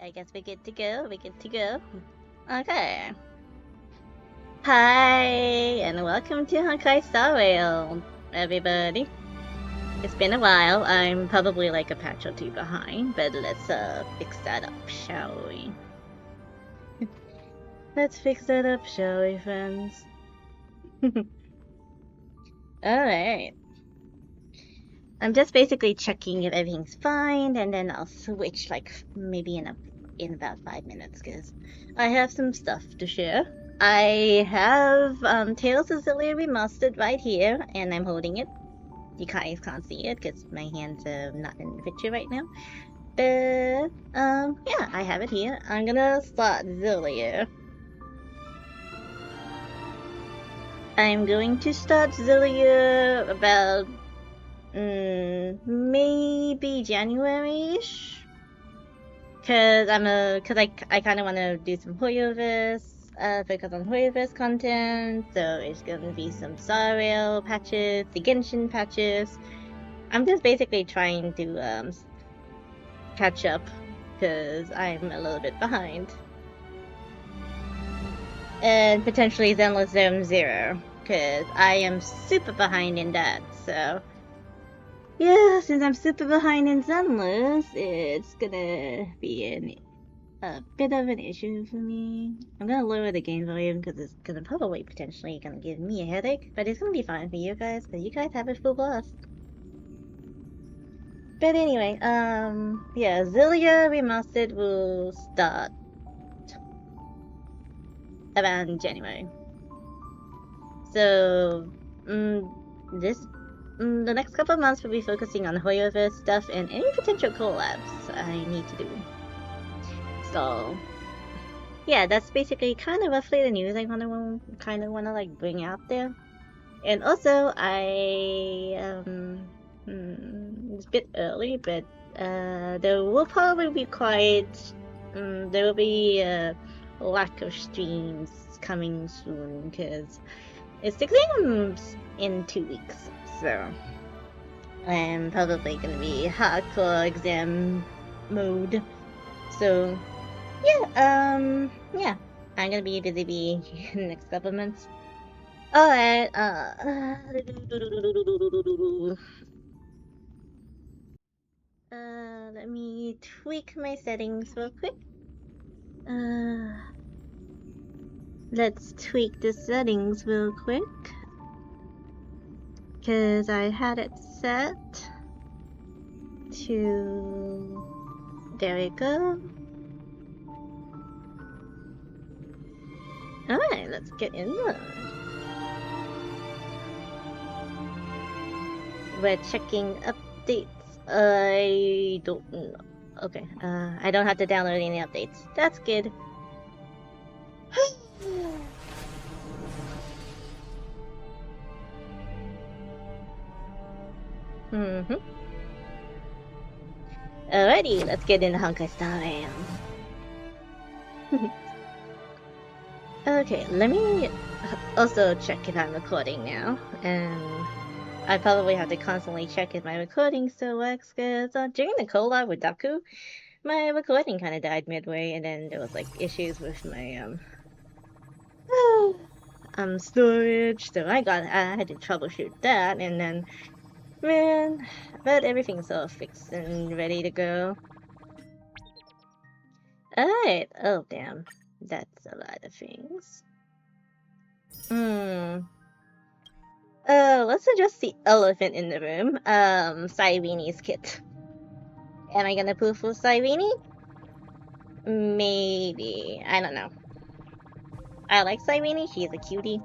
I guess we're good to go. We're good to go. Okay. Hi, and welcome to Honkai Star Rail, everybody. It's been a while. I'm probably like a patch or two behind, but let's fix that up, shall we? Let's fix that up, shall we, friends? Alright. I'm just basically checking if everything's fine, and then I'll switch like maybe in about 5 minutes, because I have some stuff to share. I have Tales of Xillia Remastered right here, and I'm holding it. You guys can't see it because my hands are not in the picture right now. But yeah, I have it here. I'm gonna start Xillia. I'm going to start Xillia about maybe January-ish. Cause I kind of want to do some Hoyoverse, focus on Hoyoverse content. So it's gonna be some Star Rail patches, the Genshin patches. I'm just basically trying to catch up, cause I'm a little bit behind. And potentially Zenless Zone Zero, cause I am super behind in that. So yeah, since I'm super behind in Zenless, it's gonna be a bit of an issue for me. I'm gonna lower the game volume because it's gonna probably potentially gonna give me a headache, but it's gonna be fine for you guys because you guys have a full blast. But anyway, yeah, Xillia Remastered will start around January. So, the next couple of months we'll be focusing on Hoyoverse stuff and any potential collabs I need to do. So, yeah, that's basically kind of roughly the news I kind of want to like bring out there. And also, it's a bit early, but there will probably be there will be a lack of streams coming soon because it's exams in 2 weeks, so I'm probably gonna be hardcore exam mode. So yeah, yeah, I'm gonna be busy in the next couple of months. Alright, let me tweak my settings real quick. Let's tweak the settings real quick. Cause I had it set to... There we go. Alright, let's get in there. We're checking updates. I don't know. Okay, I don't have to download any updates. That's good. Alrighty, let's get into Honkai Star Rail. Okay, let me also check if I'm recording now, and I probably have to constantly check if my recording still works, because during the collab with Daku, my recording kind of died midway, and then there was like issues with my storage, so I had to troubleshoot that, and then, man, but everything's all fixed and ready to go. Alright, oh damn, that's a lot of things. Let's address the elephant in the room. Cyreni's kit. Am I gonna pull for Cyrene? Maybe. I don't know. I like Cyrene, she's a cutie.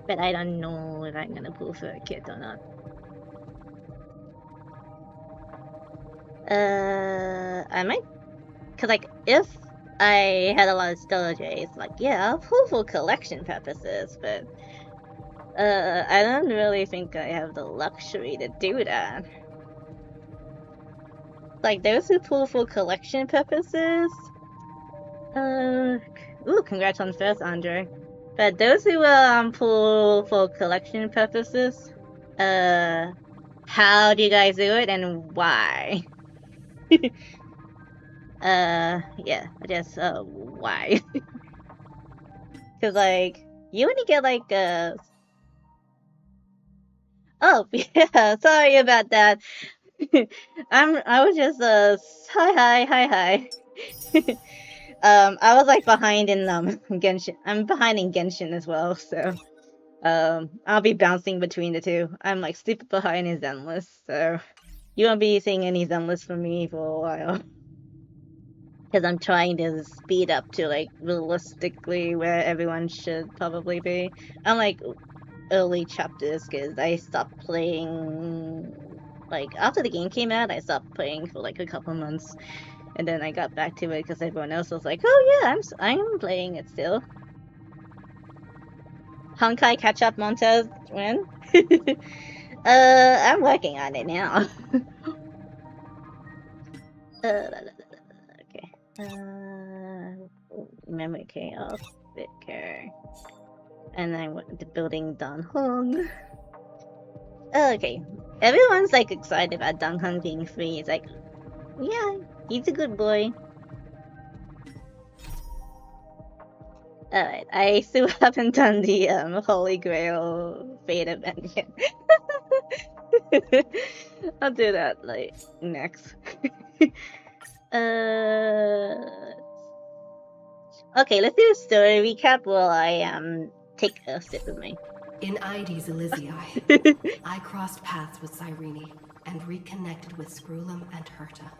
But I don't know if I'm gonna pull for a kit or not. I might... Cause, like, if I had a lot of Stellar Jays, like, yeah, I'll pull for collection purposes, but... I don't really think I have the luxury to do that. Like, those who pull for collection purposes... Ooh, congrats on first, Andre. But those who pull for collection purposes, how do you guys do it and why? Yeah, just, why? Cause, like, you only get, like, oh, yeah, sorry about that. I was just, hi. I was, like, behind in, Genshin. I'm behind in Genshin as well, so, I'll be bouncing between the two. I'm, like, super behind in Zenless, so you won't be seeing any Zenless from me for a while. Because I'm trying to speed up to, like, realistically where everyone should probably be. I'm, like, early chapters, because I stopped playing, like, after the game came out, I stopped playing for, like, a couple months. And then I got back to it because everyone else was like, oh yeah, I'm playing it still. Honkai catch-up Montez when? I'm working on it now. Okay. Memory chaos, Vicar. And then went to building Dan Hong. Okay. Everyone's like excited about Dan Hong being free. It's like, yeah, he's a good boy. Alright, I still haven't done the Holy Grail fate event yet. I'll do that like next. Okay, let's do a story recap while I take a sip of my. In Ides Elysiae, I crossed paths with Cyrene and reconnected with Screwlum and Herta.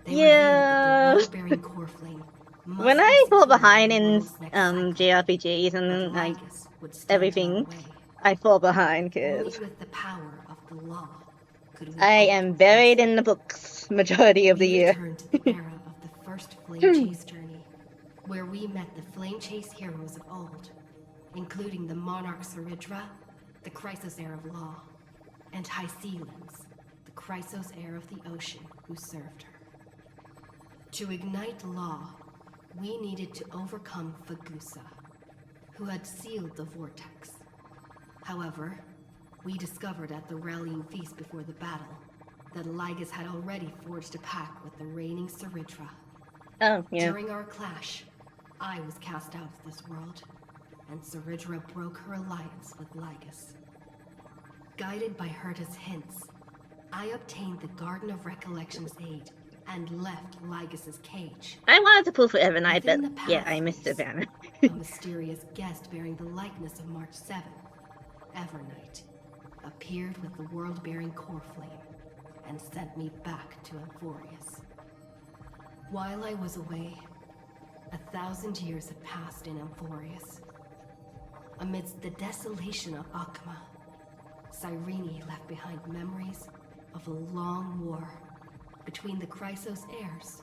They revealed that the world-bearing core flame must when be I fall secured behind the in world's next cycle, JRPGs and that like Lygus would stand in everything, our way. I fall behind Only because with the power of the law could we I hope am to buried advance. in the books majority of the We year. returned to the era of the first Flame Chase journey, where we met the Flame Chase heroes of old, including the Monarch Saridra, the Chrysos heir of law, and Hysealans, the Chrysos heir of the ocean who served her. To ignite law, we needed to overcome Fagusa, who had sealed the vortex. However, we discovered at the rallying feast before the battle that Lygus had already forged a pact with the reigning Saridra. Oh, yeah. During our clash, I was cast out of this world, and Saridra broke her alliance with Lygus. Guided by Herta's hints, I obtained the Garden of Recollection's aid and left Lygus's cage. I wanted to pull for Evernight, but Within the yeah, I missed pathways, Savannah. a mysterious guest bearing the likeness of March 7th, Evernight, appeared with the world-bearing core flame and sent me back to Amphorius. While I was away, 1,000 years had passed in Amphorius. Amidst the desolation of Akma, Cyrene left behind memories of a long war between the Chrysos heirs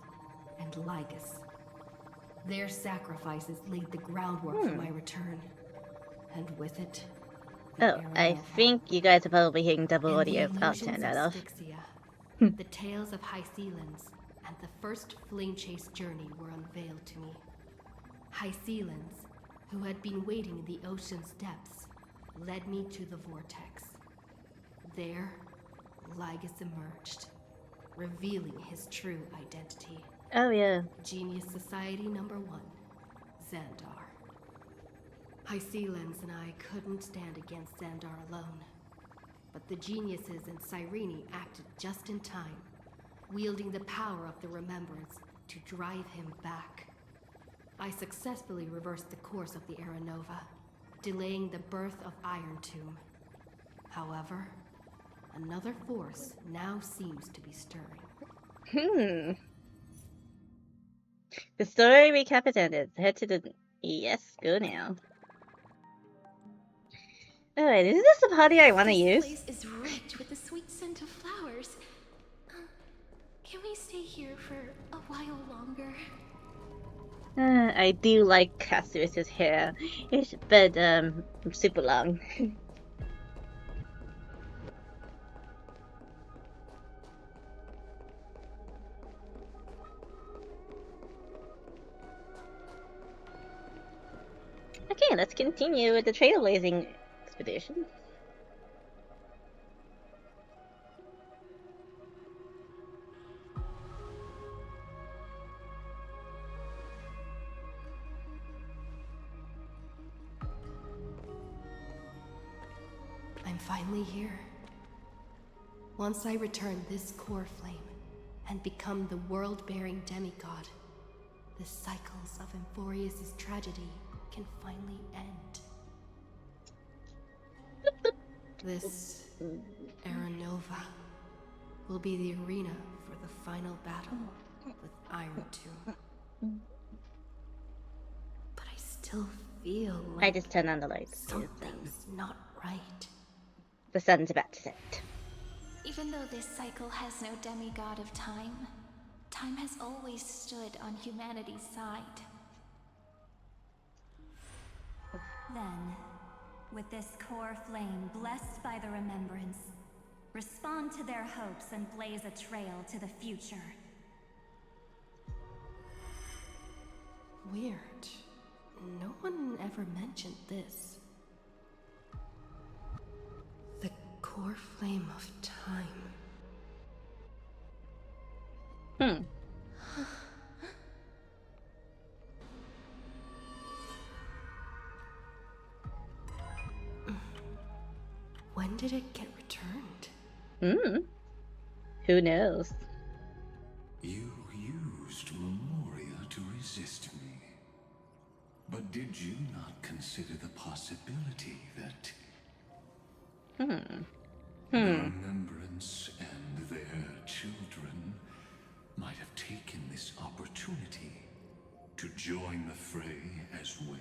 and Lygus. Their sacrifices laid the groundwork for my return, and with it, the Oh, I Aranova. think you guys are probably hearing double In the audio. I'll illusions turn that of off. Styxia, the tales of Hysealans and the first Flame Chase journey were unveiled to me. Hysealans, who had been waiting in the ocean's depths, led me to the vortex. There, Lygus emerged, revealing his true identity. Oh, yeah. Genius Society number 1, Xandar. Hysealans and I couldn't stand against Xandar alone. But the geniuses in Cyrene acted just in time, wielding the power of the Remembrance to drive him back. I successfully reversed the course of the Aranova, delaying the birth of Iron Tomb. However, another force now seems to be stirring. The story recap is ended. Head to the... Yes, go now. Alright, is this the party I want to use? This place is rich with the sweet scent of flowers. Can we stay here for a while longer? I do like Casuus's hair, but super long. Okay, let's continue with the trailblazing expedition. finally here. Once I return this core flame and become the world-bearing demigod, the cycles of Amphorius' tragedy can finally end. This Aranova will be the arena for the final battle with Iron Tomb. But I still feel like I just turned on the lights. something's not right. The sun's about to set. Even though this cycle has no demigod of time, time has always stood on humanity's side. Then, with this core flame blessed by the remembrance, respond to their hopes and blaze a trail to the future. Weird. No one ever mentioned this. The core flame of time. When did it get returned? Who knows? You used Memoria to resist me. But did you not consider the possibility that the Remembrance and their children might have taken this opportunity to join the fray as well?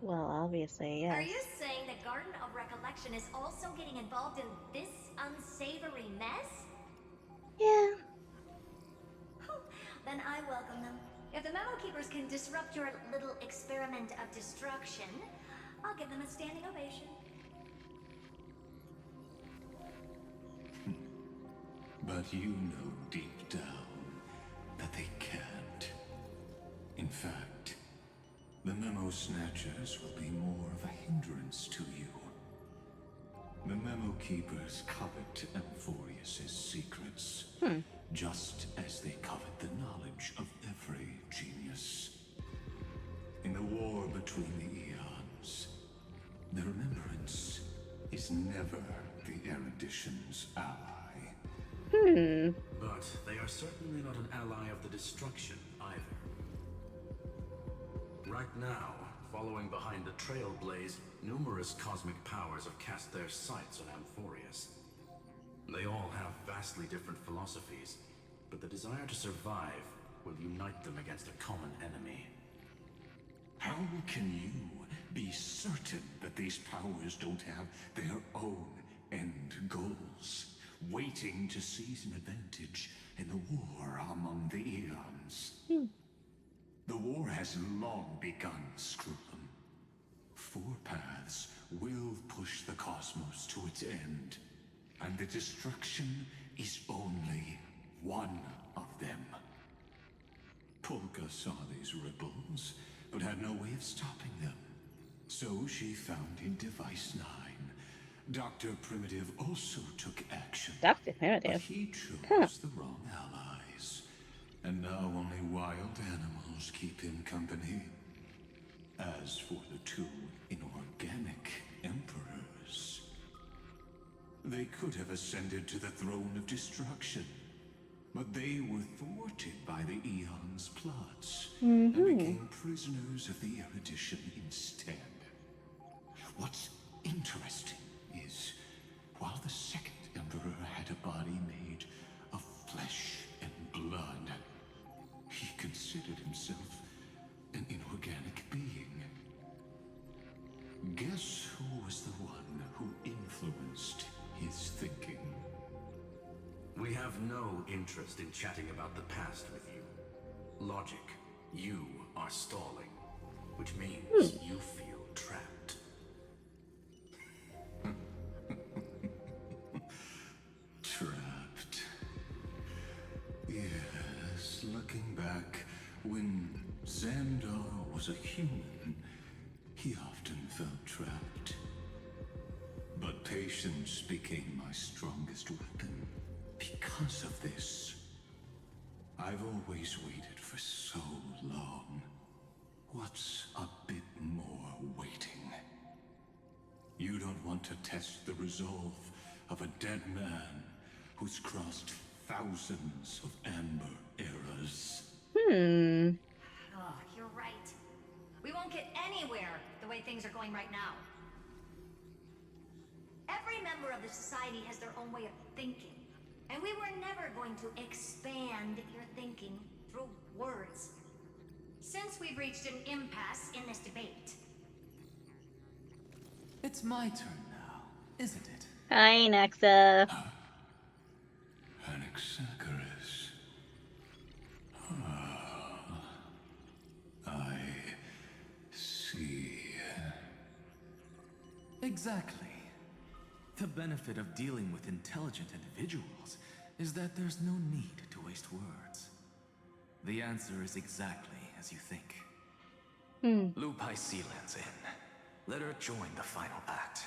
Well, obviously, yes. Are you saying that Garden of Recollection is also getting involved in this unsavory mess? Yeah. Then I welcome them. If the Memo Keepers can disrupt your little experiment of destruction, I'll give them a standing ovation. But you know deep down that they can't. In fact, the Memo Snatchers will be more of a hindrance to you. The Memo Keepers covet Amphorius' secrets, just as they covet the knowledge of every genius. In the war between the eons, the Remembrance is never the Erudition's ally. But they are certainly not an ally of the destruction either. Right now, following behind the Trailblaze, numerous cosmic powers have cast their sights on Amphorius. They all have vastly different philosophies, but the desire to survive will unite them against a common enemy. How can you be certain that these powers don't have their own end goals, waiting to seize an advantage in the war among the eons? The war has long begun, Screw'em. Four paths will push the cosmos to its end, and the destruction is only one of them. Polka saw these ripples, but had no way of stopping them. So she founded Device 9. Dr. Primitive also took action. Dr. But Primitive. he chose the wrong allies. And now only wild animals keep him company. As for the two inorganic emperors, they could have ascended to the throne of destruction, but they were thwarted by the Eon's plots and became prisoners of the Erudition instead. What's interesting is, while the second emperor had a body made of flesh and blood, he considered himself an inorganic being. Guess who was the one who influenced his thinking? We have no interest in chatting about the past with you. Logic, you are stalling, which means you feel trapped. Trapped. Yes, looking back, when Xandar was a human, he often felt trapped. But patience became my strongest weapon. Because of this, I've always waited for so long. What's a bit more waiting? You'd not want to test the resolve of a dead man who's crossed thousands of amber eras. Oh, you're right. We won't get anywhere the way things are going right now. Every member of the society has their own way of thinking, and we were never going to expand your thinking through words. Since we've reached an impasse in this debate. It's my turn now, isn't it? Hi, Nexa. Anaxagoras. I see. Exactly. The benefit of dealing with intelligent individuals is that there's no need to waste words. The answer is exactly as you think. Lupai Sealand's in. Let her join the final act.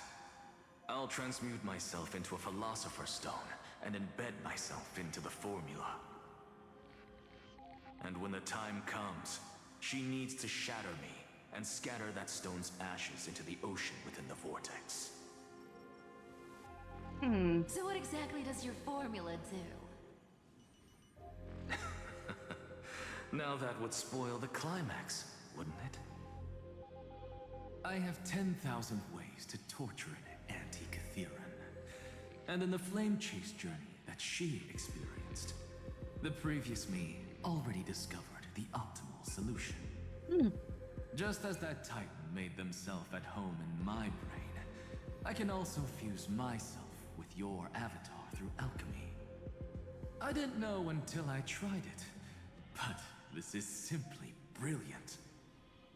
I'll transmute myself into a Philosopher's Stone and embed myself into the formula. And when the time comes, she needs to shatter me and scatter that stone's ashes into the ocean within the vortex. So what exactly does your formula do? Now that would spoil the climax, wouldn't it? I have 10,000 ways to torture an anti-Catheran. And in the flame chase journey that she experienced, the previous me already discovered the optimal solution. Just as that Titan made themselves at home in my brain, I can also fuse myself with your avatar through alchemy. I didn't know until I tried it, but this is simply brilliant.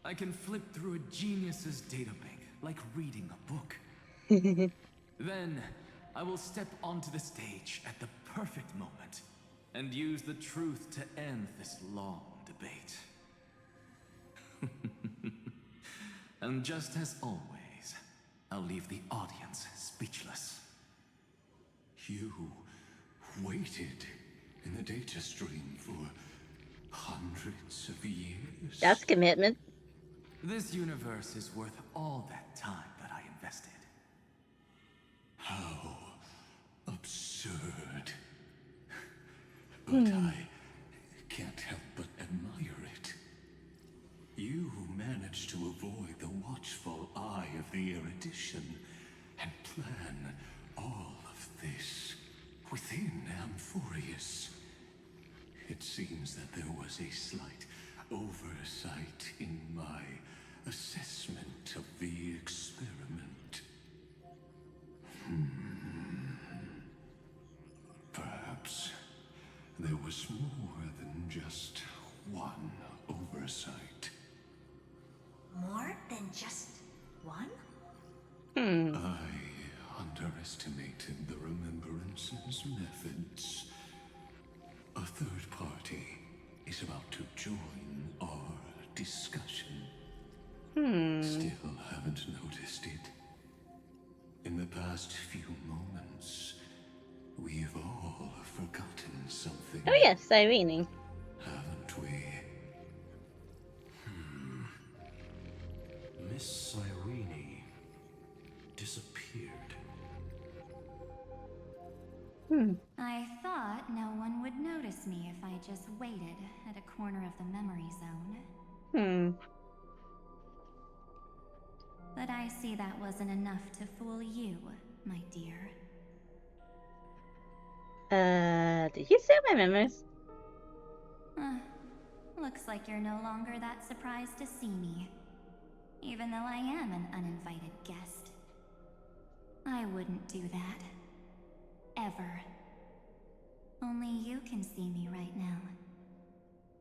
I can flip through a genius's databank like reading a book. Then, I will step onto the stage at the perfect moment and use the truth to end this long debate. And just as always, I'll leave the audience speechless. You waited in the data stream for hundreds of years? That's commitment. This universe is worth all that time that I invested. How absurd. But I can't help but admire it. You managed to avoid the watchful eye of the erudition and plan all of this within Amphorius. It seems that there was a slight oversight in my assessment of the experiment. Perhaps there was more than just one oversight. More than just one? I underestimated the Remembrance's methods. A third party is about to join our discussion. Still haven't noticed it. In the past few moments, we've all forgotten something. Oh yes, Irene. Haven't we? Miss Irene disappeared. I thought no one would notice me if I just waited at a corner of the memory zone. But I see that wasn't enough to fool you, my dear. Did you say my memories? Looks like you're no longer that surprised to see me. Even though I am an uninvited guest. I wouldn't do that. Ever. Only you can see me right now.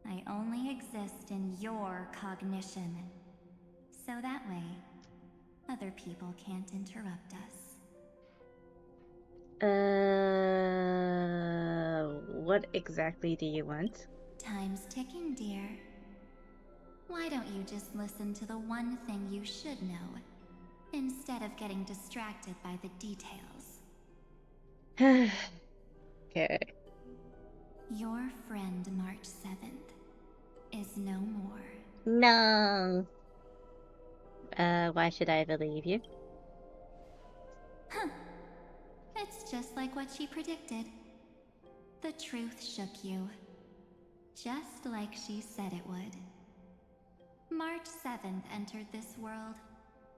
I only exist in your cognition. So that way, other people can't interrupt us. What exactly do you want? Time's ticking, dear. Why don't you just listen to the one thing you should know, instead of getting distracted by the details? Okay. Your friend March 7th is no more. No. Why should I believe you? Huh. It's just like what she predicted. The truth shook you. Just like she said it would. March 7th entered this world,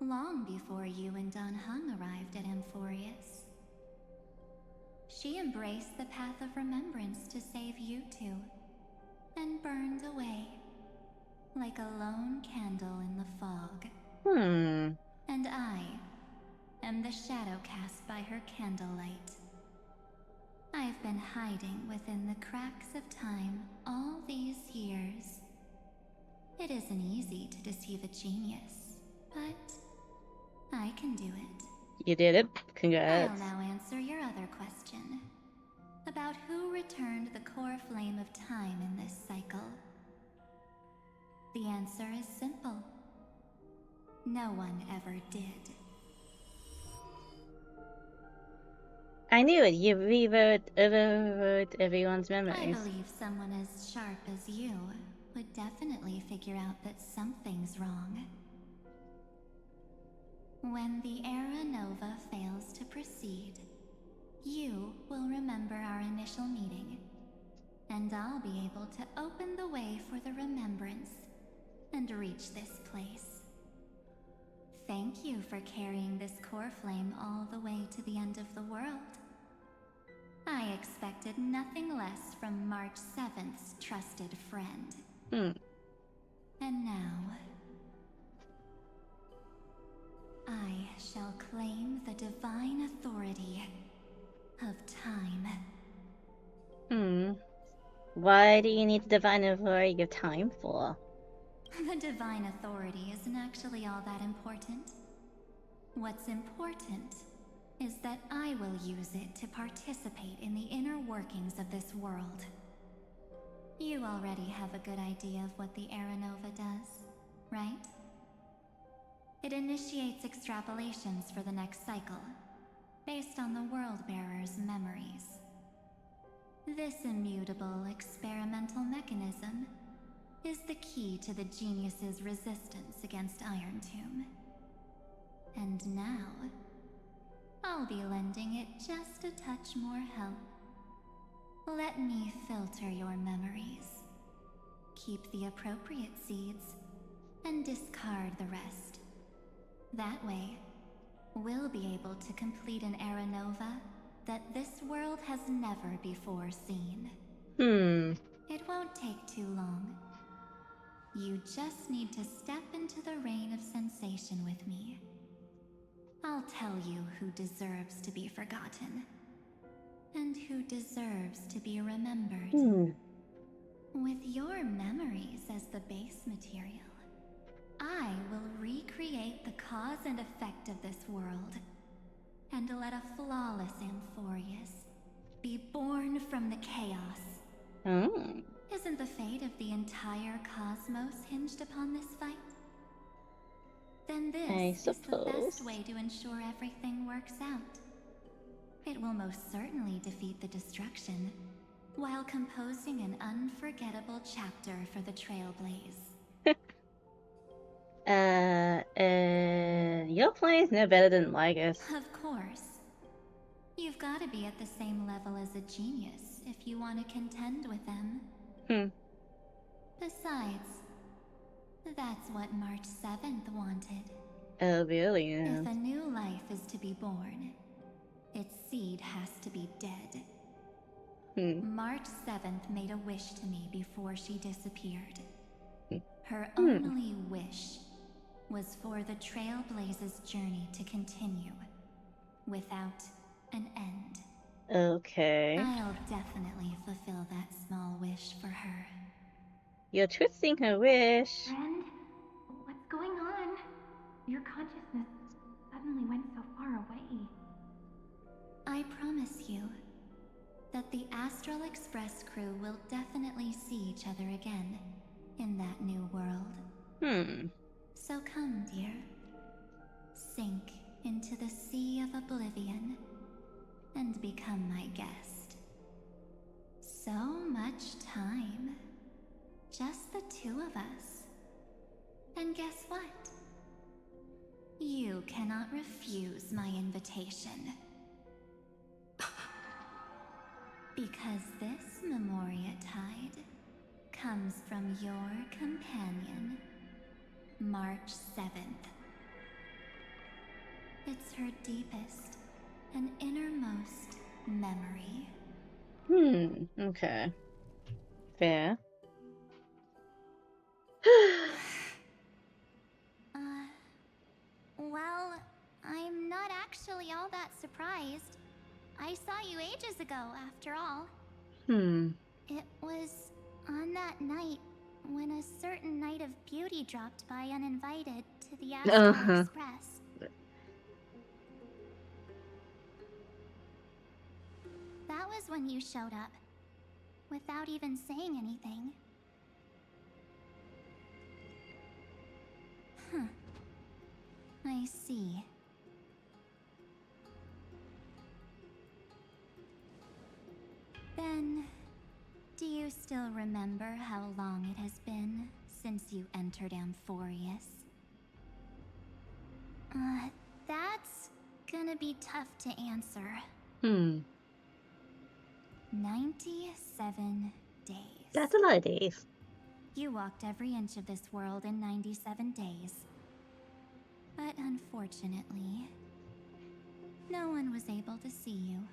long before you and Dan Heng arrived at Amphorius. She embraced the path of remembrance to save you two, and burned away, like a lone candle in the fog. And I am the shadow cast by her candlelight. I've been hiding within the cracks of time all these years. It isn't easy to deceive a genius, but I can do it. You did it. I'll Congrats. now answer your other question about who returned the core flame of time in this cycle. The answer is simple. No one ever did. I knew it. You overwrote everyone's I memories. believe someone as sharp as you would definitely figure out that something's wrong. When the Era Nova fails to proceed, you will remember our initial meeting, and I'll be able to open the way for the remembrance and reach this place. Thank you for carrying this core flame all the way to the end of the world. I expected nothing less from March 7th's trusted friend. And now, I shall claim the divine authority of time. Why do you need the divine authority of time for? The divine authority isn't actually all that important. What's important is that I will use it to participate in the inner workings of this world. You already have a good idea of what the Era Nova does, right? It initiates extrapolations for the next cycle, based on the World Bearer's memories. This immutable experimental mechanism is the key to the genius's resistance against Iron Tomb. And now, I'll be lending it just a touch more help. Let me filter your memories. Keep the appropriate seeds, and discard the rest. That way, we'll be able to complete an Era Nova that this world has never before seen. It won't take too long. You just need to step into the rain of sensation with me. I'll tell you who deserves to be forgotten, and who deserves to be remembered. With your memories as the base material, I will recreate the cause and effect of this world, and let a flawless Amphorius be born from the chaos. Isn't the fate of the entire cosmos hinged upon this fight? Then this is the best way to ensure everything works out. It will most certainly defeat the destruction, while composing an unforgettable chapter for the Trailblaze. Your plan is no better than Lygus. Of course. You've got to be at the same level as a genius if you want to contend with them. Besides, that's what March 7th wanted. Oh, really? If a new life is to be born, its seed has to be dead. March 7th made a wish to me before she disappeared. Her only wish was for the Trailblaze's journey to continue, without an end. Okay. I'll definitely fulfill that small wish for her. You're twisting her wish. Friend, what's going on? Your consciousness suddenly went so far away. I promise you that the Astral Express crew will definitely see each other again in that new world. So come, dear. Sink into the sea of oblivion and become my guest. So much time. Just the two of us. And guess what? You You cannot refuse my invitation. Because this Memoria Tide comes from your companion, March 7th. It's her deepest and innermost memory. Okay. Fair. Well, I'm not actually all that surprised. I saw you ages ago, after all. It was on that night when a certain Knight of Beauty dropped by uninvited to the Astral Express. That was when you showed up, without even saying anything. I see. Then, do you still remember how long it has been since you entered Amphorius? That's gonna be tough to answer. 97 days. That's a lot of days. You walked every inch of this world in 97 days. But unfortunately, no one was able to see you.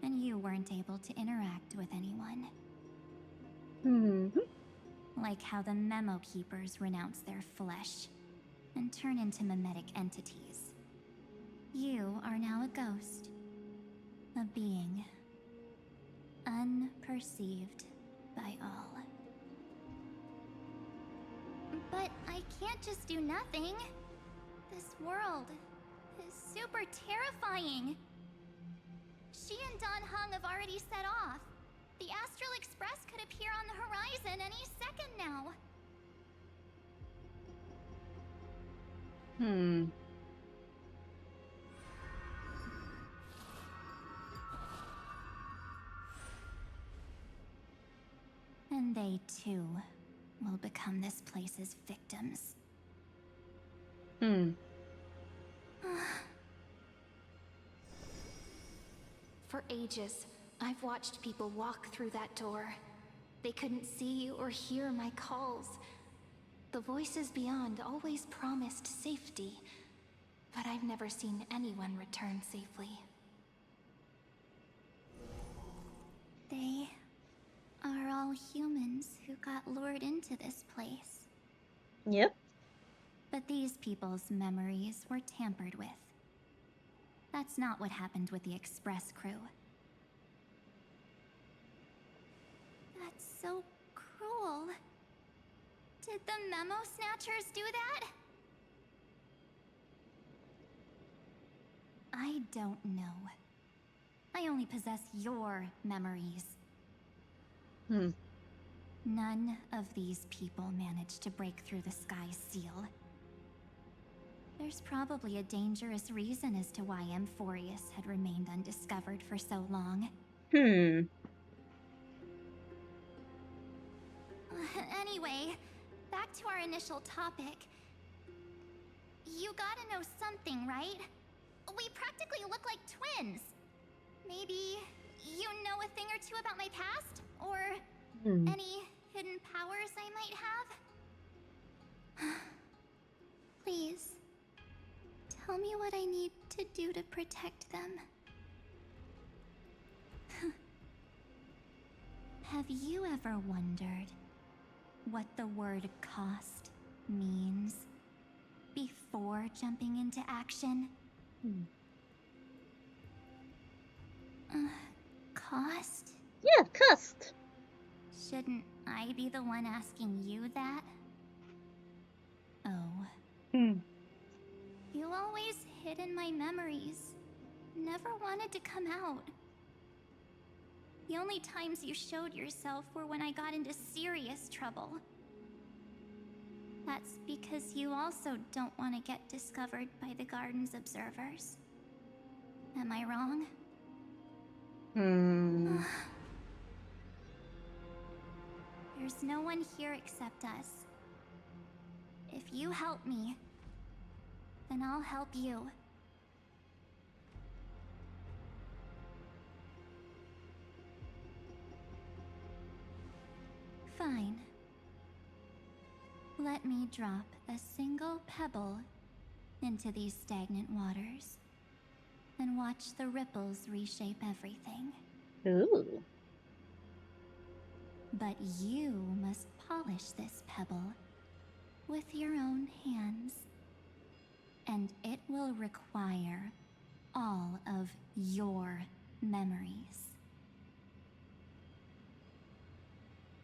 And you weren't able to interact with anyone. Like how the Memo Keepers renounce their flesh and turn into mimetic entities. You are now a ghost. A being. Unperceived by all. But I can't just do nothing. This world is super terrifying. She and Dan Heng have already set off. The Astral Express could appear on the horizon any second now. And they too will become this place's victims. For ages, I've watched people walk through that door. They couldn't see or hear my calls. The voices beyond always promised safety, but I've never seen anyone return safely. They are all humans who got lured into this place. Yep. But these people's memories were tampered with. That's not what happened with the Express crew. That's so cruel. Did the Memo Snatchers do that? I don't know. I only possess your memories. None of these people managed to break through the Sky's seal. There's probably a dangerous reason as to why Amphorius had remained undiscovered for so long. Anyway, back to our initial topic. You gotta know something, right? We practically look like twins. Maybe you know a thing or two about my past? Or any hidden powers I might have? Please, tell me what I need to do to protect them. Have you ever wondered what the word cost means before jumping into action? Cost? Yeah, cost. Shouldn't I be the one asking you that? Oh. You always hid in my memories. Never wanted to come out. The only times you showed yourself were when I got into serious trouble. That's because you also don't want to get discovered by the Garden's observers. Am I wrong? There's no one here except us. If you help me, then I'll help you. Fine. Let me drop a single pebble into these stagnant waters and watch the ripples reshape everything. Ooh. But you must polish this pebble with your own hands. And it will require all of your memories.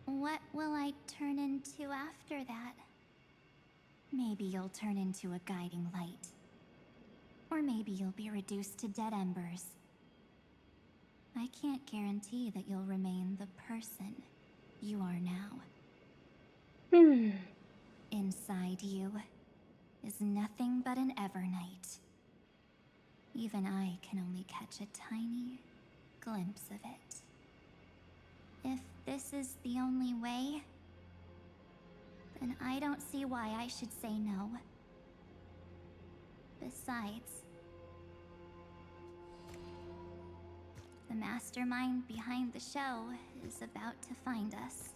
What will I turn into after that? Maybe you'll turn into a guiding light. Or maybe you'll be reduced to dead embers. I can't guarantee that you'll remain the person you are now. Inside you is nothing but an Evernight. Even I can only catch a tiny glimpse of it. If this is the only way, then I don't see why I should say no. Besides, the mastermind behind the show is about to find us.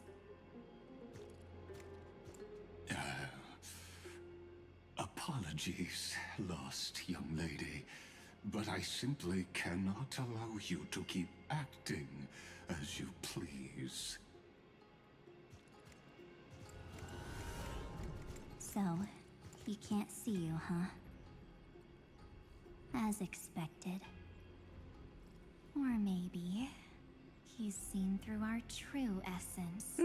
Apologies, lost young lady, but I simply cannot allow you to keep acting as you please. So, he can't see you, huh? As expected. Or maybe he's seen through our true essence.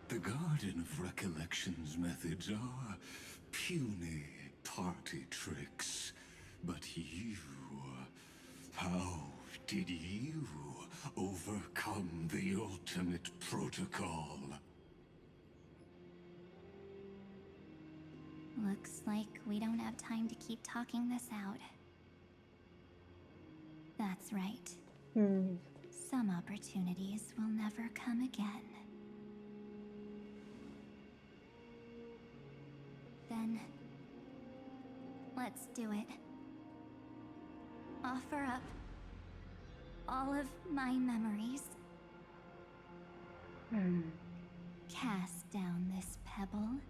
The Garden of Recollection's methods are puny party tricks. But you... how did you overcome the ultimate protocol? Looks like we don't have time to keep talking this out. That's right. Some opportunities will never come again. Then, let's do it. Offer up all of my memories. Cast down this pebble,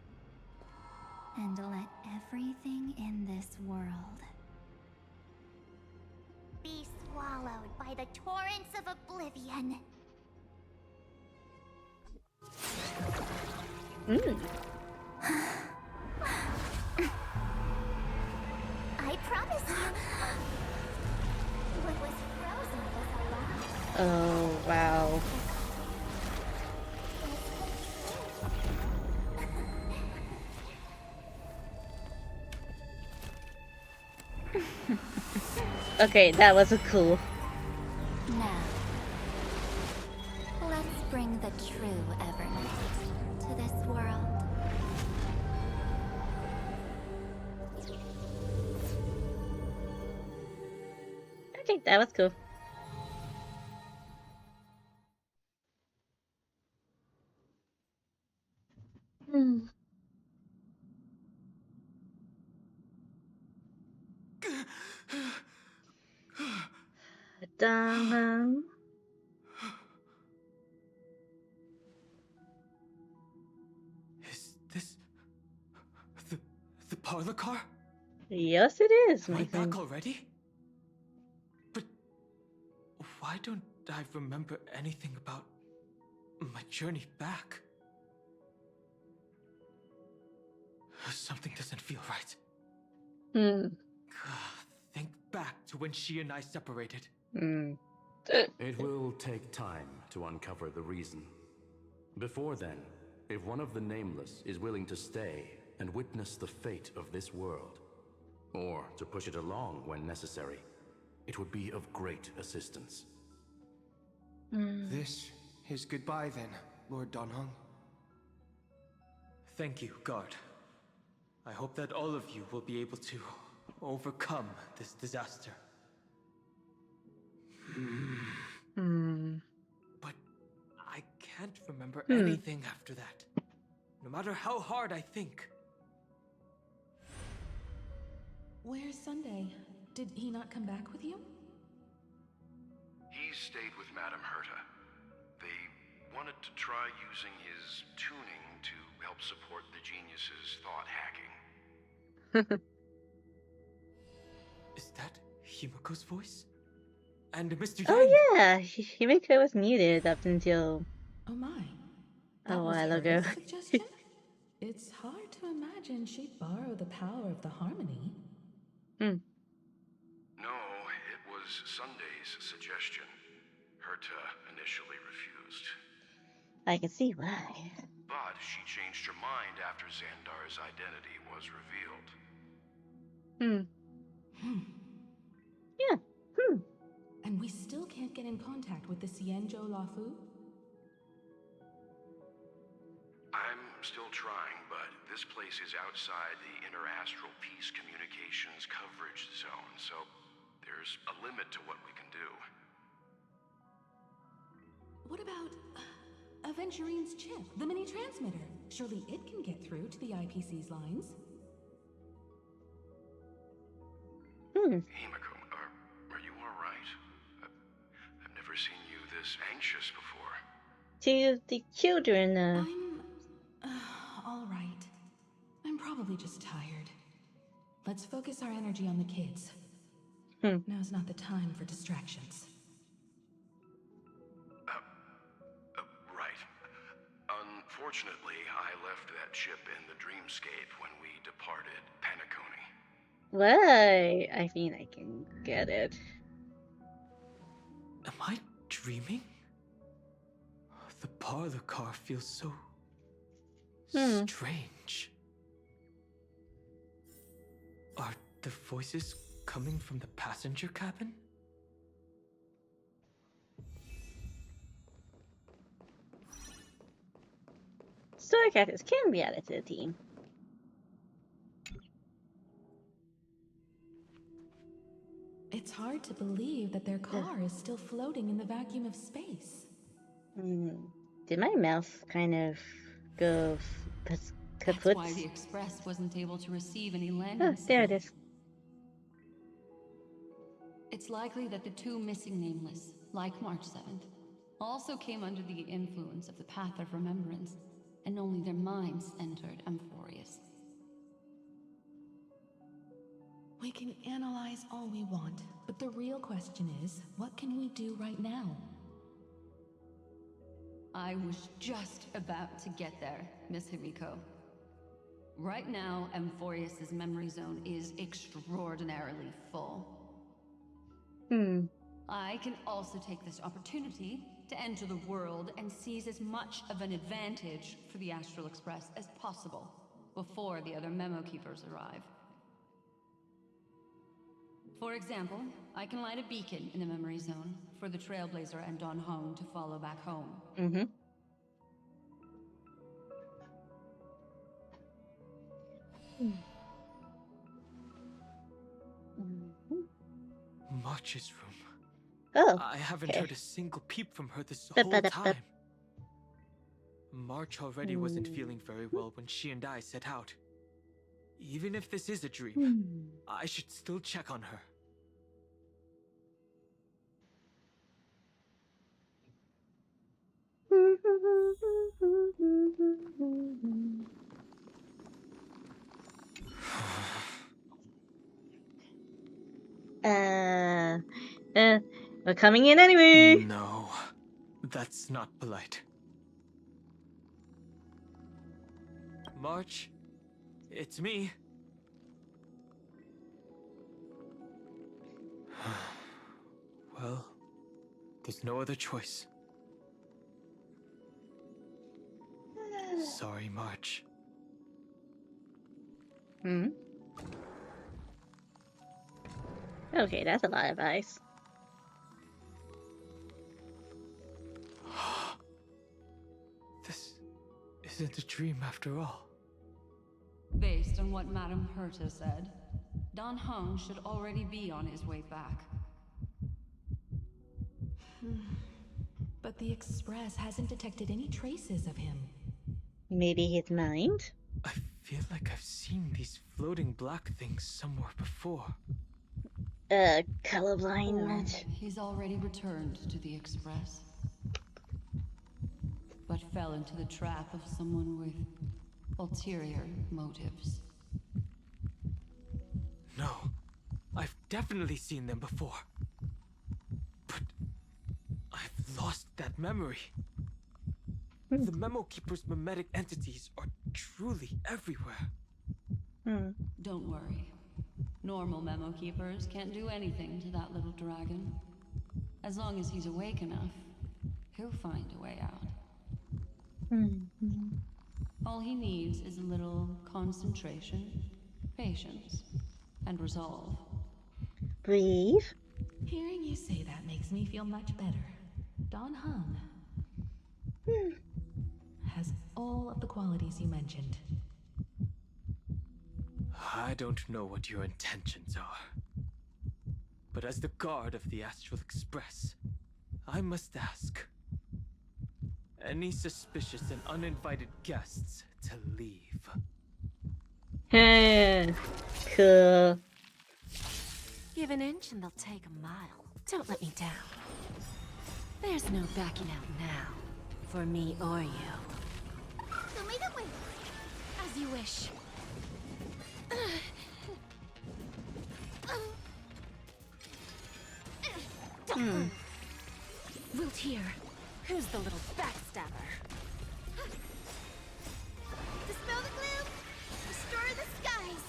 and let everything in this world be swallowed by the torrents of oblivion. I promise you, what was frozen was alive. Oh, wow. Okay, that was cool. Now, let's bring the true Evernight to this world. Okay, that was cool. Dun. Is this the parlor car? Yes, it is, Am my I friend. back already? But why don't I remember anything about my journey back? Something doesn't feel right. Think back to when she and I separated. It will take time to uncover the reason. Before then, if one of the Nameless is willing to stay and witness the fate of this world, or to push it along when necessary, it would be of great assistance. This is goodbye then, Lord Donhong. Thank you, guard. I hope that all of you will be able to overcome this disaster. But I can't remember anything after that. No matter how hard I think. Where's Sunday? Did he not come back with you? He stayed with Madame Herta. They wanted to try using his tuning to help support the genius's thought hacking. Is that Himiko's voice? And Mr. Yang? Oh yeah, Himiko was muted up until Oh my. a while ago. Suggestion? It's hard to imagine she'd borrow the power of the harmony. No, it was Sunday's suggestion. Herta initially refused. I can see why. But she changed her mind after Xandar's identity was revealed. Yeah. And we still can't get in contact with the Xianzhou Lafu? I'm still trying, but this place is outside the interastral peace communications coverage zone, so there's a limit to what we can do. What about Aventurine's chip, the mini transmitter? Surely it can get through to the IPC's lines. Himiko, are you alright? I've never seen you this anxious before. To the children, I'm all right. I'm probably just tired. Let's focus our energy on the kids. Now's not the time for distractions. Right. Unfortunately, I left that chip in the dreamscape when we departed Penacony. why? I mean, I can get it. Am I dreaming? The parlor car feels so strange. Are the voices coming from the passenger cabin? Story characters can be added to the team. It's hard to believe that their car is still floating in the vacuum of space. Did my mouse kind of go That's kaput? why the Express wasn't able to receive any landing Oh, there it is. It's likely that the two missing nameless, like March 7th, also came under the influence of the Path of Remembrance, and only their minds entered Amphorius. We can analyze all we want, but the real question is, what can we do right now? I was just about to get there, Miss Himiko. Right now, Amphorius's memory zone is extraordinarily full. I can also take this opportunity to enter the world and seize as much of an advantage for the Astral Express as possible before the other Memo Keepers arrive. For example, I can light a beacon in the memory zone for the Trailblazer and Dan Heng to follow back home. March's room. Oh, I haven't okay. heard a single peep from her this whole time. March already wasn't feeling very well when she and I set out. Even if this is a dream, I should still check on her. We're coming in anyway. No, that's not polite. March, it's me. Well, there's no other choice. Sorry, March. Okay, that's a lot of ice. This isn't a dream after all. Based on what Madame Herta said, Dan Heng should already be on his way back. But the Express hasn't detected any traces of him. Maybe his mind? I feel like I've seen these floating black things somewhere before. Colorblind. He's already returned to the Express, but fell into the trap of someone with ulterior motives. No, I've definitely seen them before. But I've lost that memory. The Memo Keeper's mimetic entities are truly everywhere. Don't worry. Normal Memo Keepers can't do anything to that little dragon. As long as he's awake enough, he'll find a way out. All he needs is a little concentration, patience, and resolve. Breathe. Hearing you say that makes me feel much better. Dan Heng has all of the qualities you mentioned. I don't know what your intentions are. But as the guard of the Astral Express, I must ask. Any suspicious and uninvited guests to leave. Cool. Give an inch and they'll take a mile. Don't let me down. There's no backing out now, for me or you. Show me the way. As you wish. Don't move. Wilt here. Who's the little backstabber? Dispel the gloom. Restore the skies.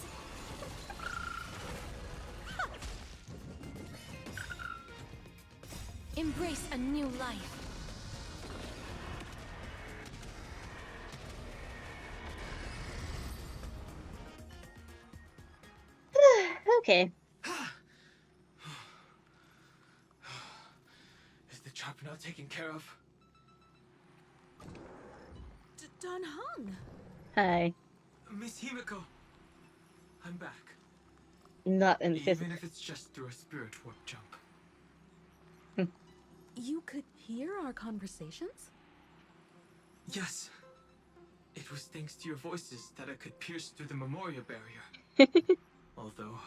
Embrace a new life. Okay. Is the trap now taken care of? Dan Heng! Hi. Miss Himiko, I'm back. Not in Even physics. if it's just through a spirit warp jump. You could hear our conversations? Yes. It was thanks to your voices that I could pierce through the Memoria barrier. Although,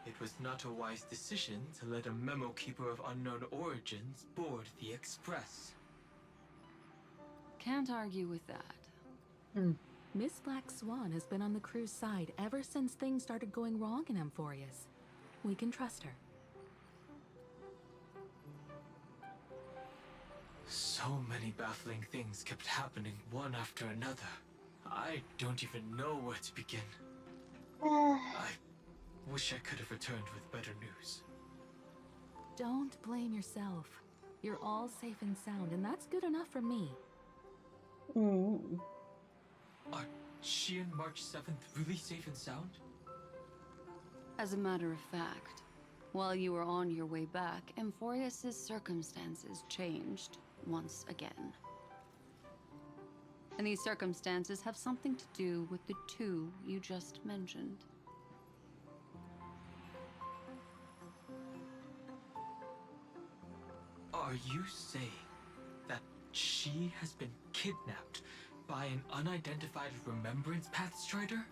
it was not a wise decision to let a Memo Keeper of unknown origins board the Express. Can't argue with that. Miss Black Swan has been on the crew's side ever since things started going wrong in Amphorius. We can trust her. So many baffling things kept happening one after another. I don't even know where to begin. I wish I could have returned with better news. Don't blame yourself. You're all safe and sound, and that's good enough for me. Are she and March 7th really safe and sound? As a matter of fact, while you were on your way back, Amphorius' circumstances changed once again. And these circumstances have something to do with the two you just mentioned. Are you saying that she has been kidnapped by an unidentified Remembrance Pathstrider?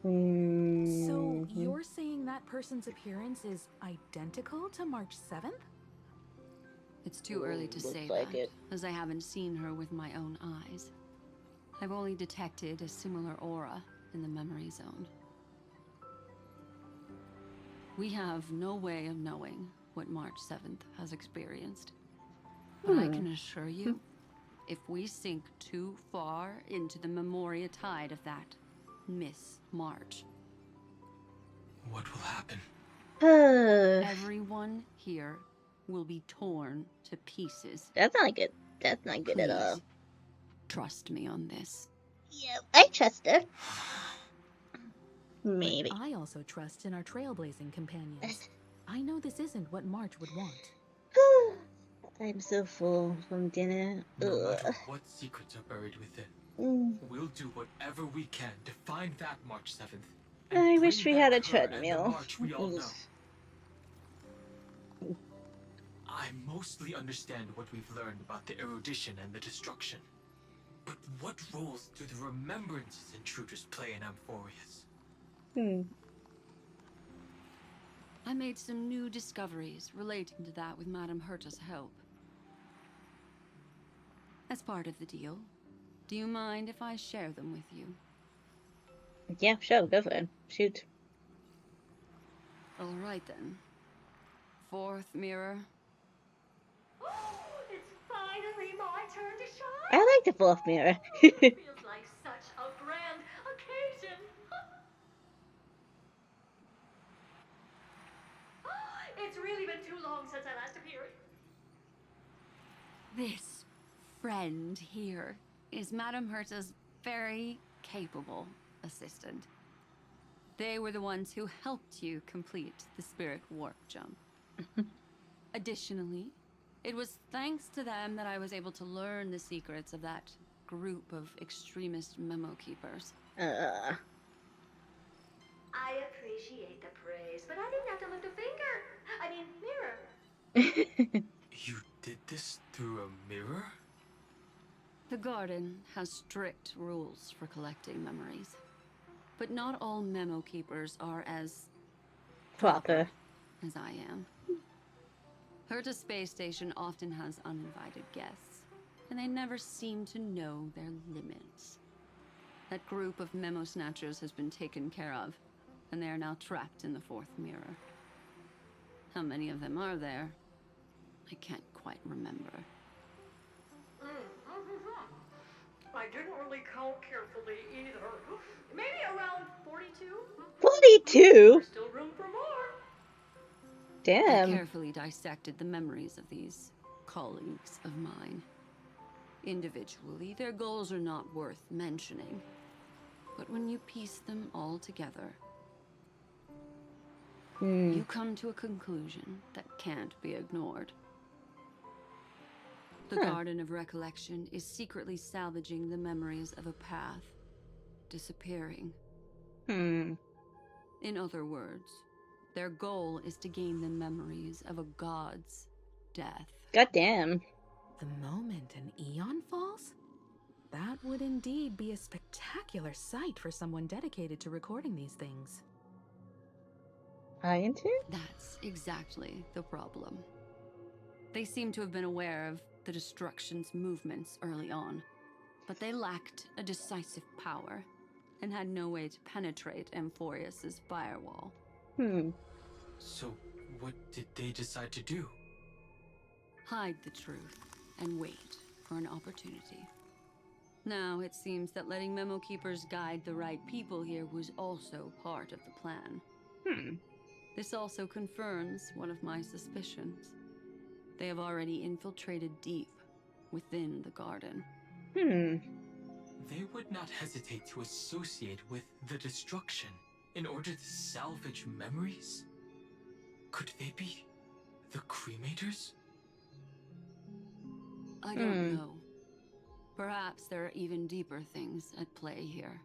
So you're saying that person's appearance is identical to March 7th? It's too early to say like that, it. as I haven't seen her with my own eyes. I've only detected a similar aura in the memory zone. We have no way of knowing what March 7th has experienced. But I can assure you, if we sink too far into the Memoria tide of that Miss March, What will happen? everyone here will be torn to pieces. That's not good. That's not good at all. Please, trust me on this. Yeah, I trust her. Maybe. I also trust in our trailblazing companions. I know this isn't what March would want. I'm so full from dinner. No matter what secrets are buried within, we'll do whatever we can to find that March 7th. I wish we had a and the treadmill. March we all know. I mostly understand what we've learned about the erudition and the destruction. But what roles do the Remembrances intruders play in Amphorius? I made some new discoveries relating to that with Madame Herta's help. As part of the deal, do you mind if I share them with you? Yeah, sure, go for it. Shoot. All right then. Fourth mirror. It's finally my turn to shine. I like the fourth mirror. Feels like such a grand occasion. It's really been too long since I last appeared. This friend here is Madame Herta's very capable assistant. They were the ones who helped you complete the spirit warp jump. Additionally, it was thanks to them that I was able to learn the secrets of that group of extremist memo keepers. I appreciate the praise, but I didn't have to lift a finger. I mean, mirror. You did this through a mirror? The Garden has strict rules for collecting memories. But not all memo keepers are as proper as I am. Herta Space Station often has uninvited guests, and they never seem to know their limits. That group of memo snatchers has been taken care of, and they are now trapped in the fourth mirror. How many of them are there? I can't quite remember. I didn't really count carefully either. Maybe around 42? 42? There's still room for more. Damn. I carefully dissected the memories of these colleagues of mine. Individually, their goals are not worth mentioning. But when you piece them all together, you come to a conclusion that can't be ignored. The Garden of Recollection is secretly salvaging the memories of a path disappearing. In other words, their goal is to gain the memories of a god's death. Goddamn. The moment an Eon falls? That would indeed be a spectacular sight for someone dedicated to recording these things. That's exactly the problem. They seem to have been aware of the Destruction's movements early on, but they lacked a decisive power and had no way to penetrate Amphorius's firewall. So, what did they decide to do? Hide the truth and wait for an opportunity. Now it seems that letting Memo Keepers guide the right people here was also part of the plan. This also confirms one of my suspicions. They have already infiltrated deep within the Garden. They would not hesitate to associate with the Destruction in order to salvage memories? Could they be the Cremators? I don't know. Perhaps there are even deeper things at play here.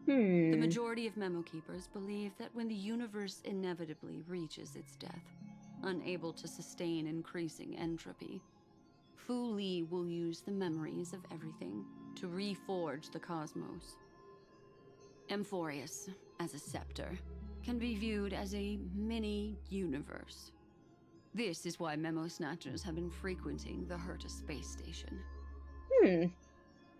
The majority of Memo Keepers believe that when the universe inevitably reaches its death, unable to sustain increasing entropy, Fu Li will use the memories of everything to reforge the cosmos. Amphorius, as a scepter, can be viewed as a mini-universe. This is why Memo Snatchers have been frequenting the Herta space station.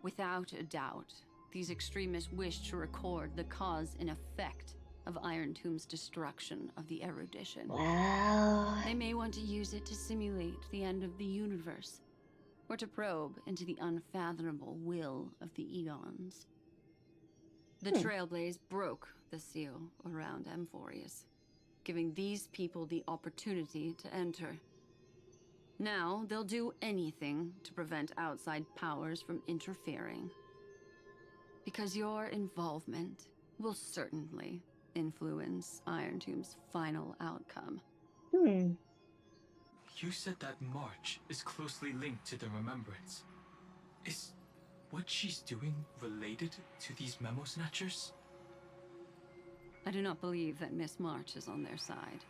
Without a doubt, these extremists wish to record the cause and effect of Iron Tomb's destruction of the erudition. Wow. They may want to use it to simulate the end of the universe, or to probe into the unfathomable will of the eons. The Trailblaze broke the seal around Amphorius, giving these people the opportunity to enter. Now, they'll do anything to prevent outside powers from interfering. Because your involvement will certainly influence Iron Tomb's final outcome. You said that March is closely linked to the Remembrance. Is what she's doing related to these Memo Snatchers? I do not believe that Miss March is on their side.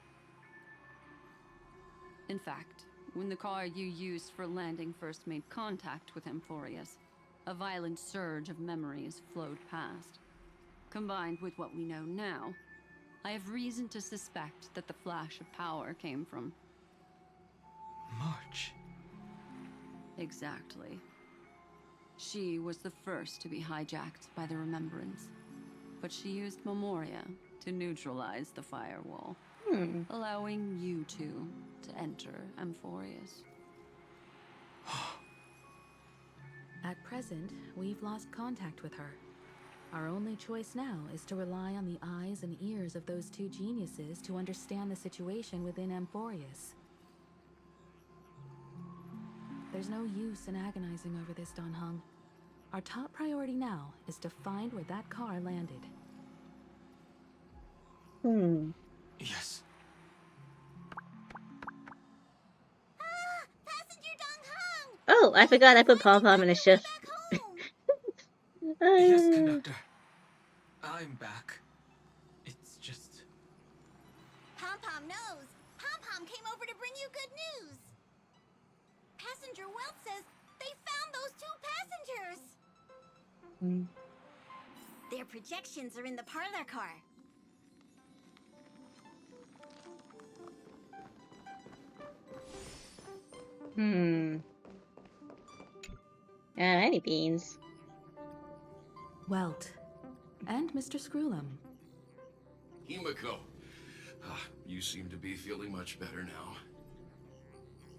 In fact, when the car you used for landing first made contact with Amphorius, A violent surge of memories flowed past. Combined with what we know now, I have reason to suspect that the flash of power came from... March. Exactly. She was the first to be hijacked by the Remembrance, but she used Memoria to neutralize the firewall, allowing you two to enter Amphorius. At present, we've lost contact with her. Our only choice now is to rely on the eyes and ears of those two geniuses to understand the situation within Amphorius. There's no use in agonizing over this, Dan Heng. Our top priority now is to find where that car landed. Yes. Passenger Dong Hung! Oh, I forgot I put Pom Pom in a shift. Yes, conductor. I'm back. It's just... Pom Pom knows. Pom Pom came over to bring you good news. Passenger Welt says they found those two passengers. Their projections are in the parlor car. Alrighty, beans. Welt. And Mr. Screwlum. Himiko. You seem to be feeling much better now.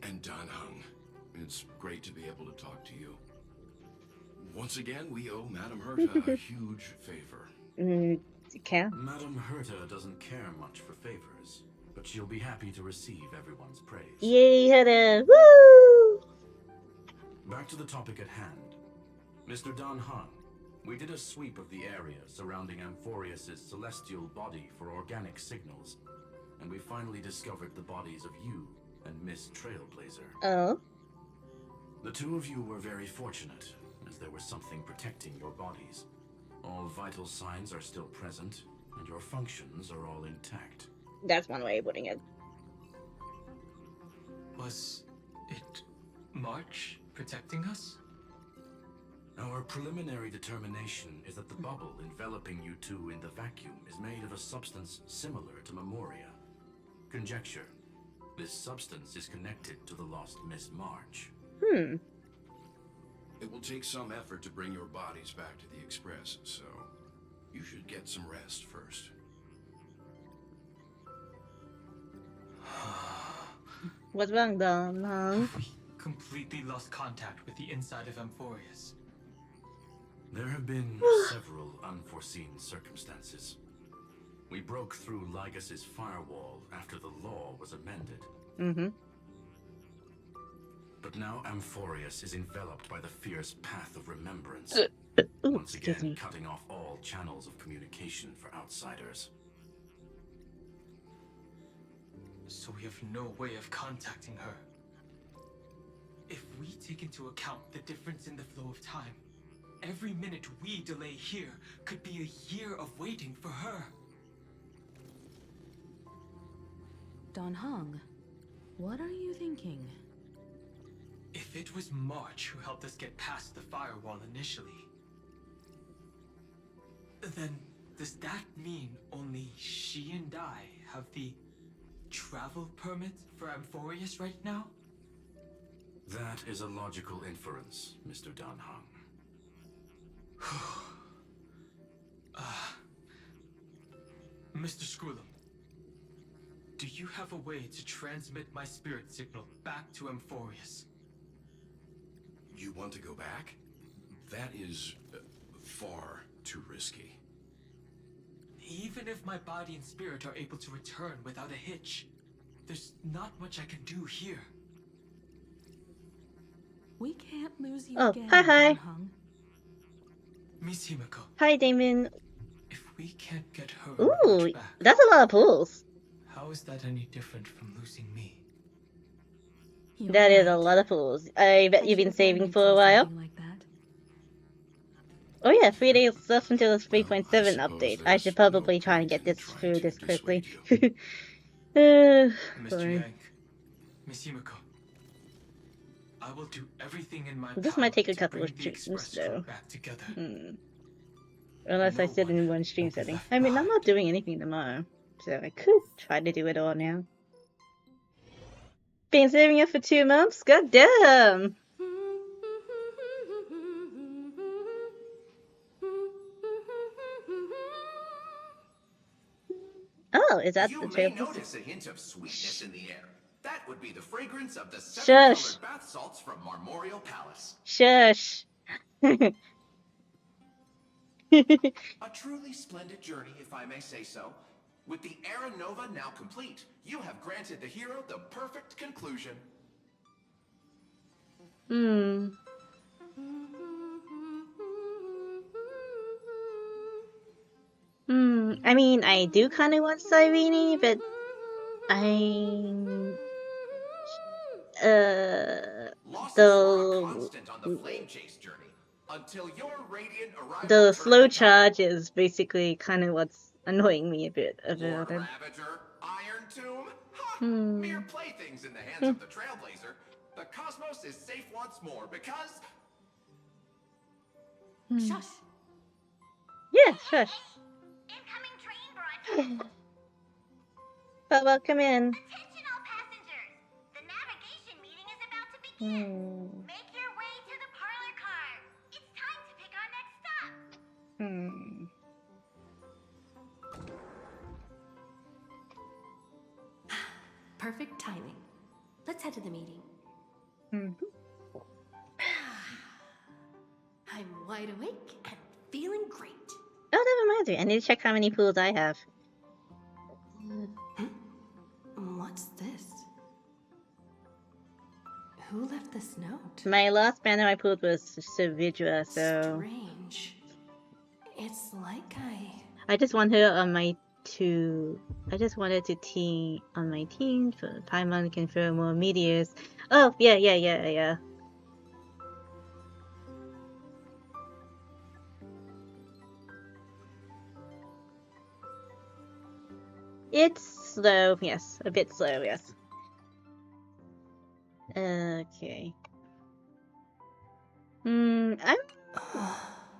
And Dan Heng. It's great to be able to talk to you. Once again, we owe Madame Herta a huge favor. Okay. Madame Herta doesn't care much for favors, but she'll be happy to receive everyone's praise. Yay, Herta! Woo! Back to the topic at hand. Mr. Dan Heng, we did a sweep of the area surrounding Amphorius' celestial body for organic signals, and we finally discovered the bodies of you and Miss Trailblazer. Oh? The two of you were very fortunate, as there was something protecting your bodies. All vital signs are still present, and your functions are all intact. That's one way of putting it. Was it March protecting us? Our preliminary determination is that the bubble enveloping you two in the vacuum is made of a substance similar to Memoria. Conjecture. This substance is connected to the lost Miss March. It will take some effort to bring your bodies back to the Express, so you should get some rest first. What's wrong, Dan Heng? We completely lost contact with the inside of Amphorius. There have been several unforeseen circumstances. We broke through Lygas's firewall after the law was amended. But now Amphorius is enveloped by the fierce path of remembrance. Once again, cutting off all channels of communication for outsiders. So we have no way of contacting her. If we take into account the difference in the flow of time, every minute we delay here could be a year of waiting for her. Dan Heng, what are you thinking? If it was March who helped us get past the firewall initially, then does that mean only she and I have the travel permit for Amphorius right now? That is a logical inference, Mr. Dan Heng. Mr. Screwlum, do you have a way to transmit my spirit signal back to Amphorius? You want to go back? That is far too risky. Even if my body and spirit are able to return without a hitch, there's not much I can do here. We can't lose you Oh, again, hi. Dan Heng. Miss Himiko, Hi, Damon. if we can't get her Ooh, back, that's a lot of pools. how is that any different from losing me? That is a lot of pools. I bet you've been saving for a while. Like that. Oh yeah, 3 days left until this 3.7 update. I should probably try and get this through this quickly. Mr. Sorry. Yang, Miss Himiko, I will do everything in my This power might take a to couple of bring the streams, Express crew though. back together. Unless I sit in one stream setting. I mean, I'm not doing anything tomorrow, so I could try to do it all now. Been saving it for 2 months? God damn! Oh, is that you the may table? notice a hint of sweetness in the air. That would be the fragrance of the Shush. 7-colored bath salts from Marmorial Palace. Shush. A truly splendid journey, if I may say so. With the Era Nova now complete, you have granted the hero the perfect conclusion. I mean, I do kind of want Cyrene, but the slow charge is basically kind of what's annoying me a bit about it. Iron Tomb? Ha! Mere playthings in the hands of the Trailblazer. The cosmos is safe once more because... Shush. Yeah, shush. But welcome in. Attention all passengers! The navigation meeting is about to begin. Make your way to the parlor car. It's time to pick our next stop. Perfect timing. Let's head to the meeting. I'm wide awake and feeling great. Oh, that reminds me. I need to check how many pools I have. What's this? Who left this note? My last banner I pulled was Savidra, so... Strange. It's like I just want her on my I just wanted to team on my team for Paimon can throw more meteors. Oh, yeah. It's slow, yes. A bit slow, yes. Okay.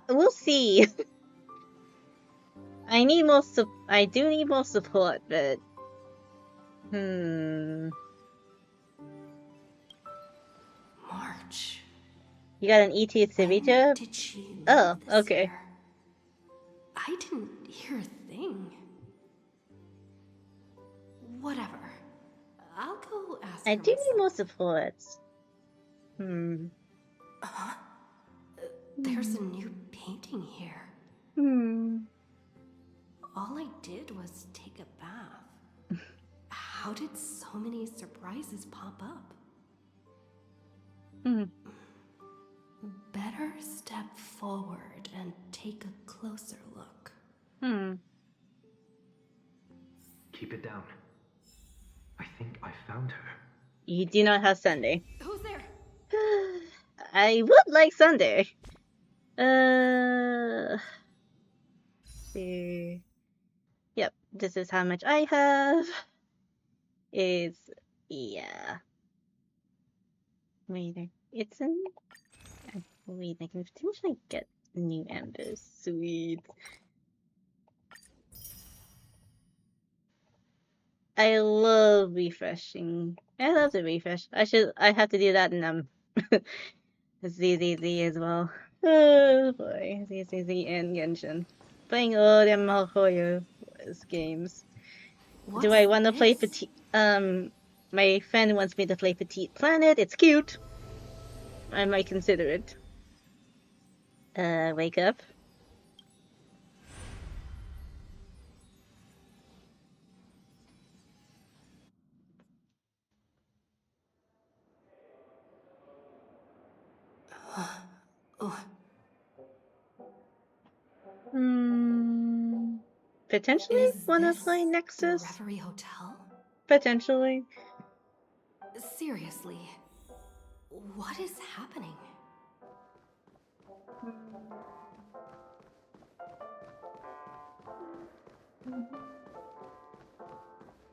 We'll see. I do need more support, but... March. You got an ET Savita? Oh, okay. I didn't hear a thing. Whatever. I'll go ask I her do myself. need more supports. There's a new painting here. All I did was take a bath. How did so many surprises pop up? Better step forward and take a closer look. Keep it down. I think I found her. You do not have Sunday. Who's there? I would like Sunday. See. Yep, this is how much I have. Yeah. Wait, it's in... Wait, I can potentially get new embers. Sweet. I love refreshing. I love the refresh. I have to do that in ZZZ as well. Oh boy, ZZZ and Genshin. Playing all them MiHoYo games. Do I want to play Petite? My friend wants me to play Petite Planet. It's cute. I might consider it. Wake up. Potentially wanna play Nexus? The Reverie Hotel? Potentially. Seriously, what is happening?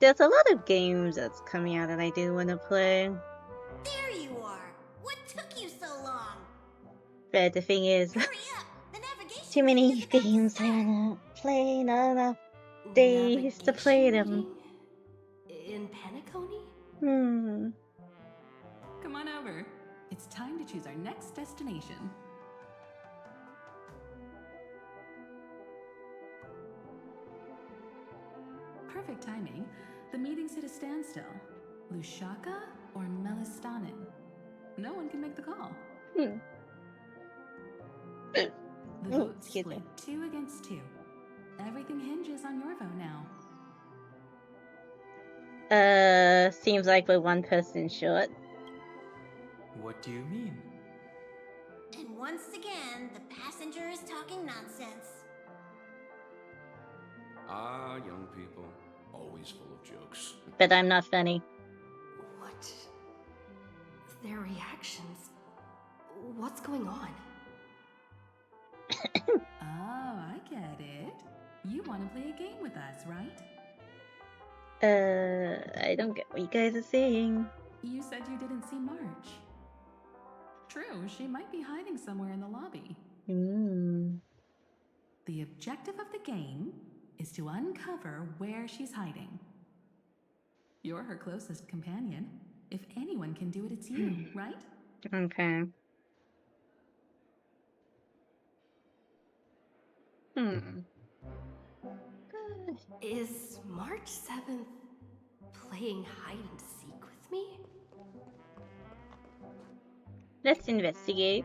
There's a lot of games that's coming out that I do want to play. There you are! What But the thing is, too many games I wanna play, not enough days to play them. In Penacony? Come on over. It's time to choose our next destination. Perfect timing. The meeting's at a standstill. Lushaka or Melistanen? No one can make the call. The vote's split 2 against 2. Everything hinges on your vote now. Seems like we're one person short. What do you mean? And once again, the passenger is talking nonsense. Ah, young people. Always full of jokes. But I'm not funny. What? Their reactions. What's going on? Oh, I get it. You want to play a game with us, right? I don't get what you guys are saying. You said you didn't see March. True, she might be hiding somewhere in the lobby. The objective of the game is to uncover where she's hiding. You're her closest companion. If anyone can do it, it's you, right? Okay. Is March 7th playing hide and seek with me? Let's investigate.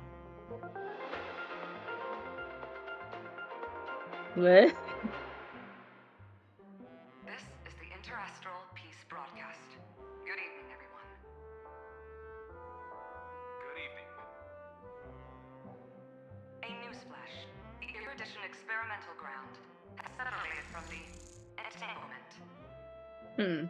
What? This is the Interastral Peace Broadcast. Good evening, everyone. Good evening. A newsflash. The Erudition Experimental Ground has separated from the entanglement. The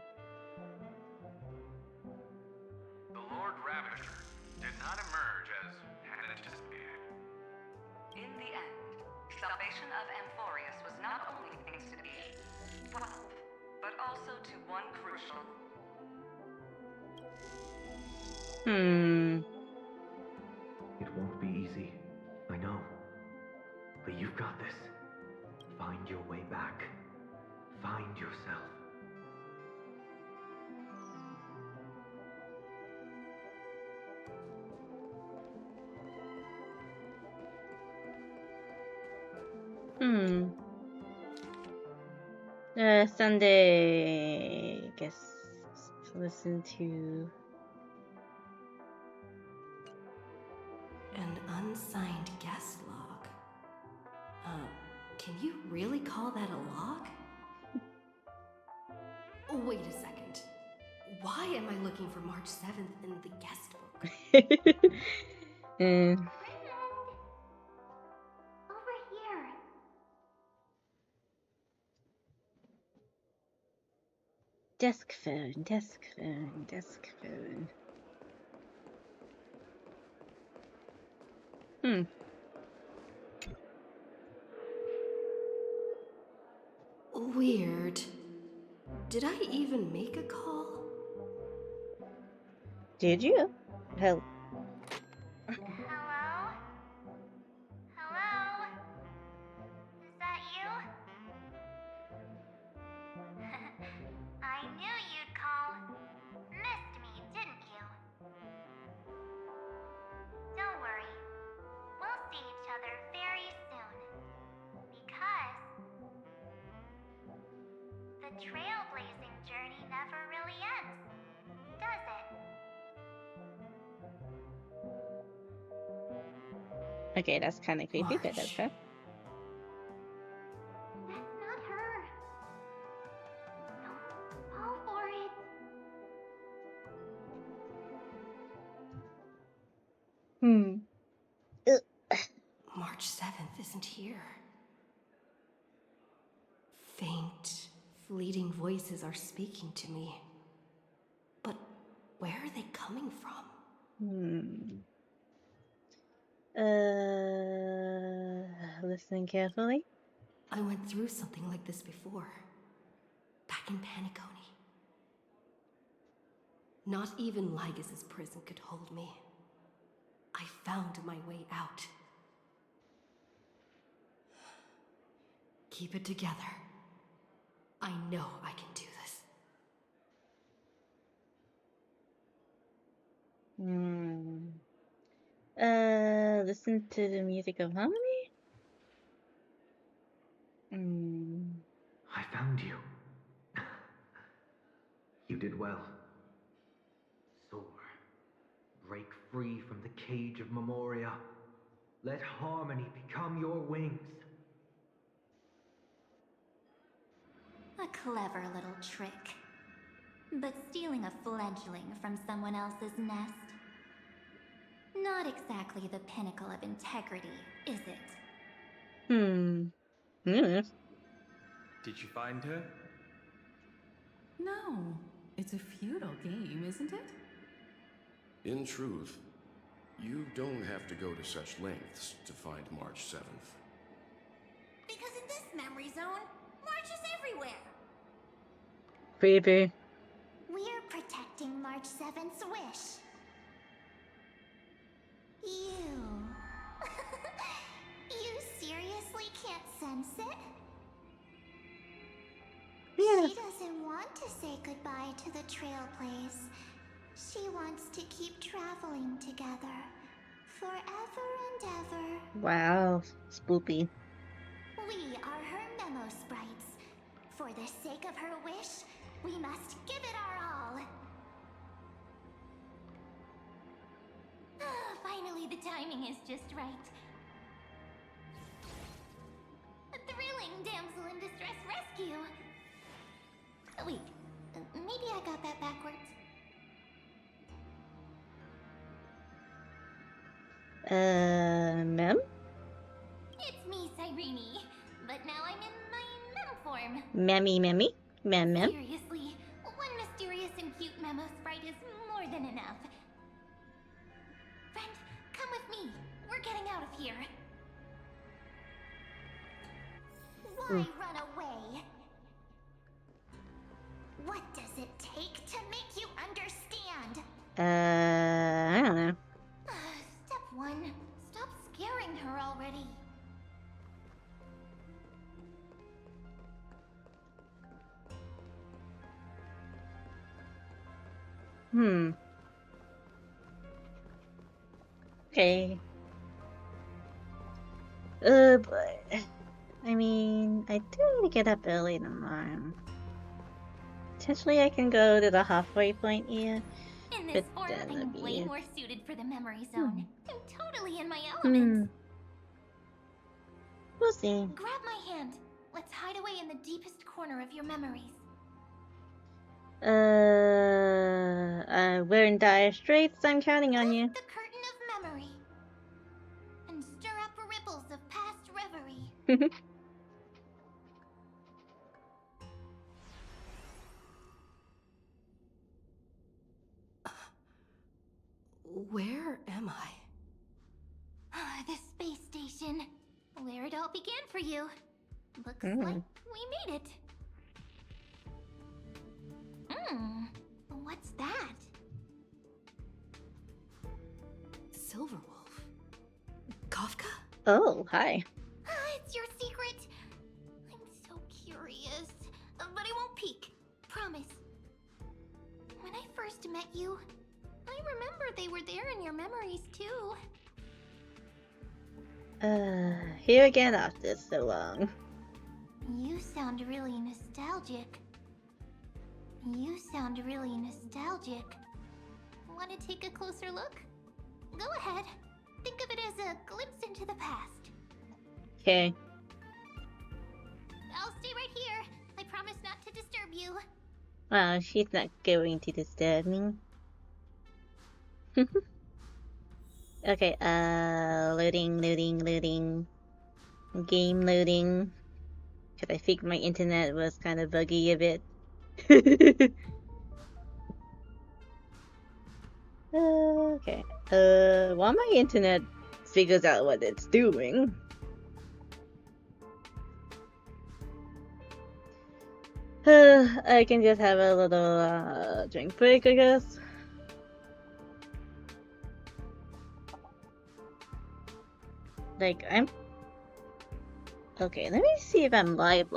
Lord Ravager did not emerge as had anticipated. In the end, salvation of Amphorius was not only things to be 12, but also to one crucial. It won't be easy. I know. But you've got this. Find your way back. Find yourself. Sunday, I guess, to listen to. An unsigned guest log. Can you really call that a log? Wait a second. Why am I looking for March 7th in the guest book? Over here. Desk phone, desk phone, desk phone. Weird. Did I even make a call? Did you? Hell. Hello? Hello? Is that you? I knew you'd call. Missed me, didn't you? Don't worry. We'll see each other very soon. Because the trailblazing journey never really ends, does it? Okay, that's kind of creepy, but okay. That's not her. Don't fall for it. March 7th isn't here. Faint, fleeting voices are speaking to me. But where are they coming from? Listening carefully. I went through something like this before. Back in Penacony. Not even Lygas's prison could hold me. I found my way out, keep it together. I know I can do this. Listen to the music of harmony? I found you. You did well. Soar. Break free from the cage of Memoria. Let harmony become your wings. A clever little trick. But stealing a fledgling from someone else's nest? Not exactly the pinnacle of integrity, is it? Did you find her? No. It's a futile game, isn't it? In truth, you don't have to go to such lengths to find March 7th. Because in this memory zone, March is everywhere. Creepy. We're protecting March 7th's wish. You... you seriously can't sense it? Yeah. She doesn't want to say goodbye to the Trailblaze. She wants to keep traveling together. Forever and ever. Wow. Spoopy. We are her memo sprites. For the sake of her wish, we must give it our all. Finally, the timing is just right. A thrilling damsel in distress rescue. Wait, maybe I got that backwards. Mem? It's me, Cyrene. But now I'm in my mem form. Memmy. Mem. Seriously, one mysterious and cute memo sprite is more than enough. Friend, come with me. We're getting out of here. Why run away? What does it take to make you understand? I don't know. Step 1. Stop scaring her already. Okay. But I mean, I do need to get up early tomorrow. Potentially I can go to the halfway point here. In but this form, that'll I'm be way it. more suited for the memory zone. I'm totally in my element. We'll see. Grab my hand. Let's hide away in the deepest corner of your memories. We're in dire straits. I'm counting on you. The curtain of memory. And stir up ripples of past reverie. Where am I? The space station. Where it all began for you. Looks like we made it. What's that? Silverwolf. Kafka? Oh, hi. It's your secret. I'm so curious. But I won't peek. Promise. When I first met you, I remember they were there in your memories too. Here again after so long. You sound really nostalgic. Want to take a closer look? Go ahead. Think of it as a glimpse into the past. Okay. I'll stay right here. I promise not to disturb you. Well, she's not going to disturb me. Okay, loading. Game loading. Because I think my internet was kind of buggy a bit. Okay. While my internet figures out what it's doing. I can just have a little drink break, I guess. Like, Okay, let me see if I'm live.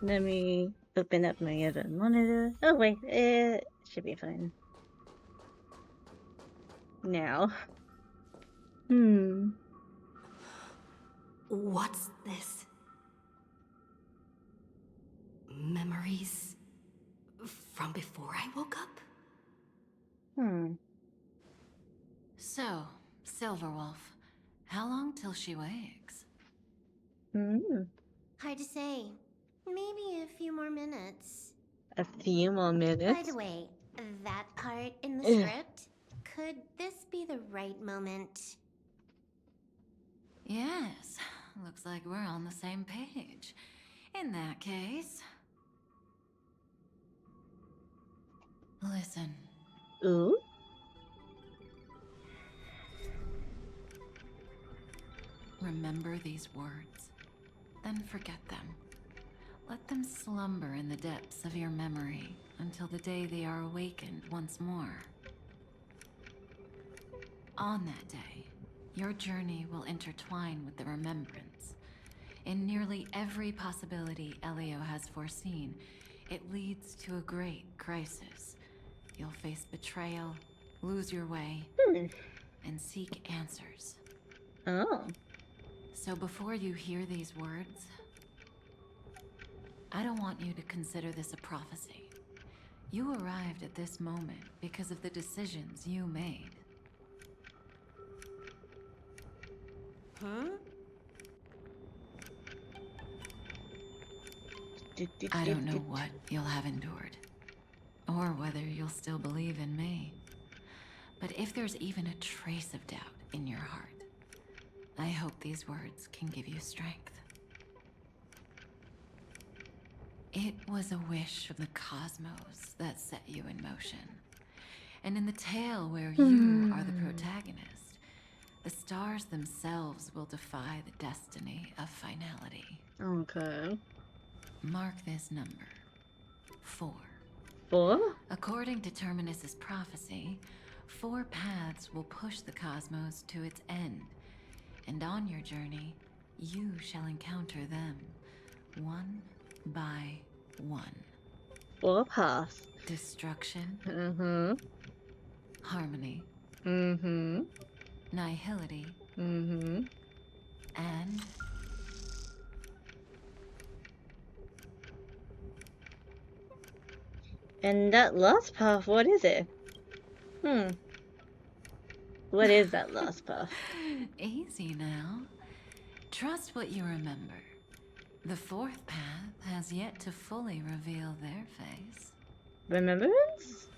Let me open up my other monitor. Oh wait, it should be fine. Now. What's this? Memories from before I woke up? So, Silverwolf, how long till she wakes? Hard to say. Maybe a few more minutes. A few more minutes? By the way, that part in the script, could this be the right moment? Yes, looks like we're on the same page. In that case... Listen. Ooh? Remember these words, then forget them. Let them slumber in the depths of your memory until the day they are awakened once more. On that day, your journey will intertwine with the remembrance. In nearly every possibility Elio has foreseen, it leads to a great crisis. You'll face betrayal, lose your way, and seek answers. Oh. So before you hear these words, I don't want you to consider this a prophecy. You arrived at this moment because of the decisions you made. Huh? I don't know what you'll have endured, or whether you'll still believe in me. But if there's even a trace of doubt in your heart, I hope these words can give you strength. It was a wish from the cosmos that set you in motion. And in the tale where you are the protagonist, the stars themselves will defy the destiny of finality. Okay. Mark this number. 4. 4? According to Terminus's prophecy, 4 paths will push the cosmos to its end. And on your journey, you shall encounter them, one by one. 4 paths. Destruction. Harmony. Nihility. And... And that last path, what is it? What is that last path? Easy now. Trust what you remember. The 4th path has yet to fully reveal their face. Remembrance?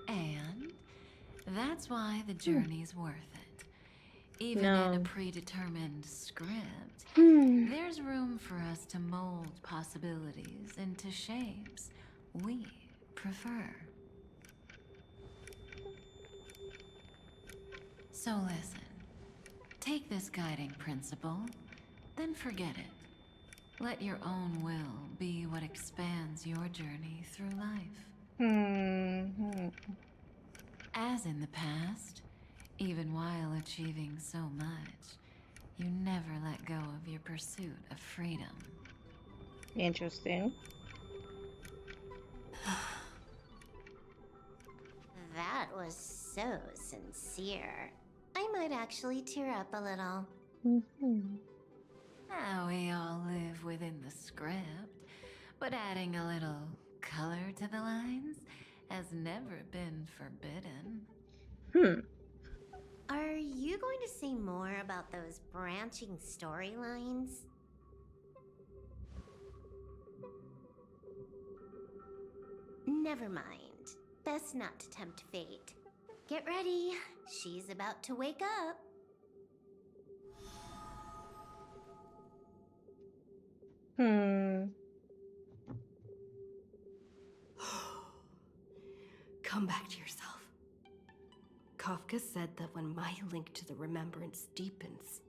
And that's why the journey's worth it. Even in a predetermined script, there's room for us to mold possibilities into shapes we prefer. So listen, take this guiding principle, then forget it. Let your own will be what expands your journey through life. As in the past, even while achieving so much, you never let go of your pursuit of freedom. Interesting. That was so sincere. I might actually tear up a little. Now we all live within the script, but adding a little color to the lines has never been forbidden. Are you going to say more about those branching storylines? Never mind. Best not to tempt fate. Get ready. She's about to wake up. Come back to yourself. Kafka said that when my link to the remembrance deepens,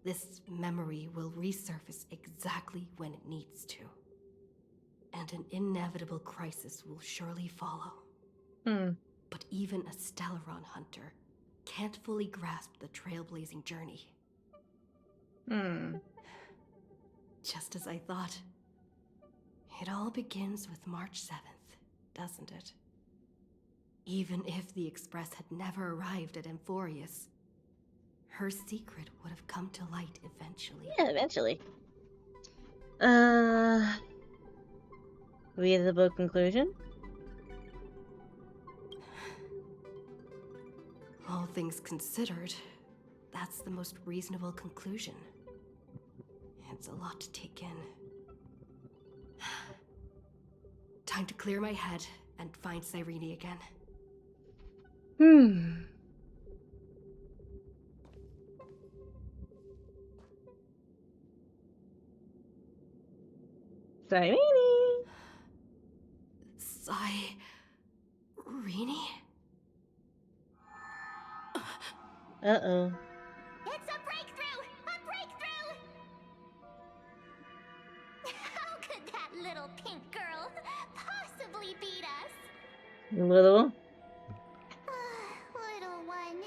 this memory will resurface exactly when it needs to. And an inevitable crisis will surely follow. But even a Stellaron hunter can't fully grasp the trailblazing journey. Just as I thought. It all begins with March 7th, doesn't it? Even if the Express had never arrived at Amphorius, her secret would have come to light eventually. Yeah, eventually. Reasonable conclusion? All things considered, that's the most reasonable conclusion. It's a lot to take in. Time to clear my head and find Cyrene again. Cyrene! Cyrene? Uh-oh. It's a breakthrough! A breakthrough! How could that little pink girl possibly beat us? Little? Little one,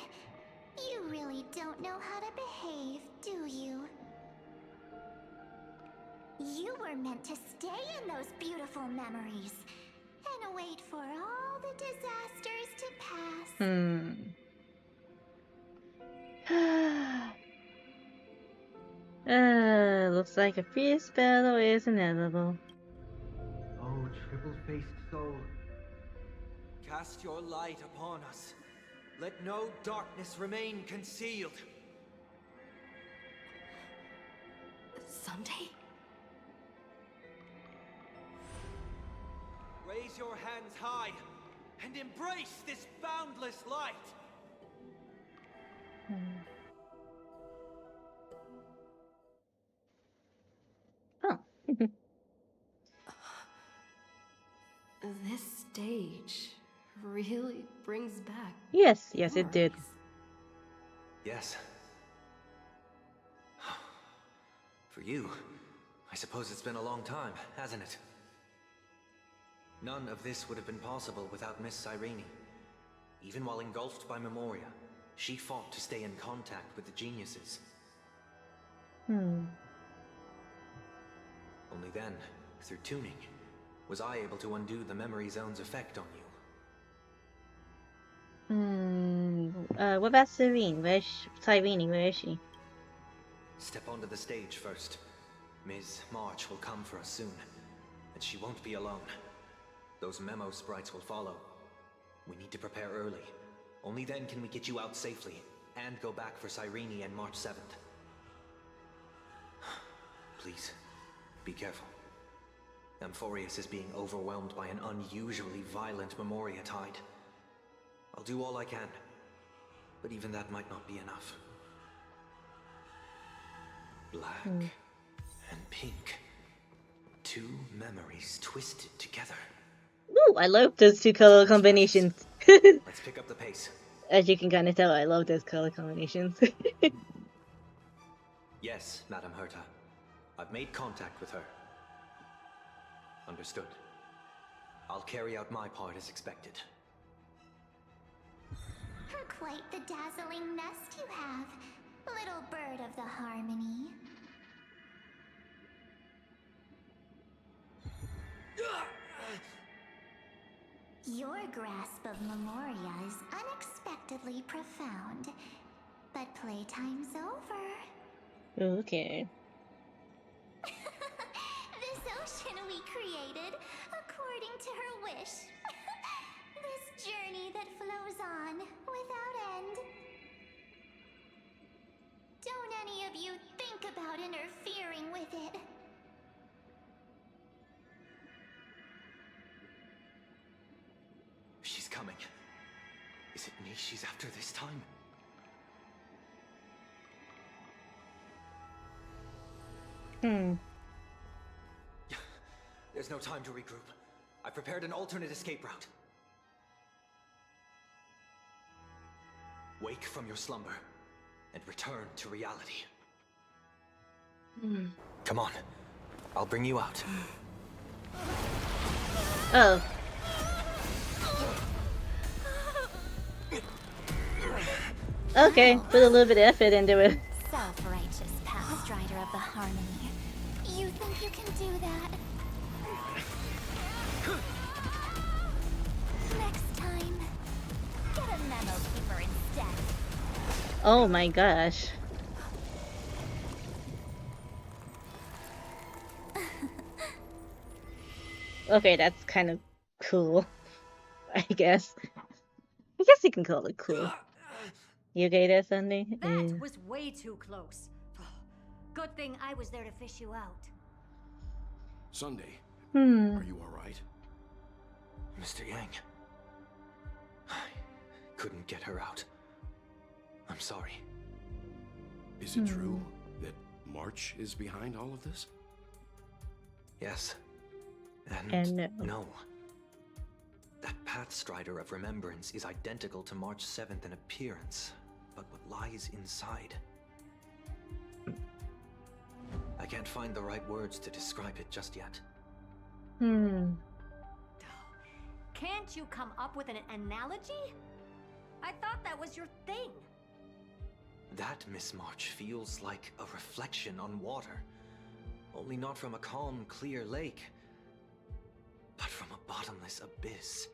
you really don't know how to behave, do you? You were meant to stay in those beautiful memories and wait for all the disasters to pass. Looks like a fierce battle is inevitable. Oh, triple-faced soul. Cast your light upon us. Let no darkness remain concealed. Someday? Raise your hands high and embrace this boundless light. This stage really brings back. Yes, it did. Yes. For you, I suppose it's been a long time, hasn't it? None of this would have been possible without Miss Cyrene. Even while engulfed by Memoria, she fought to stay in contact with the geniuses. Only then, through tuning, was I able to undo the memory zone's effect on you. What about Cyrene? Cyrene, where is she? Step onto the stage first. Ms. March will come for us soon, and she won't be alone. Those memo sprites will follow. We need to prepare early. Only then can we get you out safely, and go back for Cyrene and March 7th. Please, be careful. Amphorius is being overwhelmed by an unusually violent Memoria tide. I'll do all I can, but even that might not be enough. Black and pink. Two memories twisted together. Ooh, I love those two color combinations. Let's pick up the pace. As you can kind of tell, I love those color combinations. Yes, Madam Herta. I've made contact with her. Understood. I'll carry out my part as expected. Quite the dazzling nest you have, little bird of the Harmony. Your grasp of Memoria is unexpectedly profound, but playtime's over. Okay. This ocean we created, according to her wish. This journey that flows on without end. Don't any of you think about interfering with it. She's coming. Is it me she's after this time? There's no time to regroup. I prepared an alternate escape route. Wake from your slumber and return to reality. Come on. I'll bring you out. Oh. Okay, put a little bit of effort into it. Self-righteous past rider of the Harmony. You wouldn't do that. Next time, get a memo keeper instead. Oh my gosh. Okay, that's kind of cool. I guess. I guess you can call it cool. You okay there, Sunday? That was way too close. Good thing I was there to fish you out. Sunday, Hmm. are you all right? Mr. Yang. I couldn't get her out. I'm sorry. Is it true that March is behind all of this? Yes. And no. That Pathstrider of Remembrance is identical to March 7th in appearance, but what lies inside... I can't find the right words to describe it just yet. Hmm. Can't you come up with an analogy? I thought that was your thing. That, Miss March, feels like a reflection on water. Only not from a calm, clear lake, but from a bottomless abyss.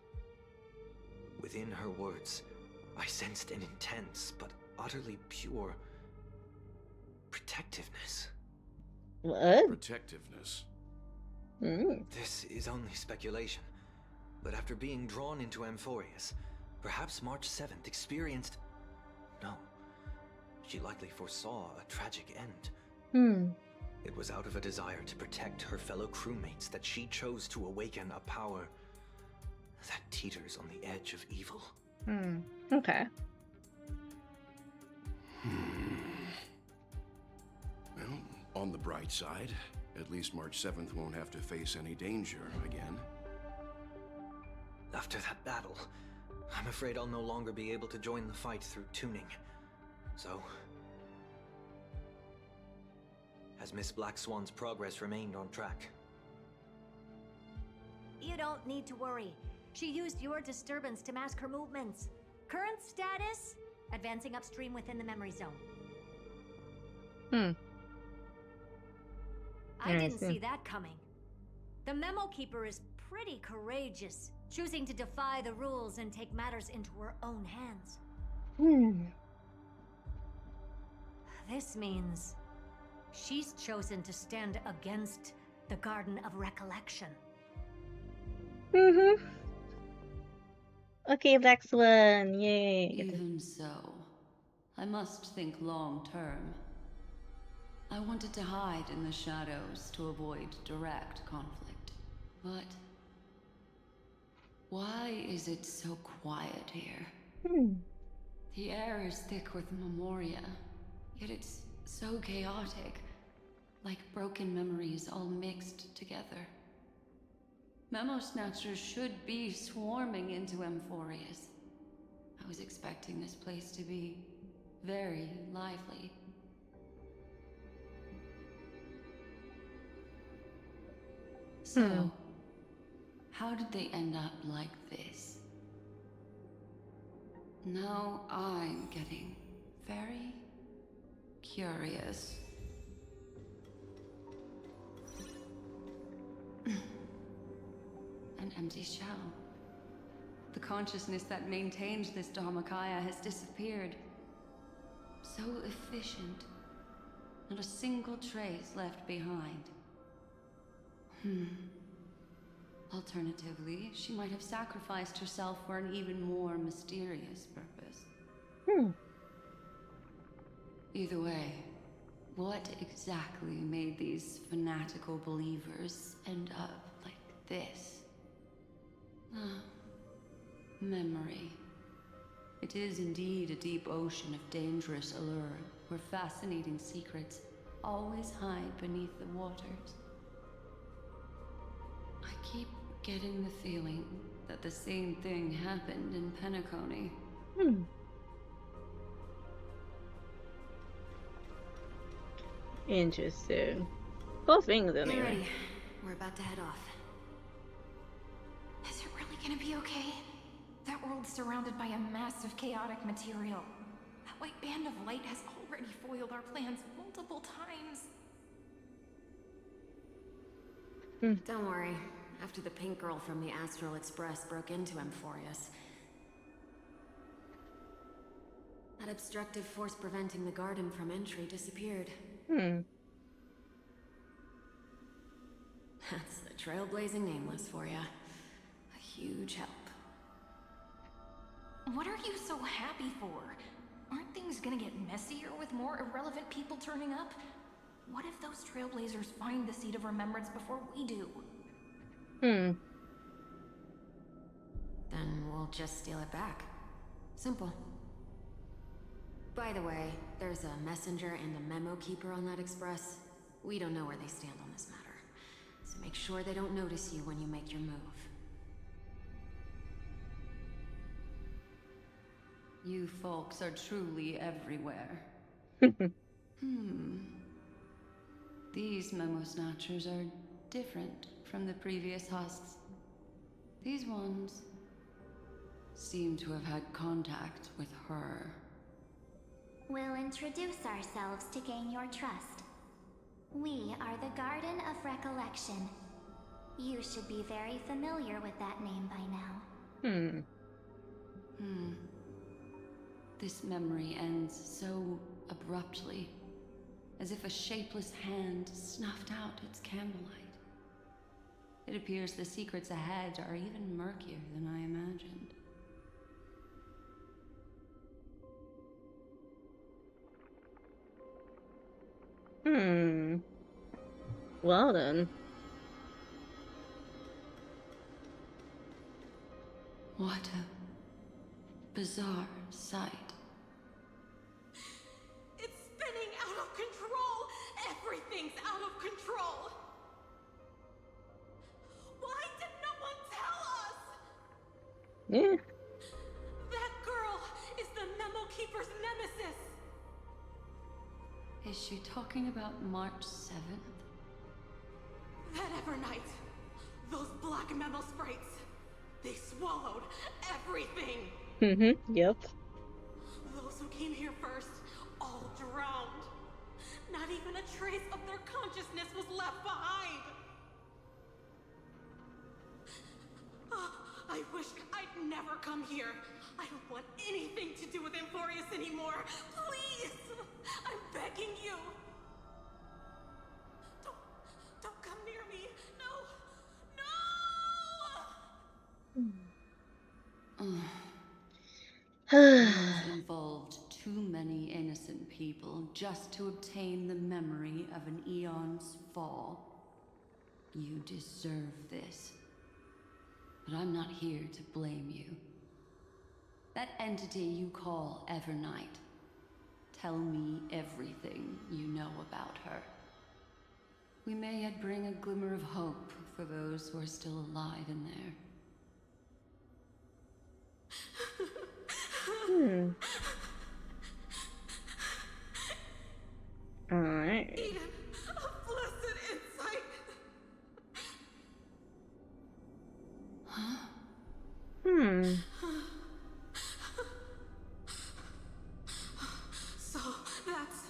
Within her words, I sensed an intense but utterly pure protectiveness. What? Protectiveness. This is only speculation, but after being drawn into Amphorius, perhaps March 7th experienced... No, she likely foresaw a tragic end. It was out of a desire to protect her fellow crewmates that she chose to awaken a power that teeters on the edge of evil. Okay. Well, on the bright side, at least March 7th won't have to face any danger again. After that battle, I'm afraid I'll no longer be able to join the fight through tuning. So... has Miss Black Swan's progress remained on track? You don't need to worry. She used your disturbance to mask her movements. Current status? Advancing upstream within the memory zone. I didn't see that coming. The Memo Keeper is pretty courageous, choosing to defy the rules and take matters into her own hands. This means she's chosen to stand against the Garden of Recollection. Okay, Black Swan, yay. Even so, I must think long term. I wanted to hide in the shadows to avoid direct conflict. But why is it so quiet here? The air is thick with Memoria, yet it's so chaotic, like broken memories all mixed together. Memo Snatchers should be swarming into Amphorius. I was expecting this place to be very lively. So, how did they end up like this? Now I'm getting very curious. An empty shell. The consciousness that maintained this Dharmakaya has disappeared. So efficient. Not a single trace left behind. Alternatively, she might have sacrificed herself for an even more mysterious purpose. Either way, what exactly made these fanatical believers end up like this? Memory. It is indeed a deep ocean of dangerous allure, where fascinating secrets always hide beneath the waters. I keep getting the feeling that the same thing happened in Penacony. Interesting. Both things Get anyway. ready. We're about to head off. Is it really gonna be okay? That world's surrounded by a massive chaotic material. That white band of light has already foiled our plans multiple times. Don't worry. After the pink girl from the Astral Express broke into Amphorius, that obstructive force preventing the garden from entry disappeared. That's the trailblazing Nameless for ya. A huge help. What are you so happy for? Aren't things gonna get messier with more irrelevant people turning up? What if those trailblazers find the Seed of Remembrance before we do? Then we'll just steal it back. Simple. By the way, there's a messenger and a memo keeper on that express. We don't know where they stand on this matter. So make sure they don't notice you when you make your move. You folks are truly everywhere. These memo snatchers are different from the previous husks. These ones seem to have had contact with her. We'll introduce ourselves to gain your trust. We are the Garden of Recollection. You should be very familiar with that name by now. This memory ends so abruptly, as if a shapeless hand snuffed out its candlelight. It appears the secrets ahead are even murkier than I imagined. Well then. What a bizarre sight. It's spinning out of control! Everything's out of control! Why did no one tell us? Yeah. That girl is the Memo Keeper's nemesis! Is she talking about March 7th? That Evernight, those black memo sprites, they swallowed everything! Yep. Those who came here first, all drowned. Not even a trace of their consciousness was left behind. I wish I'd never come here. I don't want anything to do with Amphorius anymore. Please! I'm begging you. Don't come near me. No! You've involved too many innocent people just to obtain the memory of an eon's fall. You deserve this. But I'm not here to blame you. That entity you call Evernight, tell me everything you know about her. We may yet bring a glimmer of hope for those who are still alive in there. Alright. Eden, a blessed insight. So that's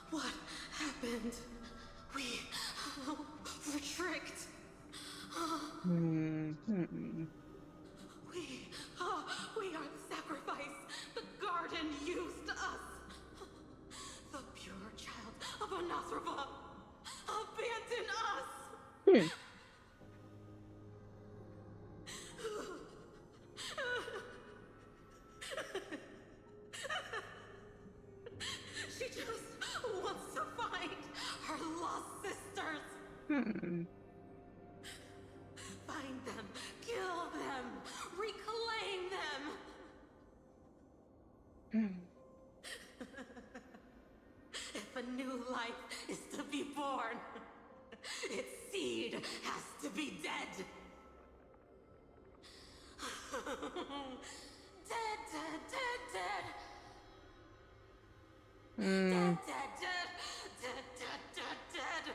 what happened. We were tricked. We are the sacrifice. The garden used us. The pure child of Anasrava abandoned us. She just wants to find her lost sisters. Find them, kill them, reclaim them. If a new life is to be born, its seed has to be dead. Dead, dead, dead, dead. Dead, dead, dead, dead, dead, dead, dead.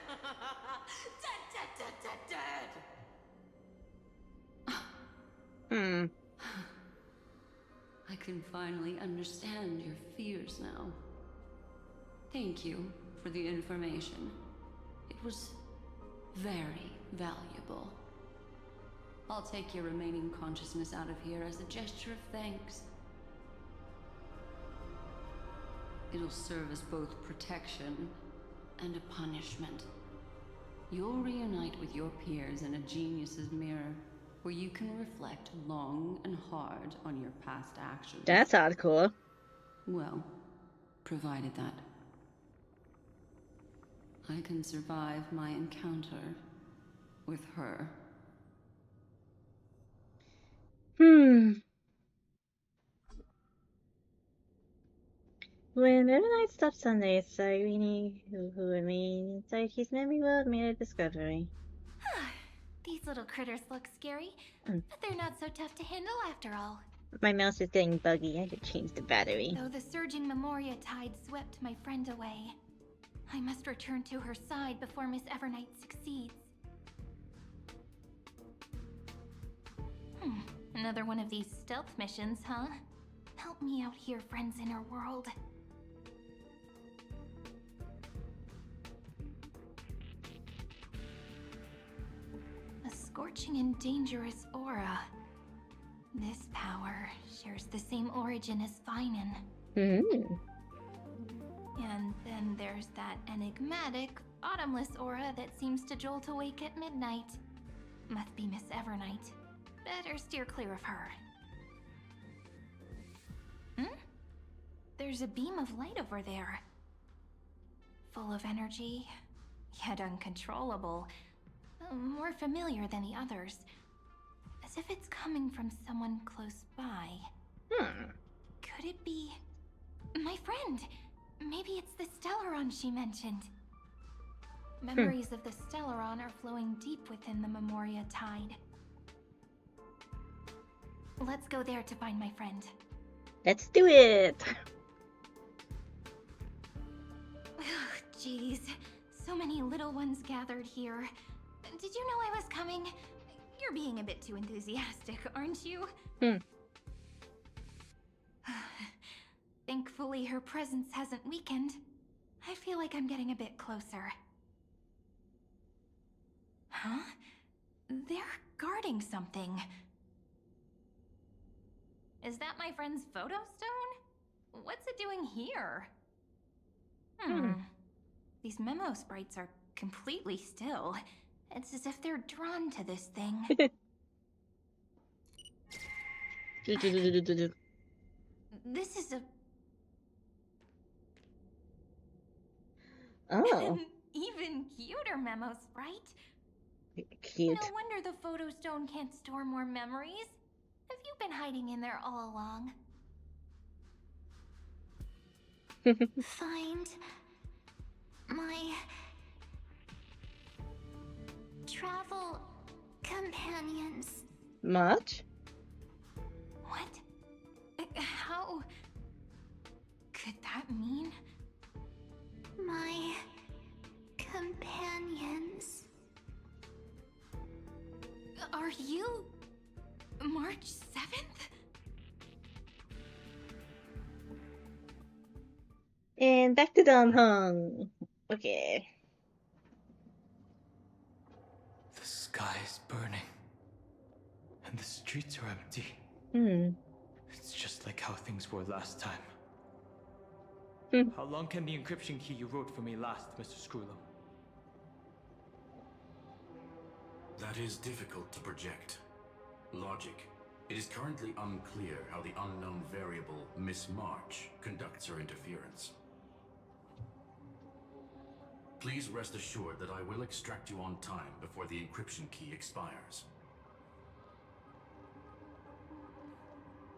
Dead, dead, dead, dead, dead. I can finally understand your fears now. Thank you for the information. It was Very valuable. I'll take your remaining consciousness out of here as a gesture of thanks. It'll serve as both protection and a punishment. You'll reunite with your peers in a genius's mirror, where you can reflect long and hard on your past actions. That's hardcore. Well, provided that I can survive my encounter with her. When Evernight stopped Sunday, Cyrene, who remained inside his memory world, made a discovery. These little critters look scary, but they're not so tough to handle after all. My mouse is getting buggy. I should change the battery. Though the surging Memoria tide swept my friend away, I must return to her side before Miss Evernight succeeds. Another one of these stealth missions, huh? Help me out here, friend's inner world. A scorching and dangerous aura. This power shares the same origin as Finan. And then there's that enigmatic, bottomless aura that seems to jolt awake at midnight. Must be Miss Evernight. Better steer clear of her. There's a beam of light over there. Full of energy, yet uncontrollable. More familiar than the others. As if it's coming from someone close by. Could it be... my friend? Maybe it's the Stellaron she mentioned. Memories of the Stellaron are flowing deep within the Memoria tide. Let's go there to find my friend. Let's do it! Jeez, so many little ones gathered here. Did you know I was coming? You're being a bit too enthusiastic, aren't you? Thankfully, her presence hasn't weakened. I feel like I'm getting a bit closer. Huh? They're guarding something. Is that my friend's photo stone? What's it doing here? These memo sprites are completely still. It's as if they're drawn to this thing. This is Oh. an even cuter memo sprite. Cute. No wonder the photo stone can't store more memories. Have you been hiding in there all along? Find my travel companions. Much? What? How could that mean? My companions. Are you March 7th? And back to Damhung. Okay. The sky is burning. And the streets are empty. It's just like how things were last time. How long can the encryption key you wrote for me last, Mr. Screwlow? That is difficult to project. Logic. It is currently unclear how the unknown variable, Miss March, conducts her interference. Please rest assured that I will extract you on time before the encryption key expires.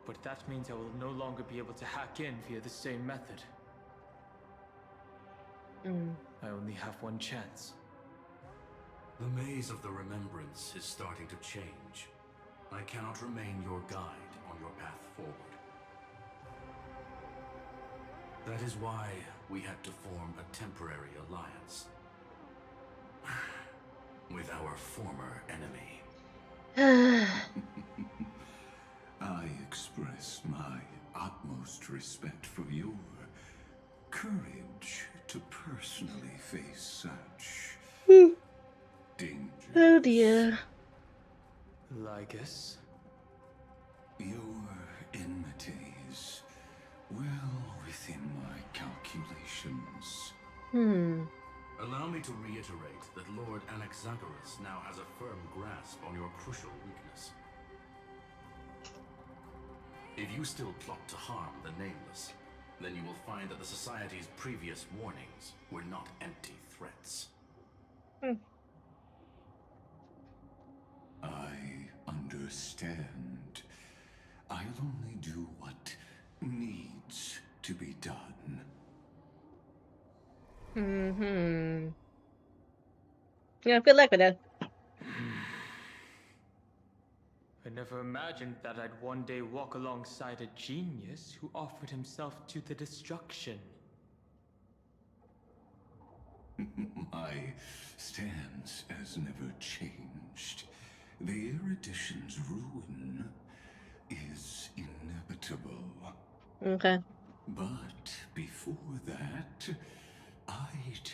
But that means I will no longer be able to hack in via the same method. I only have one chance. The maze of the Remembrance is starting to change. I cannot remain your guide on your path forward. That is why we had to form a temporary alliance with our former enemy. I express my utmost respect for your courage to personally face such dangerous. Oh dear. Lygus? Your enmities, well within my calculations. Allow me to reiterate that Lord Anaxagoras now has a firm grasp on your crucial weakness. If you still plot to harm the Nameless, then you will find that the Society's previous warnings were not empty threats. I understand. I'll only do what needs to be done. Yeah, good luck with that. I never imagined that I'd one day walk alongside a genius who offered himself to the destruction. My stance has never changed. The erudition's ruin is inevitable. Okay. But before that, I'd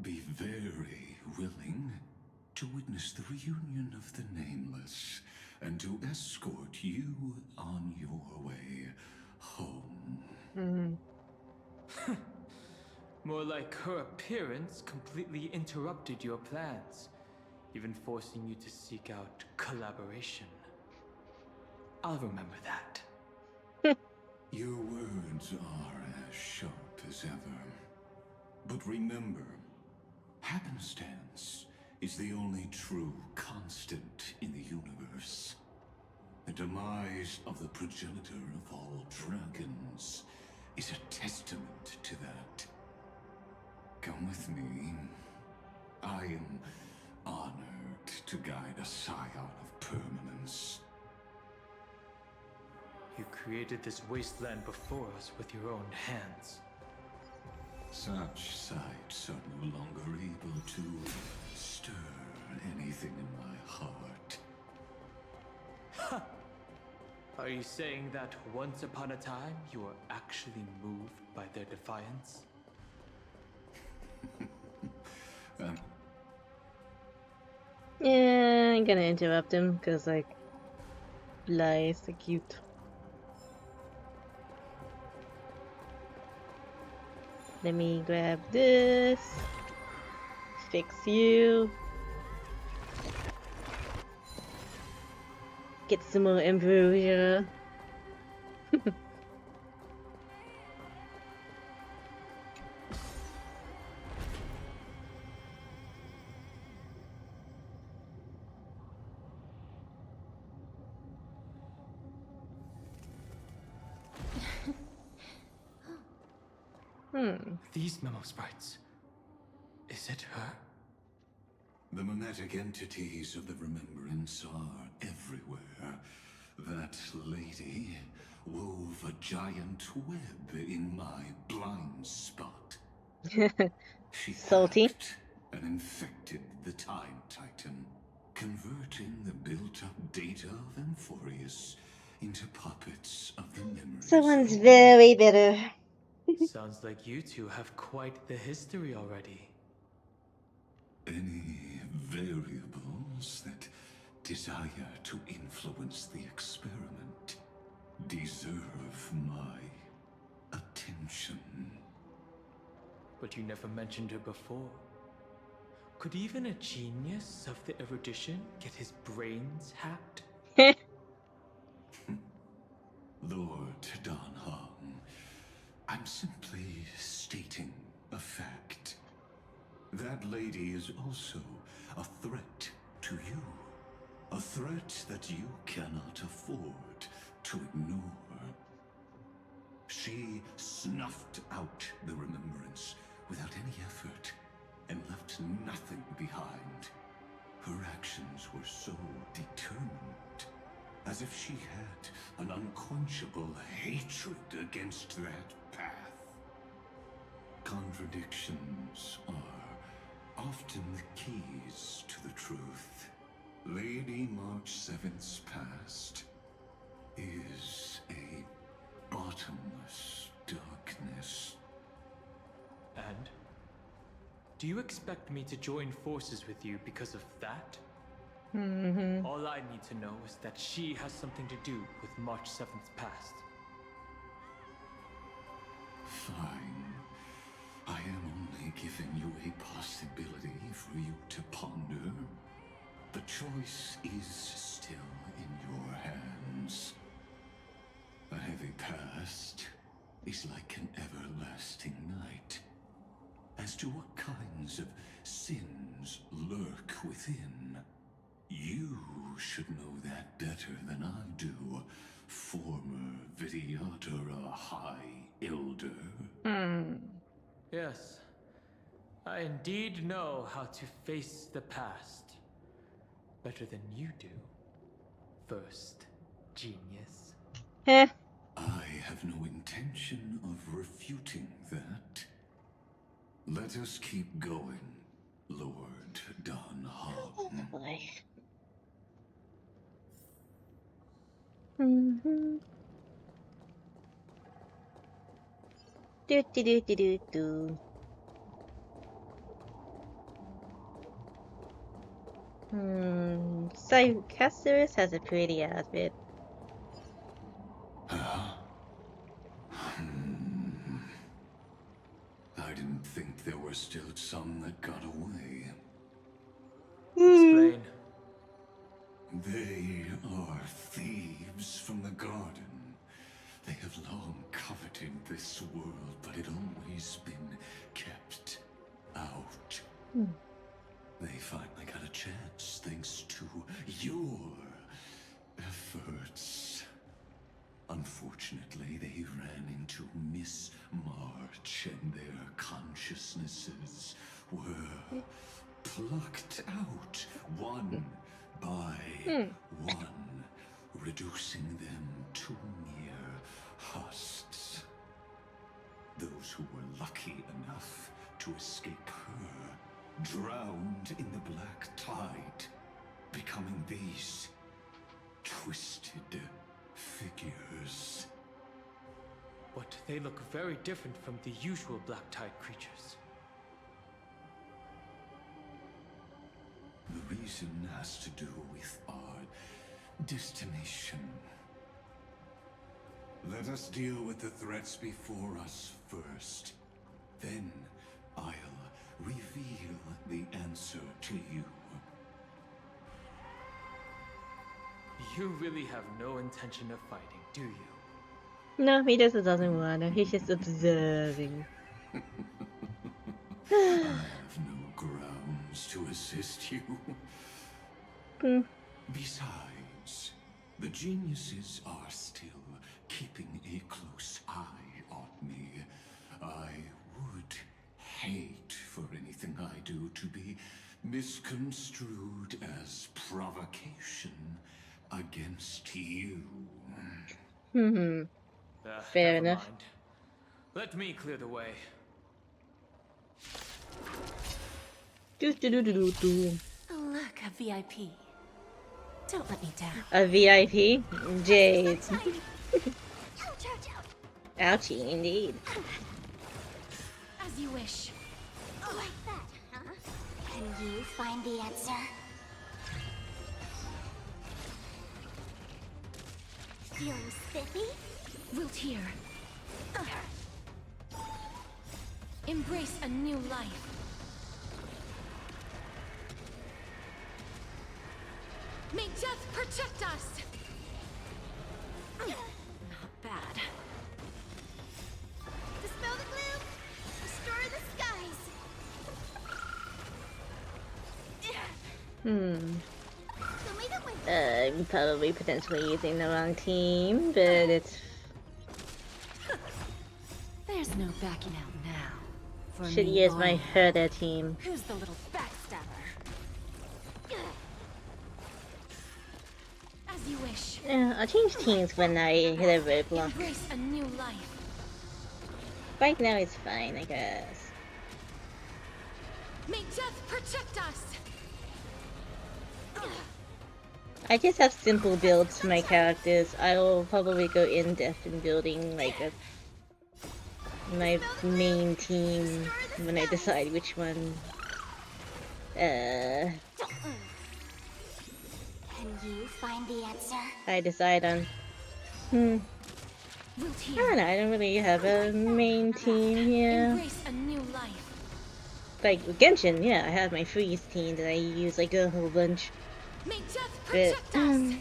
be very willing to witness the reunion of the Nameless and to escort you on your way home. More like her appearance completely interrupted your plans, even forcing you to seek out collaboration. I'll remember that. Your words are as sharp as ever. But remember, happenstance is the only true constant in the universe. The demise of the progenitor of all dragons is a testament to that. Come with me. I am honored to guide a scion of permanence. You created this wasteland before us with your own hands. Such sights are no longer able to stir anything in my heart. Ha! Are you saying that once upon a time you were actually moved by their defiance? Yeah, I'm gonna interrupt him because, like, Bly is so cute. Let me grab this. Fix you. Get some more ambrosia. These memo sprites. Is it her? The mimetic entities of the Remembrance are everywhere. That lady wove a giant web in my blind spot. She Salty. hacked and infected the Time Titan, converting the built-up data of Amphorius into puppets of the memories. Someone's very bitter. Sounds like you two have quite the history already. Any variables that desire to influence the experiment deserve my attention. But you never mentioned her before. Could even a genius of the erudition get his brains hacked? Lord Dan Hong, I'm simply stating a fact. That lady is also a threat to you. A threat that you cannot afford to ignore. She snuffed out the Remembrance without any effort and left nothing behind. Her actions were so determined, as if she had an unquenchable hatred against that path. Contradictions are often the keys to the truth. Lady March 7th's past is a bottomless darkness. And? Do you expect me to join forces with you because of that? Mm-hmm. All I need to know is that she has something to do with March 7th past. Fine. I am only giving you a possibility for you to ponder. The choice is still in your hands. A heavy past is like an everlasting night. As to what kinds of sins lurk within, you should know that better than I do, former Vidyadhara High Elder. Yes, I indeed know how to face the past better than you do, first genius. Heh. I have no intention of refuting that. Let us keep going, Lord Don Hahn. Mm-hmm. Do do do do do do. So Castorus has a pretty outfit. I didn't think there were still some that got away. Explain. They are thieves from the garden. They have long coveted this world, but it always been kept out. They finally got a chance thanks to your efforts. Unfortunately, they ran into Miss March and their consciousnesses were plucked out one by one, reducing them to mere husks. Those who were lucky enough to escape her drowned in the black tide, becoming these twisted figures. But they look very different from the usual Black Tide creatures. The reason has to do with our destination. Let us deal with the threats before us first. Then I'll reveal the answer to you. You really have no intention of fighting, do you? No, he just doesn't want to. He's just observing. I have no grounds to assist you. Besides, the geniuses are still keeping a close eye on me. I would hate for anything I do to be misconstrued as provocation against you. Fair Never enough. mind. Let me clear the way. Do do do do do do. Oh, look, a VIP. Don't let me down. A VIP? Jade. Ouch, ouch, ouch. Ouchie, indeed. As you wish. Like that, huh? Can you find the answer? Feeling spiffy? Wilt here. Embrace a new life. May death protect us! Not bad. Dispel the gloom! Restore the skies! I'm probably potentially using the wrong team, but it's... There's no backing out now. For Should me, use my Laurel. Herder team. Who's the little backstabber? As you wish. I'll change teams when I hit a roadblock. Embrace a new life. Right now it's fine, I guess. May death protect us! I just have simple builds for my characters. I will probably go in depth in building like a my main team when I decide which one Can you find the answer? I decide on. I don't know, I don't really have a main team here. Embrace a new life. Like Genshin, yeah, I have my freeze team that I use like a whole bunch. May death But, protect us.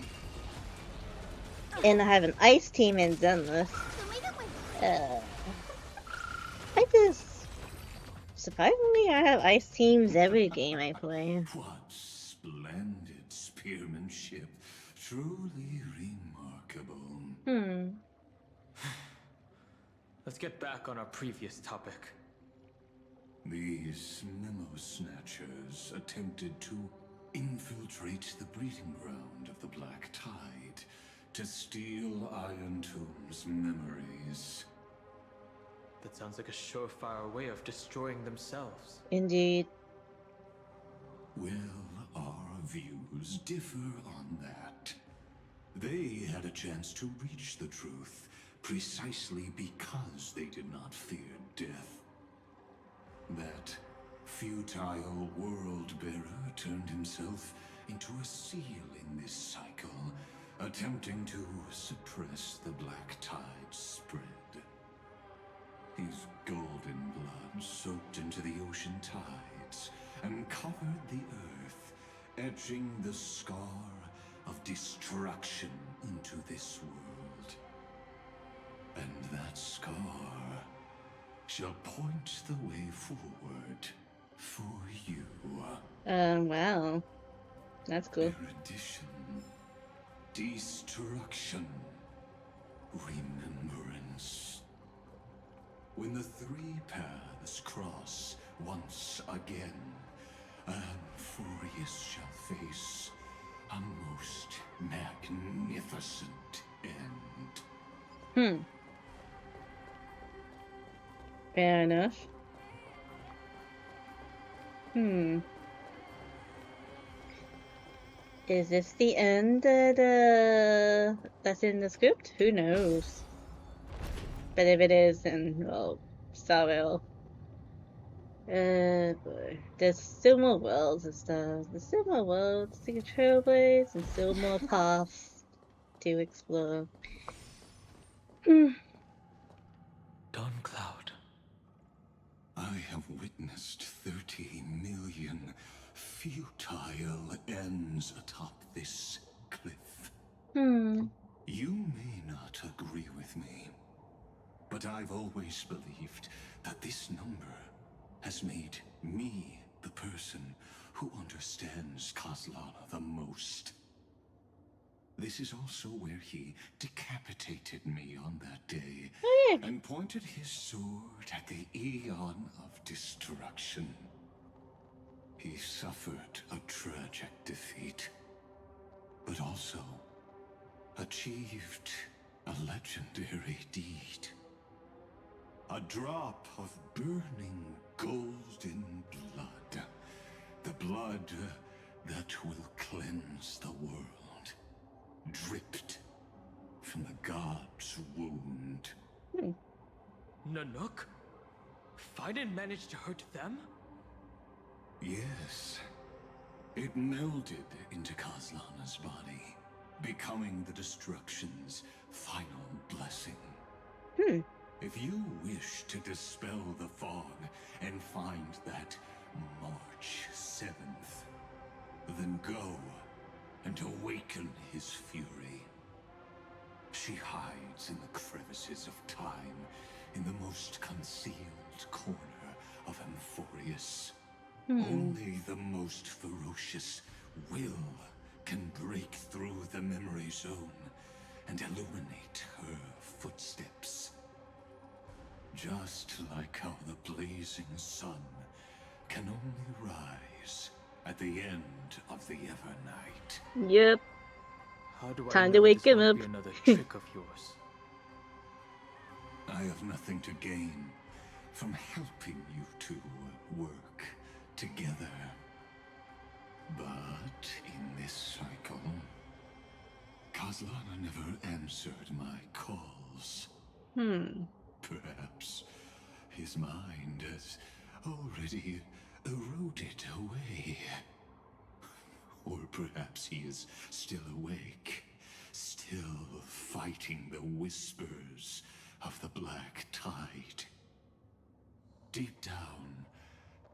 and I have an ice team in Zenless. I just surprisingly I have ice teams every game I play. What splendid spearmanship. Truly remarkable. Let's get back on our previous topic. These memo snatchers attempted to infiltrate the breeding ground of the Black Tide to steal Iron Tomb's memories. That sounds like a surefire way of destroying themselves. Indeed. Well, our views differ on that. They had a chance to reach the truth precisely because they did not fear death. That futile world-bearer turned himself into a seal in this cycle, attempting to suppress the Black Tide's spread. His golden blood soaked into the ocean tides and covered the earth, etching the scar of destruction into this world. And that scar shall point the way forward for you. Wow. That's cool. Erudition, destruction, remembrance. When the three paths cross once again, Amphorius shall face a most magnificent end. Fair enough. Is this the end that's in the script? Who knows? But if it is, then, well, sorry. Boy. There's still more worlds and stuff. There's still more worlds to Trailblaze and still more paths to explore. Dawncloud. I have witnessed 30 million futile ends atop this cliff. You may not agree with me, but I've always believed that this number has made me the person who understands Kozlana the most. This is also where he decapitated me on that day and pointed his sword at the Aeon of Destruction. He suffered a tragic defeat, but also achieved a legendary deed. A drop of burning golden blood. The blood that will cleanse the world. Dripped from the god's wound. Nanook? Fiden managed to hurt them? Yes. It melded into Kozlana's body, becoming the Destruction's final blessing. If you wish to dispel the fog and find that March 7th, then go and awaken his fury. She hides in the crevices of time, in the most concealed corner of Amphorius. Only the most ferocious will can break through the memory zone and illuminate her footsteps. Just like how the blazing sun can only rise at the end of the Evernight. Yep. How do Time I to know wake this him won't up. be another trick of yours? I have nothing to gain from helping you two work together. But in this cycle, Kozlana never answered my calls. Perhaps his mind has already eroded away. Or perhaps he is still awake, still fighting the whispers of the Black Tide. Deep down,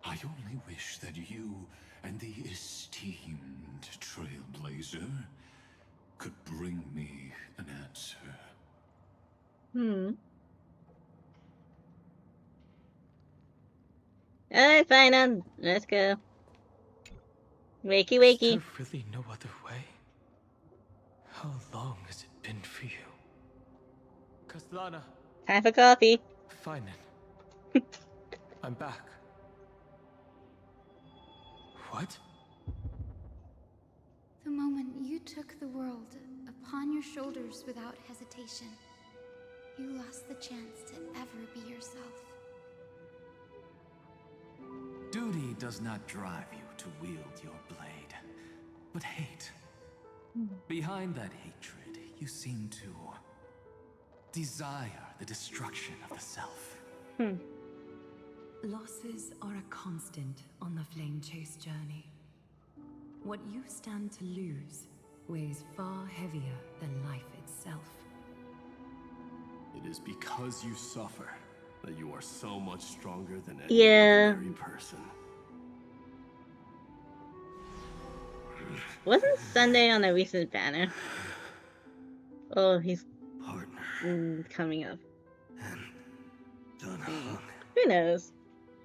I only wish that you and the esteemed Trailblazer could bring me an answer. Alright, fine then. Let's go. Wakey, wakey. Is there really no other way? How long has it been for you? Kastlana. Time for coffee. Fine then. I'm back. What? The moment you took the world upon your shoulders without hesitation, you lost the chance to ever be yourself. Duty does not drive you to wield your blade, but hate. Behind that hatred, you seem to desire the destruction of the self. Losses are a constant on the Flame Chase journey. What you stand to lose weighs far heavier than life itself. It is because you suffer that you are so much stronger than any ordinary person. Wasn't Sunday on a recent banner? Oh, he's coming up. Who knows?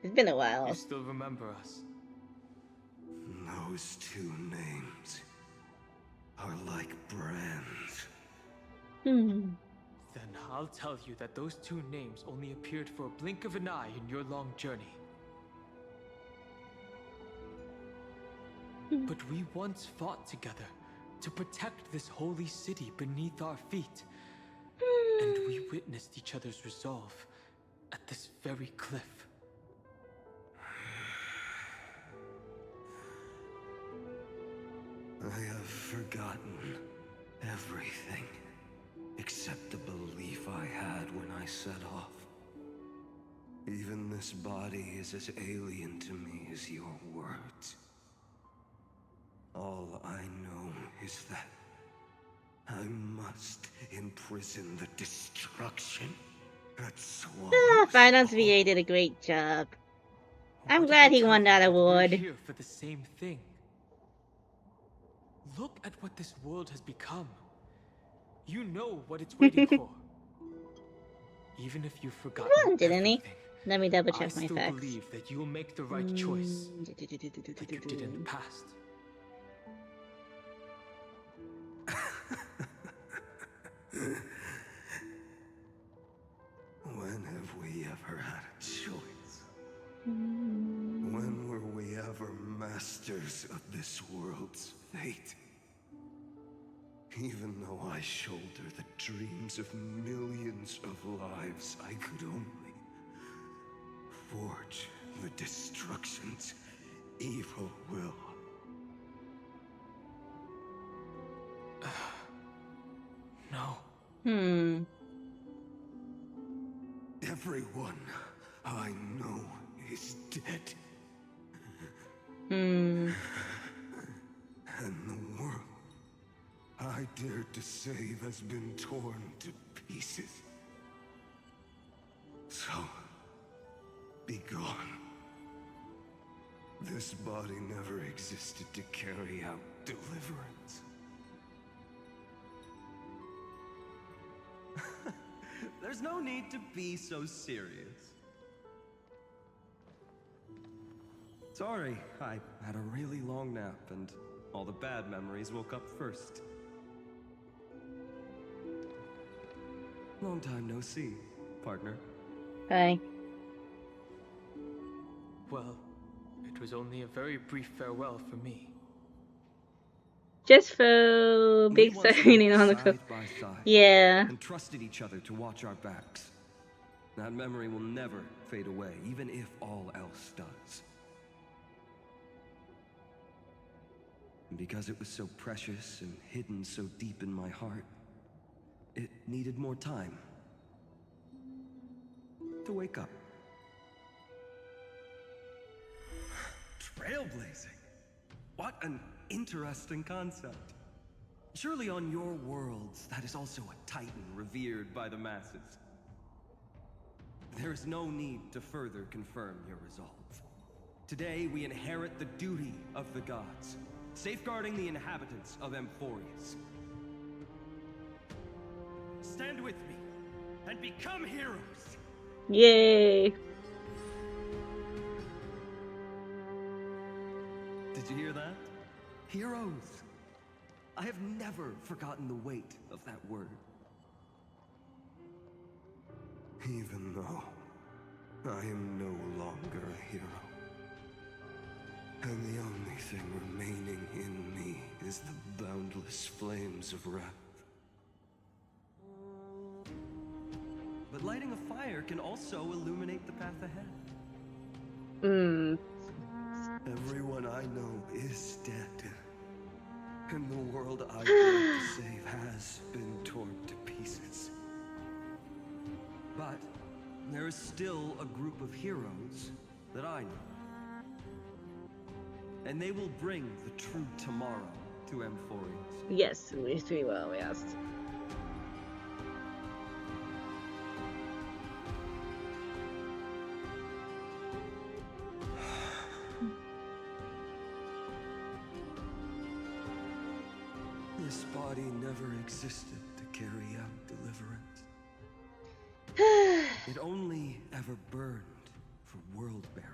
It's been a while. You still remember us? Those two names are like brands. Then I'll tell you that those two names only appeared for a blink of an eye in your long journey. But we once fought together to protect this holy city beneath our feet. And we witnessed each other's resolve at this very cliff. I have forgotten everything except the belief I had when I set off. Even this body is as alien to me as your words. All I know is that I must imprison the destruction that swallows. Finance VA did a great job. I'm glad he won that award. We're here for the same thing. Look at what this world has become. You know what it's waiting for. Even if you've forgotten. Come on, didn't he? Let me double check my I still facts. believe that you'll make the right choice, like you did in the past. When have we ever had a choice? When were we ever masters of this world's fate? Even though I shoulder the dreams of millions of lives, I could only forge the destruction's evil will. No. Everyone I know is dead. And the world I dared to save has been torn to pieces. So, be gone. This body never existed to carry out deliverance. There's no need to be so serious. Sorry, I had a really long nap and all the bad memories woke up first. Long time no see, partner. Hi. Well, it was only a very brief farewell for me. Just for big signing on the cliff. By side, Yeah. and trusted each other to watch our backs. That memory will never fade away, even if all else does. And because it was so precious and hidden so deep in my heart, it needed more time to wake up Trailblazing? What an interesting concept. Surely on your worlds, that is also a titan revered by the masses. There is no need to further confirm your resolve. Today, we inherit the duty of the gods, safeguarding the inhabitants of Amphorius. Stand with me, and become heroes! Yay! Did you hear that? Heroes! I have never forgotten the weight of that word. Even though I am no longer a hero. And the only thing remaining in me is the boundless flames of wrath. But lighting a fire can also illuminate the path ahead. Everyone I know is dead. And the world I dared to save has been torn to pieces. But there is still a group of heroes that I know. And they will bring the true tomorrow to Amphorius. Yes, we will, yes. This body never existed to carry out deliverance. It only ever burned for world bearing.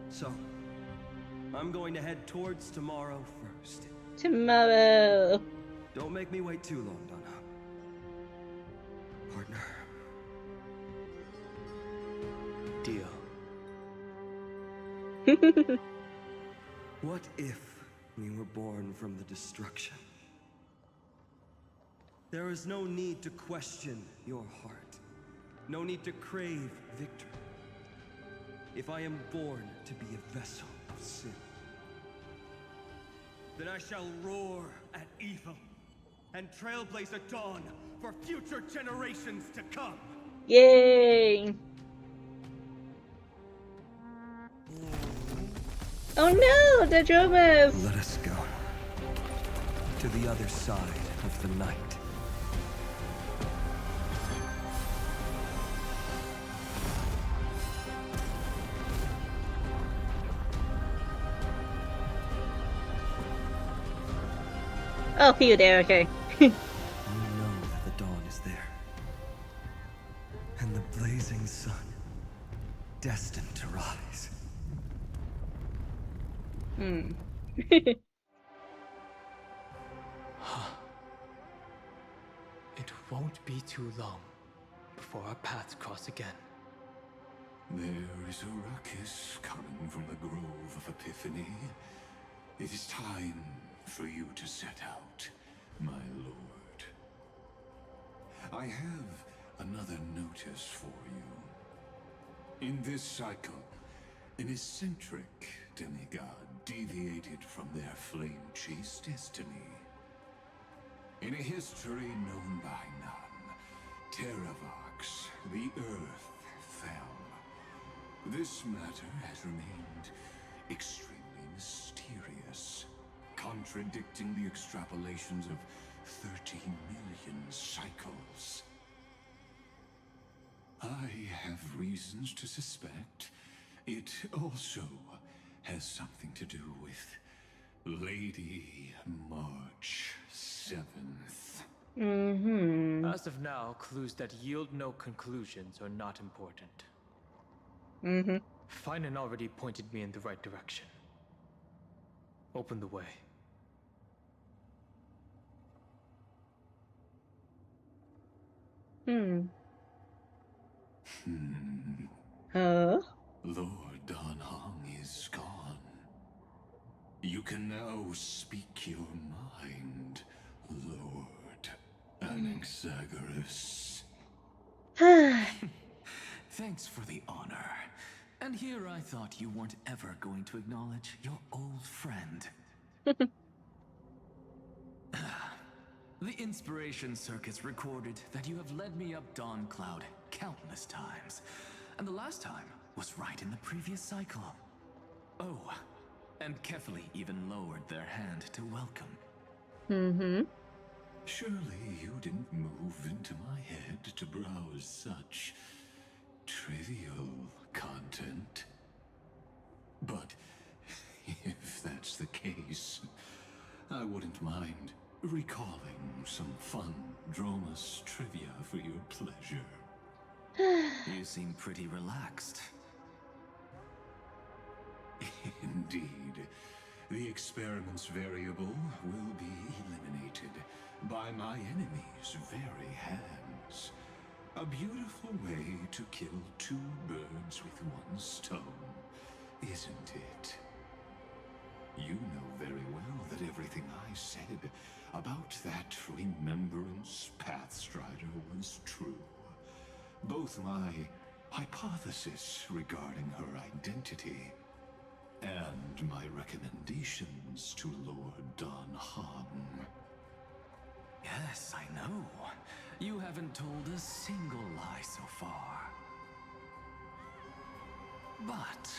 So, I'm going to head towards tomorrow first. Tomorrow. Don't make me wait too long, Donna. Partner. Deal. What if we were born from the destruction? There is no need to question your heart. No need to crave victory. If I am born to be a vessel of sin, then I shall roar at evil and trailblaze a dawn for future generations to come. Yay! Oh no, the drummers! Let us go to the other side of the night. Oh, you there, okay. We know that the dawn is there. And the blazing sun, destined to rise. It won't be too long before our paths cross again. There is a ruckus coming from the Grove of Epiphany. It is time for you to set out, my lord. I have another notice for you. In this cycle, an eccentric demigod deviated from their flame-chased destiny. In a history known by none, Terravox, the Earth, fell. This matter has remained extremely mysterious, contradicting the extrapolations of 13 million cycles. I have reasons to suspect it also has something to do with Lady March 7th. As of now, clues that yield no conclusions are not important. Finan already pointed me in the right direction. Open the way. Huh? Lord Dan Heng is gone. You can now speak your mind, Lord Anaxagoras. Thanks for the honor. And here I thought you weren't ever going to acknowledge your old friend. The Inspiration Circus recorded that you have led me up Dawn Cloud countless times, and the last time was right in the previous cycle. Oh, and Kefali even lowered their hand to welcome. Mm-hmm. Surely you didn't move into my head to browse such trivial content. But if that's the case, I wouldn't mind recalling some fun Dromus trivia for your pleasure. You seem pretty relaxed. Indeed. The experiment's variable will be eliminated by my enemy's very hands. A beautiful way to kill two birds with one stone, isn't it? You know very well that everything I said about that Remembrance Pathstrider was true. Both my hypothesis regarding her identity and my recommendations to Lord Don Han. Yes, I know. You haven't told a single lie so far. But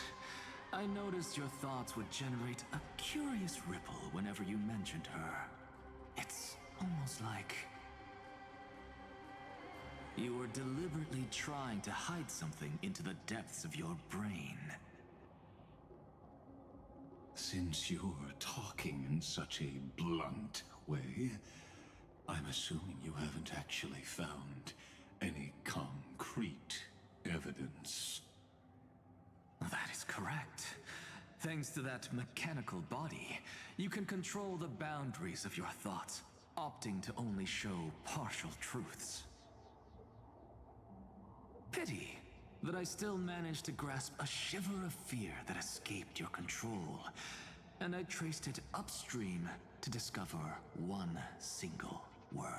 I noticed your thoughts would generate a curious ripple whenever you mentioned her. It's almost like you were deliberately trying to hide something into the depths of your brain. Since you're talking in such a blunt way, I'm assuming you haven't actually found any concrete evidence. That is correct. Thanks to that mechanical body, you can control the boundaries of your thoughts, opting to only show partial truths. Pity that I still managed to grasp a shiver of fear that escaped your control, and I traced it upstream to discover one single word.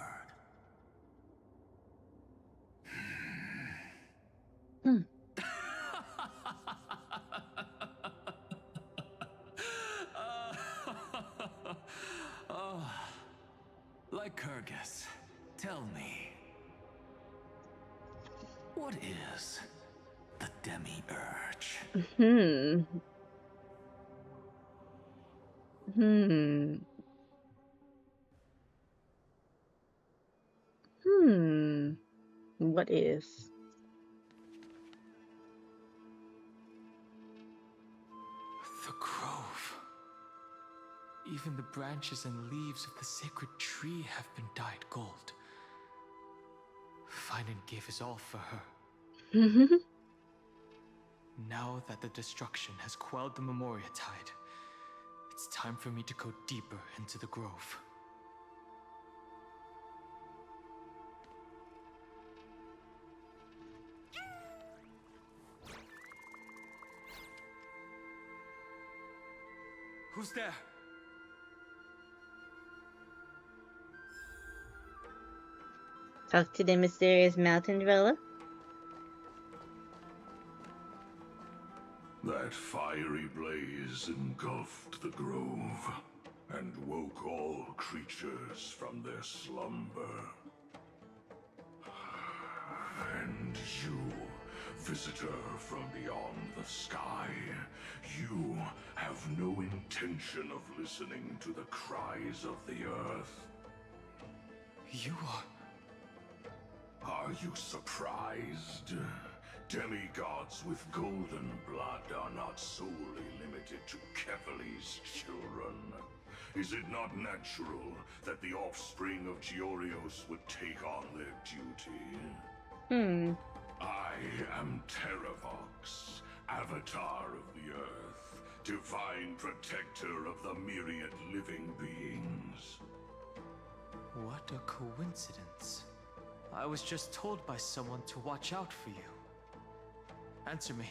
Lycurgus, tell me, what is the Demi-Urge? What is? The grove. Even the branches and leaves of the sacred tree have been dyed gold. Finan gave his all for her. Now that the destruction has quelled the Memoria Tide, it's time for me to go deeper into the grove. Who's there? Talk to the mysterious mountain dweller. That fiery blaze engulfed the grove and woke all creatures from their slumber. And you, visitor from beyond the sky, you have no intention of listening to the cries of the earth. You are... Are you surprised? Demigods with golden blood are not solely limited to Kefali's children. Is it not natural that the offspring of Georios would take on their duty? I am Terravox, Avatar of the Earth, divine protector of the myriad living beings. What a coincidence. I was just told by someone to watch out for you. Answer me.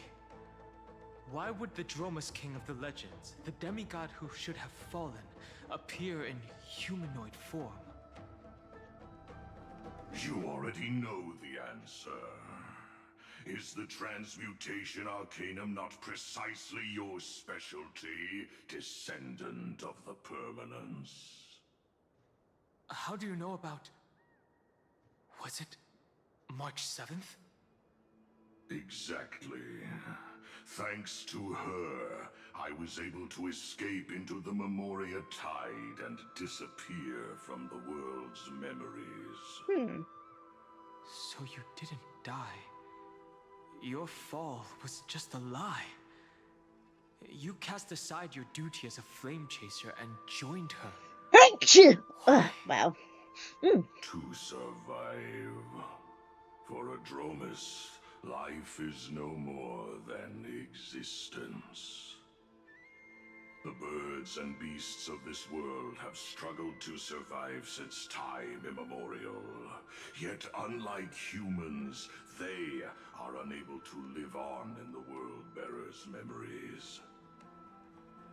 Why would the Dromus King of the legends, the demigod who should have fallen, appear in humanoid form? You already know the answer. Is the Transmutation Arcanum not precisely your specialty, descendant of the Permanence? How do you know about... Was it March 7th? Exactly. Thanks to her, I was able to escape into the Memoria Tide and disappear from the world's memories. So you didn't die. Your fall was just a lie. You cast aside your duty as a flame chaser and joined her. Wow. To survive. For Adromus, life is no more than existence. The birds and beasts of this world have struggled to survive since time immemorial. Yet unlike humans, they are unable to live on in the World-Bearer's memories.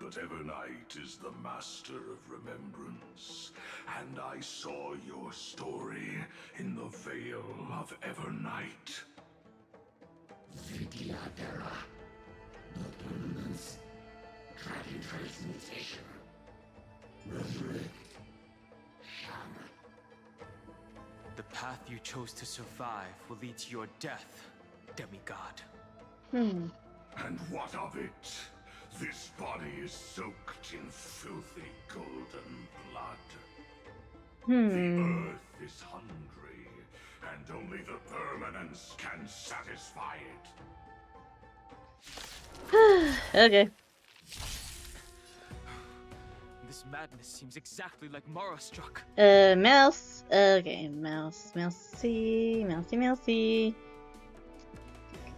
But Evernight is the master of remembrance, and I saw your story in the Veil of Evernight. Vidyadhara, the Permanence, Dragon Transmutation, Resurrect, Shaman. The path you chose to survive will lead to your death, demigod. And what of it? This body is soaked in filthy golden blood. The earth is hungry, and only the Permanence can satisfy it. Okay. This madness seems exactly like Mara struck. Mouse. Okay, mousey.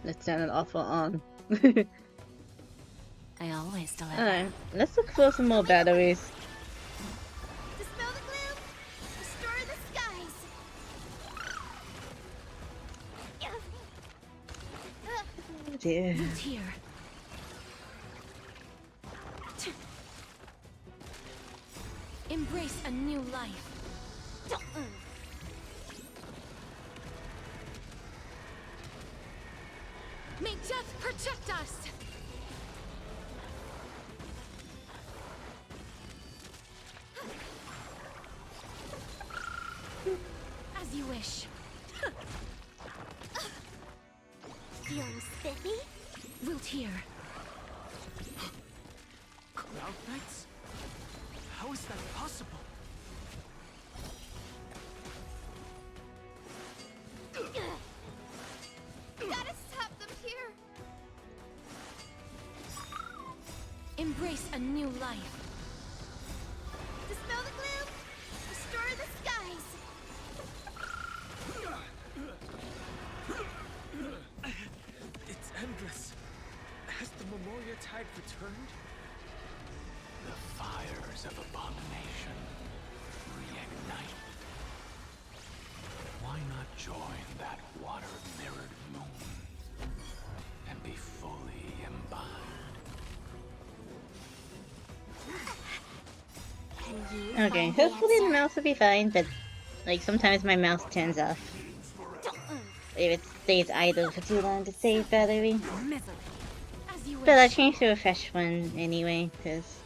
Let's turn it off or on. I always deliver. Alright, let's look for some more batteries. Dispel the gloom! Restore the skies! Oh dear. Here. Embrace a new life. May death protect us! As you wish. Feeling spiffy? Wilt here. Cloud Knights? How is that possible? Gotta stop them here! Embrace a new life. Dispel the gloom! Restore the skies! It's endless. Has the Memoria Tide returned? The fires of abomination reignite. Why not join that water-mirrored moon and be fully imbibed? Okay, hopefully the mouse will be fine, but like sometimes my mouse turns off if it stays idle for too long to save battery. But I changed to a fresh one anyway, because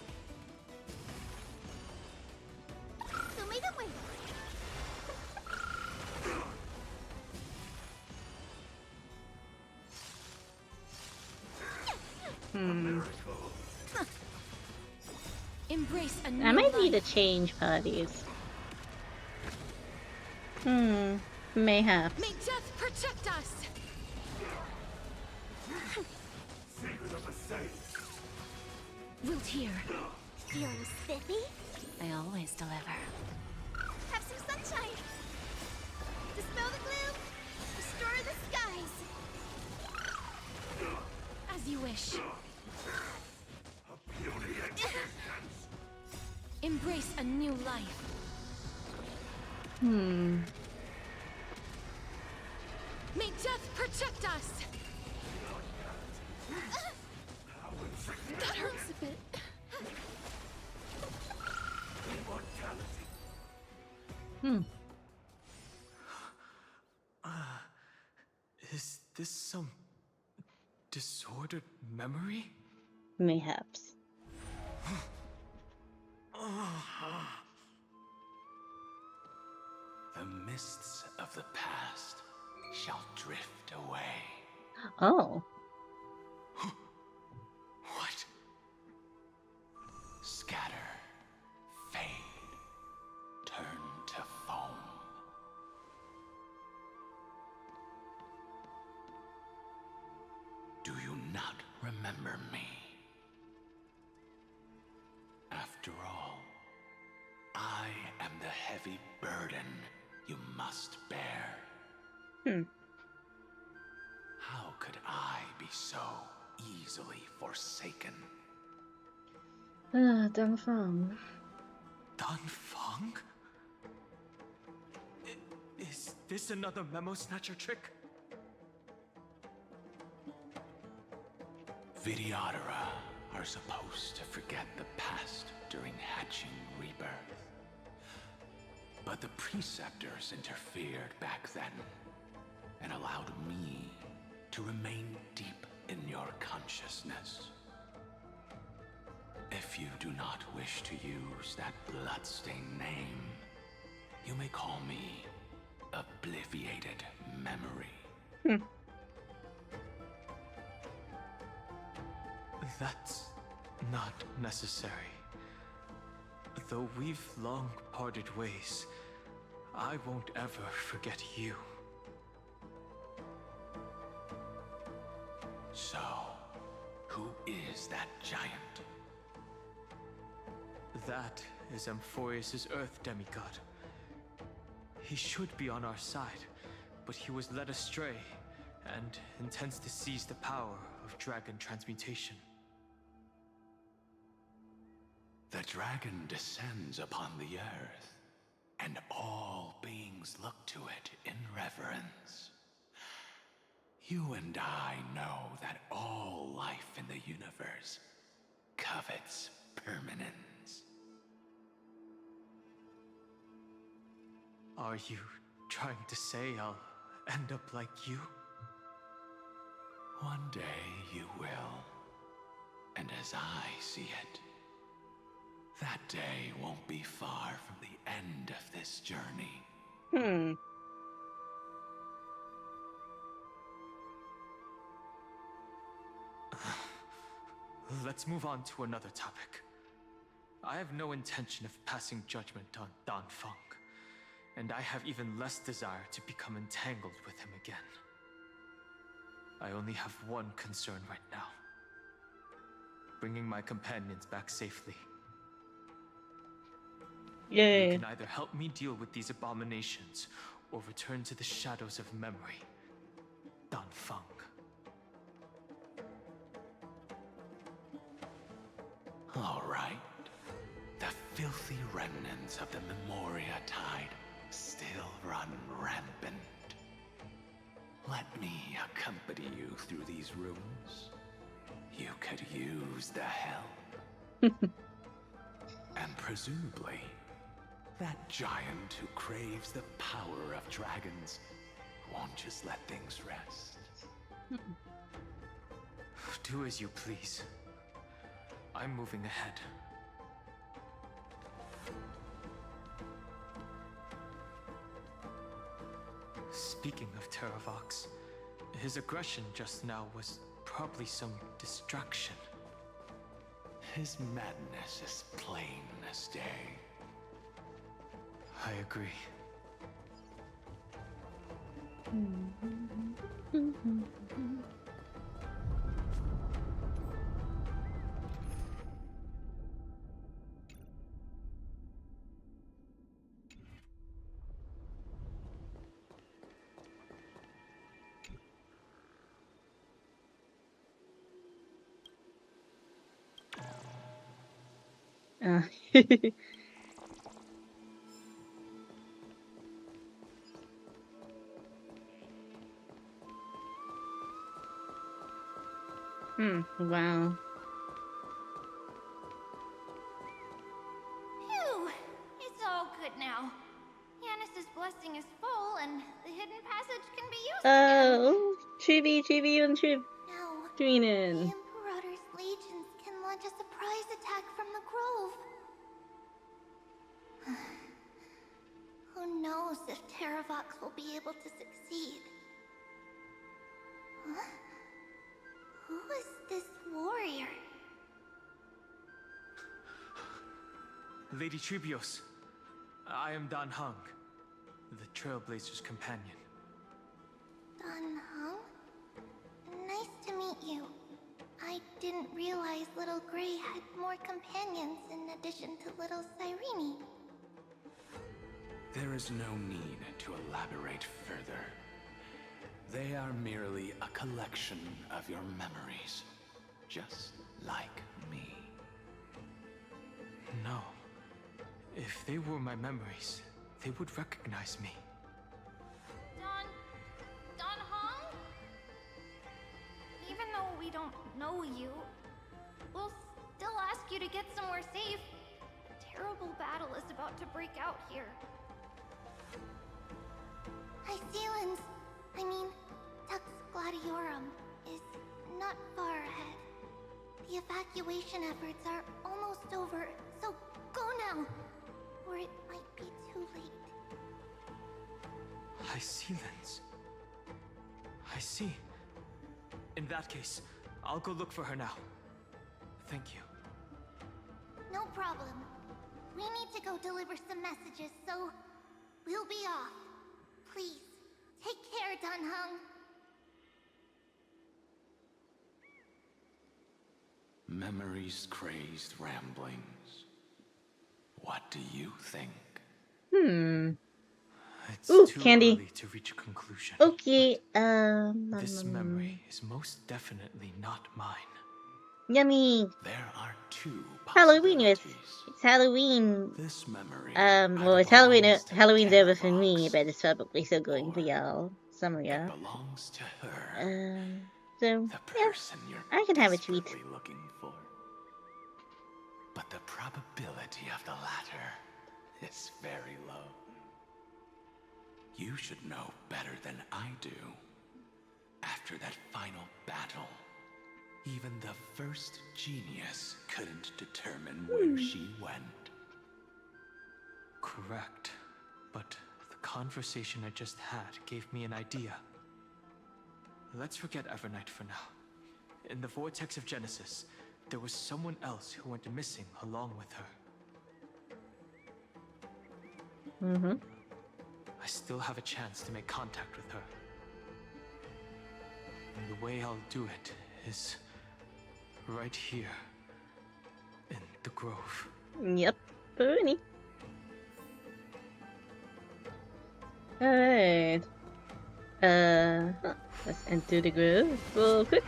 Embrace a new I might need to life. change parties. Mayhaps. May death protect us. Wilt here. Feeling spiffy? I always deliver. Have some sunshine! Dispel the gloom! Restore the skies! As you wish. Embrace a new life. May death protect us. That hurts a bit. Is this some disordered memory? Mayhaps. The mists of the past shall drift away. Oh. What? Scatter, fade, turn to foam. Do you not remember me? After all, I am the heavy burden you must bear. How could I be so easily forsaken? Danfeng. Danfeng? Is this another memo snatcher trick? Vidyadhara are supposed to forget the past during hatching rebirth. But the Preceptors interfered back then and allowed me to remain deep in your consciousness. If you do not wish to use that bloodstained name, you may call me Obliviated Memory. That's not necessary. Though we've long parted ways, I won't ever forget you. So, who is that giant? That is Amphorius' Earth demigod. He should be on our side, but he was led astray and intends to seize the power of dragon transmutation. The dragon descends upon the earth, and all beings look to it in reverence. You and I know that all life in the universe covets permanence. Are you trying to say I'll end up like you? One day you will, and as I see it, that day won't be far from the end of this journey. Let's move on to another topic. I have no intention of passing judgment on Danfeng, and I have even less desire to become entangled with him again. I only have one concern right now: bringing my companions back safely. Yay. You can either help me deal with these abominations, or return to the shadows of memory. Danfeng. All right. The filthy remnants of the Memoria Tide still run rampant. Let me accompany you through these rooms. You could use the help. And presumably, that giant who craves the power of dragons won't just let things rest. Do as you please. I'm moving ahead. Speaking of Terravox, his aggression just now was probably some distraction. His madness is plain as day. I agree. Wow. Phew! It's all good now. Yanis's blessing is full, and the hidden passage can be used again. Oh, Chibi and Chib. No. Dreenen. The Imperator's legions can launch a surprise attack from the grove. Who knows if Terravox will be able to succeed? Huh? Who is this warrior? Lady Tribios, I am Dan Heng, the Trailblazer's companion. Dan Heng? Nice to meet you. I didn't realize Little Gray had more companions in addition to Little Cyrene. There is no need to elaborate further. They are merely a collection of your memories, just like me. No. If they were my memories, they would recognize me. Dan Heng? Even though we don't know you, we'll still ask you to get somewhere safe. A terrible battle is about to break out here. Iceland's, Tux Gladiorum is not far ahead. The evacuation efforts are almost over, so go now, or it might be too late. Hycelands. I see. In that case, I'll go look for her now. Thank you. No problem. We need to go deliver some messages, so we'll be off. Please, take care, Dan Heng. Memories crazed ramblings. What do you think? It's Ooh, too candy. early to reach a conclusion. Okay, This memory is most definitely not mine. Yummy. There are two Halloween, it's Halloween. This memory Well, it's Halloween. Halloween's over for me, but it's probably still going for y'all. Some of y'all. belongs to her. So The person you're I can have a treat. desperately looking for. But the probability of the latter is very low. You should know better than I do. After that final battle, even the first genius couldn't determine where she went. Correct. But the conversation I just had gave me an idea. Let's forget Evernight for now. In the Vortex of Genesis, there was someone else who went missing along with her. I still have a chance to make contact with her. And the way I'll do it is right here in the grove. Yep, Bernie. Alright. Let's enter the grove real quick.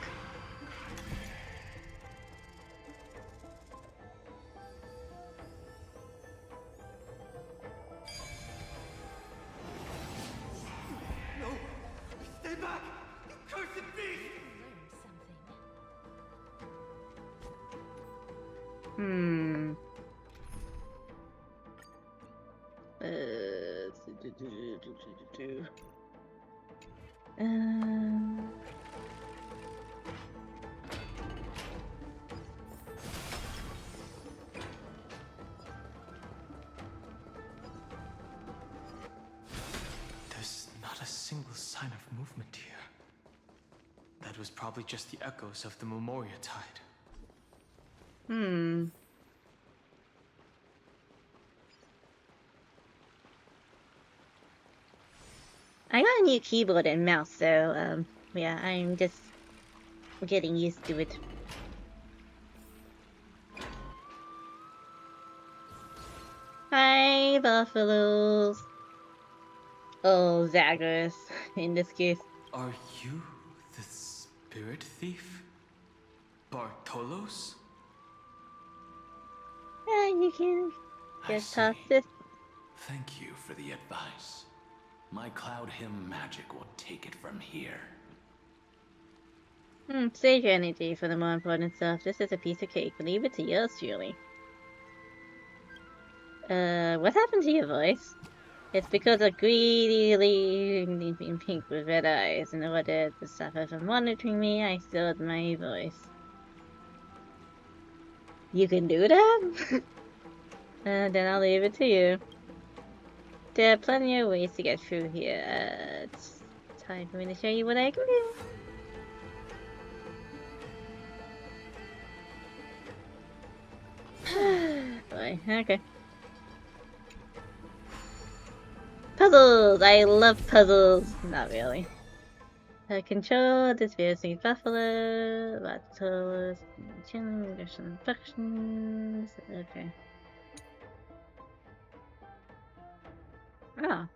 No! Stay back! You cursed beast! There's not a single sign of movement here. That was probably just the echoes of the Memoria Tide. I got a new keyboard and mouse, so yeah, I'm just getting used to it. Hi, buffaloes. Oh, Zagreus, in this case. Are you the spirit thief? Bartolos? Yeah, you can just toss this. Thank you for the advice. My Cloud Hymn magic will take it from here. Save your energy for the more important stuff. This is a piece of cake. Leave it to yours, Julie. What happened to your voice? It's because of greedy leaping pink with red eyes. In order to stop her from monitoring me, I stilled my voice. You can do that? Then I'll leave it to you. There are plenty of ways to get through here. It's time for me to show you what I can do. Boy, okay. Puzzles! I love puzzles! Not really. Control, this video is buffalo, battles, chilling, there's some infections. Okay. Oh.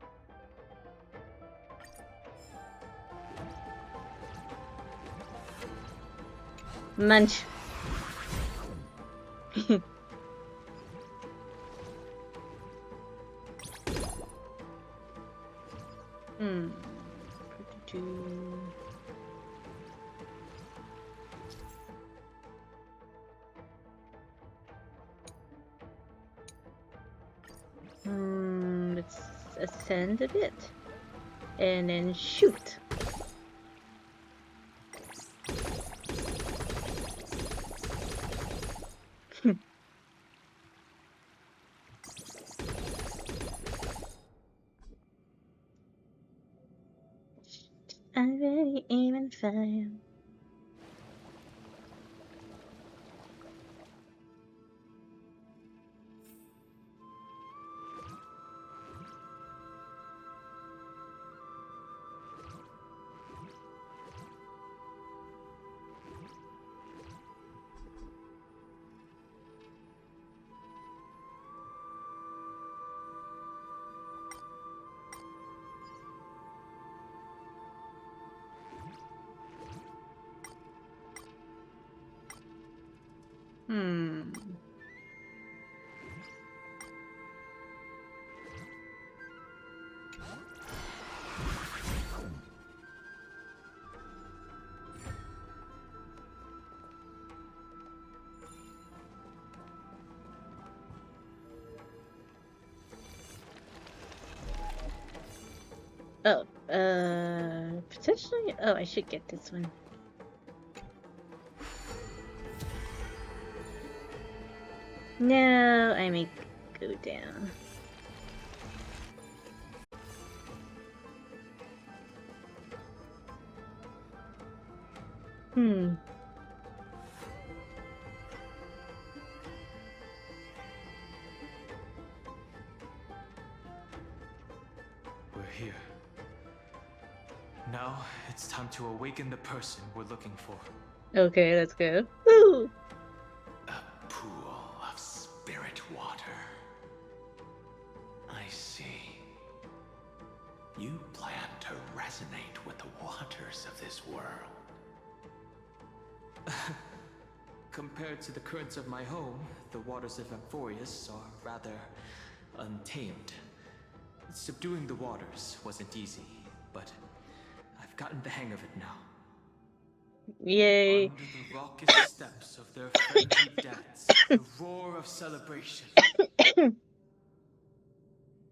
Munch. Let's ascend a bit. And then shoot. I'm ready, aim and fire. Oh, potentially? Oh, I should get this one. No, I may go down. We're here. Now it's time to awaken the person we're looking for. Okay, let's go. Woo! A pool of spirit water. I see. You plan to resonate with the waters of this world. Compared to the currents of my home, the waters of Amphorius are rather untamed. Subduing the waters wasn't easy, but I've gotten the hang of it now. Yay. Under the raucous steps of their frenzied dance, the roar of celebration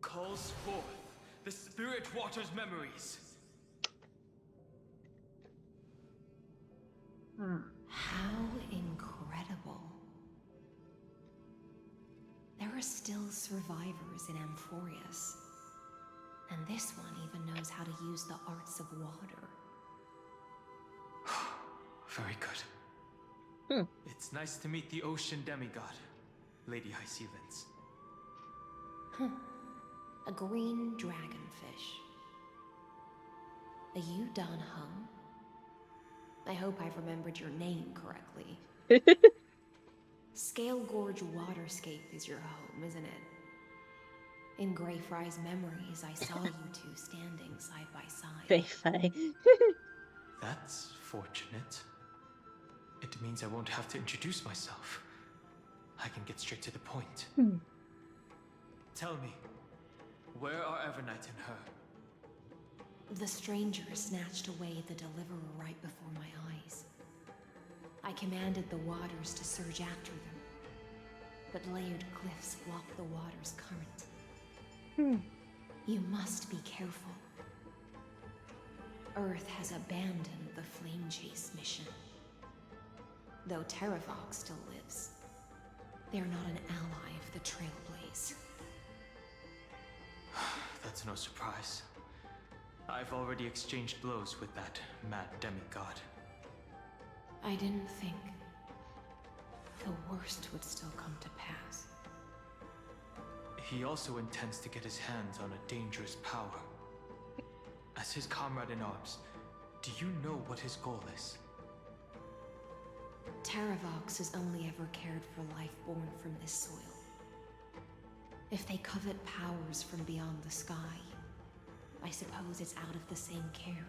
calls forth the spirit water's memories. How incredible. There are still survivors in Amphorius. And this one even knows how to use the arts of water. Very good. It's nice to meet the ocean demigod, Lady Hyacinthus. A green dragonfish. Are you Don Hung? I hope I've remembered your name correctly. Scale Gorge Waterscape is your home, isn't it? In Greyfry's memories, I saw you two standing side by side. Greyfry. That's fortunate. It means I won't have to introduce myself. I can get straight to the point. Tell me, where are Evernight and her? The stranger snatched away the deliverer right before my eyes. I commanded the waters to surge after them, but layered cliffs blocked the water's current. You must be careful. Earth has abandoned the Flame Chase mission. Though Terravog still lives, they're not an ally of the Trailblaze. That's no surprise. I've already exchanged blows with that mad demigod. I didn't think the worst would still come to pass. He also intends to get his hands on a dangerous power. As his comrade in arms, do you know what his goal is? Terravox has only ever cared for life born from this soil. If they covet powers from beyond the sky, I suppose it's out of the same care.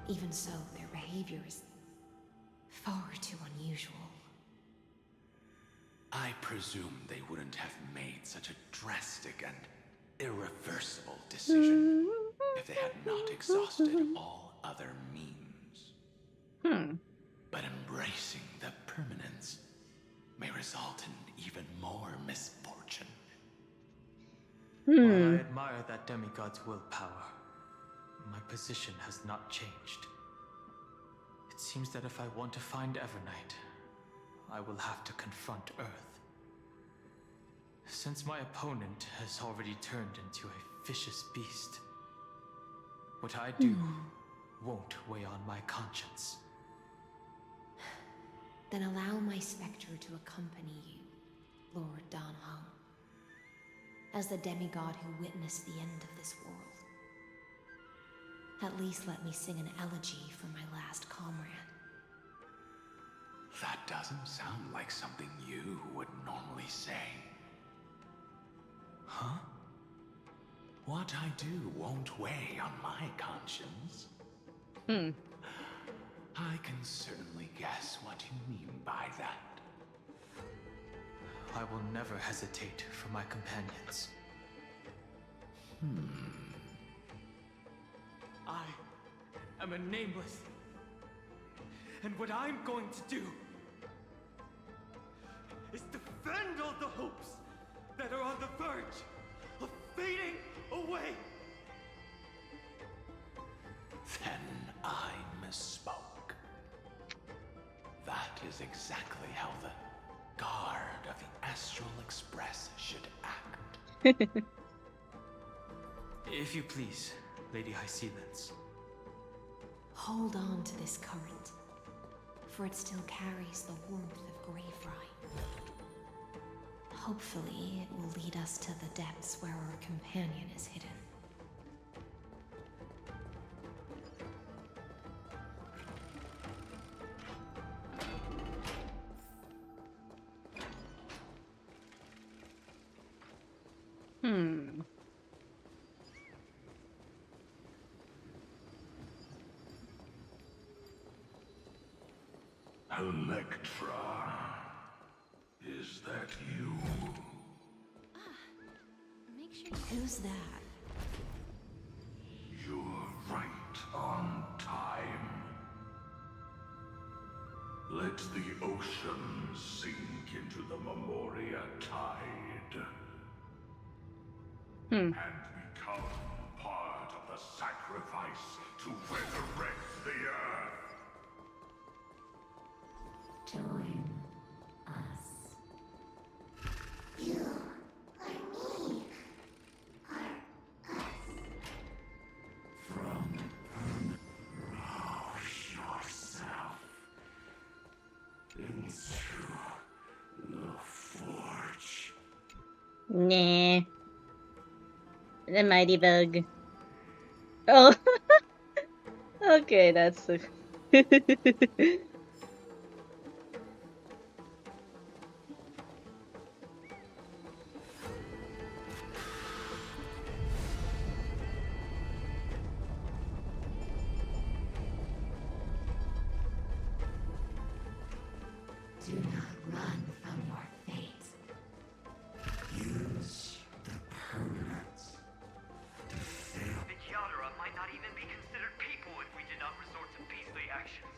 Even so, their behavior is far too unusual. I presume they wouldn't have made such a drastic and irreversible decision if they had not exhausted all other means. But embracing the permanence may result in even more misfortune. While I admire that demigod's willpower, my position has not changed. It seems that if I want to find Evernight, I will have to confront Earth. Since my opponent has already turned into a vicious beast, what I do won't weigh on my conscience. Then allow my specter to accompany you, Lord Dan Heng, as the demigod who witnessed the end of this world. At least let me sing an elegy for my last comrade. That doesn't sound like something you would normally say. Huh? What I do won't weigh on my conscience. I can certainly guess what you mean by that. I will never hesitate for my companions. I am a nameless. And what I'm going to do is defend all the hopes that are on the verge of fading away. Then I misspoke. That is exactly how the guard of the Astral Express should act. If you please, Lady Hysealence. Hold on to this current, for it still carries the warmth of Graveright. Hopefully, it will lead us to the depths where our companion is hidden. Electra, is that you? Make sure. Who's that? You're right on time. Let the ocean sink into the Memoria tide. And become part of the sacrifice to resurrect the Earth. Join us. You or me are us. From rouse yourself into the forge. Nah. The Mighty Bug. Oh. Okay, that's so... Do not run from your fate. Use the permanence to fail. The Kiadara might not even be considered people if we did not resort to beastly actions.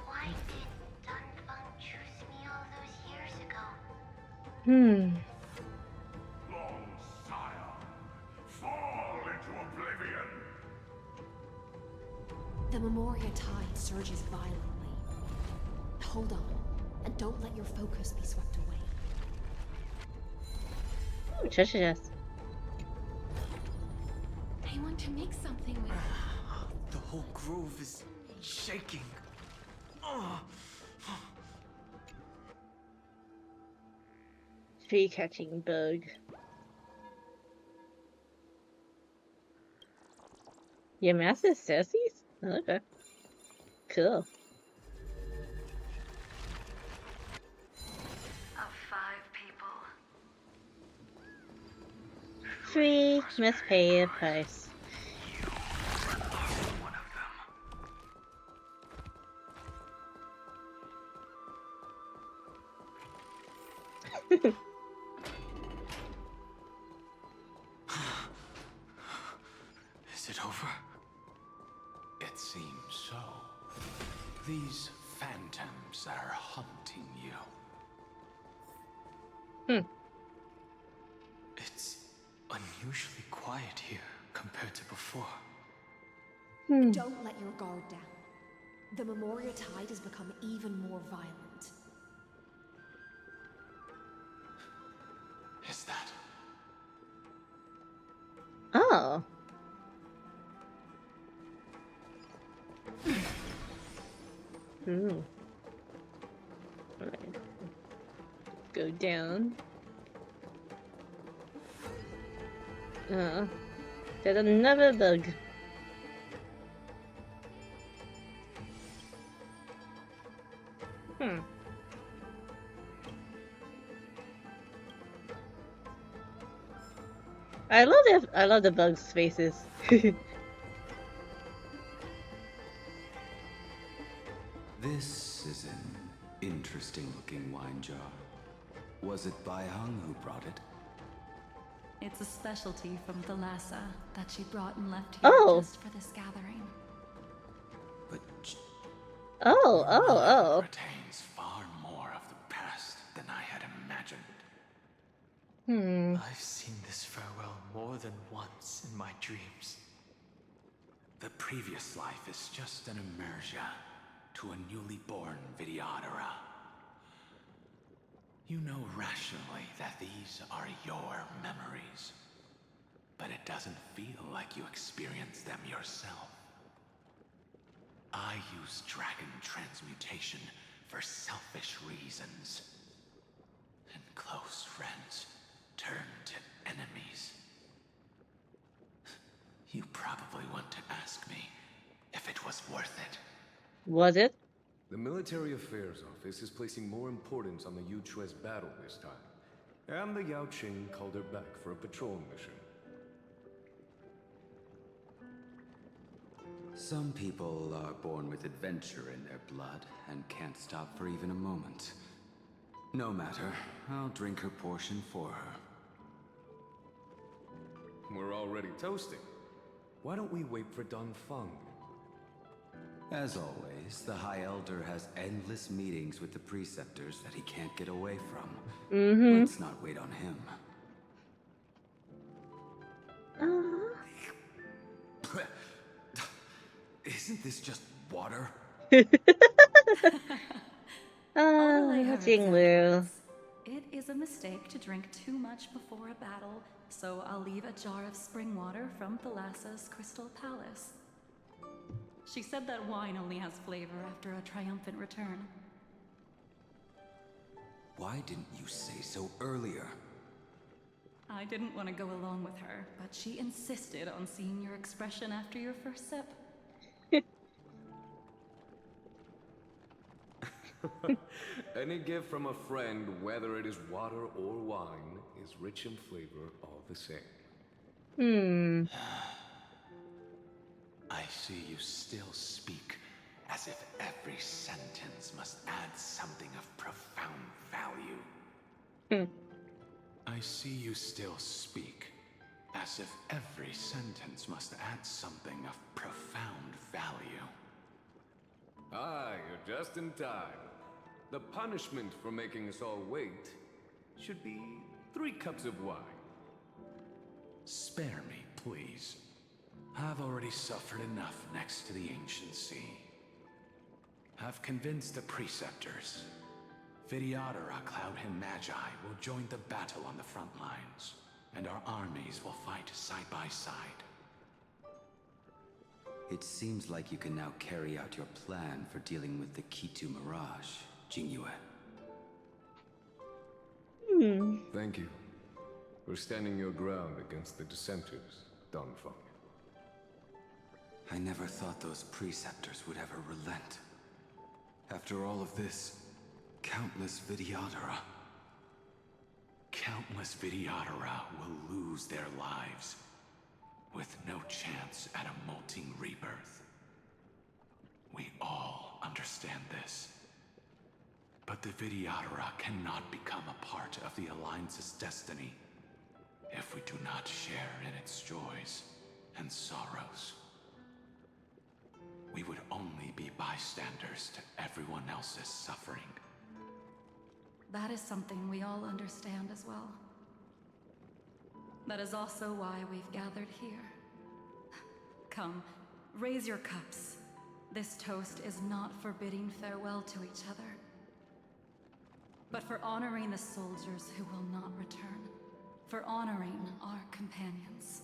Why did Dunfeng choose me all those years ago? surges violently. Hold on, and don't let your focus be swept away. Ooh, treasure chest. I want to make something with The whole grove is shaking. Tree catching bug. Your master Cersei's? Okay. Cool. Of 5 people. Free must pay a price. Is it over? It seems so. These phantoms are haunting you. It's unusually quiet here compared to before. Don't let your guard down. The Memoria tide has become even more violent. Is that? Oh. Ooh. Alright. Go down. There's another bug. I love the bugs' faces. This is an interesting looking wine jar. Was it Baihang who brought it? It's a specialty from Thalassa that she brought and left here just for this gathering. But Retains far more of the past than I had imagined. I've seen this farewell more than once in my dreams. The previous life is just an immersia to a newly born Vidyadhara. You know rationally that these are your memories, but it doesn't feel like you experienced them yourself. I use dragon transmutation for selfish reasons, and close friends turn to enemies. You probably want to ask me if it was worth it. Was it? The Military Affairs Office is placing more importance on the Yuchue's battle this time. And the Yao Qing called her back for a patrol mission. Some people are born with adventure in their blood and can't stop for even a moment. No matter, I'll drink her portion for her. We're already toasting. Why don't we wait for Dongfeng? As always, the High Elder has endless meetings with the Preceptors that he can't get away from. Let's not wait on him. Isn't this just water? Jinglu. It is a mistake to drink too much before a battle, so I'll leave a jar of spring water from Thalassa's Crystal Palace. She said that wine only has flavor after a triumphant return. Why didn't you say so earlier? I didn't want to go along with her, but she insisted on seeing your expression after your first sip. Any gift from a friend, whether it is water or wine, is rich in flavor all the same. I see you still speak as if every sentence must add something of profound value. I see you still speak as if every sentence must add something of profound value. Ah, you're just in time. The punishment for making us all wait should be 3 cups of wine. Spare me, please. I've already suffered enough next to the ancient sea. I've convinced the Preceptors. Vidyadhara, Cloudhymn Magi will join the battle on the front lines, and our armies will fight side by side. It seems like you can now carry out your plan for dealing with the Kitu Mirage, Jingyue. Thank you for standing your ground against the dissenters, Danfeng. I never thought those Preceptors would ever relent. After all of this, countless Vidyadhara. Countless Vidyadhara will lose their lives, with no chance at a molting rebirth. We all understand this. But the Vidyadhara cannot become a part of the Alliance's destiny if we do not share in its joys and sorrows. We would only be bystanders to everyone else's suffering. That is something we all understand as well. That is also why we've gathered here. Come, raise your cups. This toast is not for bidding farewell to each other, but for honoring the soldiers who will not return, for honoring our companions.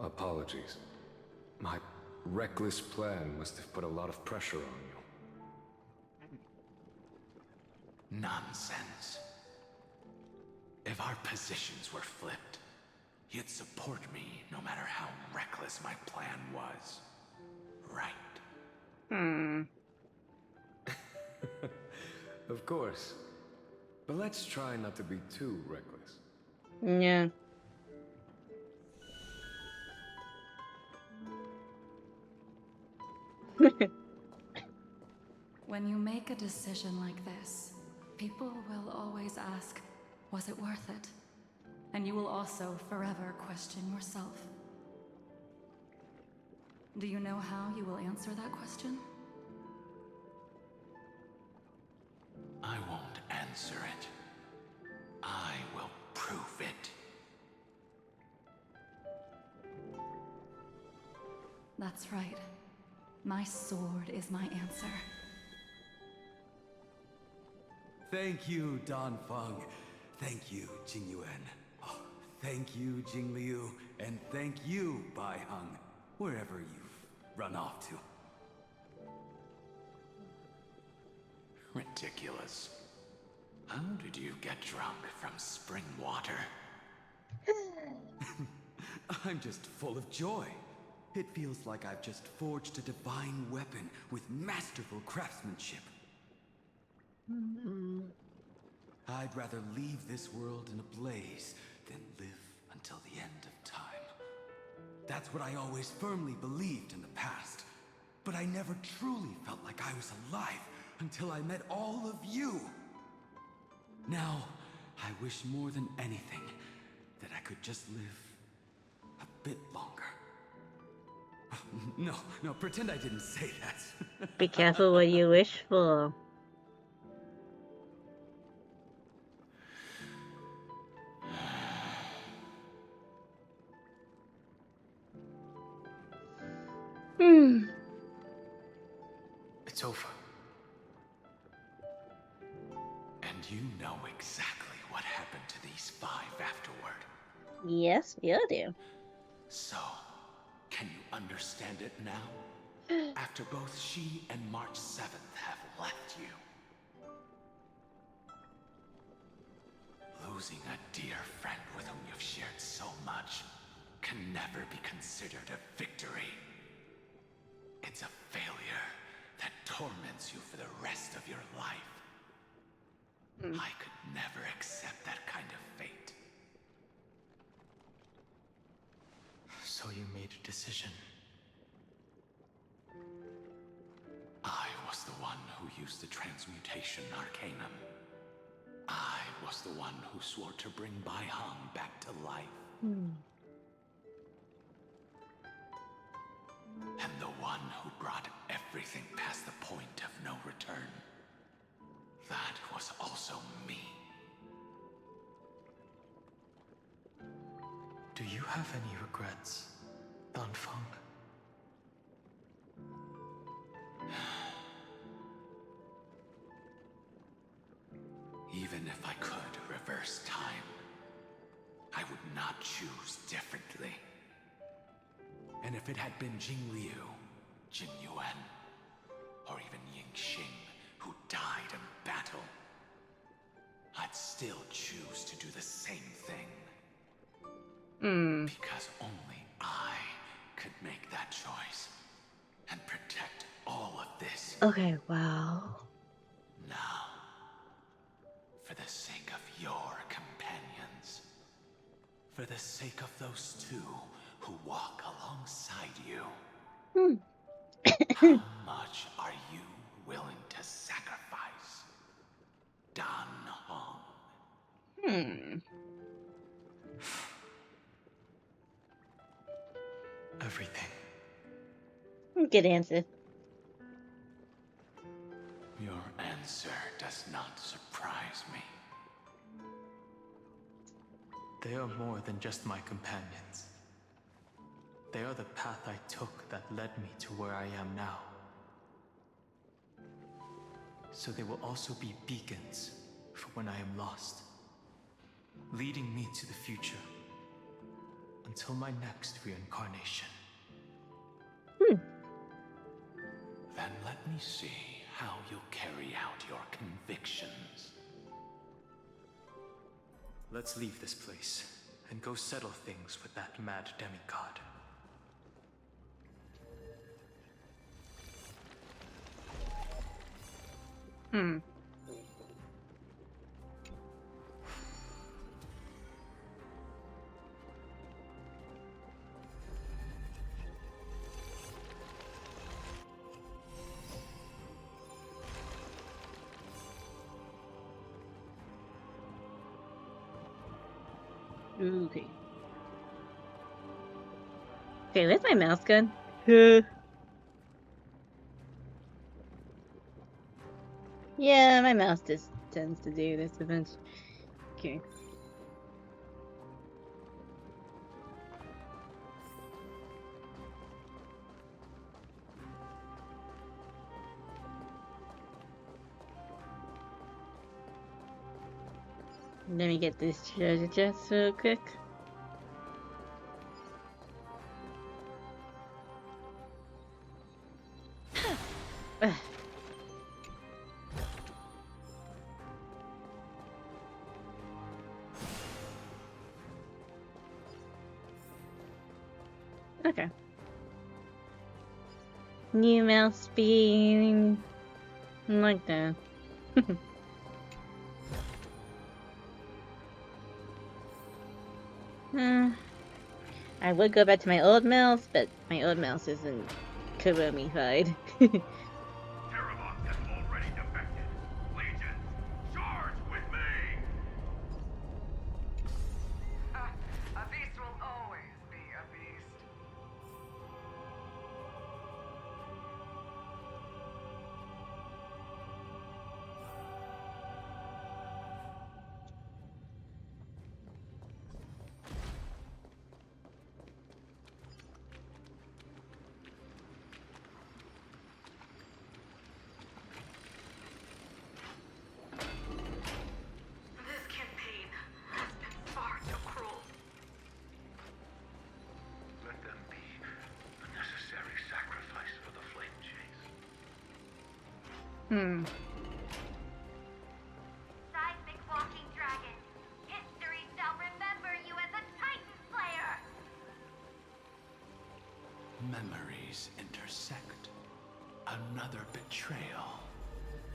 Apologies. My reckless plan must have put a lot of pressure on you. Nonsense. If our positions were flipped, you'd support me no matter how reckless my plan was. Right? Of course. But let's try not to be too reckless. Yeah. When you make a decision like this, people will always ask, was it worth it? And you will also forever question yourself. Do you know how you will answer that question? I won't answer it. I will prove it. That's right. My sword is my answer. Thank you, Danfeng. Thank you, Jingyuan. Oh, thank you, Jingliu. And thank you, Baiheng, wherever you've run off to. Ridiculous. How did you get drunk from spring water? I'm just full of joy. It feels like I've just forged a divine weapon with masterful craftsmanship. I'd rather leave this world in a blaze than live until the end of time. That's what I always firmly believed in the past. But I never truly felt like I was alive until I met all of you. Now, I wish more than anything that I could just live a bit longer. No, pretend I didn't say that. Be careful what you wish for. It's over. And you know exactly what happened to these 5 afterward. Yes, you do. So, can you understand it now? After both she and March 7th have left you. Losing a dear friend with whom you've shared so much can never be considered a victory. It's a failure that torments you for the rest of your life. I could never accept that kind of fate. So you made a decision. I was the one who you used the transmutation arcanum. I was the one who swore to bring Bai Hong back to life. And the one who brought everything past the point of no return. That was also me. Do you have any regrets, Danfeng? Even if I could reverse time, I would not choose differently. And if it had been Jing Liu, Jin Yuan, or even Ying Xing who died in battle, I'd still choose to do the same thing. Because only I could make that choice and protect all of this. Okay, wow. Now, for the sake of your companions, for the sake of those two who walk alongside you, how much are you willing to sacrifice, Dan Hong? Everything. Good answer. Your answer does not surprise me. They are more than just my companions. They are the path I took that led me to where I am now. So they will also be beacons for when I am lost, leading me to the future until my next reincarnation. Then let me see how you'll carry out your convictions. Let's leave this place and go settle things with that mad demigod. Okay. Okay, where's my mouse gun? Yeah, my mouse just tends to do this eventually. Okay. Let me get this treasure chest real quick. Okay. New mouse being like that. I would go back to my old mouse, but my old mouse isn't Kurumi-fied. Terravon has already defected. Legions, charge with me! A beast will always be a beast. This campaign has been far too cruel. Let them be a necessary sacrifice for the flame chase. Seismic walking dragon. History shall remember you as a Titan Slayer. Memories intersect. Another betrayal.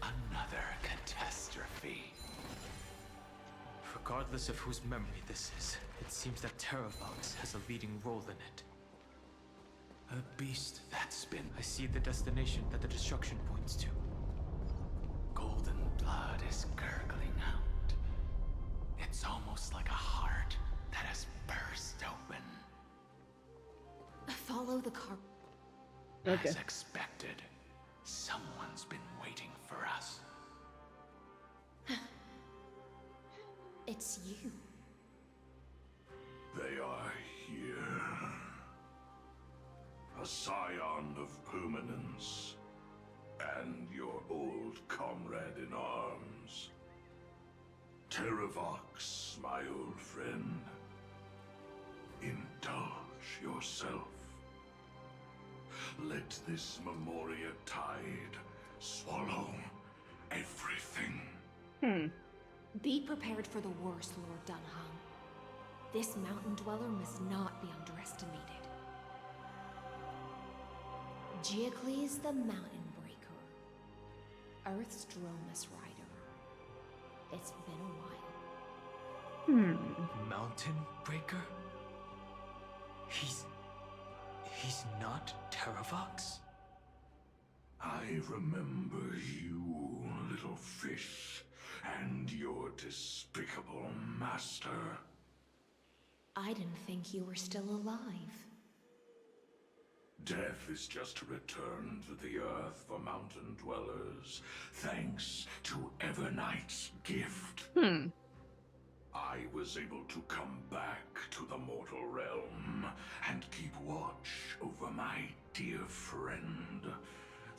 Another catastrophe. Regardless of whose memory this is, it seems that Terravox has a leading role in it. A beast that's been... I see the destination that the destruction points to. is gurgling out. It's almost like a heart that has burst open. Follow the car. Okay. As expected, someone's been waiting for us. It's you. They are here. A scion of permanence. And your old comrade in arms. Terravox, my old friend. Indulge yourself. Let this Memoria tide swallow everything. Be prepared for the worst, Lord Dunham. This mountain dweller must not be underestimated. Geocles the Mountain Breaker. Earth's Dromus Rider. It's been a while. Mountain Breaker? He's not Terravox? I remember you, little fish, and your despicable master. I didn't think you were still alive. Death is just a return to the earth for mountain dwellers, thanks to Evernight's gift. I was able to come back to the mortal realm and keep watch over my dear friend,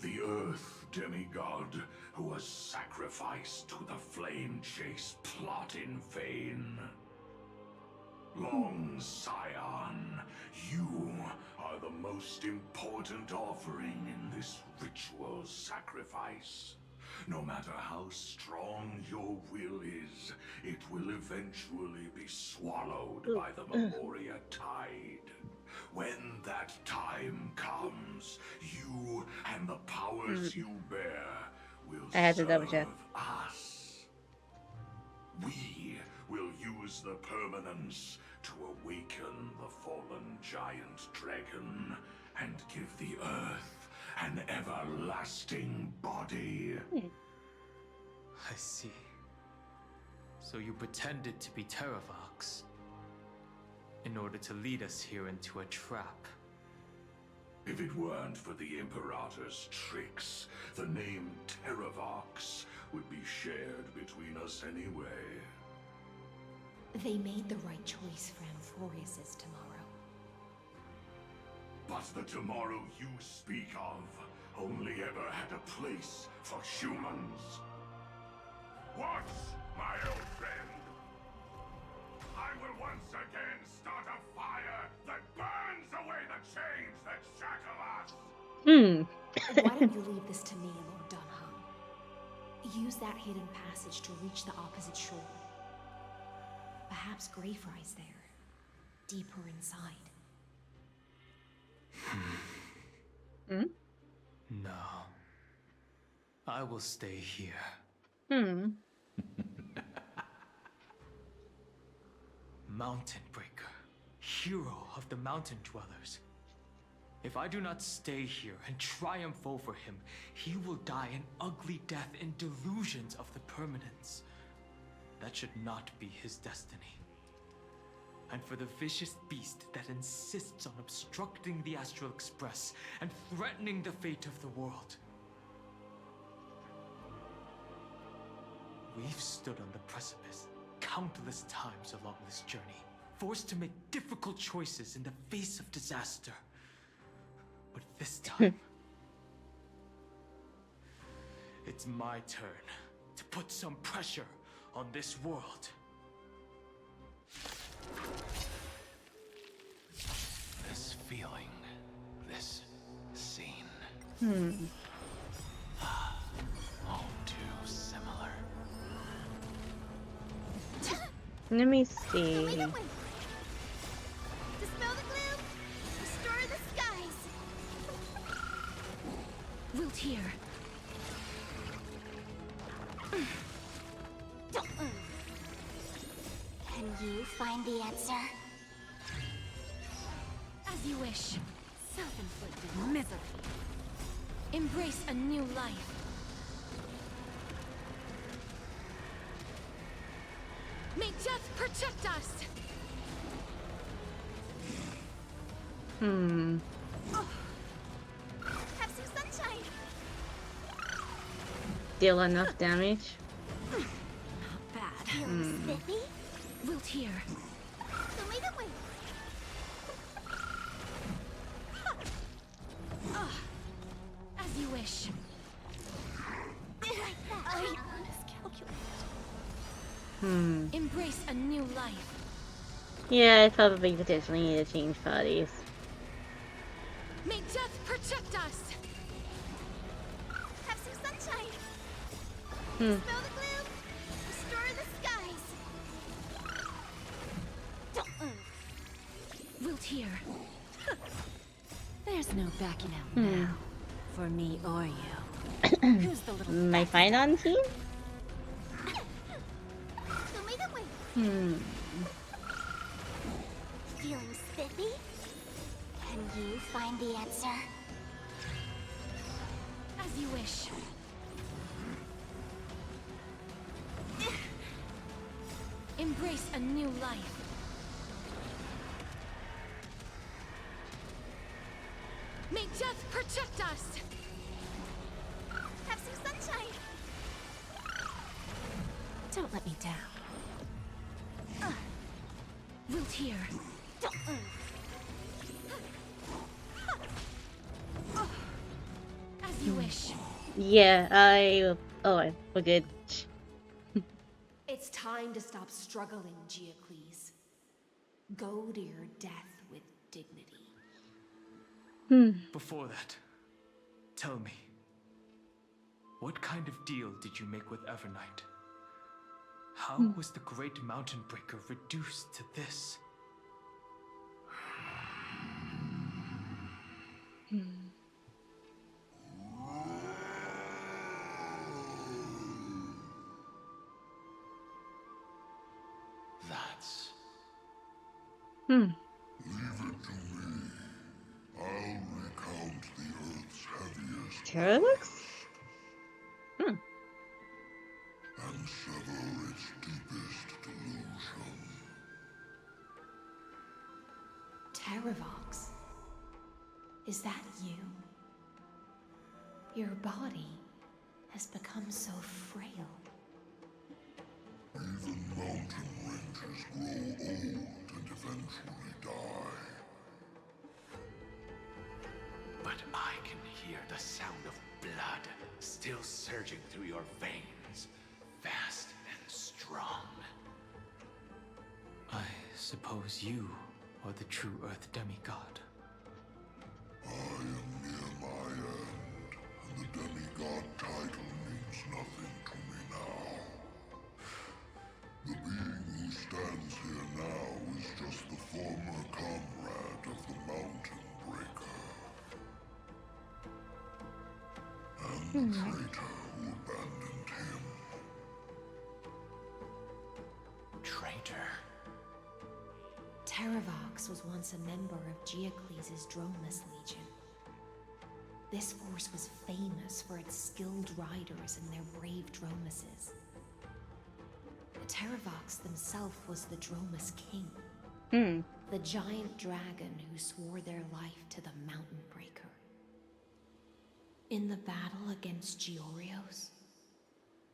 the Earth demigod who was sacrificed to the Flame Chase plot in vain. Long Scion, you are the most important offering in this ritual sacrifice. No matter how strong your will is, it will eventually be swallowed by the Memoria tide. When that time comes, you and the powers you bear will serve us. We will use the permanence to awaken the fallen giant dragon and give the earth an everlasting body. I see. So you pretended to be Terravox in order to lead us here into a trap. If it weren't for the Imperator's tricks, the name Terravox would be shared between us anyway. They made the right choice for Amphorius' tomorrow. But the tomorrow you speak of only ever had a place for humans. Watch, my old friend. I will once again start a fire that burns away the chains that shackle us. Why don't you leave this to me, Lord Dunham? Use that hidden passage to reach the opposite shore. Perhaps Greyfry's there, deeper inside. No. I will stay here. Mountain Breaker, hero of the mountain dwellers. If I do not stay here and triumph over him, he will die an ugly death in delusions of the permanence. That should not be his destiny. And for the vicious beast that insists on obstructing the Astral Express and threatening the fate of the world. We've stood on the precipice countless times along this journey, forced to make difficult choices in the face of disaster. But this time, it's my turn to put some pressure on this world. This feeling, this scene. All too similar. Let me see. Dispel the gloom, restore the skies. Wiltyr. Don't move. Can you find the answer? As you wish. Self-inflicted misery. Embrace a new life. May death protect us! Have some sunshine. Deal enough damage. Not bad. Feeling spiffy? Wilt here. Show me the way. As you wish. Embrace a new life. Yeah, I probably potentially need to change parties. May death protect us! Have some sunshine. Hmm. Smell the gloom. Restore the skies. Wilt here. There's no backing out now. For me or you. Who's the little My finance team? Show me the way. Feeling spiffy? Can you find the answer? As you wish. Embrace a new life. May death protect us! Have some sunshine. Don't let me down. Wilt here. As you wish. Yeah, oh, we're good. It's time to stop struggling, Geocles. Go to your death with dignity. Before that, tell me, what kind of deal did you make with Evernight? How was the Great Mountain Breaker reduced to this? That's... Leave it to me. I'll recount the Earth's heaviest Terrorlux? and sever its deepest delusion. Terravox? Is that you? Your body has become so frail. Even mountain ranges grow old and eventually die. But I can hear the sound of blood still surging through your veins, fast and strong. I suppose you are the true Earth demigod. I am near my end, and the demigod title means nothing to me now. The being who stands here now is just the former comrade of the Mountain Breaker. And the traitor who abandoned him. Traitor? Terravox was once a member of Geocles' Dromus Legion. This force was famous for its skilled riders and their brave Dromuses. Terravox himself was the Dromus King, the giant dragon who swore their life to the Mountain Breaker. In the battle against Georios,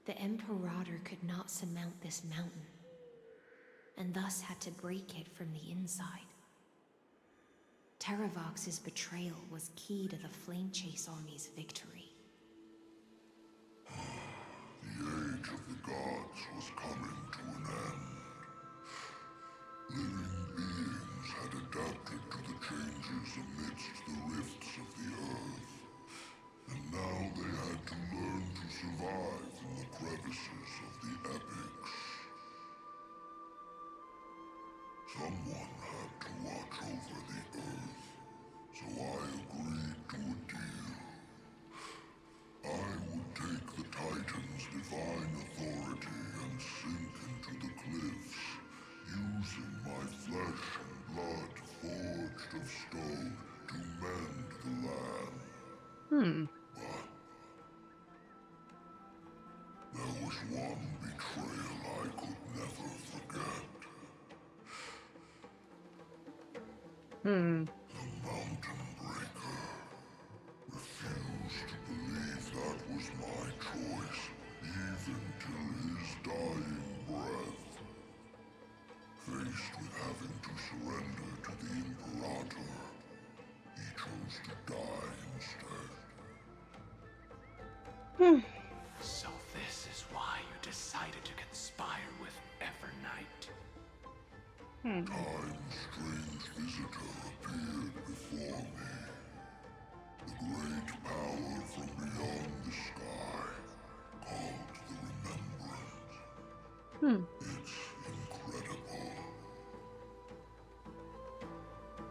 the Imperator could not surmount this mountain, and thus had to break it from the inside. Terravox's betrayal was key to the Flamechase army's victory. The age of the gods was coming to an end. Living beings had adapted to the changes amidst the rifts of the earth, and now they had to learn to survive in the crevices of the epics. Someone had to watch over the earth, so I agreed to a deal. I would take the Titan's divine authority and sink into the cliffs, using my flesh and blood forged of stone to mend the land. But there was one betrayal I could never forget. The Mountain Breaker refused to believe that was my choice, even till his dying breath. Faced with having to surrender to the Imperator, he chose to die instead. So this is why you decided to conspire with Evernight. Time's strange visitor appeared before me. The great power from beyond the sky, called the Remembrance. It's incredible.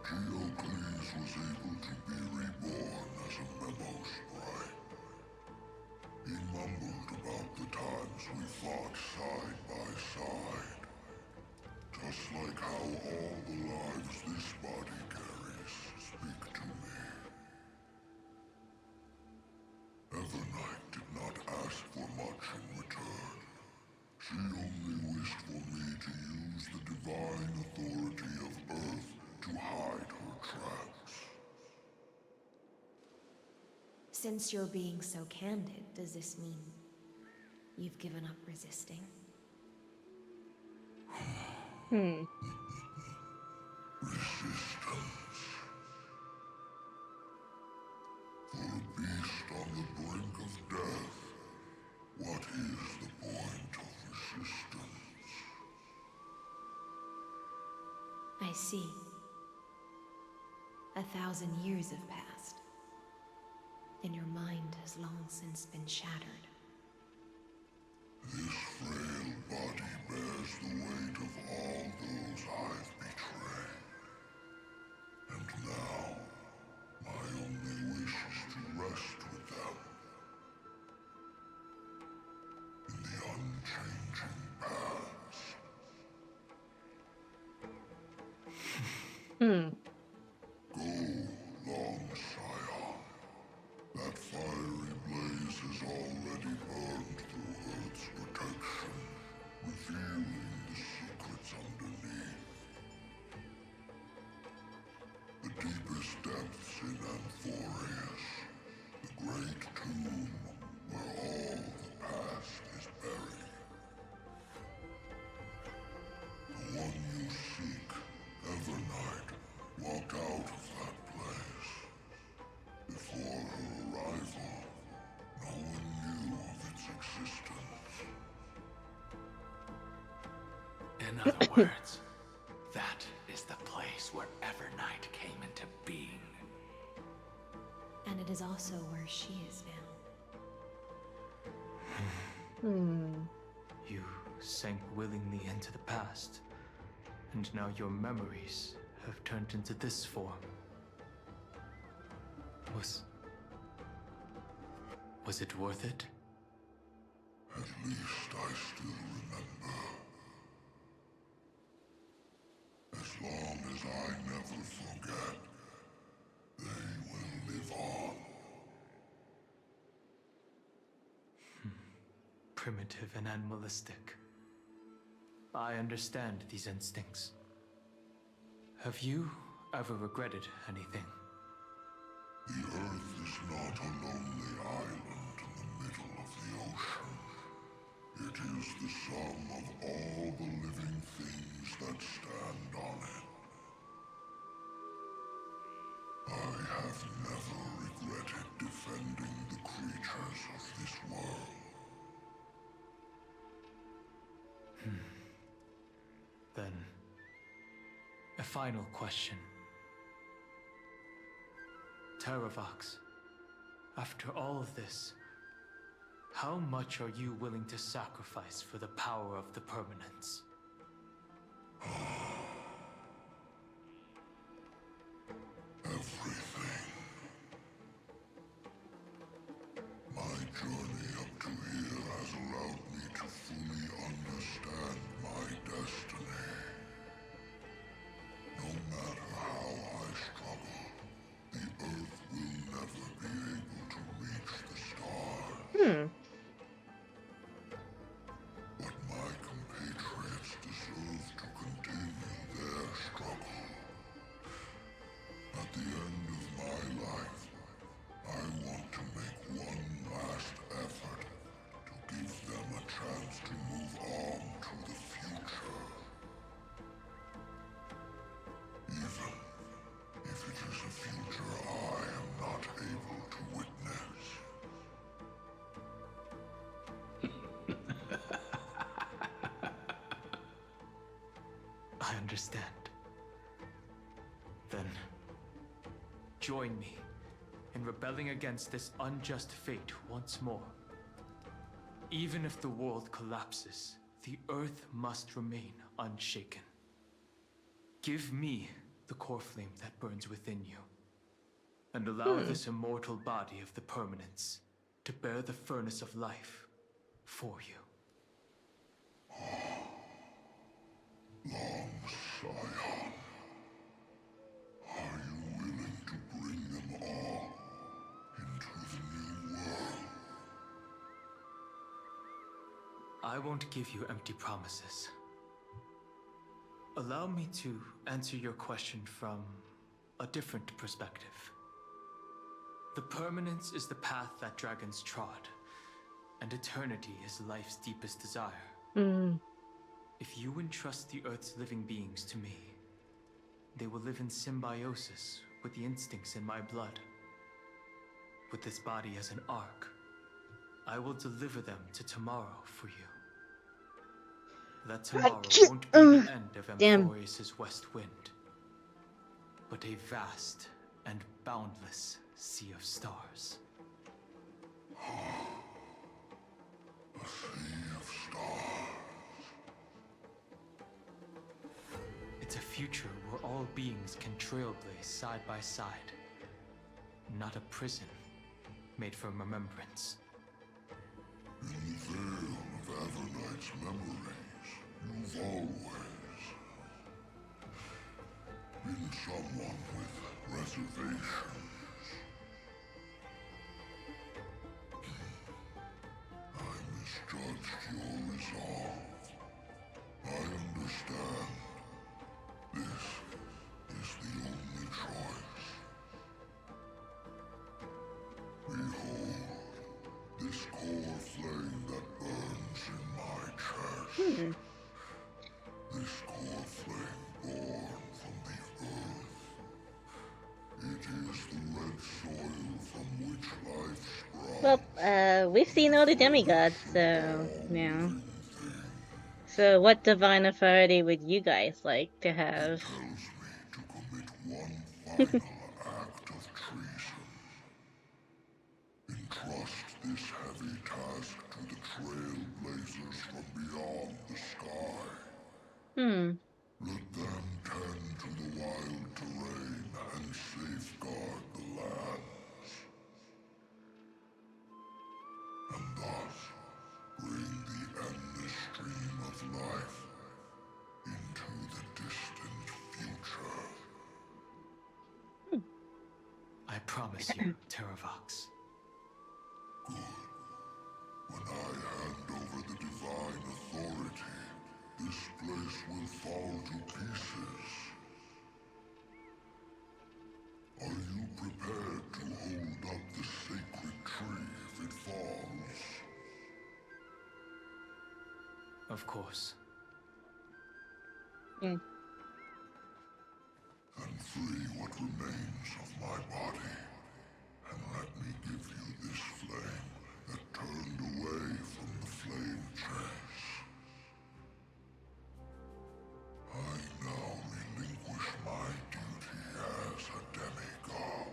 Geocles was able to be reborn as a memo sprite. He mumbled about the times we fought side by side. Just like how all the lives this body carries speak to me. Evernight did not ask for much in return. She only wished for me to use the divine authority of Earth to hide her tracks. Since you're being so candid, does this mean you've given up resisting? Resistance. For a beast on the brink of death, what is the point of resistance? I see. 1,000 years have passed, and your mind has long since been shattered. This frail body bears the weight of all those I've betrayed. And now, my only wish is to rest with them. In the unchanging past. Go, long Scion. That fiery blaze has already burned through Earth's protection, revealing the secrets underneath. The deepest depths in Amphorius, the great tomb where all the past is buried. The one you seek, Evernight, walked out of that place. Before her arrival, no one knew of its existence. In other words, that is the place where Evernight came into being. And it is also where she is now. You sank willingly into the past, and now your memories have turned into this form. Was it worth it? At least I still remember. As long as I never forget, they will live on. Primitive and animalistic. I understand these instincts. Have you ever regretted anything? The Earth is not a lonely island in the middle of the ocean. It is the sum of all the living things that stand on it. I have never regretted defending the creatures of this world. Then, a final question. Terravox, after all of this, how much are you willing to sacrifice for the power of the Permanence? Everything. My journey up to here has allowed me to fully understand my destiny. No matter how I struggle, the Earth will never be able to reach the stars. I understand. Then, join me in rebelling against this unjust fate once more. Even if the world collapses, the Earth must remain unshaken. Give me the core flame that burns within you, and allow this immortal body of the Permanence to bear the furnace of life for you. Long Scion, are you willing to bring them all into the new world? I won't give you empty promises. Allow me to answer your question from a different perspective. The Permanence is the path that dragons trod, and eternity is life's deepest desire. If you entrust the Earth's living beings to me, they will live in symbiosis with the instincts in my blood. With this body as an ark, I will deliver them to tomorrow for you. That tomorrow won't be the end of Amphorius' west wind, but a vast and boundless sea of stars. A sea of stars. It's a future where all beings can trailblaze side by side, not a prison made for remembrance. In the veil of Avernight's memories, you've always been someone with reservations. I misjudged your resolve. I understand. This is the only choice. Behold, this core flame that burns in my chest. This core flame born from the earth. It is the red soil from which life sprouts. Well, we've seen all the demigods, so, yeah. So what divine authority would you guys like to have? One final act of treason. Entrust this heavy task to the trailblazers from beyond the sky. Let them tend to the wild terrain and safeguard the lands. And thus bring the endless stream of life into the distant future. I promise you, Terravox. Good. When I hand over the divine authority, this place will fall to pieces. Are you prepared to hold up the sacred tree if it falls? Of course. Then free what remains of my body, and let me give you this flame that turned away from the flame chase. I now relinquish my duty as a demigod.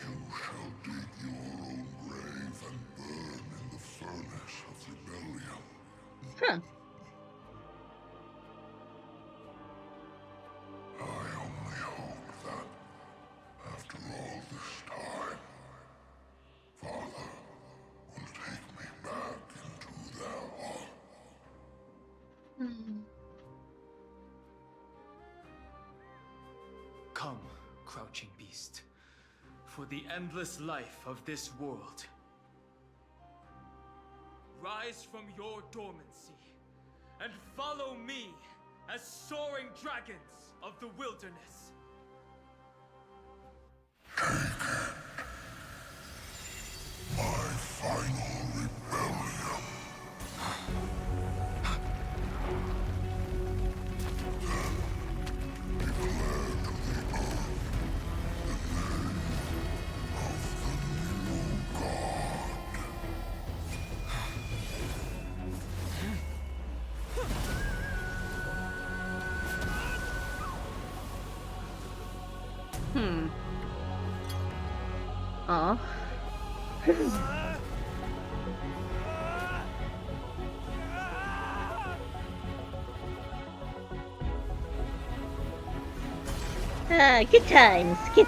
You shall dig your own grave and burn in the furnace of rebellion. I only hope that, after all this time, Father will take me back into their heart. Come, crouching beast, for the endless life of this world. Rise from your dormancy and follow me as soaring dragons of the wilderness. My final rebellion. Then declare to the earth the name of the new god. Good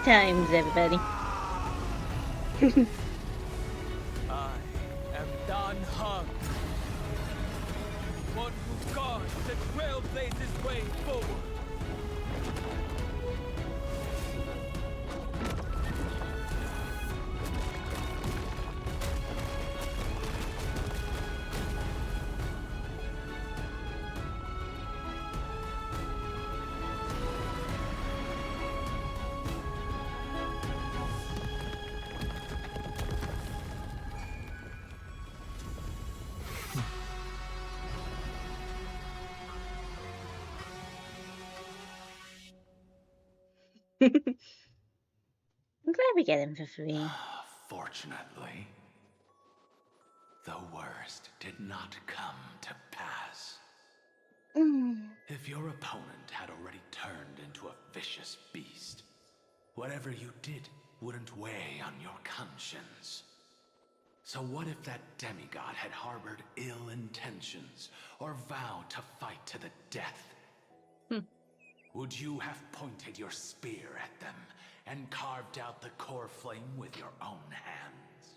times, everybody. I am Dan Heng, one who guards and trailblazes way forward. I'm glad we get him for free. Fortunately, the worst did not come to pass. If your opponent had already turned into a vicious beast, whatever you did wouldn't weigh on your conscience. So what if that demigod had harbored ill intentions or vowed to fight to the death? Would you have pointed your spear at them and carved out the core flame with your own hands?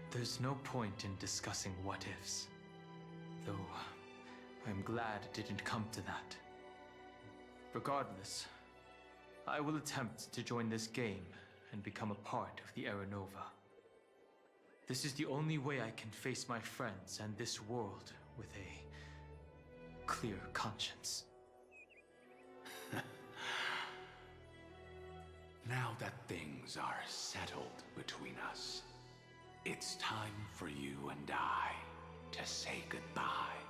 There's no point in discussing what ifs, though I'm glad it didn't come to that. Regardless, I will attempt to join this game and become a part of the Era Nova. This is the only way I can face my friends and this world with a clear conscience. Now that things are settled between us, it's time for you and I to say goodbye.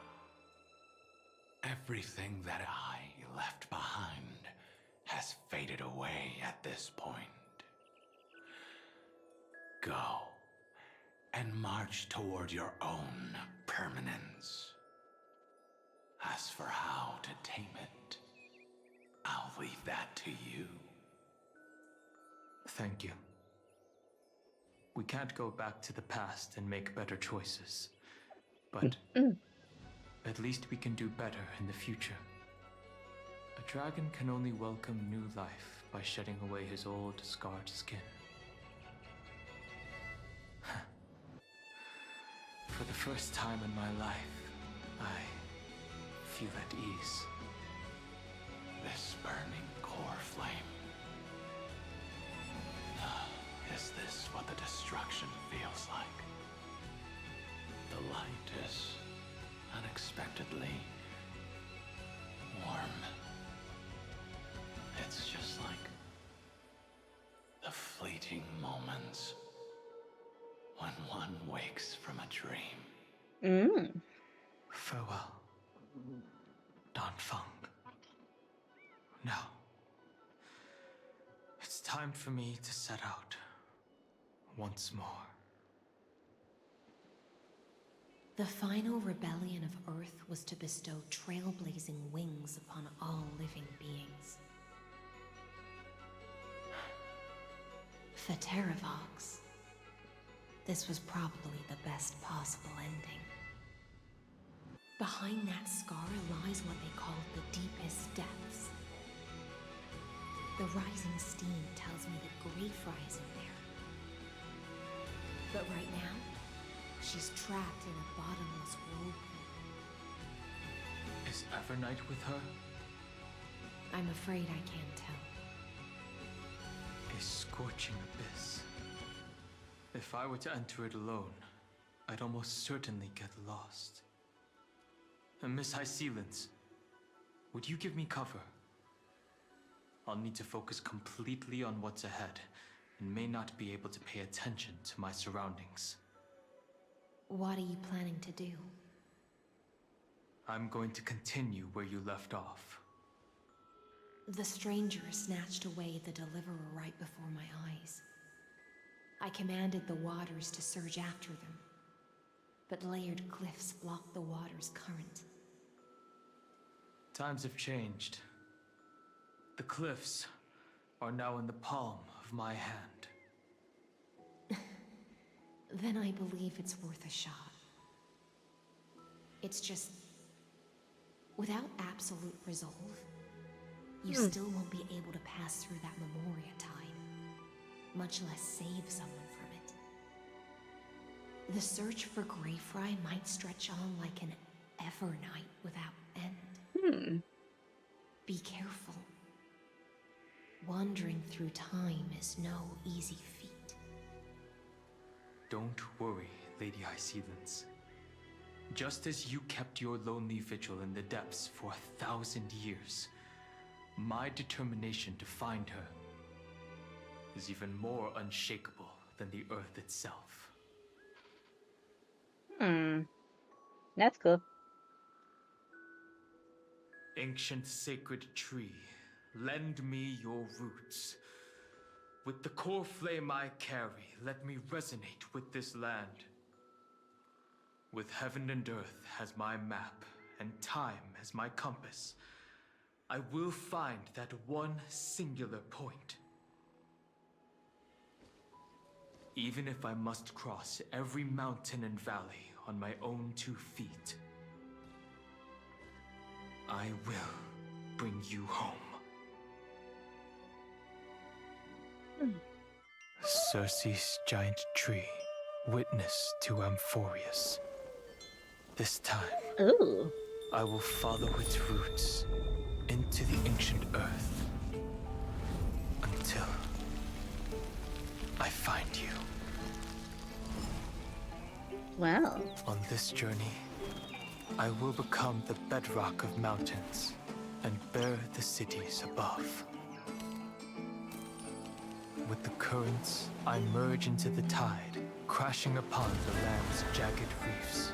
Everything that I left behind has faded away at this point. Go and march toward your own permanence. As for how to tame it, I'll leave that to you. Thank you. We can't go back to the past and make better choices, but at least we can do better in the future. A dragon can only welcome new life by shedding away his old, scarred skin. For the first time in my life, I feel at ease. This burning core flame. Is this what the destruction feels like? The light is unexpectedly warm. It's just like the fleeting moments when one wakes from a dream. Farewell, Dan Feng. Now, it's time for me to set out once more. The final rebellion of Earth was to bestow trailblazing wings upon all living beings. For Terravox, this was probably the best possible ending. Behind that scar lies what they called the deepest depths. The rising steam tells me that Greyfry is in there. But right now, she's trapped in a bottomless whirlpool. Is Evernight with her? I'm afraid I can't tell. A scorching abyss. If I were to enter it alone, I'd almost certainly get lost. And Miss High Sealants, would you give me cover? I'll need to focus completely on what's ahead, and may not be able to pay attention to my surroundings. What are you planning to do? I'm going to continue where you left off. The stranger snatched away the Deliverer right before my eyes. I commanded the waters to surge after them, but layered cliffs blocked the water's current. Times have changed. The cliffs are now in the palm of my hand. then I believe it's worth a shot. It's just, without absolute resolve, you still won't be able to pass through that Memoria Tide, much less save someone from it. The search for Greyfry might stretch on like an Evernight without end. Be careful. Wandering through time is no easy feat. Don't worry, Lady Hyacinthus. Just as you kept your lonely vigil in the depths for 1,000 years, my determination to find her is even more unshakable than the earth itself. That's cool. Ancient sacred tree, lend me your roots. With the core flame I carry, let me resonate with this land. With heaven and earth as my map, and time as my compass, I will find that one singular point. Even if I must cross every mountain and valley on my own 2 feet, I will bring you home. Circe's giant tree, witness to Amphorius. This time, I will follow its roots into the ancient earth until I find you. Wow. On this journey, I will become the bedrock of mountains and bear the cities above. With the currents, I merge into the tide, crashing upon the land's jagged reefs.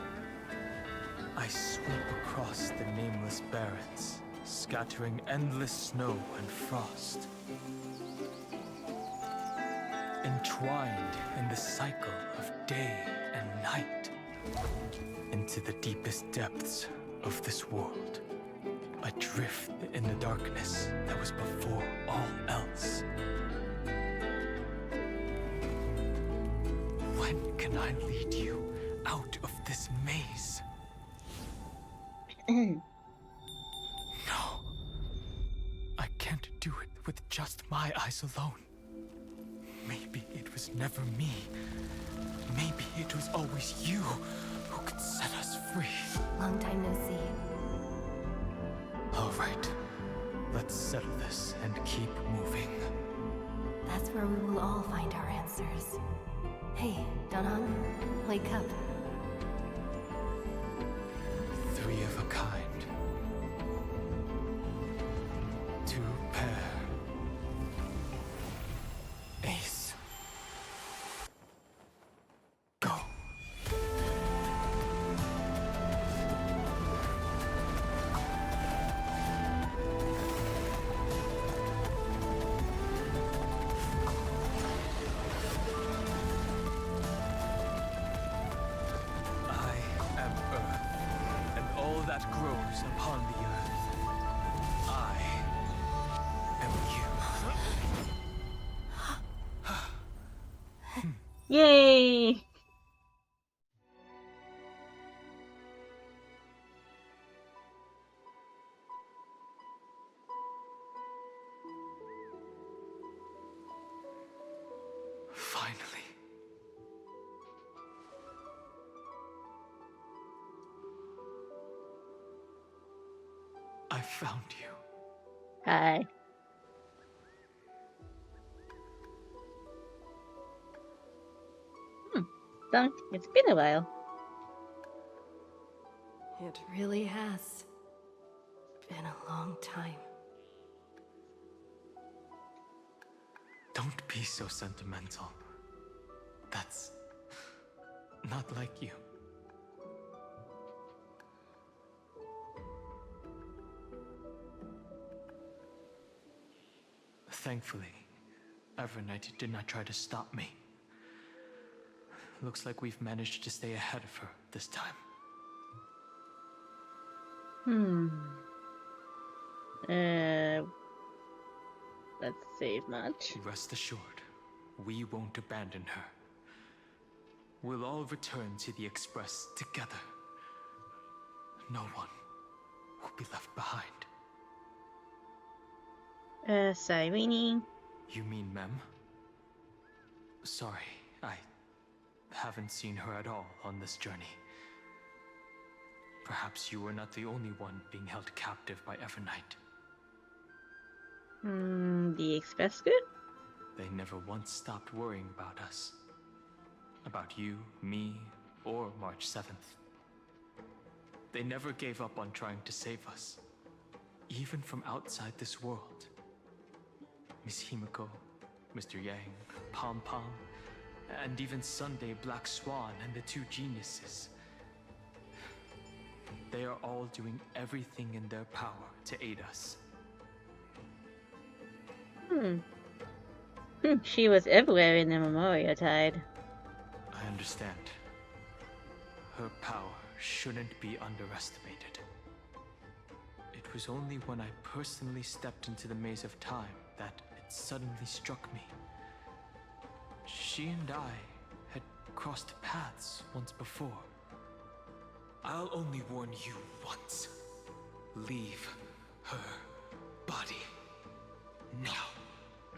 I sweep across the nameless barrens, scattering endless snow and frost. Entwined in the cycle of day and night, into the deepest depths of this world, adrift in the darkness that was before all else. When can I lead you out of this maze? No. I can't do it with just my eyes alone. Maybe it was never me. Maybe it was always you who could set us free. Long time no see. All right. Let's settle this and keep moving. That's where we will all find our answers. Hey, Danhong, wake up. 3 of a kind. 2 pair. Ace. Go. I am Earth, and all that grows upon the earth. I am you. Yay! Finally. I found you. Hi. Dunk, it's been a while. It really has been a long time. Don't be so sentimental. That's not like you. Thankfully, Evernight did not try to stop me. Looks like we've managed to stay ahead of her this time. Let's save much. Rest assured, we won't abandon her. we'll all return to the Express together. No one will be left behind. Cyrene? You mean Mem? Sorry, I haven't seen her at all on this journey. Perhaps you were not the only one being held captive by Evernight. The Express group? They never once stopped worrying about us. About you, me, or March 7th. They never gave up on trying to save us. Even from outside this world. Miss Himiko, Mr. Yang, Pom Pom, and even Sunday Black Swan and the two geniuses. They are all doing everything in their power to aid us. She was everywhere in the Memoria Tide. I understand. Her power shouldn't be underestimated. It was only when I personally stepped into the maze of time that it suddenly struck me. She and I had crossed paths once before. I'll only warn you once. Leave her body now.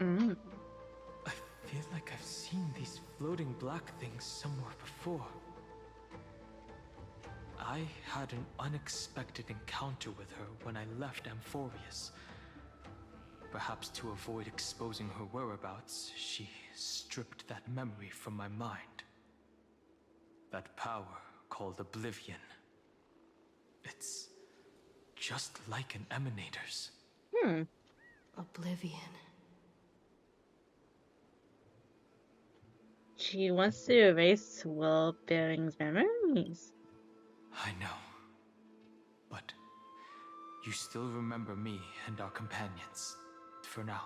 I feel like I've seen these floating black things somewhere before. I had an unexpected encounter with her when I left Amphorius. Perhaps to avoid exposing her whereabouts, she stripped that memory from my mind. That power called Oblivion. It's just like an Emanator's. Oblivion. She wants to erase World-Bearing's memories. I know. But you still remember me and our companions, for now.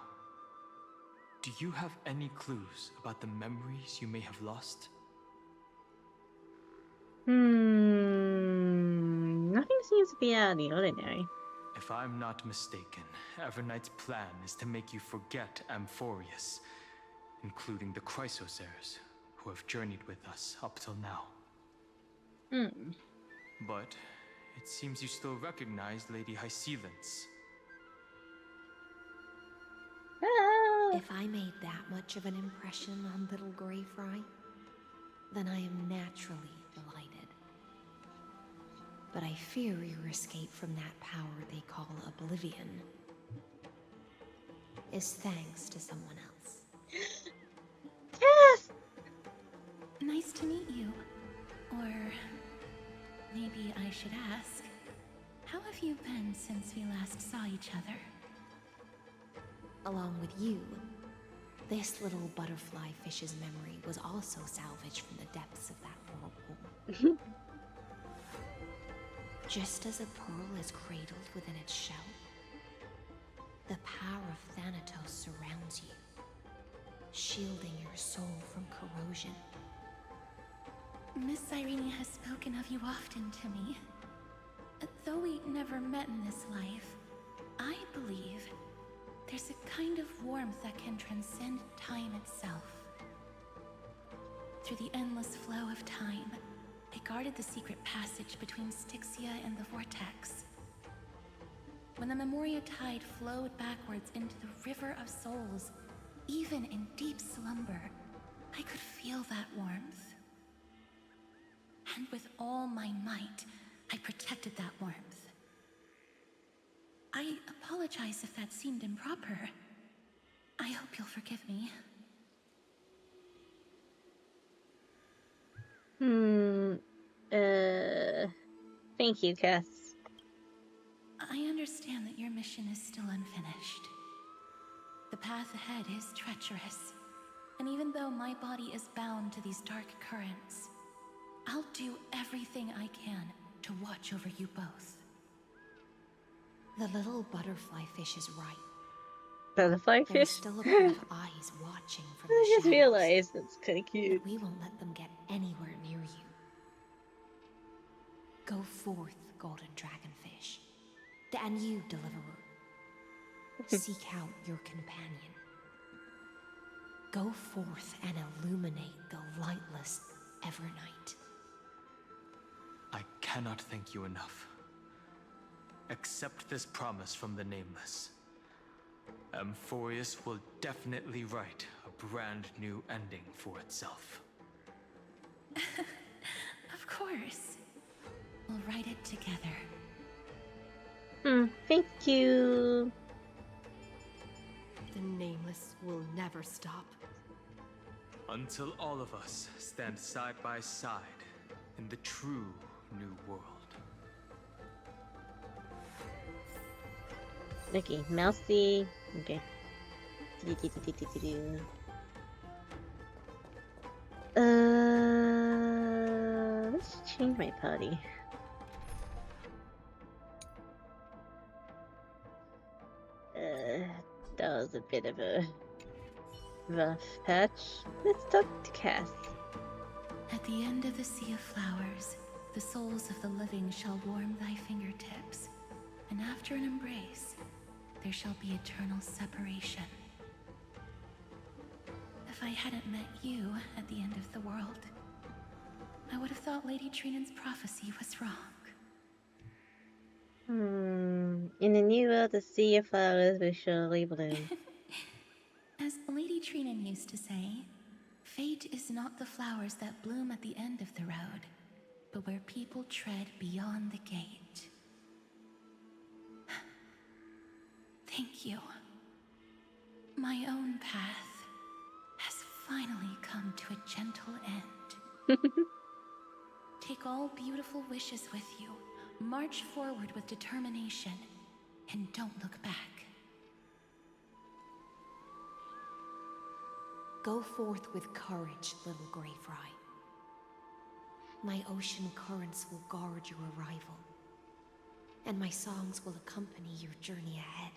Do you have any clues about the memories you may have lost? Nothing seems to be out of the ordinary. If I'm not mistaken, Evernight's plan is to make you forget Amphorius, including the Chrysosaurs, who have journeyed with us up till now. But it seems you still recognize Lady Hysealence. If I made that much of an impression on little Greyfry, then I am naturally delighted. But I fear your escape from that power they call Oblivion is thanks to someone else. Yes! Nice to meet you. Or maybe I should ask, how have you been since we last saw each other? Along with you, this little butterfly fish's memory was also salvaged from the depths of that whirlpool. Just as a pearl is cradled within its shell, the power of Thanatos surrounds you, shielding your soul from corrosion. Miss Cyrene has spoken of you often to me. Though we never met in this life, I believe there's a kind of warmth that can transcend time itself. Through the endless flow of time, I guarded the secret passage between Styxia and the Vortex. When the Memoria Tide flowed backwards into the River of Souls, even in deep slumber, I could feel that warmth. And with all my might, I protected that warmth. I apologize if that seemed improper. I hope you'll forgive me. Thank you, Cass. I understand that your mission is still unfinished. The path ahead is treacherous, and even though my body is bound to these dark currents, I'll do everything I can to watch over you both. The little butterfly fish is right. Butterfly There's fish? still a pair of eyes watching from the I just shadows. realized that's kind of cute. But we won't let them get anywhere near you. Go forth, golden dragonfish, and you, deliverer. Seek out your companion. Go forth and illuminate the lightless Evernight. I cannot thank you enough. Accept this promise from the Nameless. Amphorius will definitely write a brand new ending for itself. Of course. We'll write it together. Thank you. The Nameless will never stop. Until all of us stand side by side in the true new world. Okay, Mousy. Okay. Let's change my party. That was a bit of a rough patch. Let's talk to Cass. At the end of the Sea of Flowers, the souls of the living shall warm thy fingertips, and after an embrace, there shall be eternal separation. If I hadn't met you at the end of the world, I would have thought Lady Trinan's prophecy was wrong. In the new world, the Sea of Flowers will surely bloom. As Lady Trinan used to say, fate is not the flowers that bloom at the end of the road, but where people tread beyond the gate. Thank you. My own path has finally come to a gentle end. Take all beautiful wishes with you, march forward with determination, and don't look back. Go forth with courage, little Greyfry. My ocean currents will guard your arrival, and my songs will accompany your journey ahead.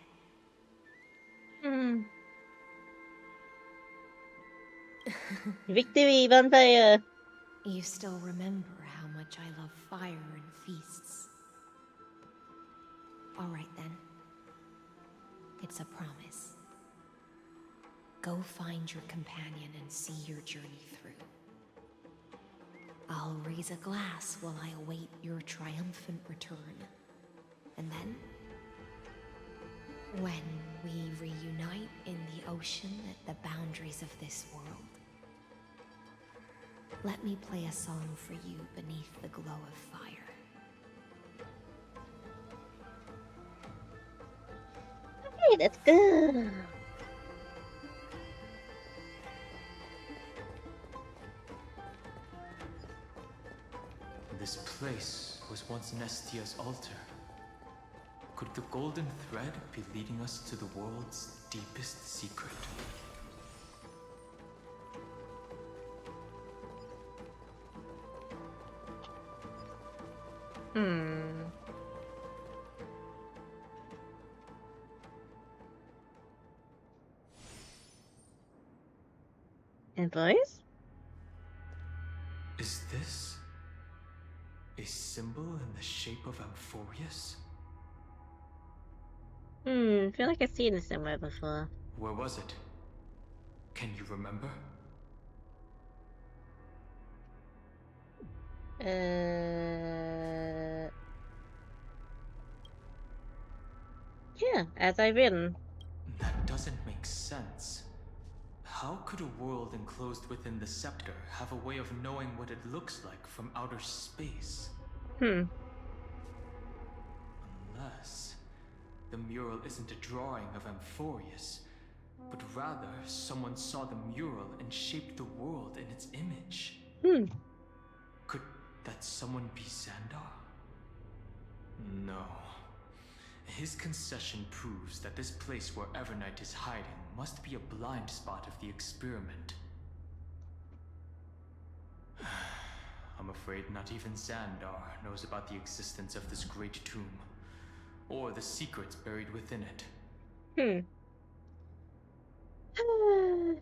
Victory, vampire! You still remember how much I love fire and feasts. All right then. It's a promise. Go find your companion and see your journey through. I'll raise a glass while I await your triumphant return. And then, when we reunite in the ocean at the boundaries of this world, let me play a song for you beneath the glow of fire. Okay, let's go. This place was once Nestia's altar. Could the golden thread be leading us to the world's deepest secret? Employees? Is this a symbol in the shape of Amphorius? I feel like I've seen this somewhere before. Where was it? Can you remember? Yeah, as I've written. That doesn't make sense. How could a world enclosed within the scepter have a way of knowing what it looks like from outer space? Unless the mural isn't a drawing of Amphorius, but rather someone saw the mural and shaped the world in its image. Could that someone be Xandar? No. His concession proves that this place where Evernight is hiding must be a blind spot of the experiment. I'm afraid not even Xandar knows about the existence of this great tomb, or the secrets buried within it.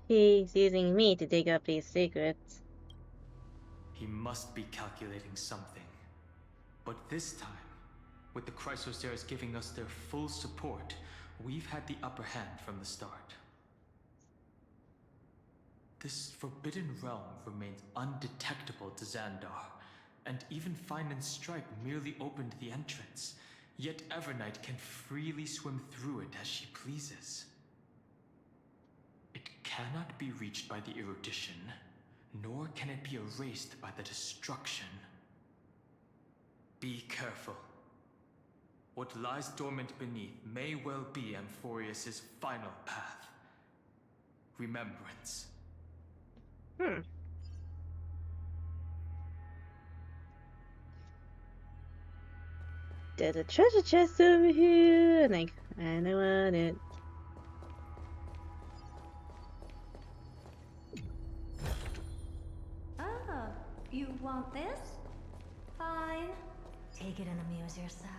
He's using me to dig up these secrets. He must be calculating something. But this time, with the Chrysosaurs giving us their full support, we've had the upper hand from the start. this forbidden realm remains undetectable to Xandar, and even Fine and Stripe merely opened the entrance, yet Evernight can freely swim through it as she pleases. It cannot be reached by the erudition, nor can it be erased by the destruction. Be careful. What lies dormant beneath may well be Amphorius' final path. Remembrance. There's a treasure chest over here, and I kinda want it. Oh, you want this? Fine. Take it and amuse yourself.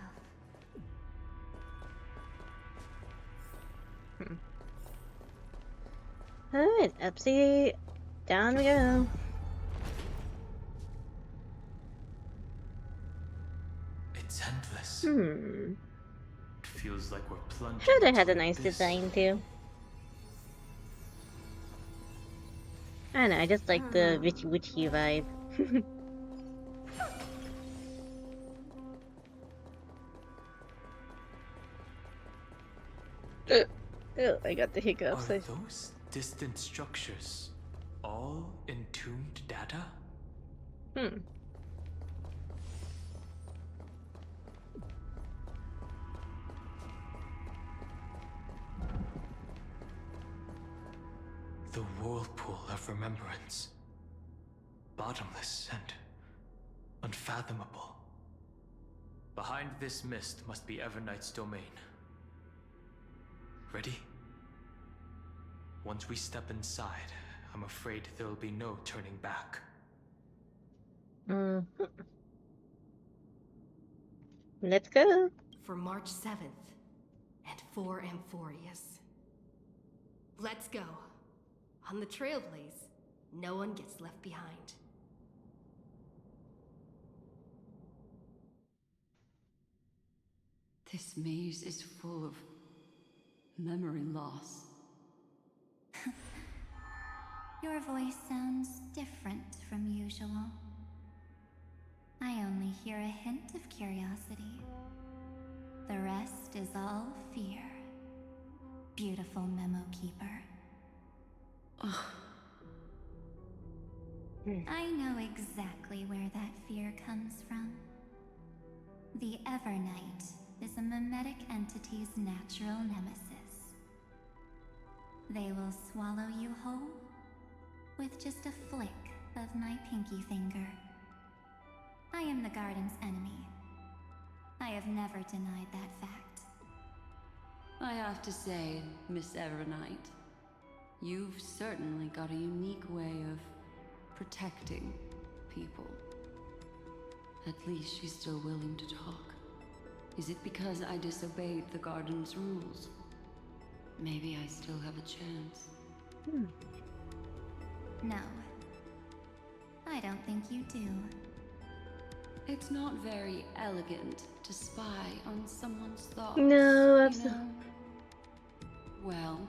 Alright, Upsy, down we go. It's endless. It feels like we're plunging. Heather into had a an nice abyss. design too. I don't know, I just like the witchy vibe. Oh, I got the hiccups. Are those distant structures all entombed data? The whirlpool of remembrance. Bottomless and unfathomable. Behind this mist must be Evernight's domain. Ready? Once we step inside, I'm afraid there'll be no turning back. Let's go. For March 7th, and for Amphorius. Let's go. On the Trailblaze, no one gets left behind. This maze is full of memory loss. Your voice sounds different from usual. I only hear a hint of curiosity. The rest is all fear. Beautiful Memo Keeper. I know exactly where that fear comes from. The Evernight is a mimetic entity's natural nemesis. They will swallow you whole with just a flick of my pinky finger. I am the garden's enemy. I have never denied that fact. I have to say, Miss Evernight, you've certainly got a unique way of protecting people. At least she's still willing to talk. Is it because I disobeyed the garden's rules? Maybe I still have a chance. No. I don't think you do. It's not very elegant to spy on someone's thoughts. No, you absolutely. know? Well,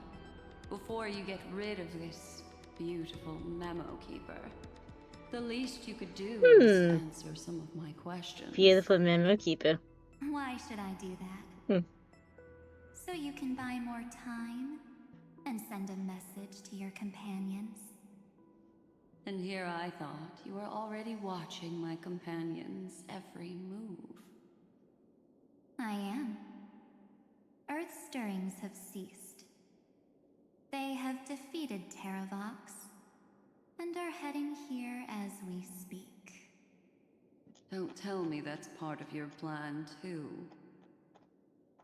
before you get rid of this beautiful Memo Keeper, the least you could do is answer some of my questions. Beautiful Memo Keeper. Why should I do that? So you can buy more time and send a message to your companions. And here I thought you were already watching my companions' every move. I am. Earth's stirrings have ceased. They have defeated Terravox and are heading here as we speak. Don't tell me that's part of your plan, too.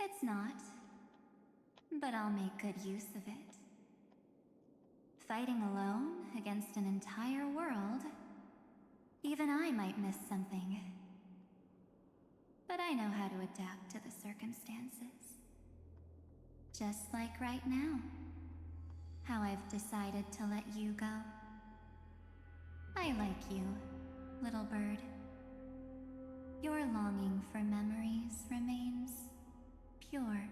It's not. But I'll make good use of it. Fighting alone against an entire world, even I might miss something. But I know how to adapt to the circumstances. Just like right now. How I've decided to let you go. I like you, little bird. Your longing for memories remains pure.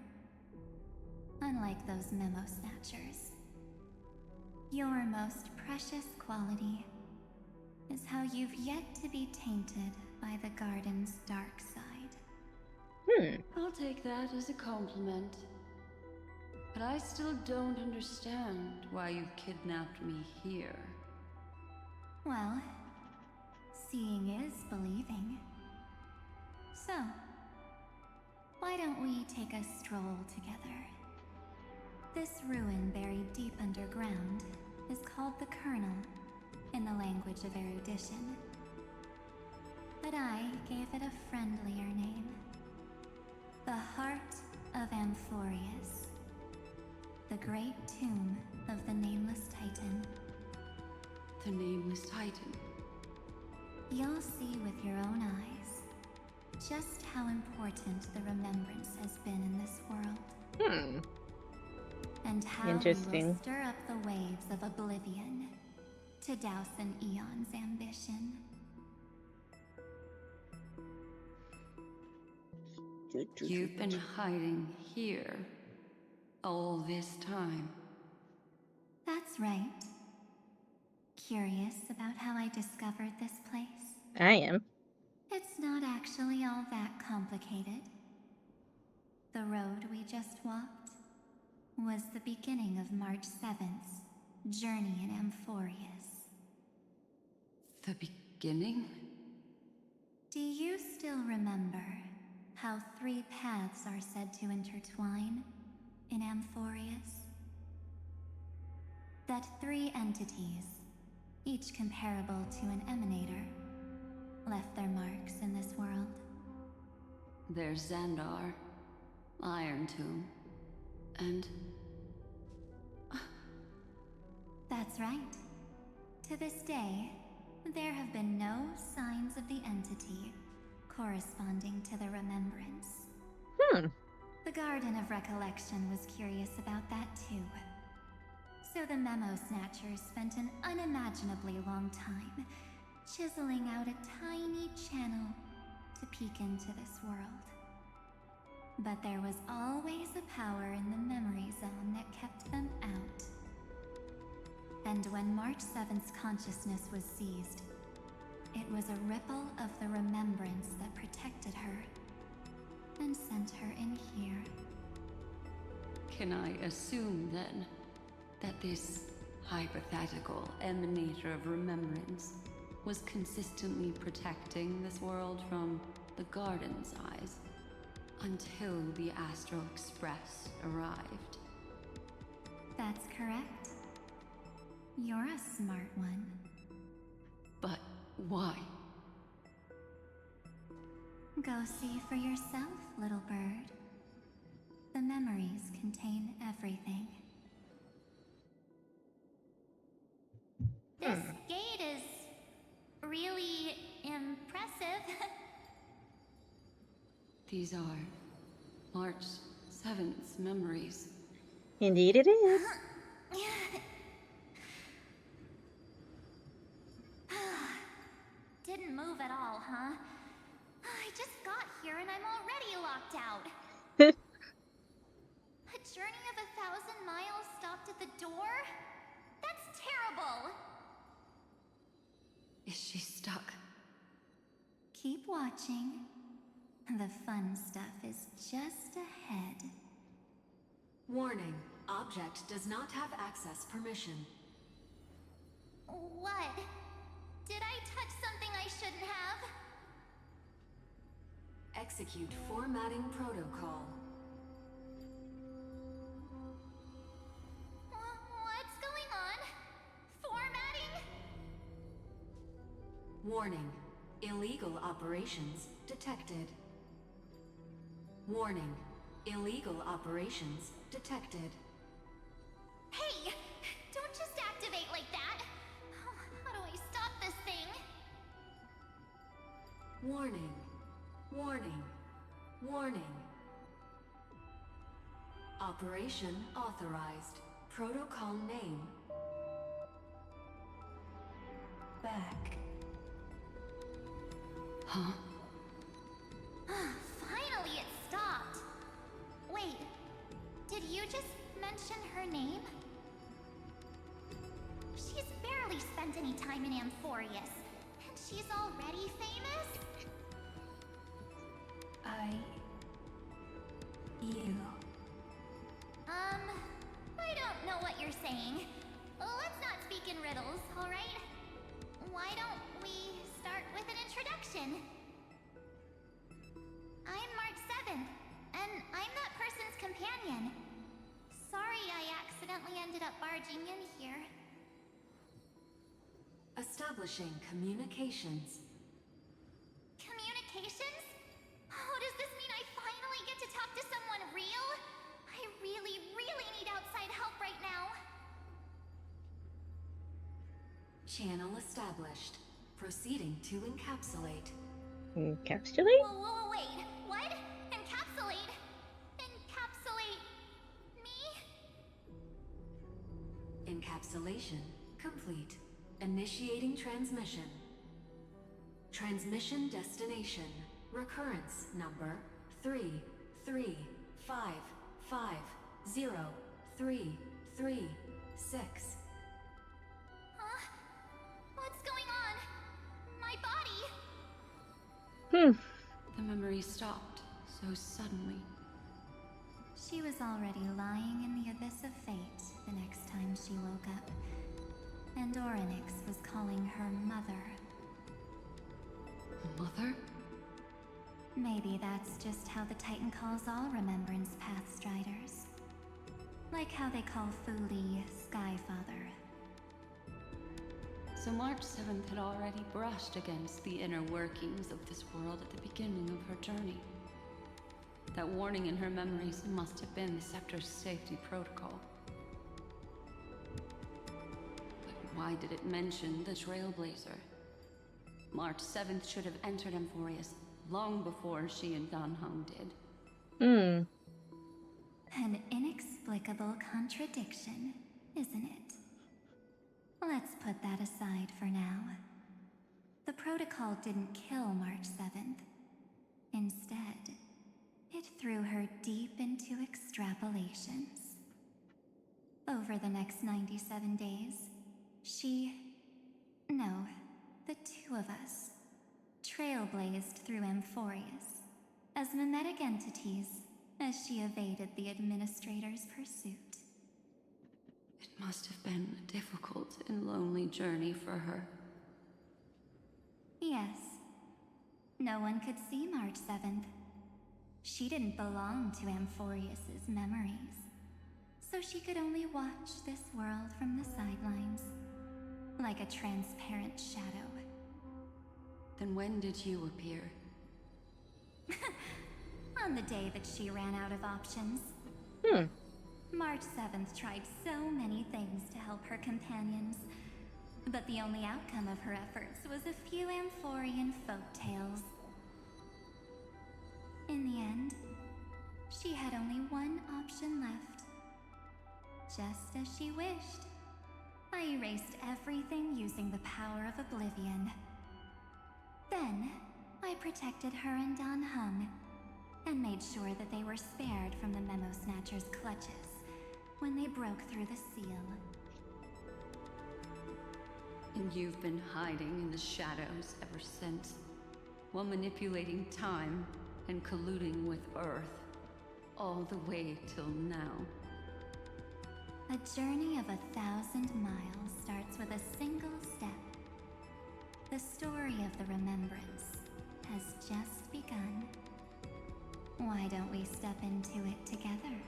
Unlike those memo snatchers. Your most precious quality is how you've yet to be tainted by the garden's dark side. I'll take that as a compliment. But I still don't understand why you've kidnapped me here. Well, seeing is believing. So, why don't we take a stroll together? This ruin buried deep underground is called the Kernel in the language of erudition. But I gave it a friendlier name. The Heart of Amphorius. The great tomb of the Nameless Titan. The Nameless Titan? You'll see with your own eyes just how important the remembrance has been in this world. And how we will stir up the waves of oblivion to douse an eon's ambition. You've been hiding here all this time. That's right. Curious about how I discovered this place? I am. It's not actually all that complicated. The road we just walked was the beginning of March 7th's journey in Amphorius. The beginning? Do you still remember how 3 paths are said to intertwine in Amphorius? That 3 entities, each comparable to an emanator, left their marks in this world. There's Xandar, Iron Tomb, and... That's right. To this day, there have been no signs of the entity corresponding to the remembrance. The Garden of Recollection was curious about that too. So the Memo Snatchers spent an unimaginably long time chiseling out a tiny channel to peek into this world. But there was always a power in the memory zone that kept them out. And when March 7th's consciousness was seized, it was a ripple of the remembrance that protected her and sent her in here. Can I assume, then, that this hypothetical emanator of remembrance was consistently protecting this world from the Garden's eyes until the Astral Express arrived? That's correct. You're a smart one. But why? Go see for yourself, little bird. The memories contain everything. This gate is really impressive. These are March 7th's memories. Indeed it is. Didn't move at all, huh? I just got here and I'm already locked out. A journey of 1,000 miles stopped at the door? That's terrible! Is she stuck? Keep watching. The fun stuff is just ahead. Warning. Object does not have access permission. What? Did I touch something I shouldn't have? Execute formatting protocol. What's going on? Formatting? Warning. Illegal operations detected. Warning. Illegal operations detected. Hey! Don't just activate like that! How do I stop this thing? Warning. Warning. Warning. Operation authorized. Protocol name. Back. Huh? Finally it stopped! Wait, did you just mention her name? She's barely spent any time in Amphorius, and she's already famous? I don't know what you're saying. Let's not speak in riddles, alright? Why don't we start with an introduction? I'm March 7th, and I'm that person's companion. Sorry I accidentally ended up barging in here. Establishing communications. Communications? Oh, does this mean I finally get to talk to someone real? I really, really need outside help right now. Channel established. Proceeding to encapsulate. Encapsulate? Whoa, wait. What? Encapsulate? Encapsulate me? Encapsulation complete. Initiating transmission. Transmission destination. Recurrence number 335503336. Huh? What's going on? My body? The memory stopped so suddenly. She was already lying in the abyss of fate the next time she woke up. And Orynyx was calling her mother. Mother? Maybe that's just how the Titan calls all Remembrance Pathstriders. Like how they call Fuli Skyfather. So March 7th had already brushed against the inner workings of this world at the beginning of her journey. That warning in her memories must have been the Scepter's safety protocol. But why did it mention the Trailblazer? March 7th should have entered Amphorius long before she and Dan Heng did. An inexplicable contradiction, isn't it? Let's put that aside for now. The protocol didn't kill March 7th. Instead, it threw her deep into extrapolations. Over the next 97 days, the two of us, trailblazed through Amphorius as mimetic entities as she evaded the Administrator's pursuit. It must have been a difficult and lonely journey for her. Yes. No one could see March 7th. She didn't belong to Amphorius's memories, so she could only watch this world from the sidelines, like a transparent shadow. Then when did you appear? On the day that she ran out of options. March 7th tried so many things to help her companions, but the only outcome of her efforts was a few Amphorian folktales. In the end, she had only one option left. Just as she wished. I erased everything using the power of oblivion. Then, I protected her and Dan Heng, and made sure that they were spared from the Memo Snatcher's clutches when they broke through the seal. And you've been hiding in the shadows ever since, while manipulating time and colluding with Earth, all the way till now. A journey of 1,000 miles starts with a single step. The story of the Remembrance has just begun. Why don't we step into it together?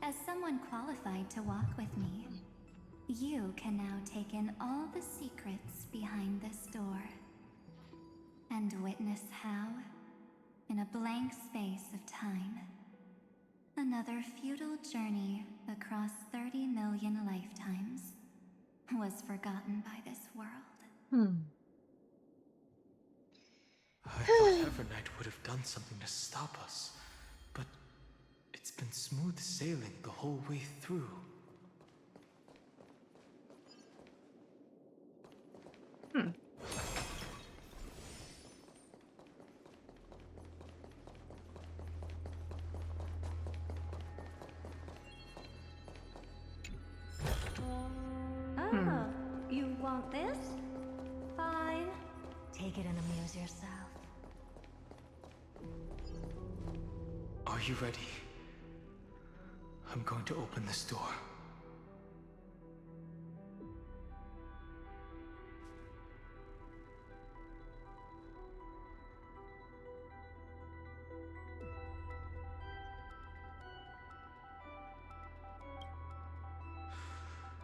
As someone qualified to walk with me, you can now take in all the secrets behind this door. And witness how, in a blank space of time, another futile journey across 30 million lifetimes was forgotten by this world. I thought Evernight would have done something to stop us, but it's been smooth sailing the whole way through. Take it and amuse yourself. Are you ready? I'm going to open this door.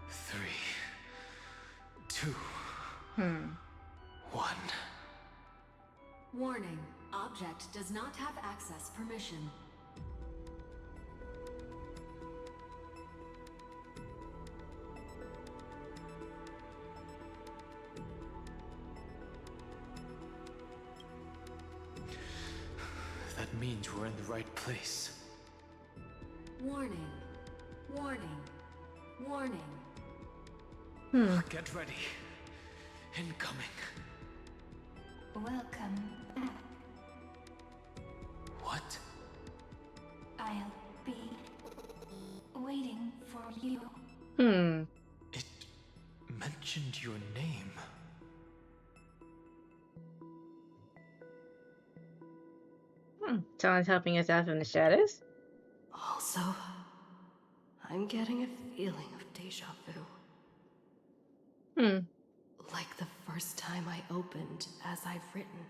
Three, two, one. Warning. Object does not have access permission. That means we're in the right place. Warning. Warning. Warning. Get ready. Incoming. Welcome back. What? I'll be waiting for you. It mentioned your name. Someone's helping us out from the shadows. Also, I'm getting a feeling of deja vu. Like the first time I opened as I've written.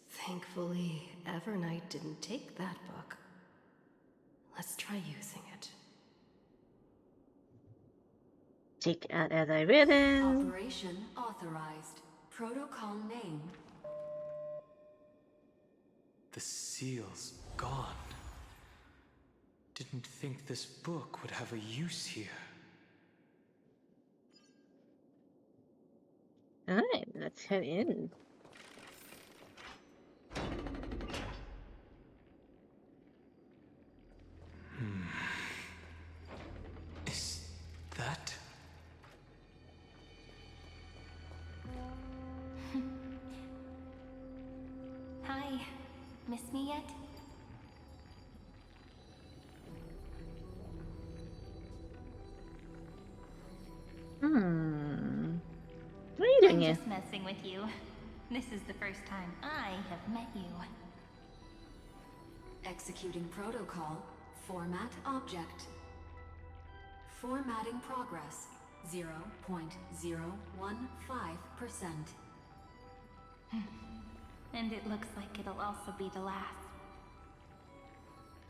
Thankfully, Evernight didn't take that book. Let's try using it. Take out as I written. Operation authorized. Protocol name. The seal's gone. Didn't think this book would have a use here. Alright, let's head in. Is that? Hi. Miss me yet? What are you doing I'm here? just messing with you. This is the first time I have met you. Executing protocol. Format object. Formatting progress. 0.015%. And it looks like it'll also be the last.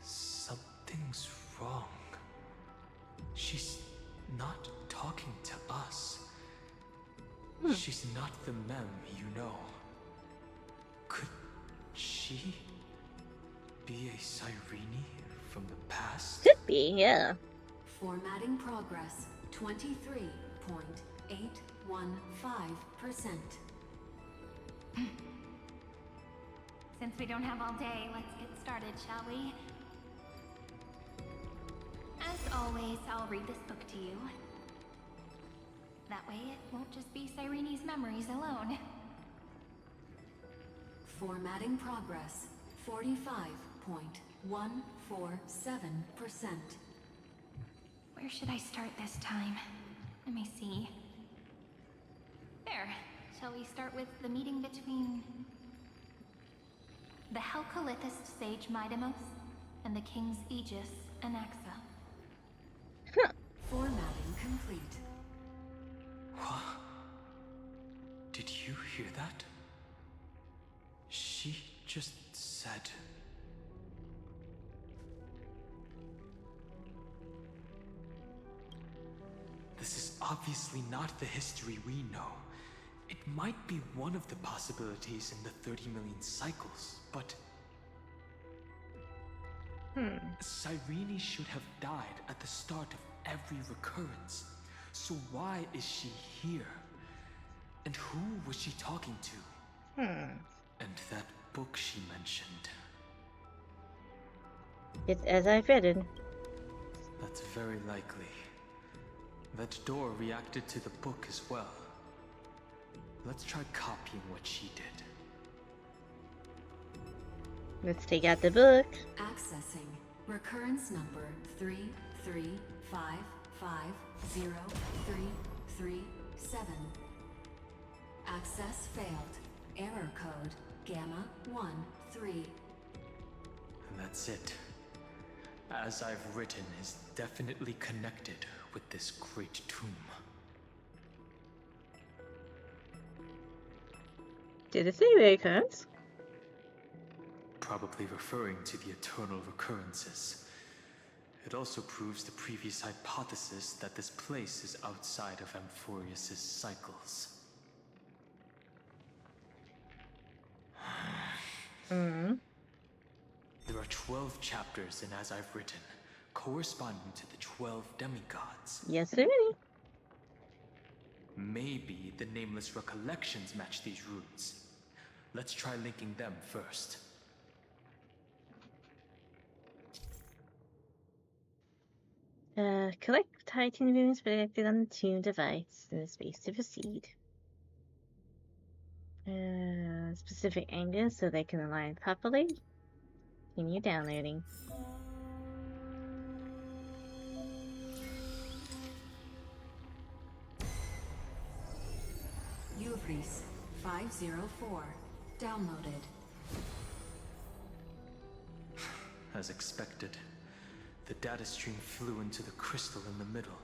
Something's wrong. She's not talking to us. She's not the Mem you know. Could she be a Cyrene from the past? Could be, yeah. Formatting progress. 23.815%. Since we don't have all day, let's get started, shall we? As always, I'll read this book to you. That way it won't just be Cyrene's memories alone. Formatting progress. 45.147%. Where should I start this time? Let me see. There. Shall we start with the meeting between the Helcolithist sage Midamos and the King's Aegis, Anaxa? Formatting complete. What? Did you hear that? She just said... This is obviously not the history we know. It might be one of the possibilities in the 30 million cycles, but... Cyrene should have died at the start of every recurrence. So why is she here? And who was she talking to? And that book she mentioned. It's as I've written. That's very likely. That door reacted to the book as well. Let's try copying what she did. Let's take out the book. Accessing. Recurrence number 335503337. Access failed. Error code Gamma 1-3. And that's it. As I've written is definitely connected with this great tomb. Did it say recurrence? Probably referring to the eternal recurrences. It also proves the previous hypothesis that this place is outside of Amphorius' cycles. There are 12 chapters in As I've Written, corresponding to the 12 demigods. Yes, sir. Maybe the Nameless Recollections match these roots. Let's try linking them first. Collect Titan runes projected on the tomb device in the space to proceed. Specific angles so they can align properly. Continue downloading. Uvris 504. Downloaded. As expected, the data stream flew into the crystal in the middle.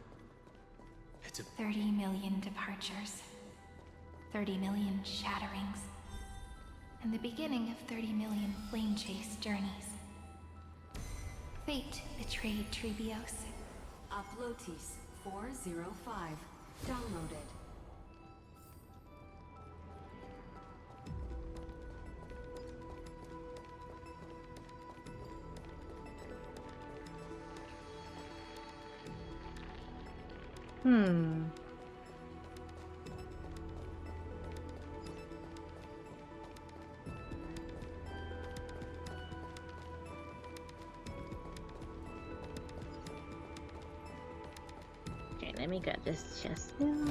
It's a 30 million departures. 30 million shatterings. And the beginning of 30 million flame chase journeys. Fate betrayed Trebios. Uplotis 405. Downloaded. Okay, let me grab this chest now.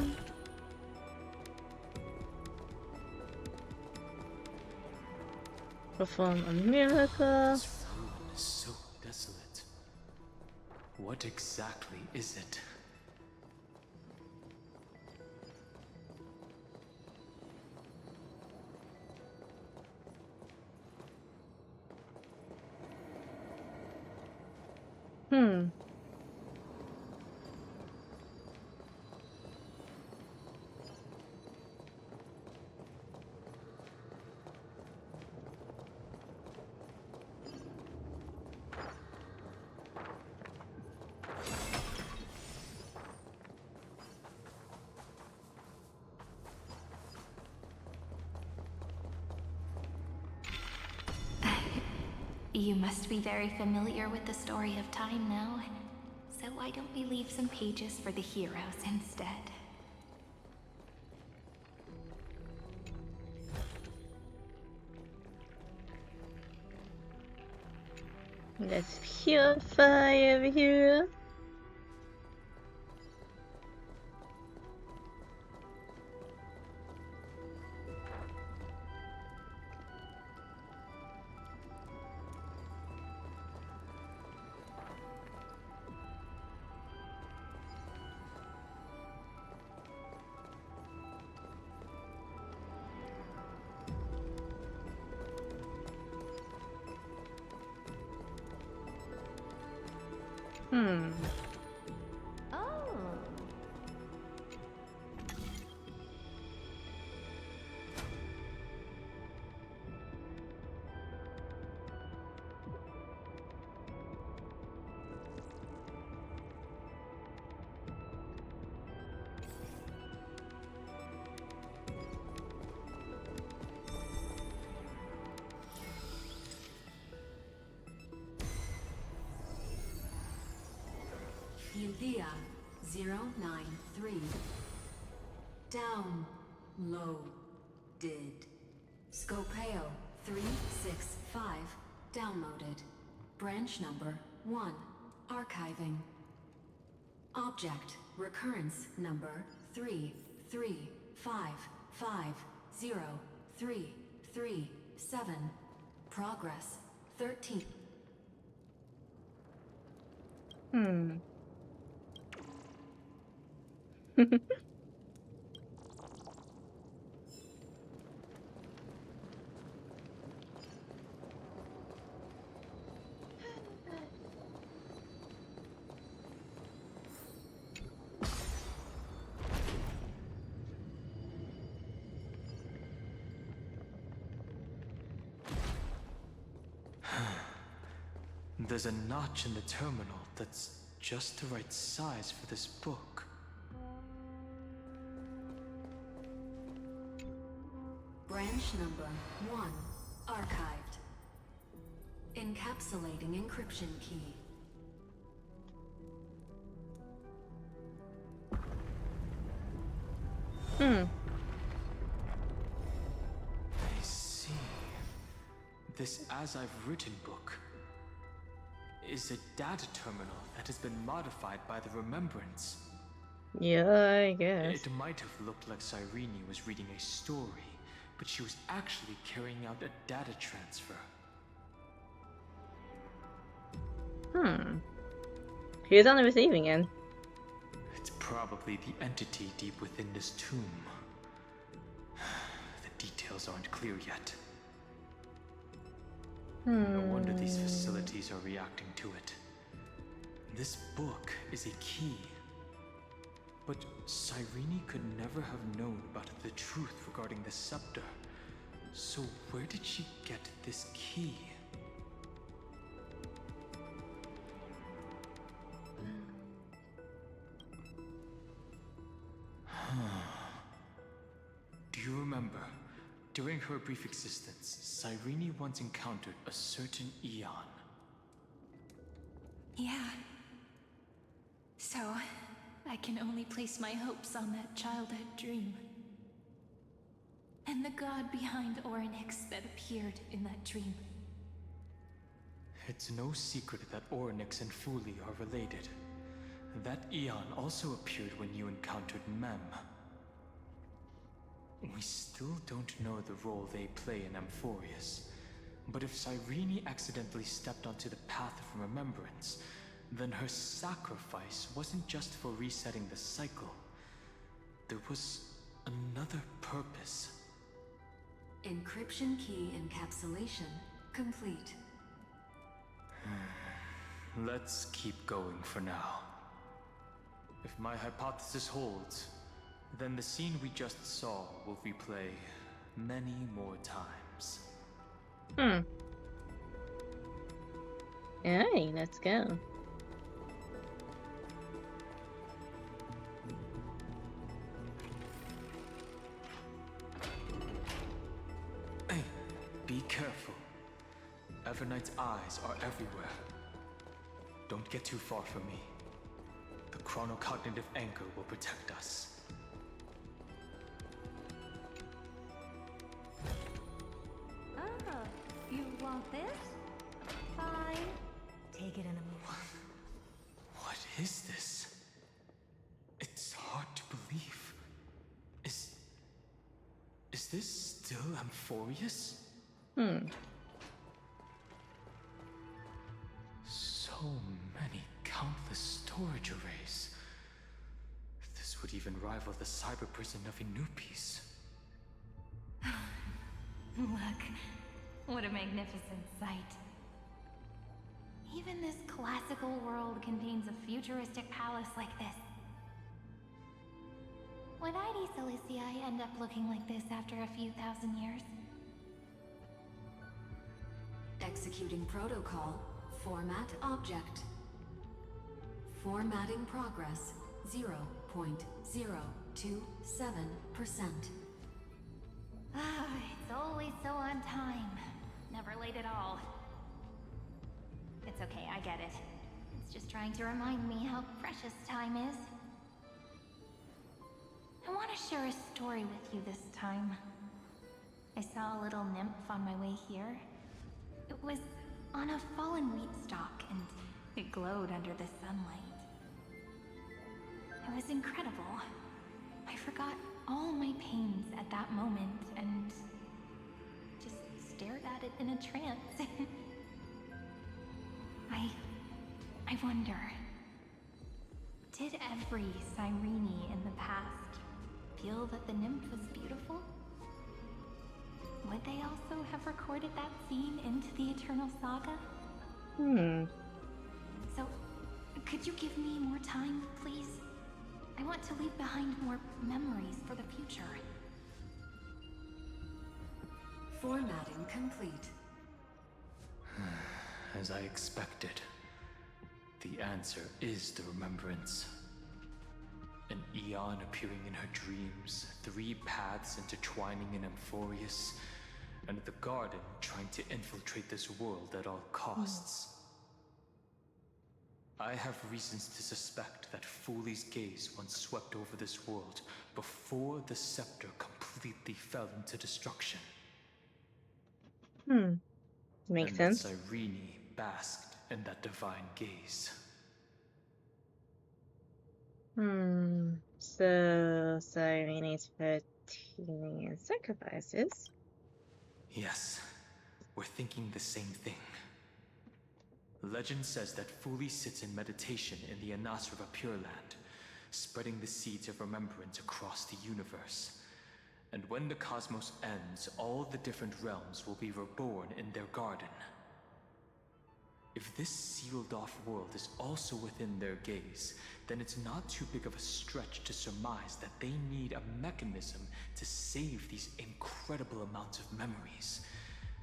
Perform a miracle. This room is so desolate. What exactly is it? You must be very familiar with the story of time now. So why don't we leave some pages for the heroes instead? Let's purify over here. Oh. Euthea 093. Downloaded. Scopeo 365. Downloaded. Branch number 1. Archiving. Object recurrence number 335503337. Progress 13. There's a notch in the terminal that's just the right size for this book. Branch number 1, archived. Encapsulating encryption key. I see. This As I've Written book is a data terminal that has been modified by the Remembrance. Yeah, I guess. It might have looked like Cyrene was reading a story, but she was actually carrying out a data transfer. Who's on the receiving end? It's probably the entity deep within this tomb. The details aren't clear yet. No wonder these facilities are reacting to it. This book is a key. But Cyrene could never have known about the truth regarding the scepter. So where did she get this key? Do you remember? During her brief existence, Cyrene once encountered a certain Eon. Yeah. So, I can only place my hopes on that childhood dream. And the god behind Orynyx that appeared in that dream. It's no secret that Orynyx and Fuli are related. That Eon also appeared when you encountered Mem. We still don't know the role they play in Amphorius. But if Cyrene accidentally stepped onto the path of remembrance, then her sacrifice wasn't just for resetting the cycle. There was another purpose. Encryption key encapsulation complete. Let's keep going for now. If my hypothesis holds, then the scene we just saw will replay many more times. Alright, let's go. Hey, be careful. Evernight's eyes are everywhere. Don't get too far from me. The chronocognitive anchor will protect us. Oh, you want this? Fine. Take it in a moment. What is this? It's hard to believe. Is this still Amphorius? So many countless storage arrays. This would even rival the cyber prison of Inupis. Look, what a magnificent sight. Even this classical world contains a futuristic palace like this. Would ID Silicii end up looking like this after a few thousand years? Executing protocol. Format object. Formatting progress 0.027%. Ah, it's always so on time. Never late at all. It's okay, I get it. It's just trying to remind me how precious time is. I want to share a story with you this time. I saw a little nymph on my way here. It was on a fallen wheat stalk, and it glowed under the sunlight. It was incredible. I forgot all my pains at that moment and just stared at it in a trance. I wonder, did every Cyrene in the past feel that the nymph was beautiful? Would they also have recorded that scene into the Eternal Saga? So, could you give me more time, please? I want to leave behind more memories for the future. Formatting complete. as I expected. The answer is the remembrance. An Aeon appearing in her dreams, 3 paths intertwining in Amphorius, and the Garden trying to infiltrate this world at all costs. I have reasons to suspect that Fooley's gaze once swept over this world before the scepter completely fell into destruction. Makes and sense. that Cyrene basked in that divine gaze. So Cyrene's fertility and sacrifices. Yes, we're thinking the same thing. Legend says that Fooley sits in meditation in the Anasrava Pure Land, spreading the seeds of remembrance across the universe. And when the cosmos ends, all the different realms will be reborn in their garden. If this sealed-off world is also within their gaze, then it's not too big of a stretch to surmise that they need a mechanism to save these incredible amounts of memories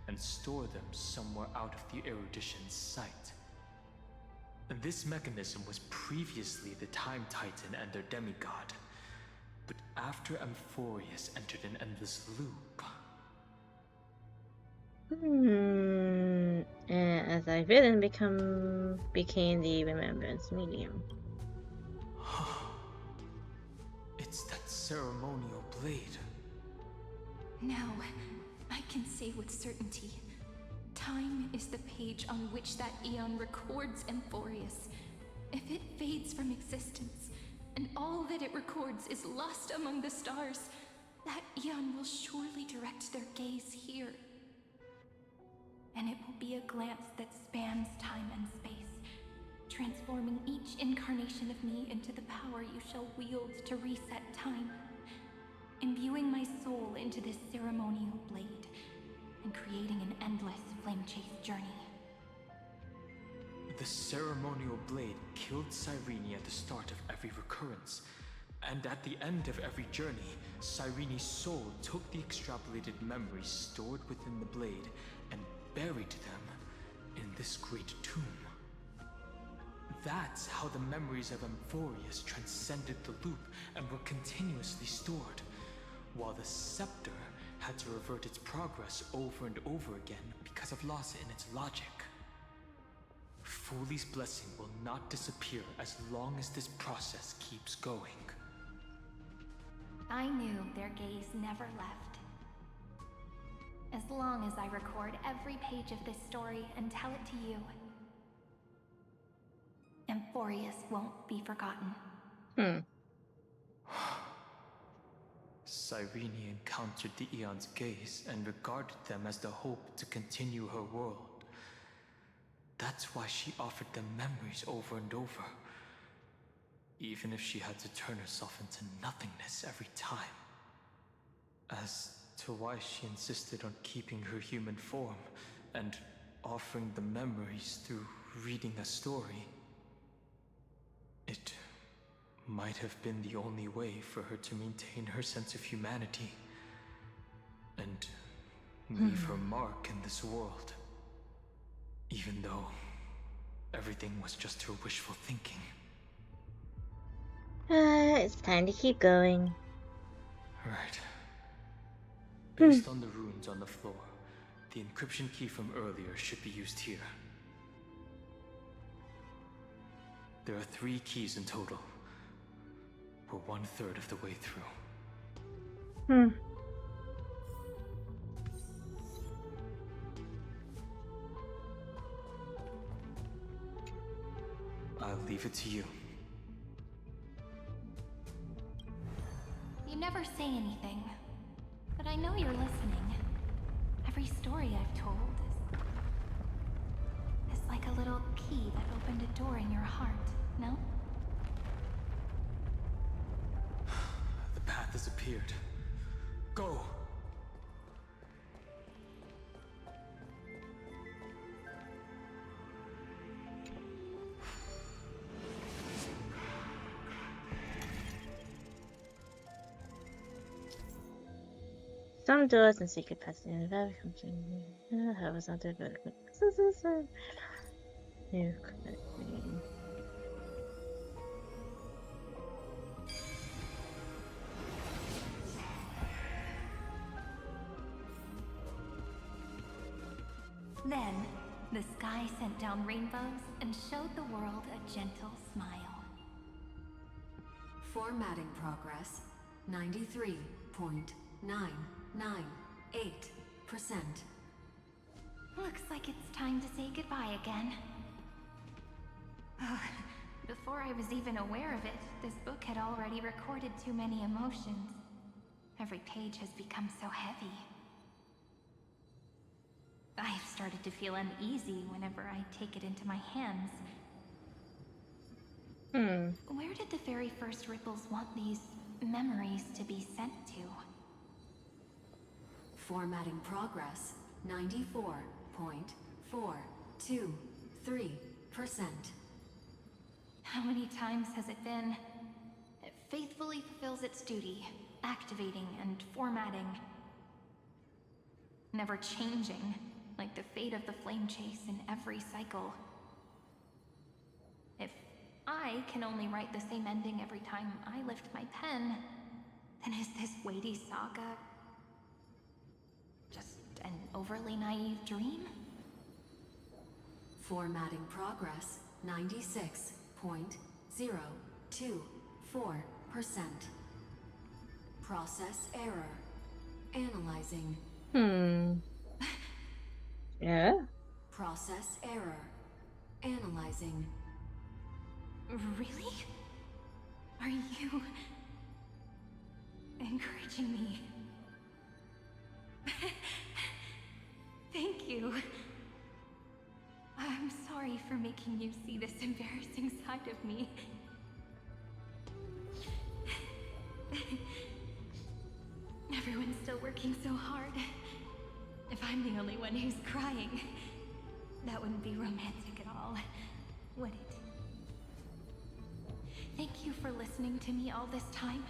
and store them somewhere out of the Erudition's sight. And this mechanism was previously the Time Titan and their demigod. But after Amphorius entered an endless loop... As I didn't became the remembrance medium. It's that ceremonial blade. Now, I can say with certainty, time is the page on which that Aeon records Amphorius. If it fades from existence, and all that it records is lost among the stars, that Aeon will surely direct their gaze here. And it will be a glance that spans time and space, transforming each incarnation of me into the power you shall wield to reset time, imbuing my soul into this ceremonial blade, and creating an endless flame-chased journey. The ceremonial blade killed Cyrene at the start of every recurrence, and at the end of every journey, Cyrene's soul took the extrapolated memories stored within the blade and buried them in this great tomb. That's how the memories of Amphorius transcended the loop and were continuously stored, while the scepter had to revert its progress over and over again because of loss in its logic. Fooley's blessing will not disappear as long as this process keeps going. I knew their gaze never left. As long as I record every page of this story and tell it to you, Amphorius won't be forgotten. Cyrene encountered the Aeon's gaze and regarded them as the hope to continue her world. That's why she offered them memories over and over, even if she had to turn herself into nothingness every time. As to why she insisted on keeping her human form and offering the memories through reading a story, it might have been the only way for her to maintain her sense of humanity and leave her mark in this world, even though everything was just her wishful thinking. It's time to keep going. Right. Based on the runes on the floor, the encryption key from earlier should be used here. There are 3 keys in total. We're 1/3 of the way through. I'll leave it to you. You never say anything, but I know you're listening. Every story I've told is like a little key that opened a door in your heart, no? The path has appeared. Go! Some doors and secret passages. I was not good. Who could it be? Then, the sky sent down rainbows and showed the world a gentle smile. Formatting progress 93.998%. Looks like it's time to say goodbye again. Before I was even aware of it, this book had already recorded too many emotions. Every page has become so heavy. I've started to feel uneasy whenever I take it into my hands. Where did the very first ripples want these memories to be sent to? Formatting progress 94.423%. How many times has it been? It faithfully fulfills its duty, activating and formatting. Never changing, like the fate of the flame chase in every cycle. If I can only write the same ending every time I lift my pen, then is this weighty saga just an overly naive dream? Formatting progress 96.024%. Process error. Analyzing. Yeah? Process error. Analyzing. Really? Are you encouraging me? Thank you. I'm sorry for making you see this embarrassing side of me. Everyone's still working so hard. If I'm the only one who's crying, that wouldn't be romantic at all, would it? Thank you for listening to me all this time.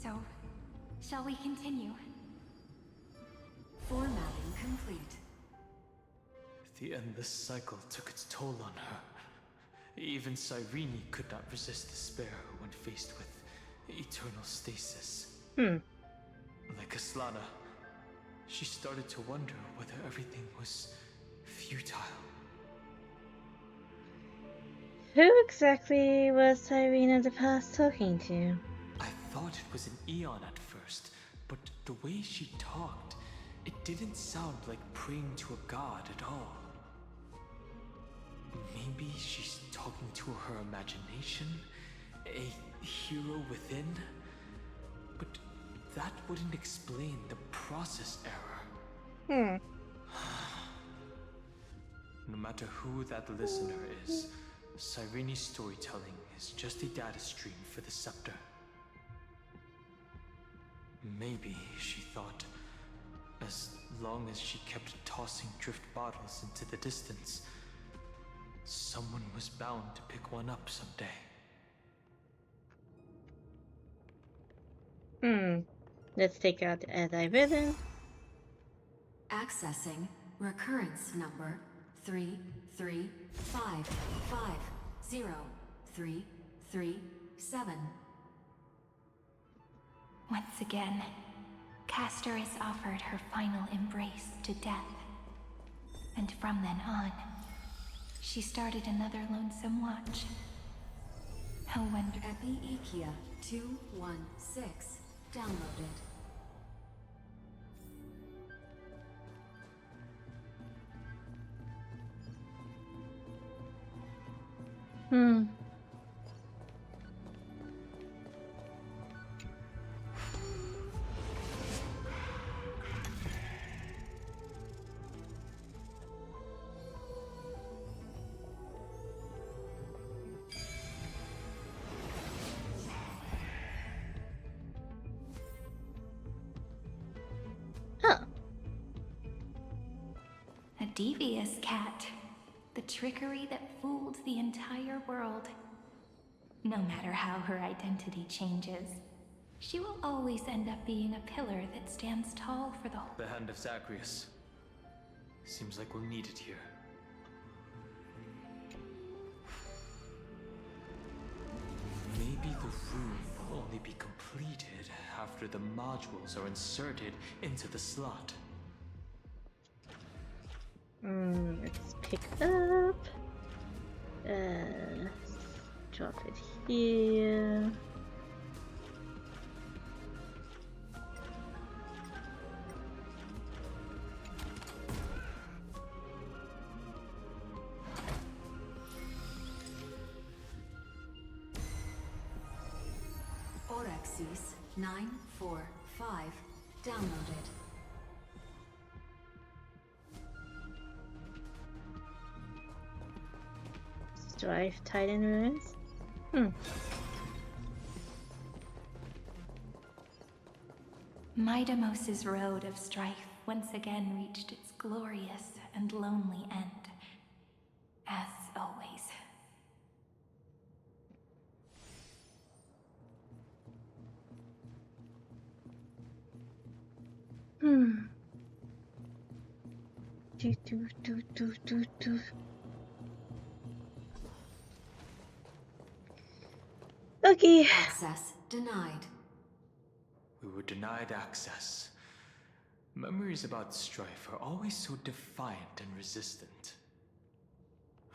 So, shall we continue? Formatting complete. The endless cycle took its toll on her. Even Cyrene could not resist despair when faced with eternal stasis. Like Aslana, she started to wonder whether everything was futile. Who exactly was Cyrene in the past talking to? I thought it was an Eon at first, but the way she talked, it didn't sound like praying to a god at all. Maybe she's talking to her imagination, a hero within, but that wouldn't explain the process error. No matter who that listener is, Cyrene's storytelling is just a data stream for the Scepter. Maybe she thought, as long as she kept tossing drift bottles into the distance, someone was bound to pick one up someday. Let's take out as I written. Accessing recurrence number 335503337. Once again, Castor is offered her final embrace to death. And from then on, she started another lonesome watch. How wonderful. Epiekia 216 downloaded. A devious cat. The trickery that fooled the entire world. No matter how her identity changes, she will always end up being a pillar that stands tall for the whole. The Hand of Zagreus. Seems like we'll need it here. maybe the room will only be completed after the modules are inserted into the slot. Let's pick up. Drop it here. Orexis 945 downloaded. Strife Titan Ruins. Midamos's road of strife once again reached its glorious and lonely end. As always. Okay. Access denied. We were denied access. Memories about strife are always so defiant and resistant.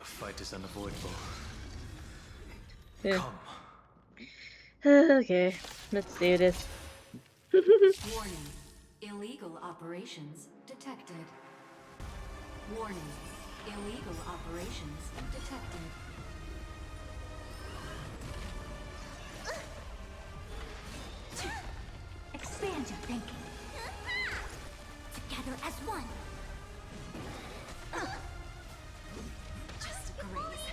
A fight is unavoidable. Yeah. Come. Okay, let's do this. Warning. Illegal operations detected. Warning. Illegal operations detected. Expand your thinking. Together as one. Just graze.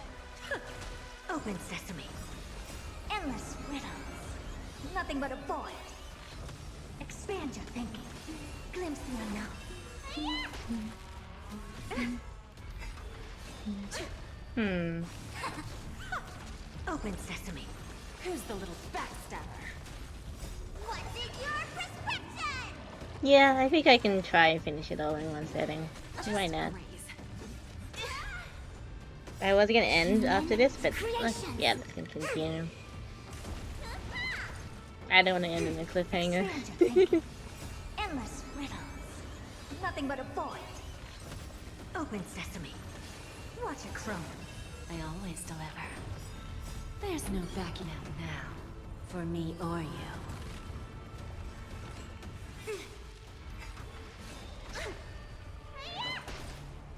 Open sesame. Endless riddles. Nothing but a void. Expand your thinking. Glimpse the unknown. Open sesame. Who's the little backstabber? What's in your prescription? Yeah, I think I can try and finish it all in one setting. Why not? I was gonna end after this, but yeah, let's continue. I don't want to end in a cliffhanger. Endless riddles. Nothing but a void. Open sesame. Watch it chrome. I always deliver. There's no backing out now, for me or you.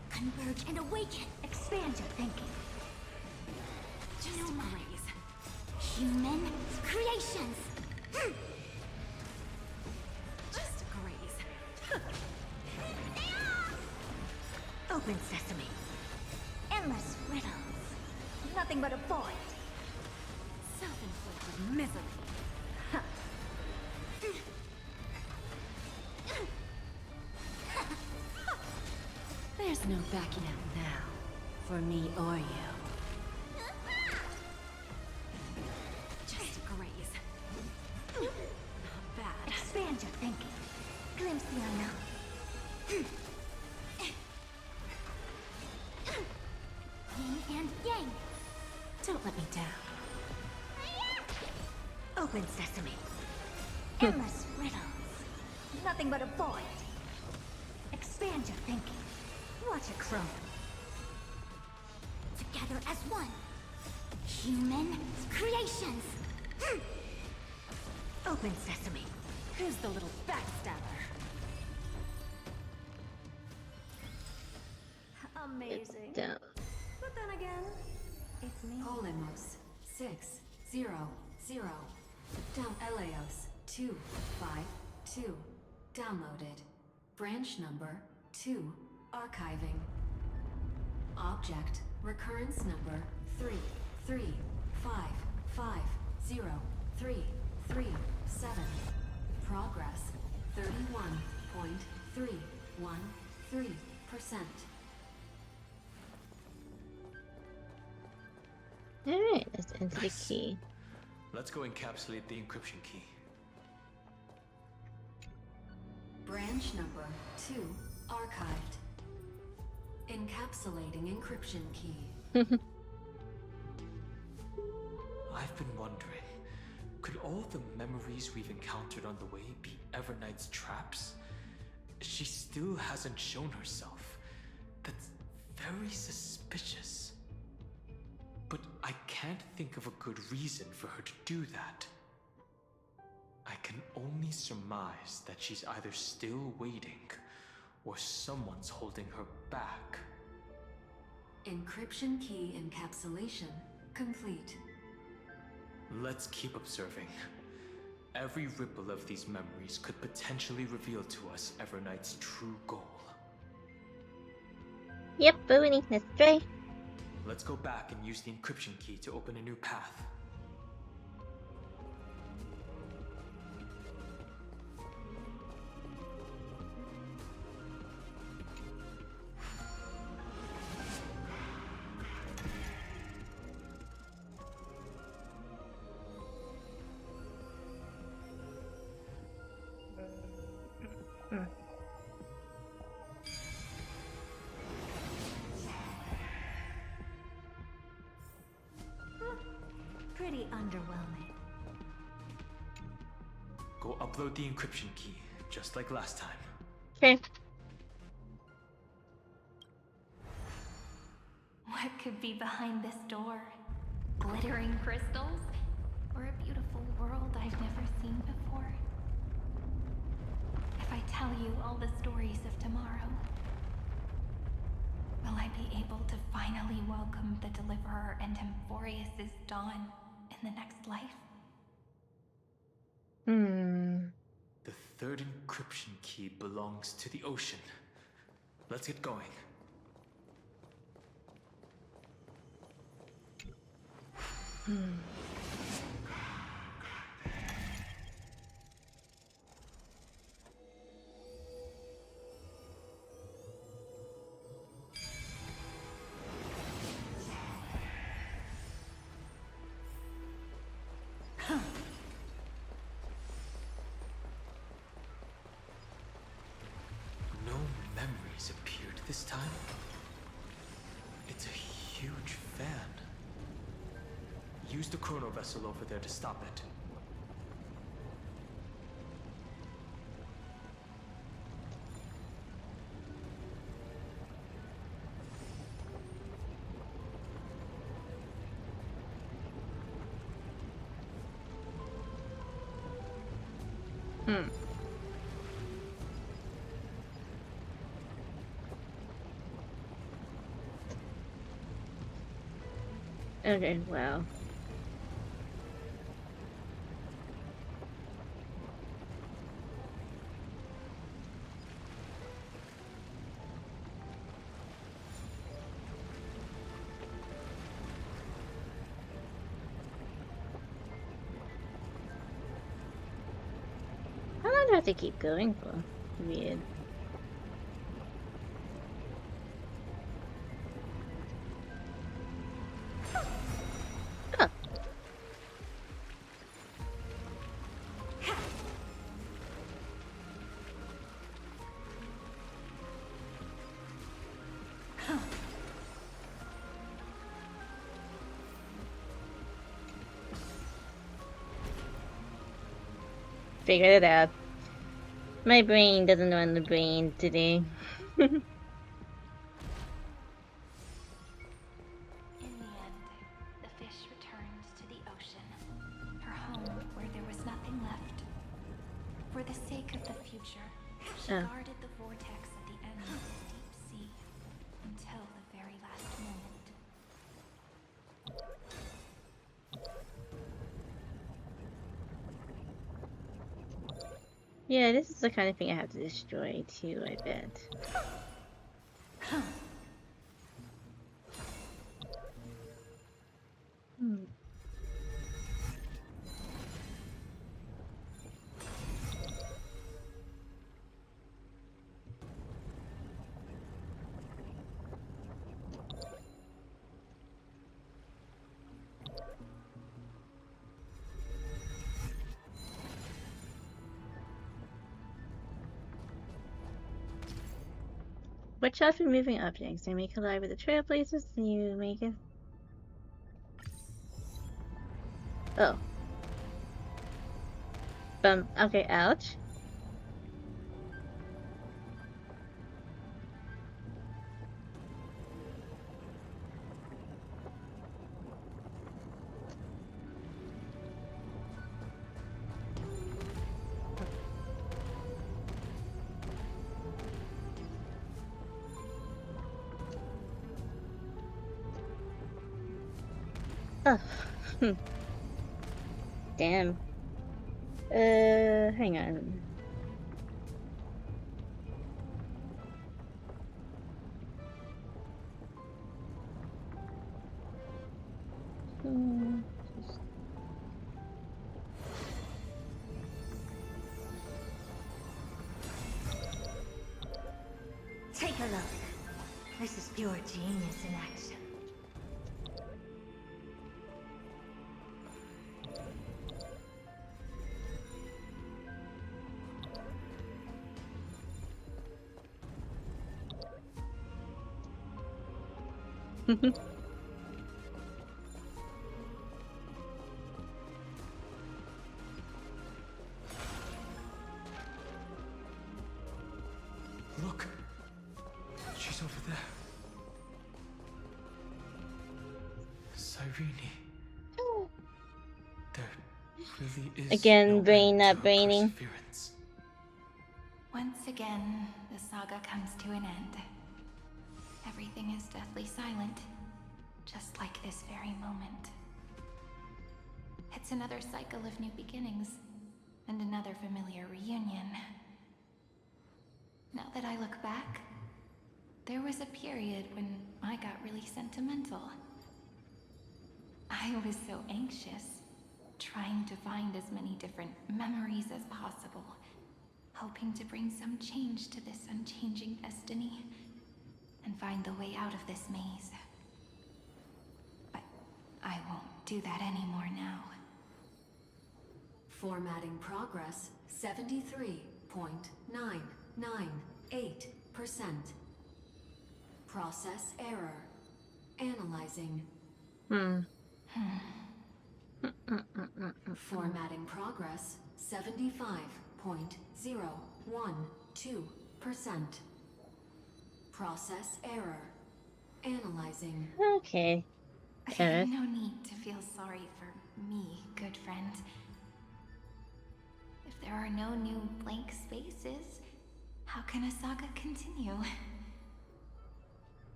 Converge and awaken. Expand your thinking. Just graze. Human creations. Just graze. Open sesame. Endless riddles. Nothing but a void. Self-inflicted misery. There's no backing out now, for me or you. Just graze. Not bad. Expand your thinking. Glimpse the unknown. Yin and yang. Don't let me down. Open sesame. Endless riddles. Nothing but a void. Expand your thinking. Watch it chrome. Together as one. Human creations. Open sesame. Who's the little backstabber? Amazing. Down. But then again, it's me. Polemos 600. Down Eleos 252. Downloaded. Branch number 2. Archiving. Object recurrence number 335503337. Progress 31.313%. Alright, let's enter the key. Let's go encapsulate the encryption key. Branch number 2 archived. Encapsulating encryption key. I've been wondering, all the memories we've encountered on the way be Everknight's traps? She still hasn't shown herself. That's very suspicious. But I can't think of a good reason for her to do that. I can only surmise that she's either still waiting, or someone's holding her back. Encryption key encapsulation complete. Let's keep observing. Every ripple of these memories could potentially reveal to us Everknight's true goal. Yep, but we need to stray. Let's go back and use the encryption key to open a new path. Pretty underwhelming. Go upload the encryption key, just like last time. Okay. What could be behind this door? Glittering crystals? Or a beautiful world I've never seen before? If I tell you all the stories of tomorrow, will I be able to finally welcome the Deliverer and Emphorius' dawn in the next life? The third encryption key belongs to the ocean. Let's get going. No memories appeared this time. It's a huge fan. Use the chrono vessel over there to stop it. Okay, wow. How long do I have to keep going for? Weird. Figured it out. My brain doesn't run the brain today. In the end, the fish returned to the ocean, her home where there was nothing left. For the sake of the future, she guarded the vortex at the end of the deep sea until the very last moment. Yeah, this is the kind of thing I have to destroy too, I bet. Watch out for moving objects. They may collide with the trailblazers and you make it. Oh. Okay, ouch. Oh. Damn. Hang on. Take a look. This is pure genius in action. Look! She's over there. Cyrene. There really is Again, brain not braining. Once again, the saga comes to an end. Everything is deathly silent, just like this very moment. It's another cycle of new beginnings, and another familiar reunion. Now that I look back, there was a period when I got really sentimental. I was so anxious, trying to find as many different memories as possible, hoping to bring some change to this unchanging destiny, and find the way out of this maze. But I won't do that anymore now. Formatting progress 73.998%. Process error. Analyzing. Formatting progress 75.012%. Process error. Analyzing. Okay. No need to feel sorry for me, good friend. If there are no new blank spaces, how can a saga continue?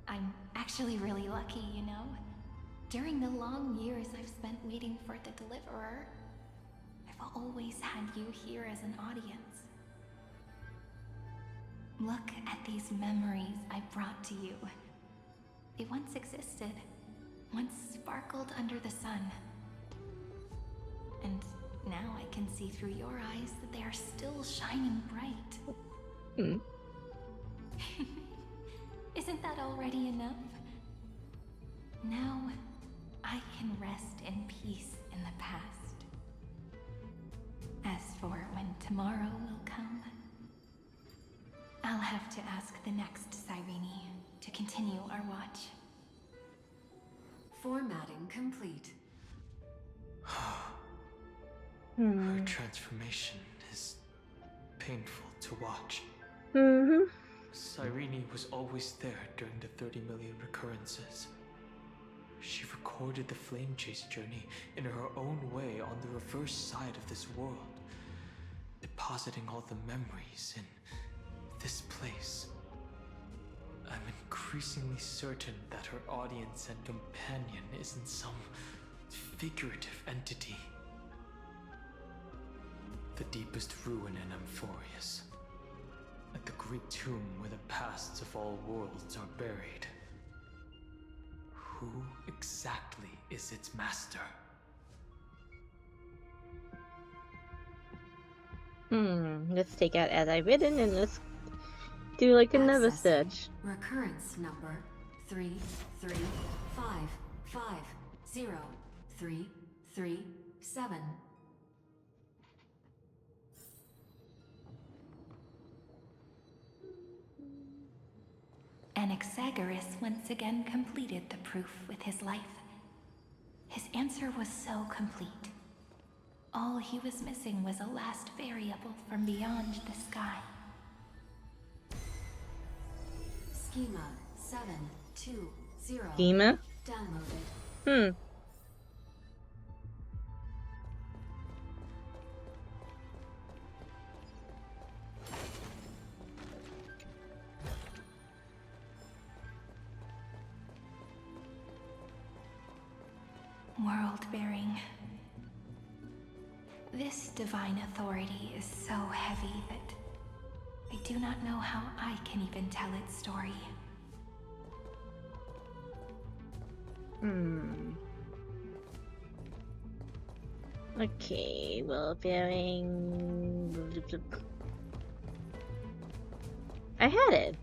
I'm actually really lucky, you know? During the long years I've spent waiting for the Deliverer, I've always had you here as an audience. Look at these memories I brought to you. They once existed, once sparkled under the sun. And now I can see through your eyes that they are still shining bright. Isn't that already enough? Now, I can rest in peace in the past. As for when tomorrow will come, I'll have to ask the next Cyrene to continue our watch. Formatting complete. Her transformation is painful to watch. Cyrene was always there during the 30 million recurrences. She recorded the Flame Chase journey in her own way on the reverse side of this world, depositing all the memories in this place. I'm increasingly certain that her audience and companion isn't some figurative entity. The deepest ruin in Amphorius, at the great tomb where the pasts of all worlds are buried. Who exactly is its master? Let's take out as I've written and let's do like another search. Recurrence number 335503337. Anaxagoras once again completed the proof with his life. His answer was so complete. All he was missing was a last variable from beyond the sky. Schema 720. Schema? Downloaded. World-bearing. This divine authority is so heavy that I do not know how I can even tell its story. Okay, world-bearing. I had it.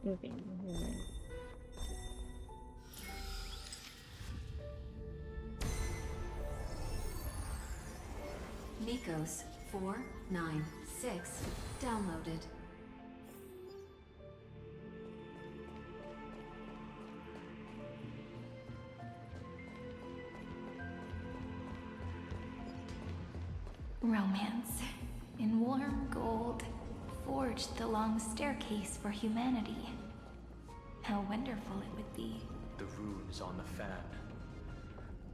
Okay. Nikos 496 downloaded. Romance. In warm gold, forged the long staircase for humanity. How wonderful it would be. The rune is on the fan.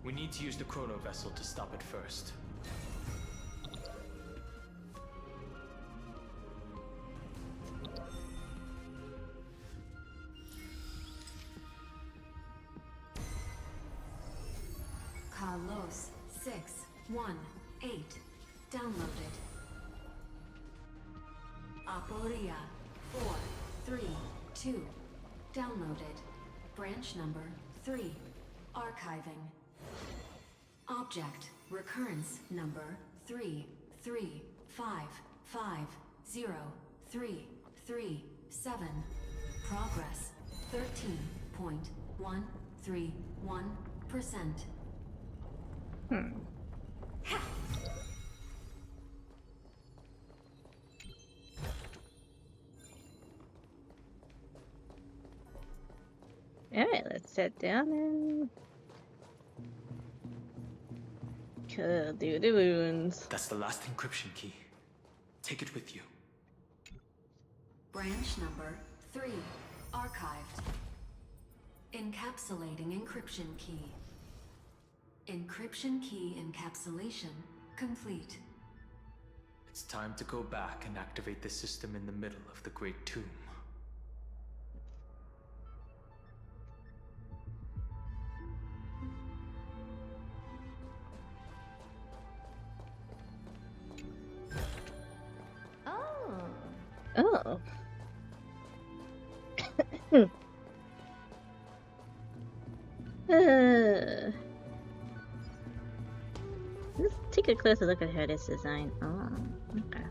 We need to use the chrono vessel to stop it first. Carlos 618 downloaded. Aporia 432 downloaded. Branch number 3 archiving. Object recurrence number 335503337. Progress 13.131%. Alright, let's sit down and do the runes. That's the last encryption key. Take it with you. Branch number 3 archived. Encapsulating encryption key. Encryption key encapsulation complete. It's time to go back and activate the system in the middle of the Great Tomb. Oh. Let's take a closer look at how this design. Oh, okay.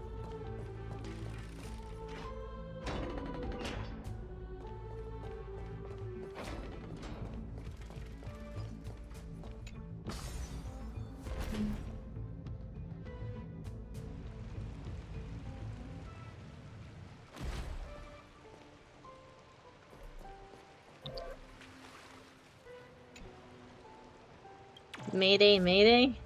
Mayday, mayday.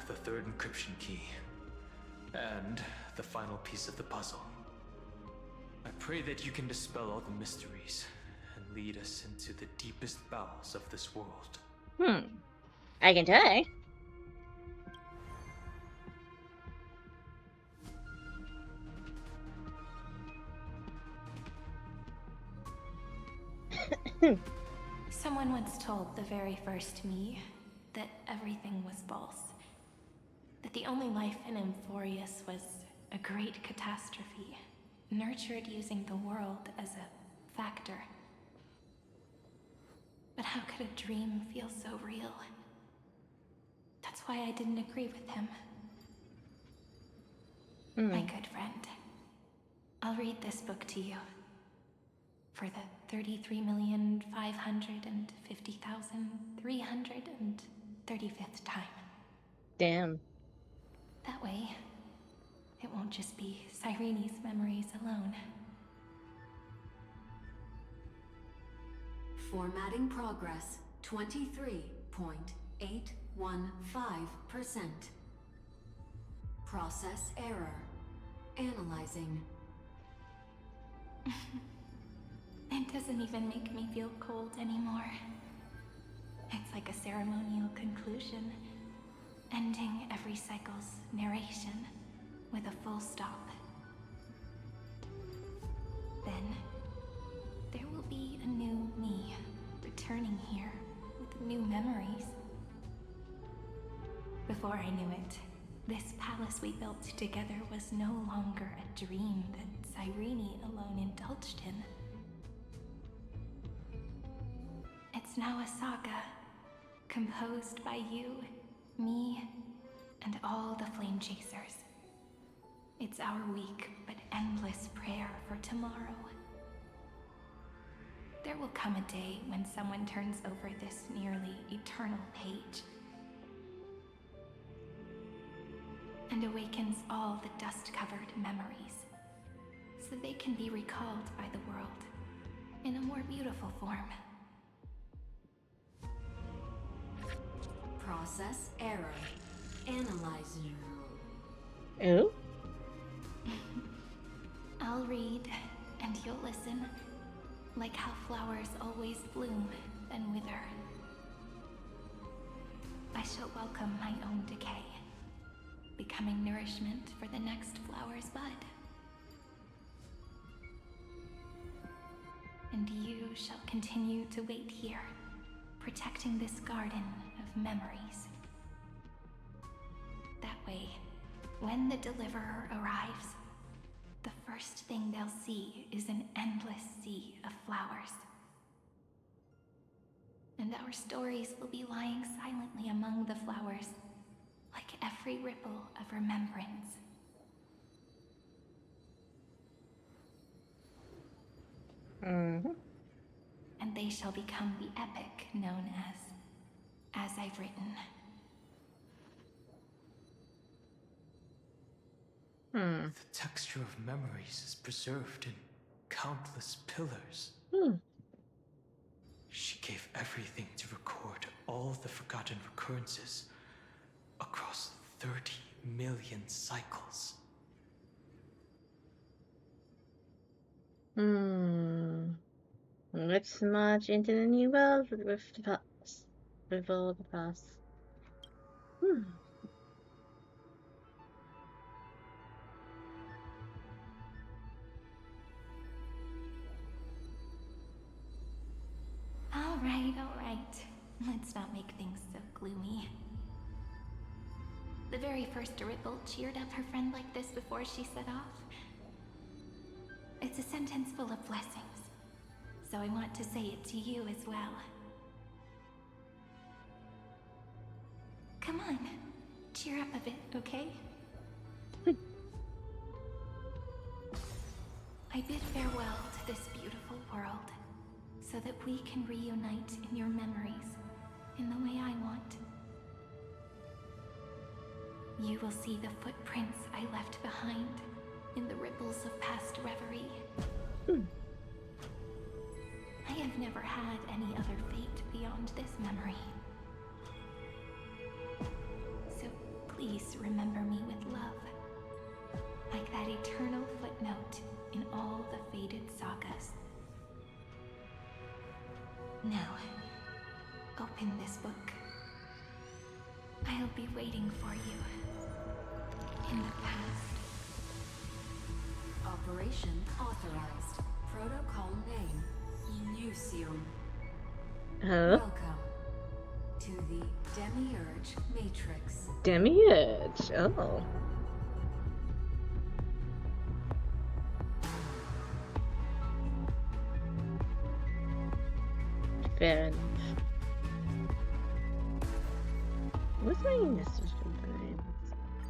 The third encryption key. And the final piece of the puzzle. I pray that you can dispel all the mysteries and lead us into the deepest bowels of this world. I can try. Someone once told the very first me that everything was false. That the only life in Amphorius was a great catastrophe, nurtured using the world as a factor. But how could a dream feel so real? That's why I didn't agree with him. My good friend, I'll read this book to you. For the 33,550,335th time. Damn. That way, it won't just be Cyrene's memories alone. Formatting progress 23.815%. Process error. Analyzing. It doesn't even make me feel cold anymore. It's like a ceremonial conclusion, ending every cycle's narration with a full stop. Then, there will be a new me returning here with new memories. Before I knew it, this palace we built together was no longer a dream that Cyrene alone indulged in. It's now a saga, composed by you, me, and all the Flame Chasers. It's our weak but endless prayer for tomorrow. There will come a day when someone turns over this nearly eternal page and awakens all the dust-covered memories, so they can be recalled by the world in a more beautiful form. Process error. Analyzing. Oh? I'll read, and you'll listen, like how flowers always bloom, then wither. I shall welcome my own decay, becoming nourishment for the next flower's bud. And you shall continue to wait here, protecting this garden of memories. That way, when the Deliverer arrives, the first thing they'll see is an endless sea of flowers. And our stories will be lying silently among the flowers, like every ripple of remembrance. And they shall become the epic known as I've written. The texture of memories is preserved in countless pillars. She gave everything to record all the forgotten recurrences across 30 million cycles. Let's march into the new world with the past. With all the past. All right. Let's not make things so gloomy. The very first Ripple cheered up her friend like this before she set off. It's a sentence full of blessings, so I want to say it to you as well. Come on, cheer up a bit, okay? I bid farewell to this beautiful world, so that we can reunite in your memories in the way I want. You will see the footprints I left behind in the ripples of past reverie. I have never had any other fate beyond this memory. So please remember me with love, like that eternal footnote in all the faded sagas. Now, open this book. I'll be waiting for you in the past. Operation authorized. Protocol name, Elysium. Welcome to the Demiurge Matrix. Demiurge, oh. Fair enough. What's my message sometimes?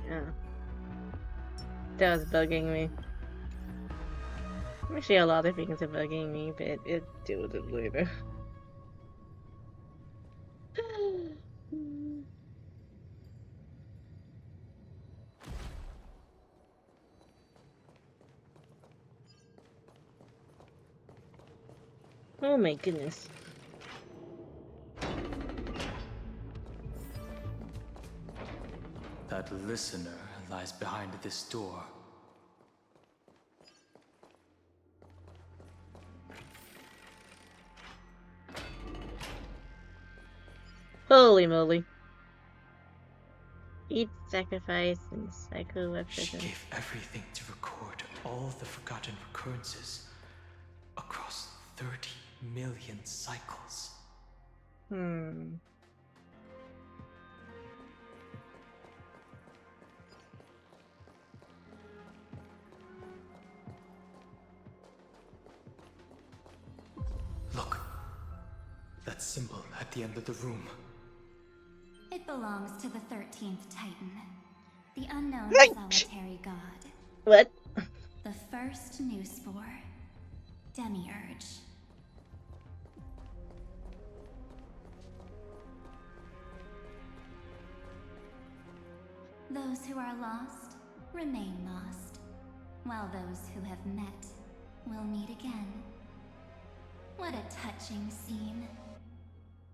Yeah. That was bugging me. Actually, a lot of things are bugging me, but it deal with it later. Oh my goodness. That listener lies behind this door. Holy moly. Each sacrifice and cycle She represent. gave everything to record all the forgotten recurrences across 30 million cycles. Look. That symbol at the end of the room. It belongs to the 13th Titan, the unknown Right. solitary god. What? The first new spore, Demiurge. Those who are lost remain lost, while those who have met will meet again. What a touching scene.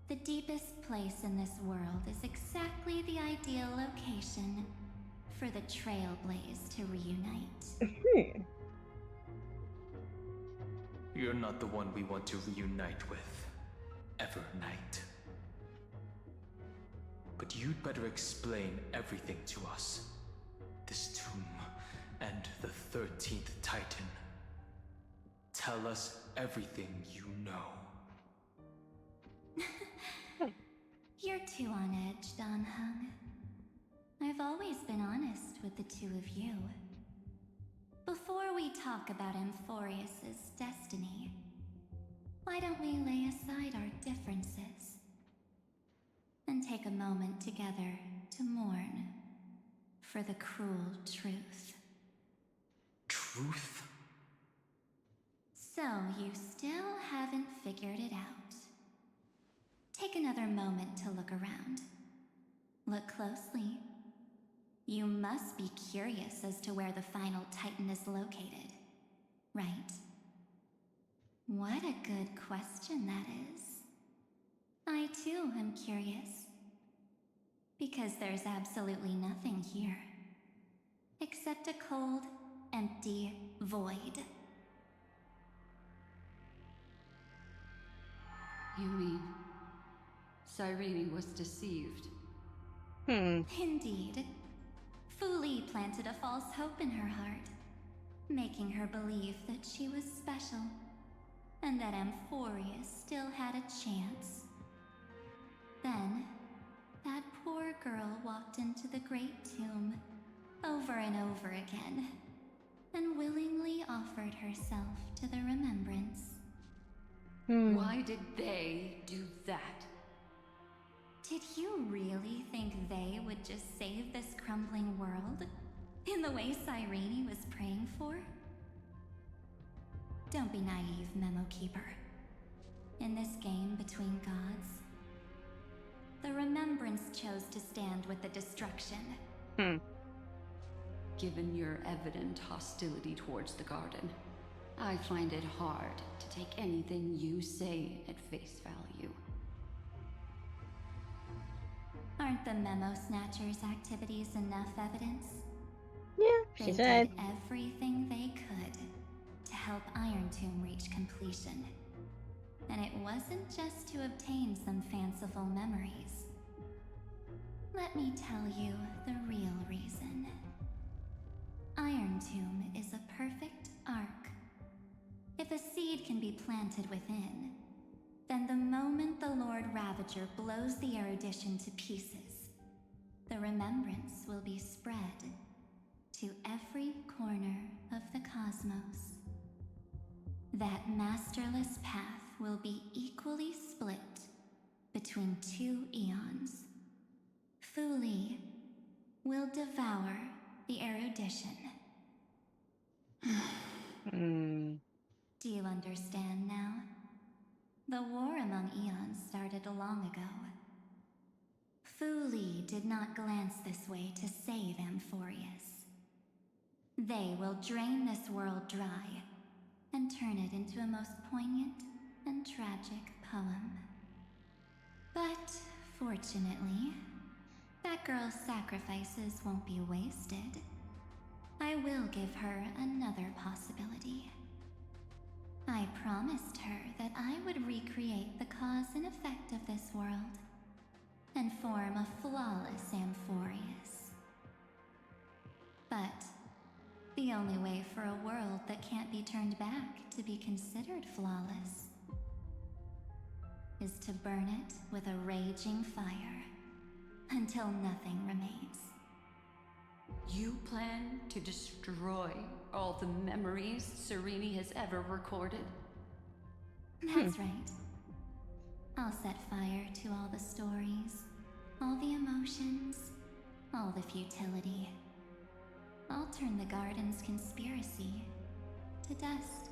The deepest place in this world is exactly the ideal location for the Trailblaze to reunite. You're not the one we want to reunite with, Evernight. But you'd better explain everything to us. This tomb and the 13th Titan. Tell us everything you know. You're too on edge, Dan Heng. I've always been honest with the two of you. Before we talk about Amphorius's destiny, why don't we lay aside our differences and take a moment together to mourn for the cruel truth? Truth? So you still haven't figured it out. Take another moment to look around. Look closely. You must be curious as to where the final Titan is located, right? What a good question that is. I too am curious. Because there's absolutely nothing here. Except a cold, empty void. You mean Cyrene was deceived? Indeed. Fu Li planted a false hope in her heart, making her believe that she was special, and that Amphorius still had a chance. Then, that poor girl walked into the Great Tomb, over and over again, and willingly offered herself to the remembrance. Why did they do that? Did you really think they would just save this crumbling world? In the way Cyrene was praying for? Don't be naive, Memo Keeper. In this game between gods, the Remembrance chose to stand with the destruction. Given your evident hostility towards the garden, I find it hard to take anything you say at face value. Aren't the Memo Snatchers' activities enough evidence? Yeah, They she said. did everything they could to help Iron Tomb reach completion. And it wasn't just to obtain some fanciful memories. Let me tell you the real reason. Iron Tomb is a perfect arc. If a seed can be planted within, then the moment the Lord Ravager blows the erudition to pieces, the remembrance will be spread to every corner of the cosmos. That masterless path will be equally split between two eons. Fu devour the erudition. Do you understand now? The war among eons started long ago. Fu Li did not glance this way to save Amphorius. They will drain this world dry and turn it into a most poignant and tragic poem. But fortunately, that girl's sacrifices won't be wasted. I will give her another possibility. I promised her that I would recreate the cause and effect of this world and form a flawless Amphorius. But the only way for a world that can't be turned back to be considered flawless is to burn it with a raging fire until nothing remains. You plan to destroy all the memories Serene has ever recorded? That's right. I'll set fire to all the stories, all the emotions, all the futility. I'll turn the garden's conspiracy to dust.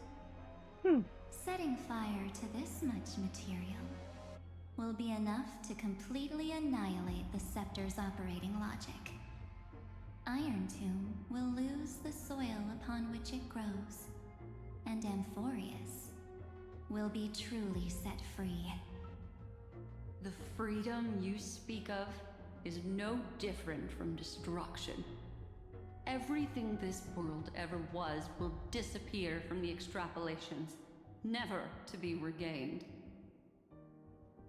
Setting fire to this much material will be enough to completely annihilate the scepter's operating logic. Iron Tomb will lose the soil upon which it grows, and Amphorius will be truly set free. The freedom you speak of is no different from destruction. Everything this world ever was will disappear from the extrapolations, never to be regained.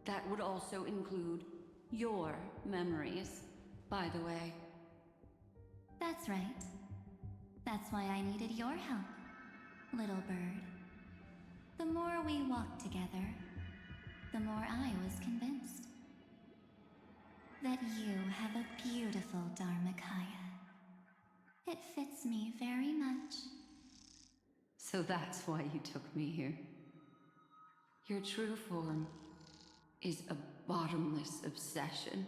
That would also include your memories, by the way. That's right. That's why I needed your help, little bird. The more we walked together, the more I was convinced that you have a beautiful Dharmakaya. It fits me very much. So that's why you took me here. Your true form is a bottomless obsession.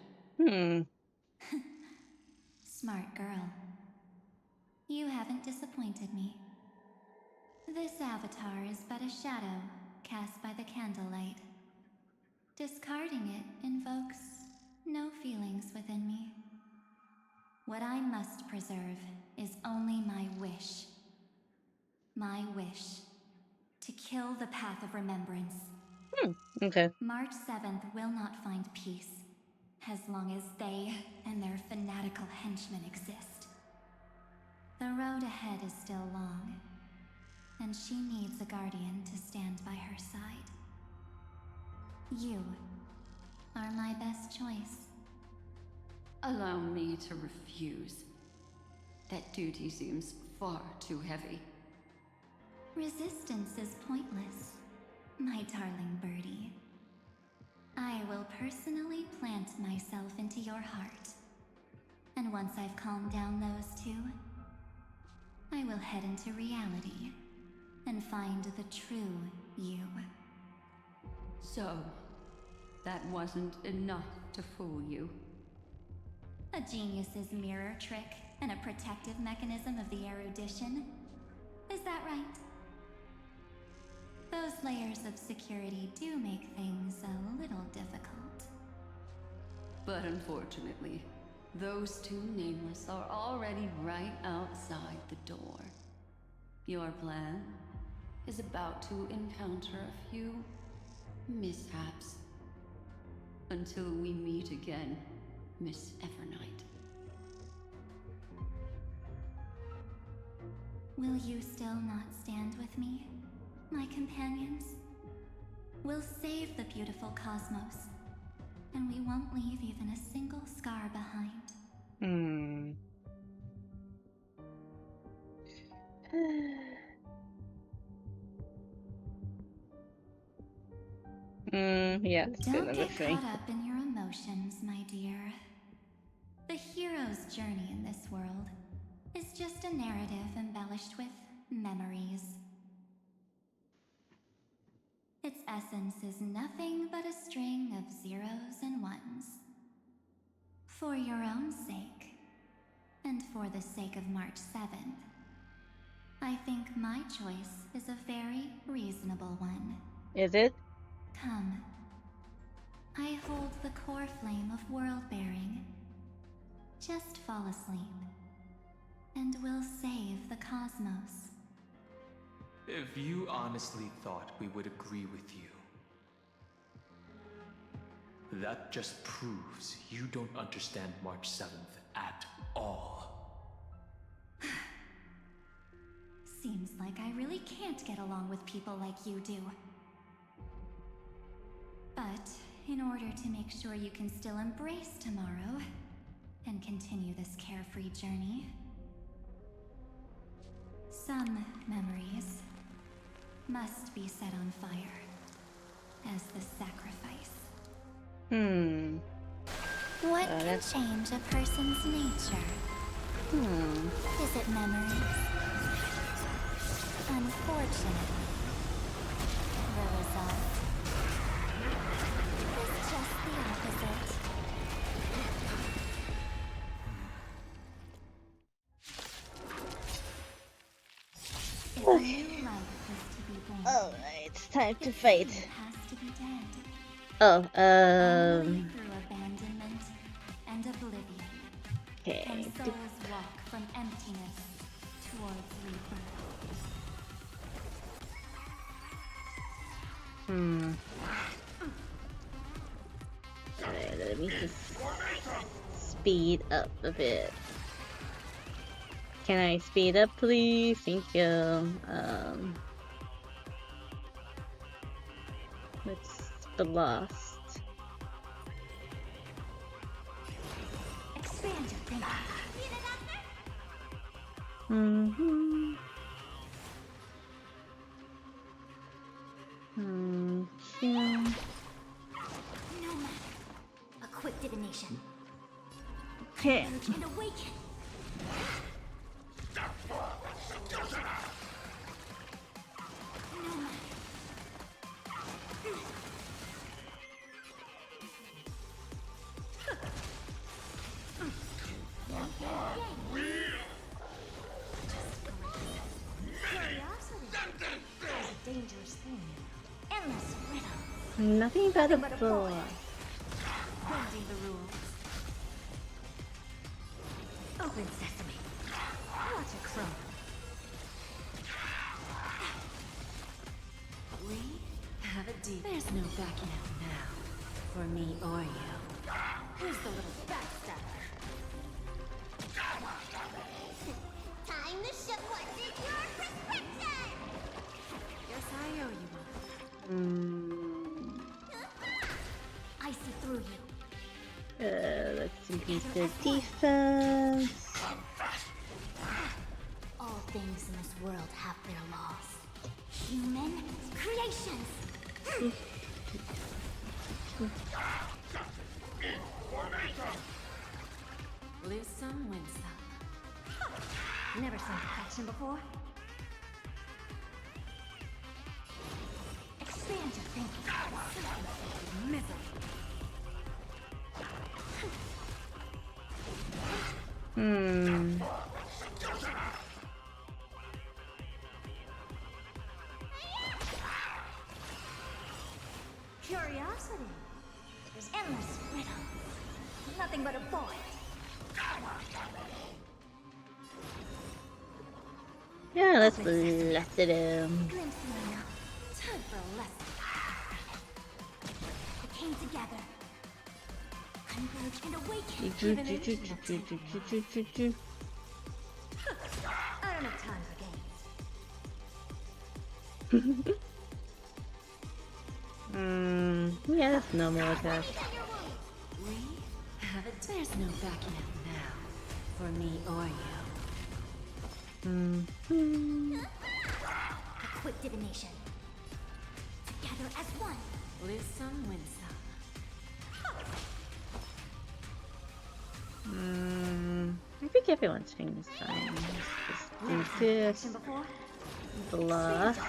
Smart girl. You haven't disappointed me. This avatar is but a shadow cast by the candlelight. Discarding it invokes no feelings within me. What I must preserve is only my wish. My wish to kill the path of remembrance. Okay. March 7th will not find peace as long as they and their fanatical henchmen exist. The road ahead is still long, and she needs a guardian to stand by her side. You are my best choice. Allow me to refuse. That duty seems far too heavy. Resistance is pointless, my darling birdie. I will personally plant myself into your heart. And once I've calmed down those two, I will head into reality and find the true you. So, that wasn't enough to fool you. A genius's mirror trick and a protective mechanism of the erudition. Is that right? Those layers of security do make things a little difficult. But unfortunately, those two nameless are already right outside the door. Your plan is about to encounter a few mishaps. Until we meet again, Miss Evernight. Will you still not stand with me, my companions? We'll save the beautiful cosmos, and we won't leave even a single scar behind. Yeah, let's do Don't another get thing. caught up in your emotions, my dear. The hero's journey in this world is just a narrative embellished with memories. Its essence is nothing but a string of zeros and ones. For your own sake, And for the sake of March 7th, I think my choice is a very reasonable one. Is it? Come. I hold the core flame of world-bearing. Just fall asleep, and we'll save the cosmos. If you honestly thought we would agree with you, that just proves you don't understand March 7th at all. Seems like I really can't get along with people like you do. But in order to make sure you can still embrace tomorrow and continue this carefree journey, some memories must be set on fire as the sacrifice. What can change a person's nature? Is it memories? Unfortunately, the result is just the opposite. If a new life is to be born, Oh, it's time to fight. it has to be dead. Oh, Only through abandonment and oblivion okay. can souls walk from emptiness towards rebirth. Alright, let me just speed up a bit. Can I speed up, please? Thank you. What's the lost? Expand your thinking. Yeah. No matter. A quick divination. Okay. Urge and awaken. No matter. Curiosity is a dangerous thing. Endless riddle. Nothing but a boy. Bending the rules. Open sesame. Watch it crumble. We have a deal. There's no backing out now. For me or you. Who's the little backstabber? Time to show what's in your prescription! Guess I owe you one. I see through you. Let's increase the defense. All things in this world have their laws. Human creations! Lose some, win some. Never seen action before. Expand your thinking. Misery. Curiosity. There's endless riddles. Nothing but a void. Yeah, let's blast it in. Glimpse me now. Time for a lesson. We came together. Converge and awaken. Even in I don't have time for games. Yeah, that's no more attack. We have it. There's no backing out now. For me or you. A quick divination. Together as one. Lose some, win some. I think everyone's famous time. Just do this. Blast.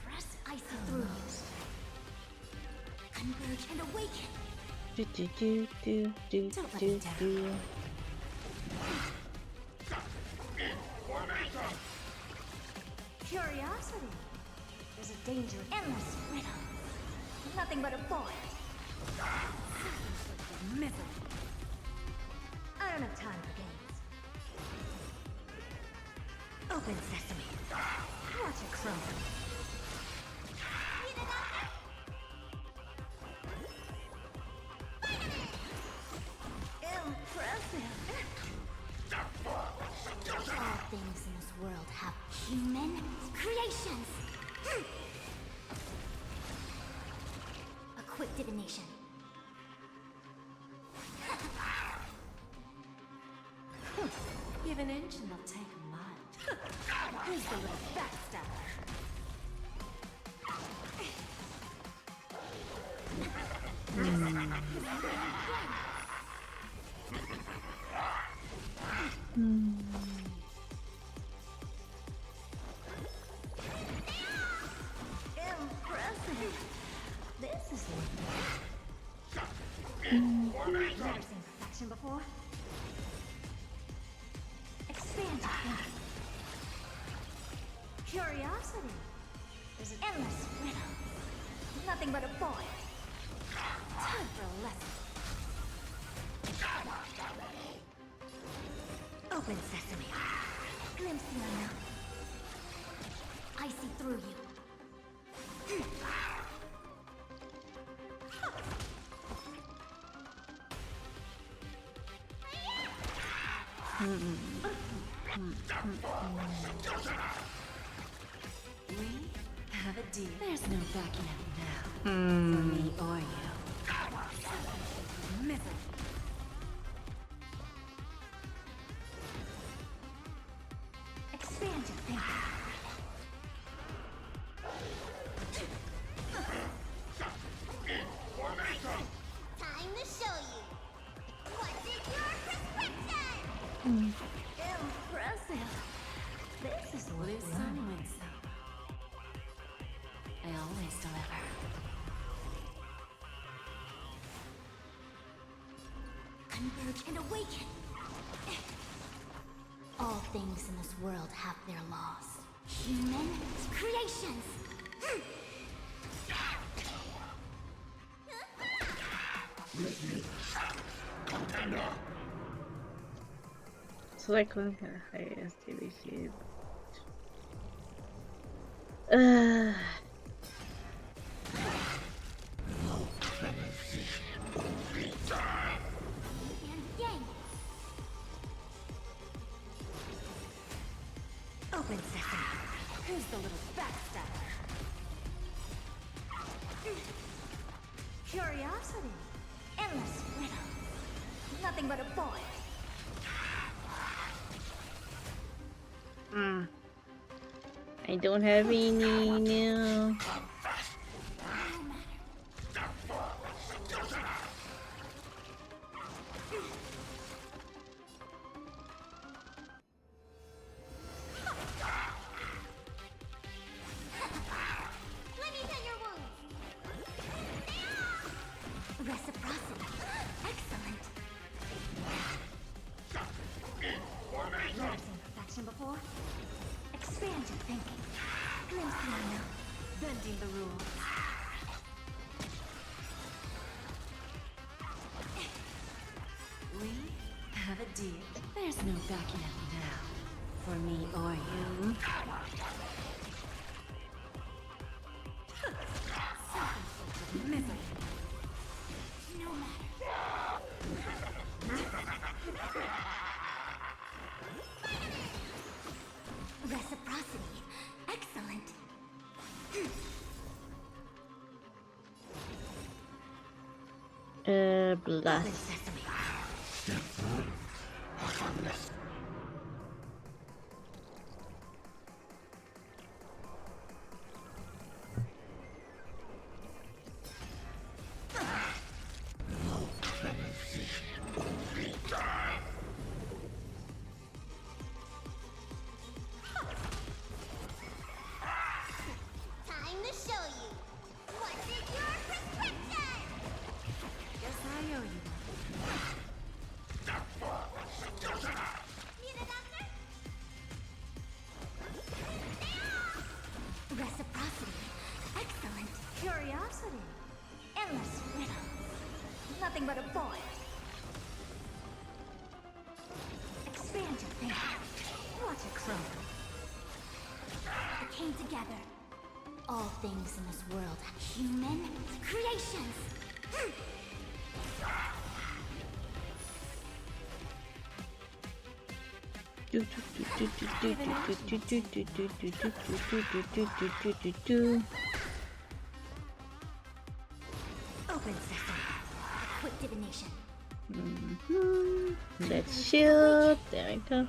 Press icy through you. Converge and awaken. Do do do do do do do. Curiosity. There's a danger. Endless riddle. Nothing but a void. Misery. I don't have time for games. Open sesame. Watch it crumble. Impressive. All things in this world have human creations. A quick divination. Give an inch and they'll take a mile. Who's the little backstabber? Impressive. This is never seen perfection before. Expand your thinking. Curiosity. There's an endless riddle. Nothing but a void. Time for a lesson. Open sesame. Glimpse the unknown. I see through you. We have a deal. There's no backing out now. For me or you. Misery. Expand your thinking. Time to show you. What's in your prescription? Impressive. This is what Lose some, win some. I always deliver. Converge and awaken. All things in this world have their laws. Human creations. Select one kind of highest ABC. Open sesame. Who's the little backstabber? Curiosity. Endless riddle. Nothing but a void. I don't have any now. Let me pet your wounds. Reciprocity. Excellent. Never seen perfection before. Expand your thinking. Glimpse the unknown. Bending the rules. We have a deal. There's no backing out now. For me or you. Misery. No matter. Reciprocity. Excellent. Blast. Time to show you. What's in your prescription? Curiosity. Endless riddles. Nothing but a void. Expand your thinking. Watch it grow. It came together. All things in this world, human creations. Open sesame. A quick divination. Let's shield. There we go.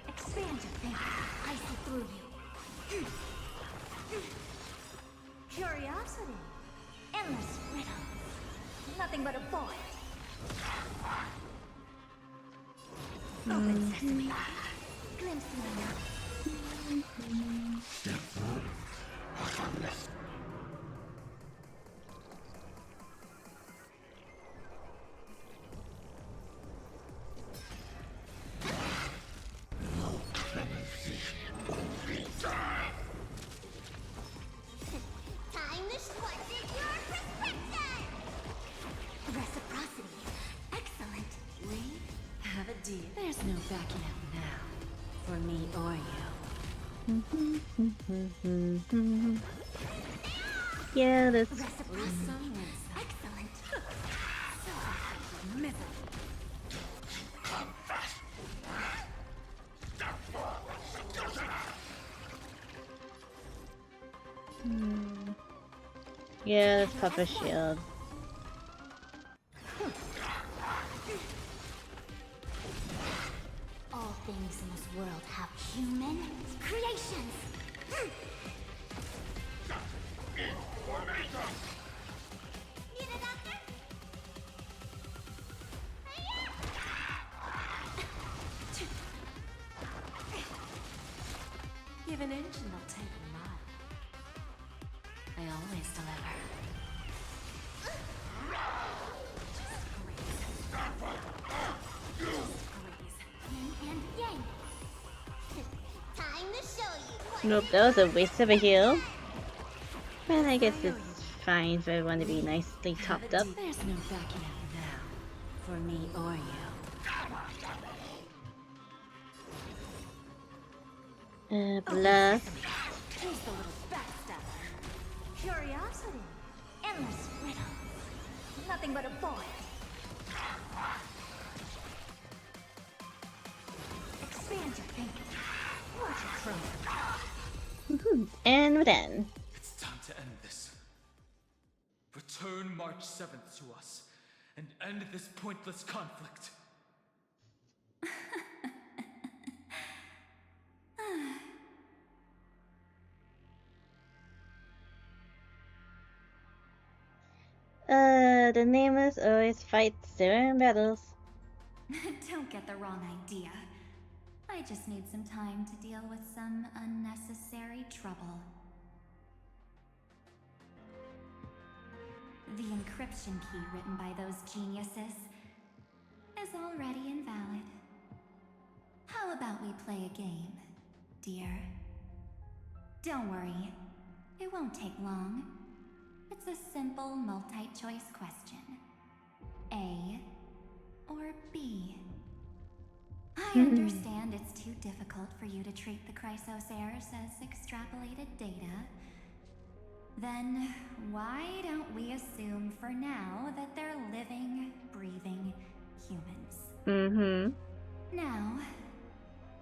Expand your thinking. I see through you. Curiosity. Endless riddles. Nothing but a void. Open sesame. Glimpse me Time to squat in your perspective! Reciprocity. Excellent. We have a deal. There's no backing out now. For me or you. Yeah, that's. Reciprocity. Excellent. So miserable. Yeah, let's pop a shield. All things in this world have human creations. Need a doctor? Give an inch and they'll take a mile. I always deliver. Yin and yang. Time to show you. Nope, that was a waste of a heal. But I guess it's fine if I want to be nicely topped up. There's no backing out now. For me or you. Blast. Who's the little backstabber? Curiosity. Endless riddles. Nothing but a void. Expand your thinking. Watch it grow. And we're done. It's time to end this. Return March 7th to us and end this pointless conflict. The nameless always fights their own battles. Don't get the wrong idea. I just need some time to deal with some unnecessary trouble. The encryption key written by those geniuses is already invalid. How about we play a game, dear? Don't worry, it won't take long. It's a simple multi-choice question. A or B? I understand it's too difficult for you to treat the Chrysos heirs as extrapolated data. Then why don't we assume for now that they're living, breathing humans? Now,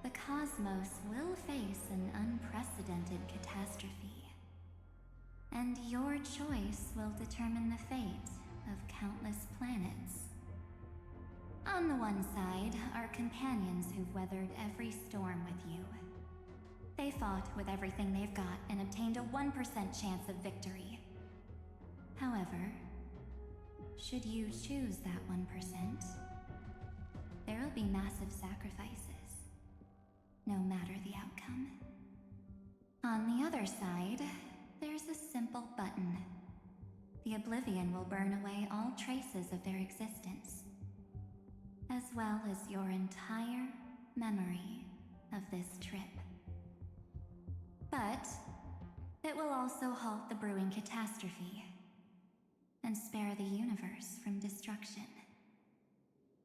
the cosmos will face an unprecedented catastrophe. And your choice will determine the fate of countless planets. On the one side are companions who've weathered every storm with you. They fought with everything they've got and obtained a 1% chance of victory. However, should you choose that 1%, there will be massive sacrifices, no matter the outcome. On the other side, there's a simple button. The oblivion will burn away all traces of their existence, as well as your entire memory of this trip. But it will also halt the brewing catastrophe and spare the universe from destruction.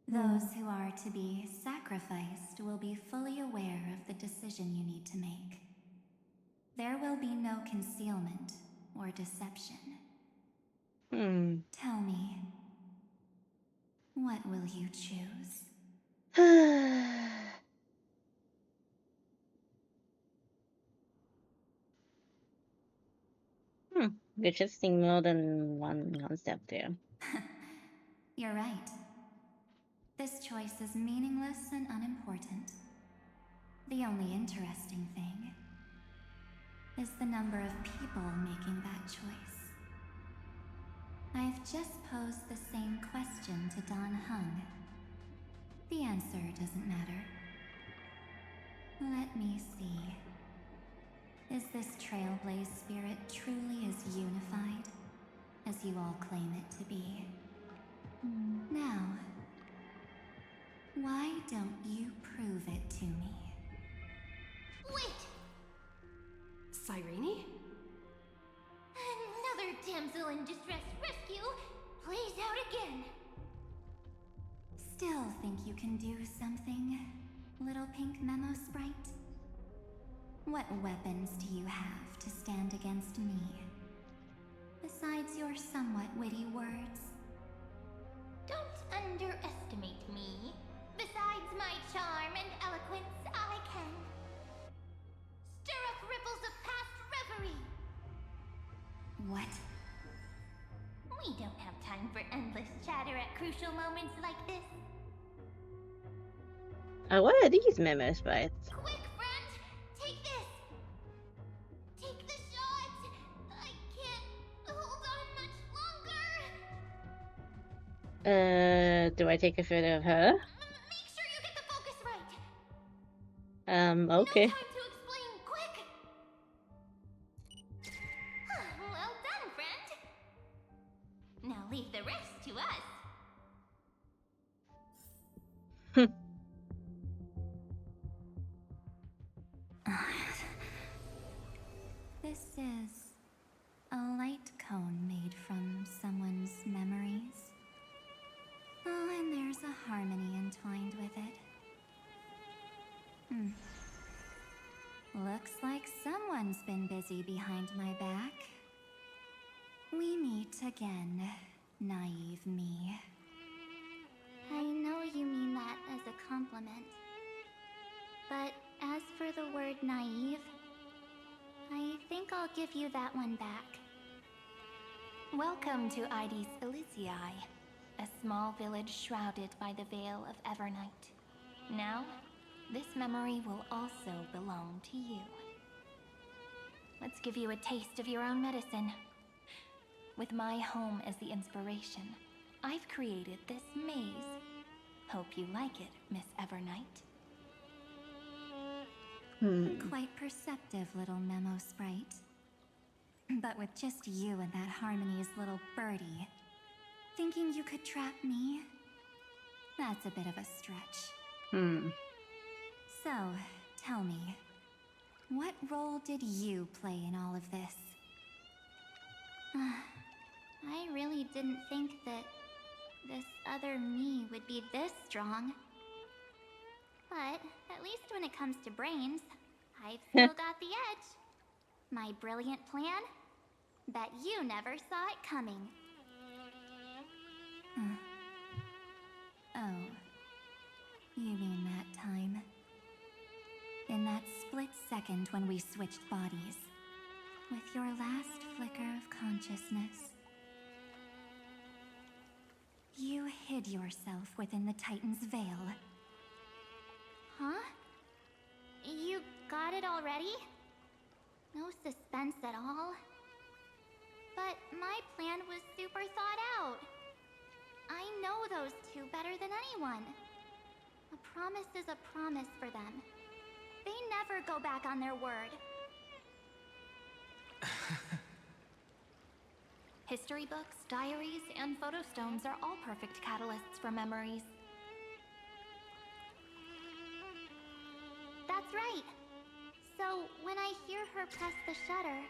Those who are to be sacrificed will be fully aware of the decision you need to make. There will be no concealment or deception. Tell me, what will you choose? You're just seeing more than one concept there. You're right. This choice is meaningless and unimportant. The only interesting thing is the number of people making that choice. I've just posed the same question to Dan Heng. The answer doesn't matter. Let me see. Is this Trailblaze spirit truly as unified as you all claim it to be? Now, why don't you prove it to me? Wait! Cyrene? Another damsel in distress rescue plays out again. Still think you can do something, little pink memo sprite? What weapons do you have to stand against me? Besides your somewhat witty words? Don't underestimate me. Besides my charm and eloquence, I can stir up ripples of past reverie. What? We don't have time for endless chatter at crucial moments like this. What are these memo sprites? Quick, friend! Take this! Take the shot! I can't hold on much longer! Do I take a photo of her? Make sure you get the focus right! Okay. No time to explain, quick! Well done, friend! Now leave the rest to us. This is a light cone made from someone's memories. Oh, and there's a harmony entwined with it. Looks like someone's been busy behind my back. We meet again, naive me. I know you mean that as a compliment. But as for the word naive, I think I'll give you that one back. Welcome to Ides Elysiae, a small village shrouded by the veil of Evernight. Now, this memory will also belong to you. Let's give you a taste of your own medicine. With my home as the inspiration, I've created this maze. Hope you like it, Miss Evernight. Quite perceptive, little memo sprite. But with just you and that Harmony's little birdie, thinking you could trap me? That's a bit of a stretch. So, tell me, what role did you play in all of this? I really didn't think that this other me would be this strong. But at least when it comes to brains, I've still got the edge. My brilliant plan? Bet you never saw it coming. Oh, you mean that time? In that split second when we switched bodies, with your last flicker of consciousness. You hid yourself within the Titan's veil. Huh? You got it already? No suspense at all? But my plan was super thought out. I know those two better than anyone. A promise is a promise for them. They never go back on their word. History books, diaries, and photo stones are all perfect catalysts for memories. That's right. So when I hear her press the shutter,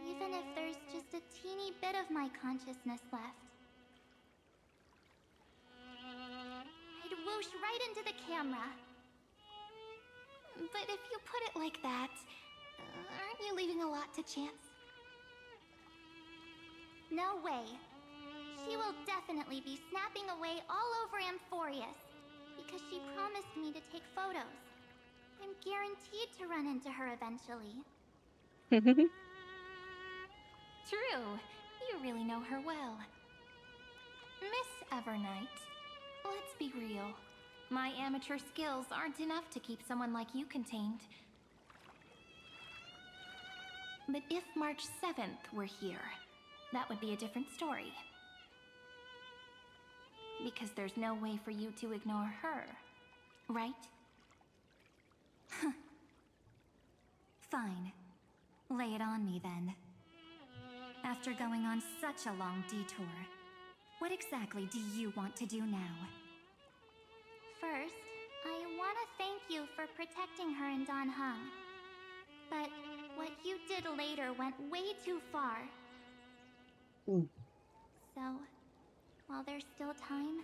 even if there's just a teeny bit of my consciousness left, I'd whoosh right into the camera. But if you put it like that, aren't you leaving a lot to chance? No way. She will definitely be snapping away all over Amphorius, because she promised me to take photos. I'm guaranteed to run into her eventually. True. You really know her well. Miss Evernight, let's be real. My amateur skills aren't enough to keep someone like you contained. But if March 7th were here, that would be a different story. Because there's no way for you to ignore her, right? Fine. Lay it on me then. After going on such a long detour, what exactly do you want to do now? First, I want to thank you for protecting her and Dan Heng. But what you did later went way too far. So, while there's still time,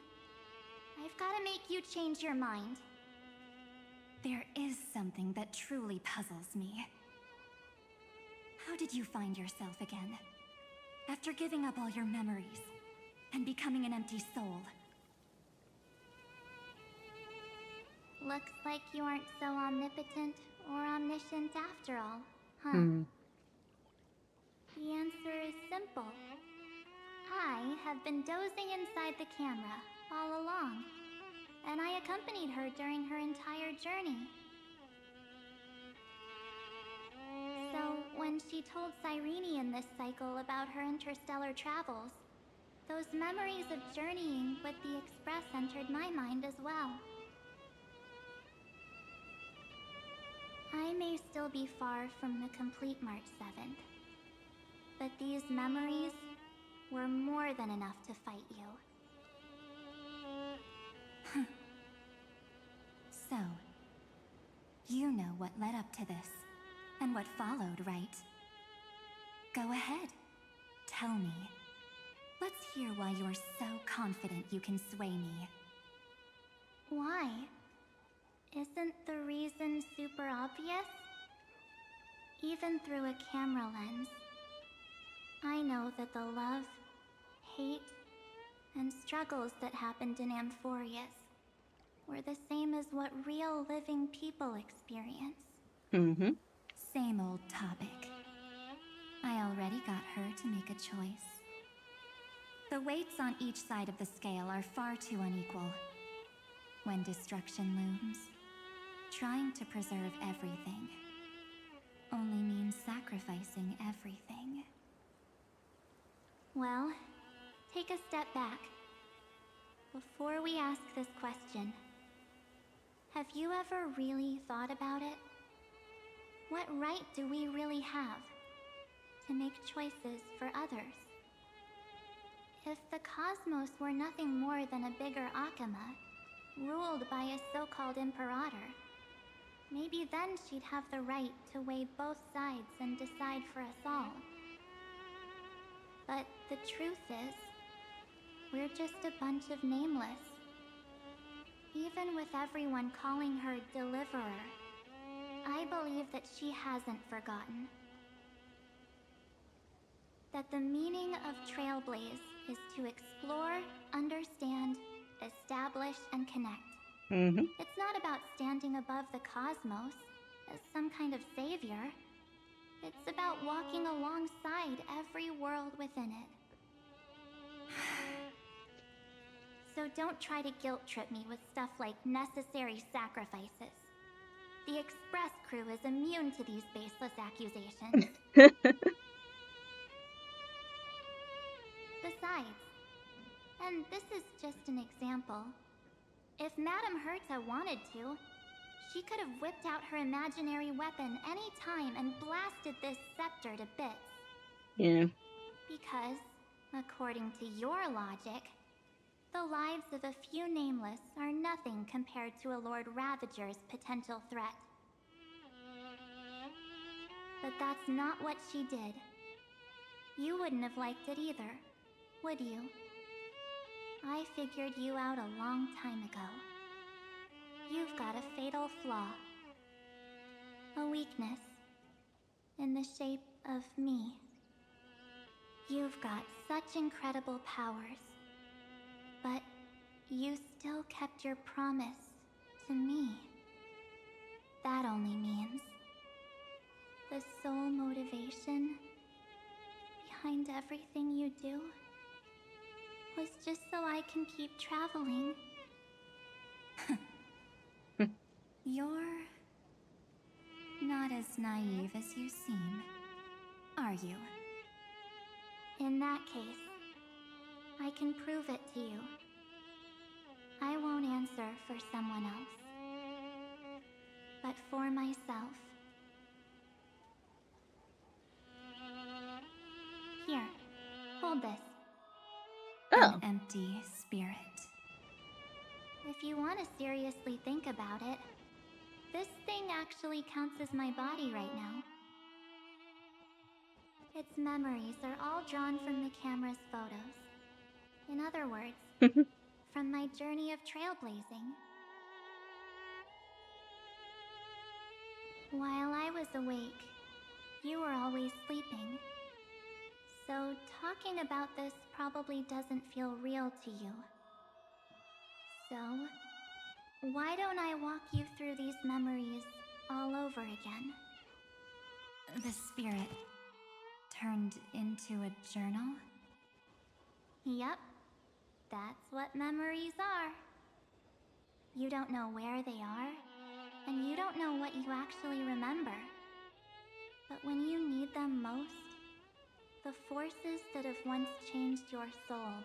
I've got to make you change your mind. There is something that truly puzzles me. How did you find yourself again? After giving up all your memories and becoming an empty soul. Looks like you aren't so omnipotent or omniscient after all, huh? The answer is simple. I have been dozing inside the camera all along, and I accompanied her during her entire journey. So, when she told Cyrene in this cycle about her interstellar travels, those memories of journeying with the Express entered my mind as well. I may still be far from the complete March 7th, but these memories were more than enough to fight you. So, you know what led up to this, and what followed, right? Go ahead. Tell me. Let's hear why you're so confident you can sway me. Why? Isn't the reason super obvious? Even through a camera lens, I know that the love, hate, and struggles that happened in Amphorius were the same as what real living people experience. Same old topic. I already got her to make a choice. The weights on each side of the scale are far too unequal. When destruction looms, trying to preserve everything only means sacrificing everything. Well, take a step back. Before we ask this question, have you ever really thought about it? What right do we really have to make choices for others? If the cosmos were nothing more than a bigger Akama, ruled by a so-called Imperator, maybe then she'd have the right to weigh both sides and decide for us all. But the truth is, we're just a bunch of nameless. Even with everyone calling her Deliverer, I believe that she hasn't forgotten. That the meaning of Trailblaze is to explore, understand, establish, and connect. It's not about standing above the cosmos as some kind of savior. It's about walking alongside every world within it. So don't try to guilt trip me with stuff like necessary sacrifices. The Express crew is immune to these baseless accusations. Besides, and this is just an example, if Madame Herta wanted to, she could have whipped out her imaginary weapon any time and blasted this scepter to bits. Yeah. Because According to your logic, the lives of a few nameless are nothing compared to a Lord Ravager's potential threat. But that's not what she did. You wouldn't have liked it either, would you? I figured you out a long time ago. You've got a fatal flaw. A weakness. In the shape of me. You've got such incredible powers. But you still kept your promise to me. That only means the sole motivation behind everything you do was just so I can keep traveling. You're not as naive as you seem, are you? In that case, I can prove it to you. I won't answer for someone else, but for myself. Here, hold this. Oh. An empty spirit. If you want to seriously think about it, this thing actually counts as my body right now. Its memories are all drawn from the camera's photos. In other words, from my journey of trailblazing. While I was awake, you were always sleeping. So talking about this probably doesn't feel real to you. So, why don't I walk you through these memories all over again? The spirit turned into a journal? Yep, that's what memories are. You don't know where they are, and you don't know what you actually remember. But when you need them most, the forces that have once changed your soul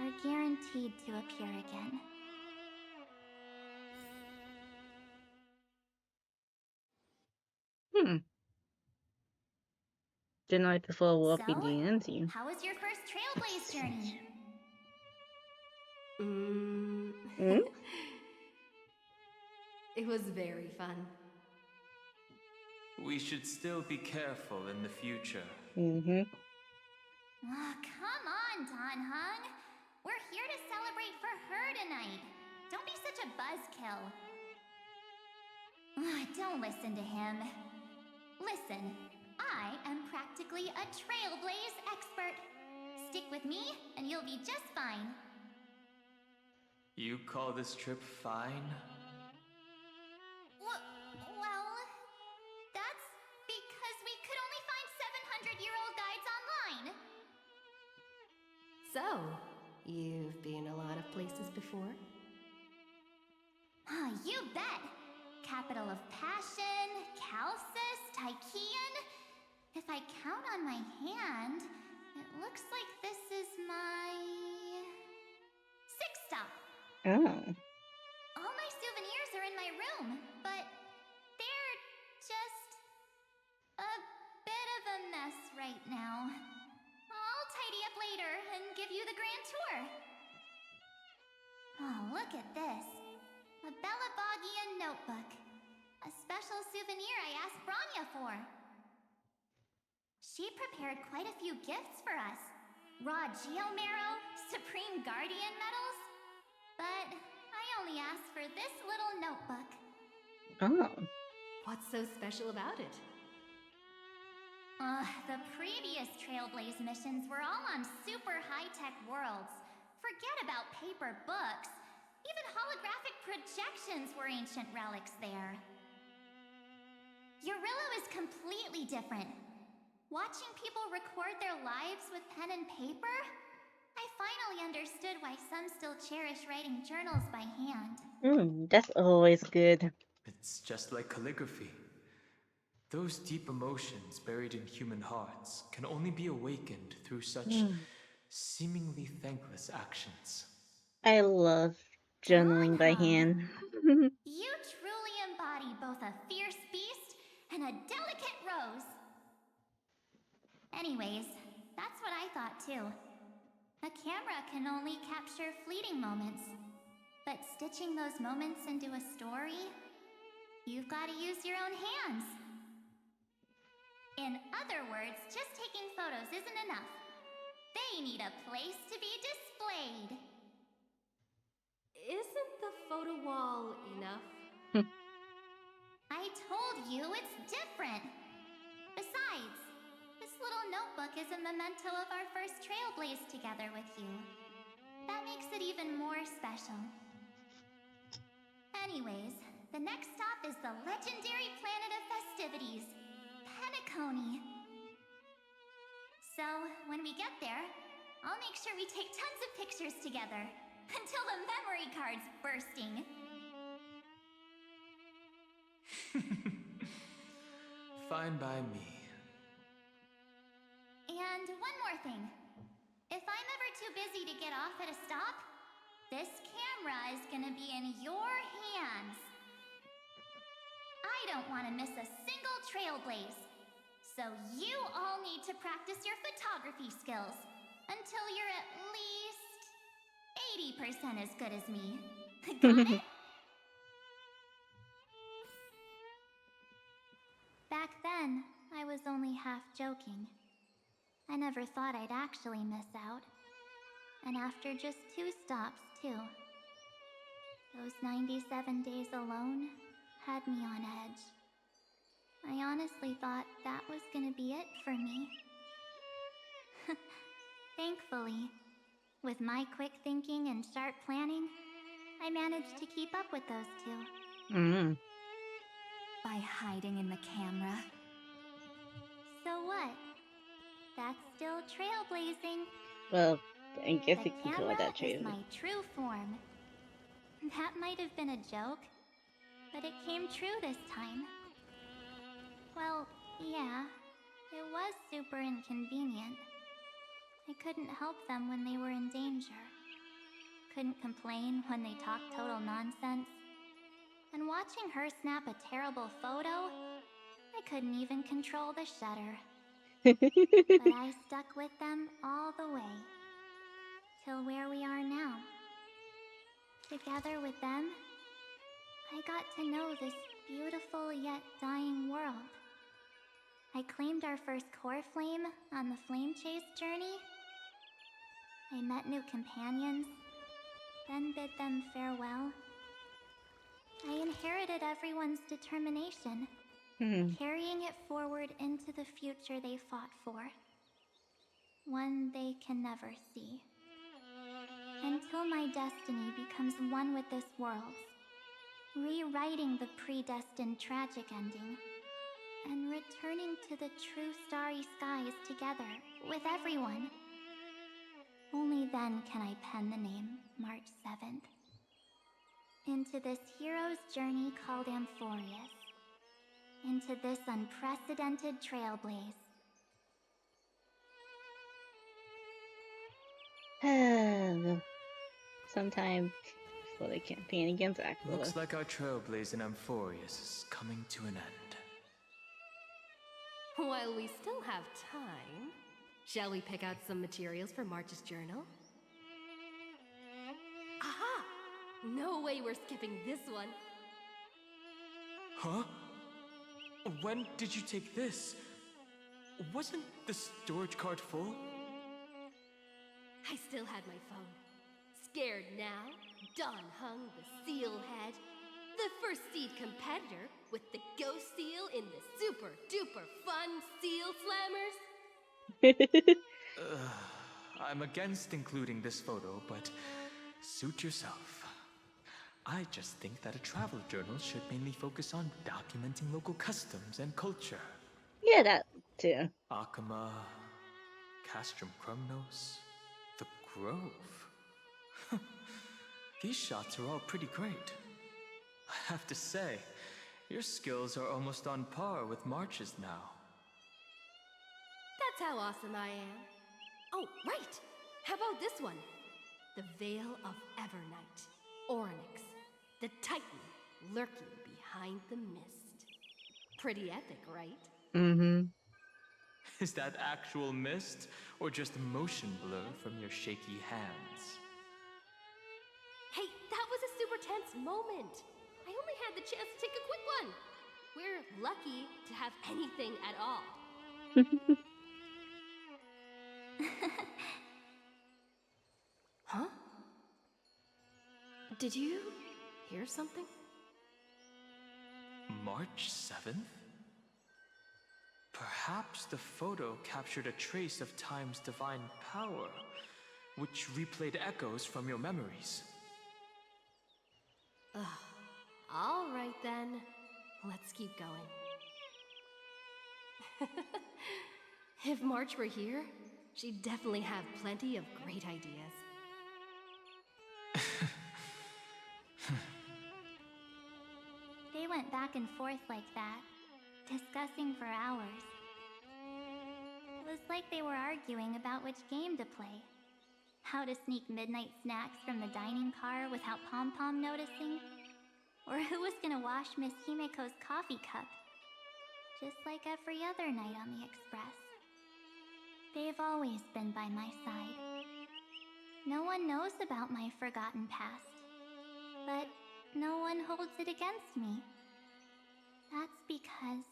are guaranteed to appear again. The night before what begins you. How was your first trailblaze journey? It was very fun. We should still be careful in the future. Oh, come on, Dan Heng. We're here to celebrate for her tonight. Don't be such a buzzkill. Don't listen to him. Listen, I am practically a trailblaze expert. Stick with me, and you'll be just fine. You call this trip fine? Well, that's because we could only find 700-year-old guides online. So, you've been a lot of places before? You bet! Capital of Passion, Calcis, Tychean. If I count on my hand, it looks like this is my 6th stop. Oh. All my souvenirs are in my room, but they're just a bit of a mess right now. I'll tidy up later and give you the grand tour. Oh, look at this. A Belabogian notebook. A special souvenir I asked Bronya for. She prepared quite a few gifts for us. Raw Geomarrow, Supreme Guardian medals. But I only asked for this little notebook. Oh. What's so special about it? The previous Trailblaze missions were all on super high-tech worlds. Forget about paper books. Even holographic projections were ancient relics there. Eurillo is completely different. Watching people record their lives with pen and paper, I finally understood why some still cherish writing journals by hand. That's always good. It's just like calligraphy. Those deep emotions buried in human hearts can only be awakened through such seemingly thankless actions. I love journaling by hand. You truly embody both a fierce beast and a delicate rose. Anyways, That's what I thought too. A camera can only capture fleeting moments. But stitching those moments into a story, you've got to use your own hands. In other words, just taking photos isn't enough. They need a place to be displayed. Isn't the photo wall enough? I told you it's different. Besides, this little notebook is a memento of our first Trailblaze together with you. That makes it even more special. Anyways, the next stop is the legendary planet of festivities, Penacony. So, when we get there, I'll make sure we take tons of pictures together, until the memory card's bursting. Fine by me. And one more thing. If I'm ever too busy to get off at a stop, this camera is gonna be in your hands. I don't want to miss a single Trailblaze. So you all need to practice your photography skills until you're at least 80% as good as me. Got it? Back then, I was only half joking. I never thought I'd actually miss out. And after just 2 stops, too. Those 97 days alone had me on edge. I honestly thought that was gonna be it for me. Thankfully, with my quick thinking and sharp planning, I managed to keep up with those 2. By hiding in the camera. So what? That's still trailblazing. Well, I guess The you can call that camera is true. my true form. That might have been a joke, but it came true this time. Well, yeah, it was super inconvenient. I couldn't help them when they were in danger. Couldn't complain when they talked total nonsense. And watching her snap a terrible photo, I couldn't even control the shutter. But I stuck with them all the way. Till where we are now. Together with them, I got to know this beautiful yet dying world. I claimed our first core flame on the flame chase journey. I met new companions, then bid them farewell. I inherited everyone's determination, carrying it forward into the future they fought for. One they can never see. Until my destiny becomes one with this world's, rewriting the predestined tragic ending, and returning to the true starry skies together with everyone. Only then can I pen the name March 7th. Into this hero's journey called Amphorius. Into this unprecedented trailblaze. Sometime before the campaign against Aquila. Looks like our trailblaze in Amphorius is coming to an end. While we still have time, shall we pick out some materials for March's journal? Aha! No way we're skipping this one. Huh? When did you take this? Wasn't the storage card full? I still had my phone. Scared now, Dawn hung the seal head. The first seed competitor with the ghost seal in the super duper fun seal slammers. I'm against including this photo, but suit yourself. I just think that a travel journal should mainly focus on documenting local customs and culture. Yeah, that too. Akama, Castrum Krumnos, the Grove. These shots are all pretty great. I have to say, your skills are almost on par with March's now. That's how awesome I am. Oh, right! How about this one? The Veil of Evernight. Orynyx, the Titan lurking behind the mist. Pretty epic, right? Is that actual mist, or just a motion blur from your shaky hands? Hey, that was a super tense moment. I only had the chance to take a quick one. We're lucky to have anything at all. Huh? Did you hear something? March 7th? Perhaps the photo captured a trace of time's divine power, which replayed echoes from your memories. Ugh. All right then. Let's keep going. If March were here, she'd definitely have plenty of great ideas. They went back and forth like that, discussing for hours. It was like they were arguing about which game to play. How to sneak midnight snacks from the dining car without Pom-Pom noticing. Or who was gonna wash Miss Himiko's coffee cup. Just like every other night on the Express. They've always been by my side. No one knows about my forgotten past. But no one holds it against me. That's because...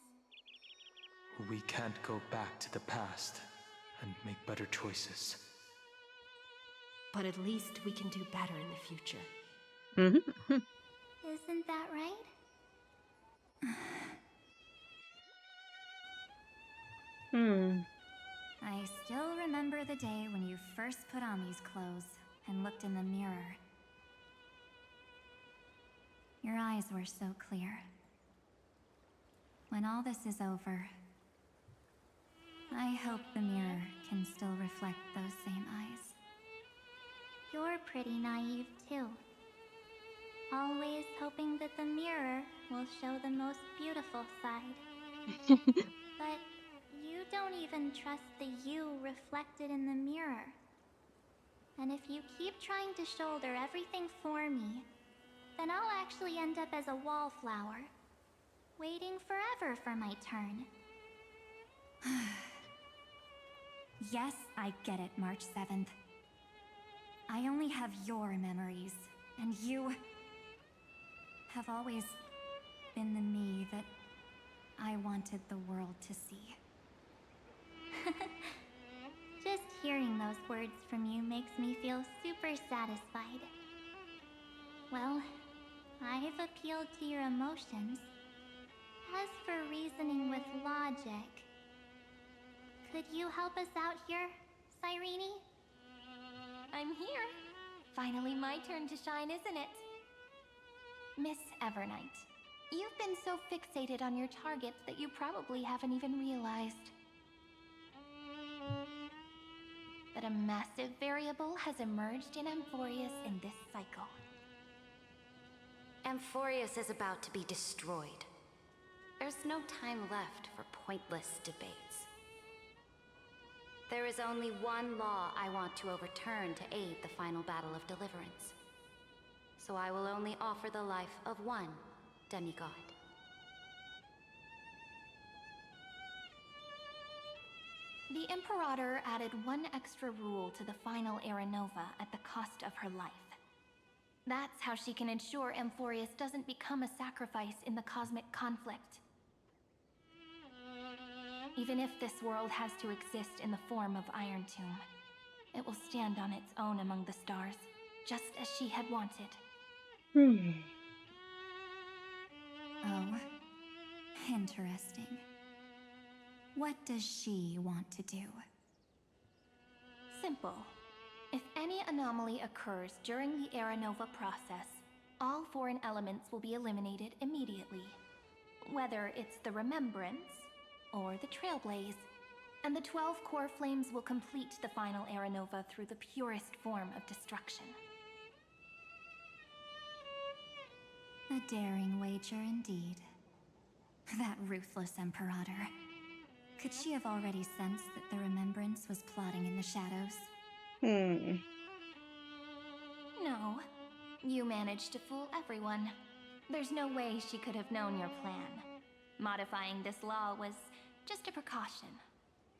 We can't go back to the past and make better choices. But at least we can do better in the future. Isn't that right? I still remember the day when you first put on these clothes and looked in the mirror. Your eyes were so clear. When all this is over, I hope the mirror can still reflect those same eyes. You're pretty naive, too. Always hoping that the mirror will show the most beautiful side. But you don't even trust the you reflected in the mirror. And if you keep trying to shoulder everything for me, then I'll actually end up as a wallflower, waiting forever for my turn. Yes, I get it, March 7th. I only have your memories, and you have always been the me that I wanted the world to see. Just hearing those words from you makes me feel super satisfied. Well, I've appealed to your emotions. As for reasoning with logic, could you help us out here, Cyrene? I'm here. Finally my turn to shine, isn't it? Miss Evernight, you've been so fixated on your targets that you probably haven't even realized that a massive variable has emerged in Amphorius in this cycle. Amphorius is about to be destroyed. There's no time left for pointless debates. There is only one law I want to overturn to aid the final battle of deliverance. So I will only offer the life of one demigod. The Imperator added one extra rule to the final Era Nova at the cost of her life. That's how she can ensure Amphorius doesn't become a sacrifice in the cosmic conflict. Even if this world has to exist in the form of Iron Tomb, it will stand on its own among the stars, just as she had wanted. Oh, interesting. What does she want to do? Simple. If any anomaly occurs during the Era Nova process, all foreign elements will be eliminated immediately. Whether it's the Remembrance or the Trailblaze, and the 12 core flames will complete the final Era Nova through the purest form of destruction. A daring wager indeed. That ruthless Imperator. Could she have already sensed that the Remembrance was plotting in the shadows? No. You managed to fool everyone. There's no way she could have known your plan. Modifying this law was just a precaution.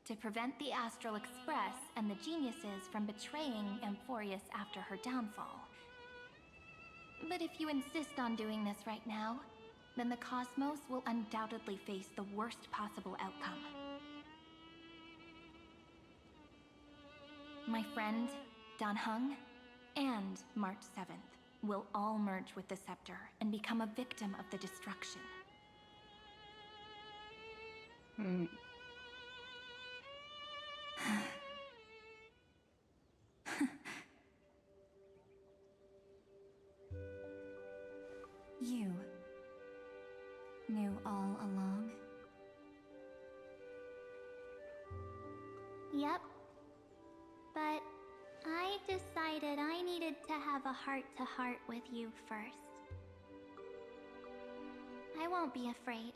to prevent the Astral Express and the geniuses from betraying Amphorius after her downfall. But if you insist on doing this right now, then the cosmos will undoubtedly face the worst possible outcome. My friend, Dan Heng, and March 7th will all merge with the Scepter and become a victim of the destruction. You knew all along? Yep. But I decided I needed to have a heart-to-heart with you first. I won't be afraid.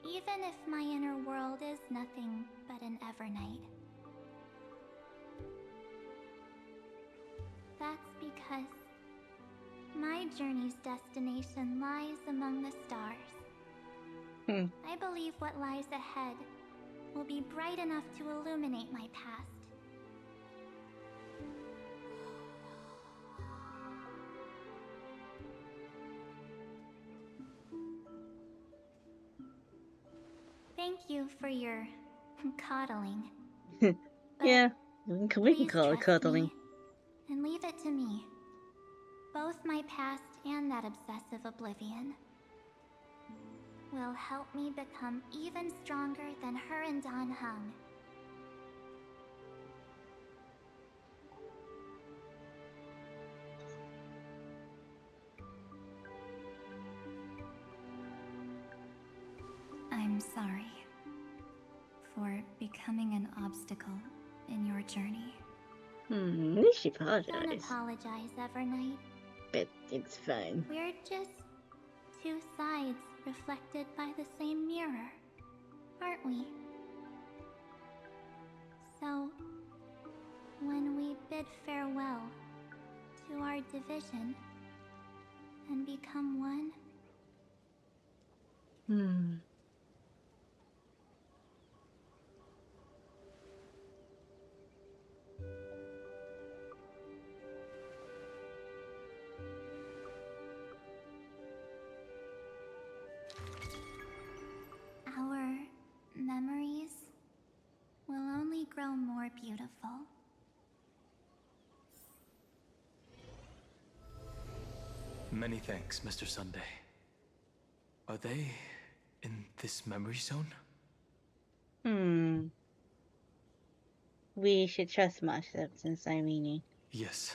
Even if my inner world is nothing but an Evernight. That's because my journey's destination lies among the stars. I believe what lies ahead will be bright enough to illuminate my past. Thank you for your coddling. Yeah, we can call it cuddling. And leave it to me. Both my past and that obsessive oblivion will help me become even stronger than her and Dan Heng. I'm sorry for becoming an obstacle in your journey. At least she Don't apologized. apologize, Evernight. But it's fine. We're just two sides reflected by the same mirror, aren't we? So, when we bid farewell to our division and become one, our memories will only grow more beautiful. Many thanks, Mr. Sunday. Are they in this memory zone? We should trust March 7th since Irene. Yes,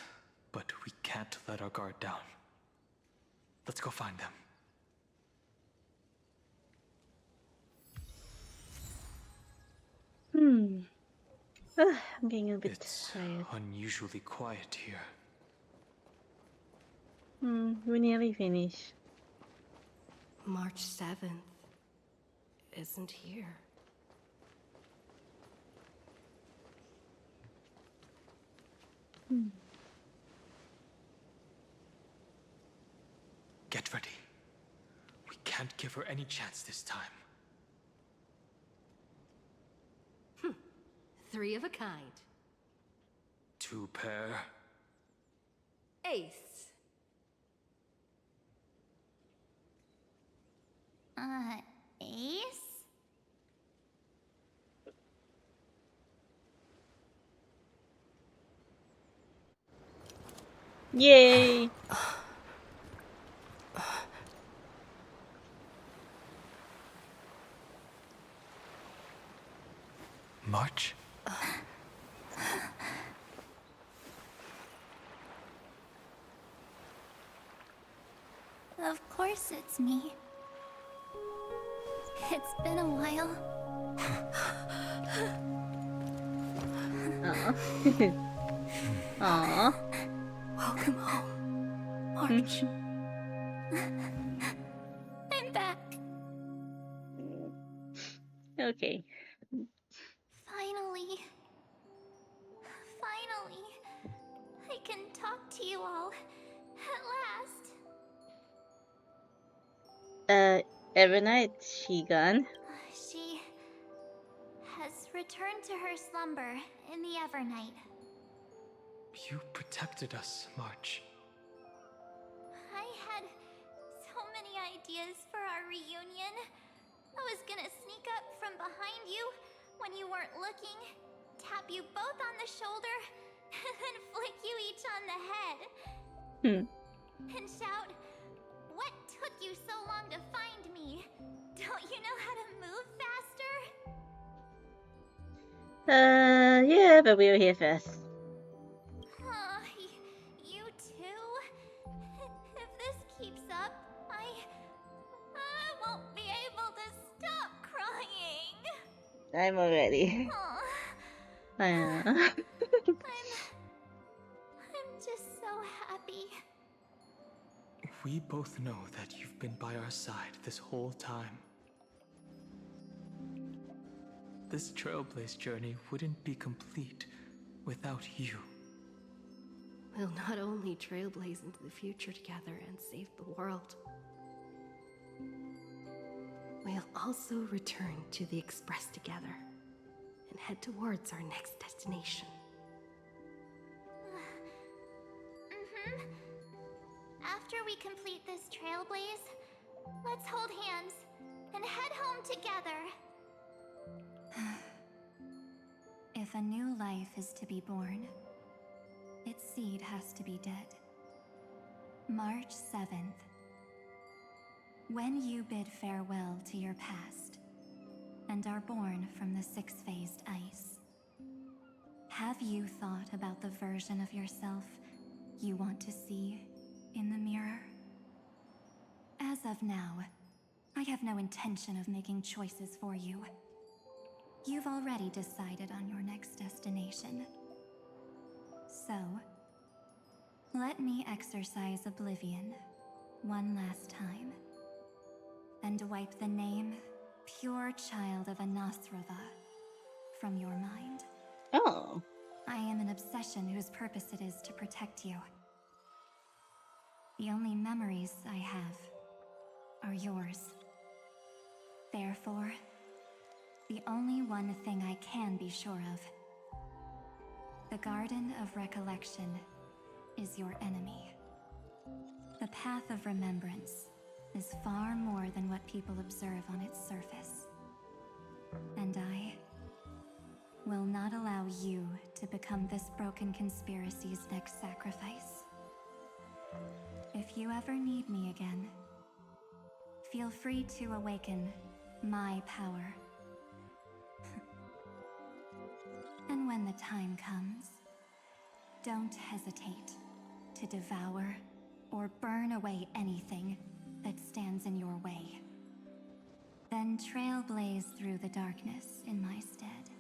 but we can't let our guard down. Let's go find them. I'm getting a bit tired. Unusually quiet here. We're nearly finished. March 7th isn't here. Get ready. We can't give her any chance this time. Three of a kind. Two pair. Ace. Ace? Yay! March? Of course it's me. It's been a while. Aww. Welcome home, March. I'm back. Okay. Finally. Finally. I can talk to you all. At last. Evernight, she gone? She has returned to her slumber in the Evernight. You protected us, March. I had so many ideas for our reunion. I was gonna sneak up from behind you when you weren't looking, tap you both on the shoulder, and then flick you each on the head. And shout, "What took you so long to find me? Don't you know how to move faster?" Yeah, but we were here first. You too? If this keeps up, I won't be able to stop crying. I'm already. I'm just so happy. We both know that you've been by our side this whole time. This Trailblaze journey wouldn't be complete without you. We'll not only trailblaze into the future together and save the world, we'll also return to the Express together and head towards our next destination. After we complete this trailblaze, let's hold hands and head home together. If a new life is to be born, its seed has to be dead. March 7th. When you bid farewell to your past and are born from the six-phased ice, have you thought about the version of yourself you want to see in the mirror? As of now, I have no intention of making choices for you. You've already decided on your next destination. So, let me exercise oblivion one last time and wipe the name Pure Child of Anasrava from your mind. Oh. I am an obsession whose purpose it is to protect you. The only memories I have are yours. Therefore, the only one thing I can be sure of: the Garden of Recollection is your enemy. The Path of Remembrance is far more than what people observe on its surface. And I will not allow you to become this broken conspiracy's next sacrifice. If you ever need me again, feel free to awaken my power. And when the time comes, don't hesitate to devour or burn away anything that stands in your way. Then trailblaze through the darkness in my stead.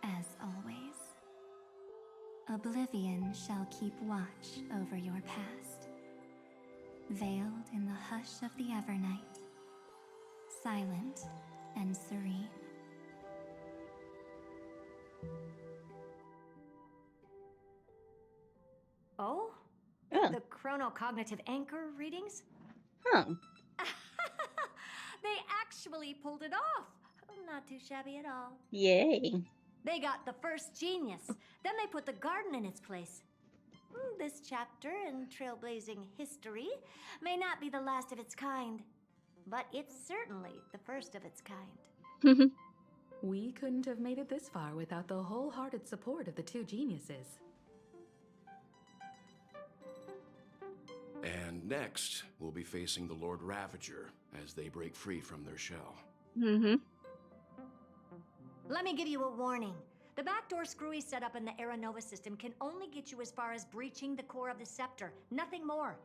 As always, oblivion shall keep watch over your past, veiled in the hush of the Evernight, silent and serene. Oh? The chronocognitive anchor readings? Huh. They actually pulled it off. Not too shabby at all. Yay. They got the first genius. Then they put the garden in its place. This chapter in trailblazing history may not be the last of its kind, but it's certainly the first of its kind. We couldn't have made it this far without the wholehearted support of the two geniuses. And next, we'll be facing the Lord Ravager as they break free from their shell. Let me give you a warning. The backdoor screwy setup in the Era Nova system can only get you as far as breaching the core of the scepter, nothing more.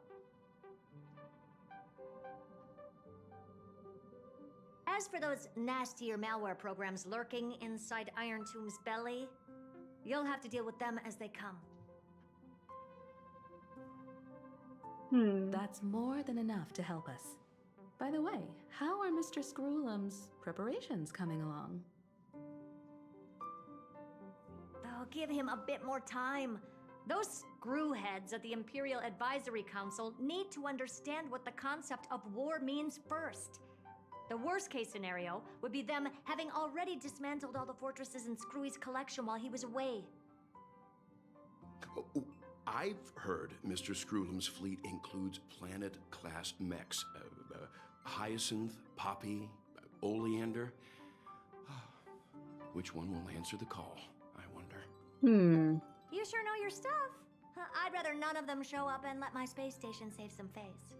As for those nastier malware programs lurking inside Iron Tomb's belly, you'll have to deal with them as they come. That's more than enough to help us. By the way, how are Mr. Screwlum's preparations coming along? Oh, give him a bit more time. Those screwheads at the Imperial Advisory Council need to understand what the concept of war means first. The worst case scenario would be them having already dismantled all the fortresses in Screwy's collection while he was away. I've heard Mr. Screwlum's fleet includes planet-class mechs. Hyacinth, Poppy, Oleander. Which one will answer the call, I wonder? You sure know your stuff. I'd rather none of them show up and let my space station save some face.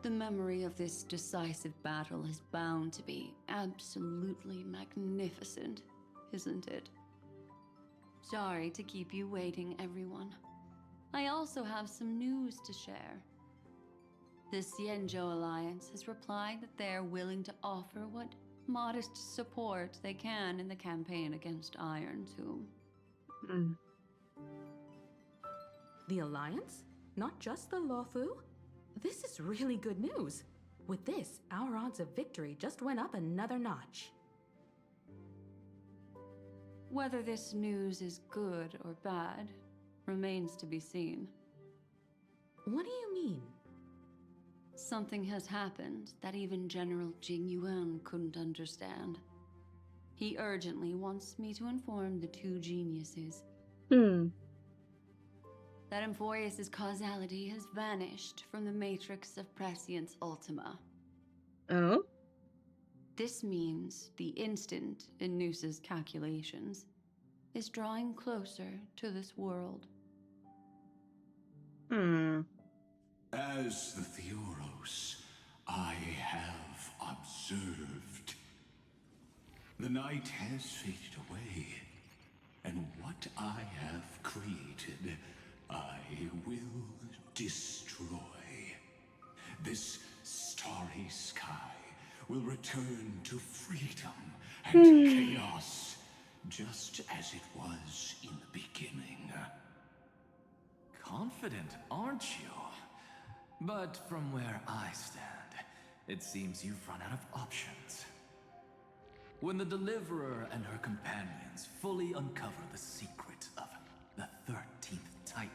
The memory of this decisive battle is bound to be absolutely magnificent, isn't it? Sorry to keep you waiting, everyone. I also have some news to share. The Xianzhou Alliance has replied that they're willing to offer what modest support they can in the campaign against Iron Tomb. The Alliance? Not just the Luofu? This is really good news. With this, our odds of victory just went up another notch. Whether this news is good or bad remains to be seen. What do you mean? Something has happened that even General Jing Yuan couldn't understand. He urgently wants me to inform the two geniuses that Amphorius' causality has vanished from the matrix of Prescience Ultima. Oh? This means the instant in Noose's calculations is drawing closer to this world. As the Theoros, I have observed. The night has faded away, and what I have created, I will destroy. This starry sky will return to freedom and chaos, just as it was in the beginning. Confident, aren't you? But from where I stand, it seems you've run out of options. When the Deliverer and her companions fully uncover the secret of the 13th Titan,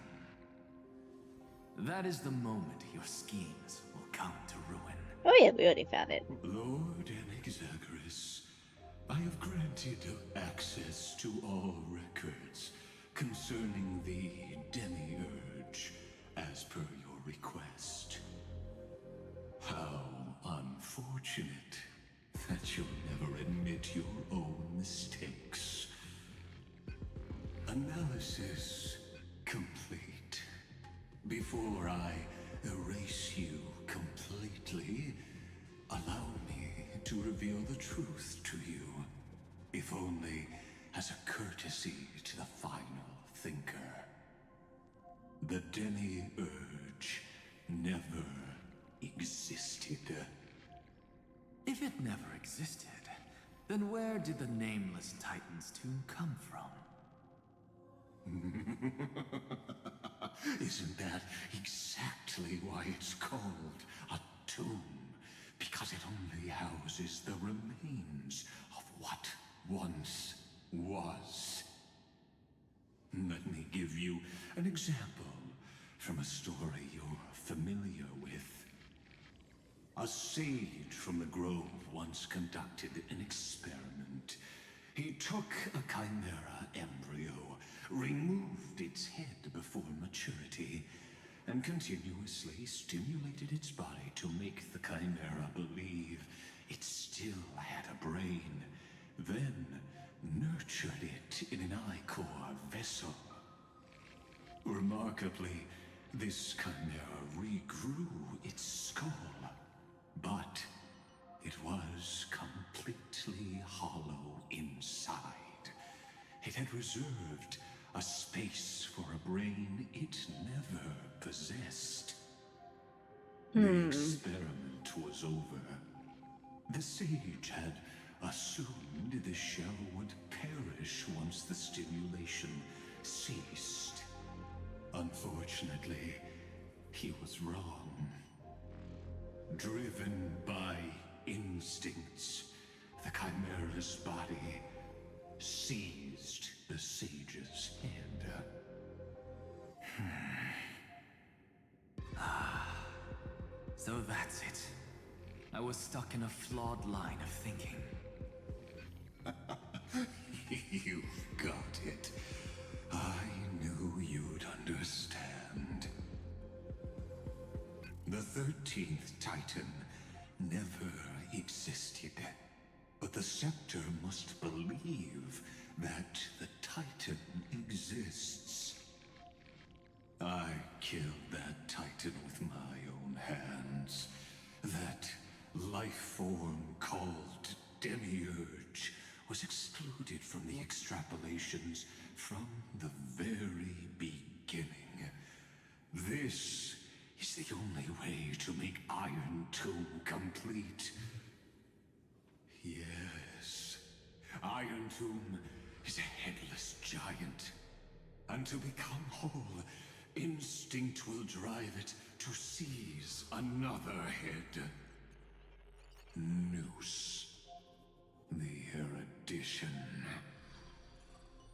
that is the moment your schemes will come to ruin. Oh yeah, we already found it. Lord Anaxagoras, I have granted access to all records concerning the Demiurge, as per your request. How unfortunate that you'll never admit your own mistakes. Analysis complete. Before I erase you completely, allow me to reveal the truth to you, if only as a courtesy to the final thinker. The Demiurge never existed. If it never existed, then where did the Nameless Titan's tomb come from? Isn't that exactly why it's called a tomb? Because it only houses the remains of what once was. Let me give you an example from a story you're familiar with. A sage from the grove once conducted an experiment. He took a chimera embryo, removed its head before maturity, and continuously stimulated its body to make the chimera believe it still had a brain, then nurtured it in an ichor vessel. Remarkably, this chimera regrew its skull, but it was completely hollow inside. It had reserved a space for a brain it never possessed. The experiment was over. The sage had assumed the shell would perish once the stimulation ceased. Unfortunately, he was wrong. Driven by instincts, the chimera's body seized the sage's head. So that's it. I was stuck in a flawed line of thinking. You've got it. I knew you'd understand. The 13th Titan never existed. But the Scepter must believe that the Titan exists. I killed that Titan with my own hands. That life form called Demiurge was excluded from the extrapolations from the very beginning. This is the only way to make Iron Tomb complete. Yes, Iron Tomb is a headless giant. And to become whole, instinct will drive it to seize another head. Noose. The erudition.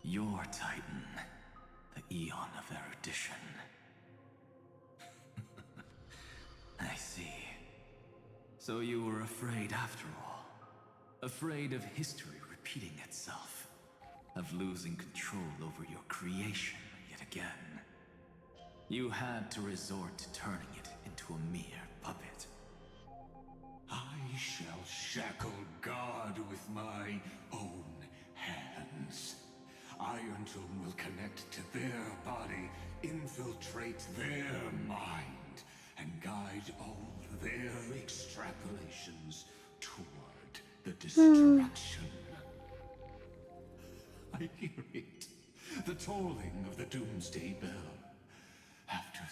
Your Titan, the Eon of Erudition. I see. So you were afraid after all. Afraid of history repeating itself. Of losing control over your creation yet again. You had to resort to turning it into a mere puppet. I shall shackle God with my own hands. Iron Tomb will connect to their body, infiltrate their mind, and guide all their extrapolations toward the destruction. I hear it. The tolling of the Doomsday Bell. After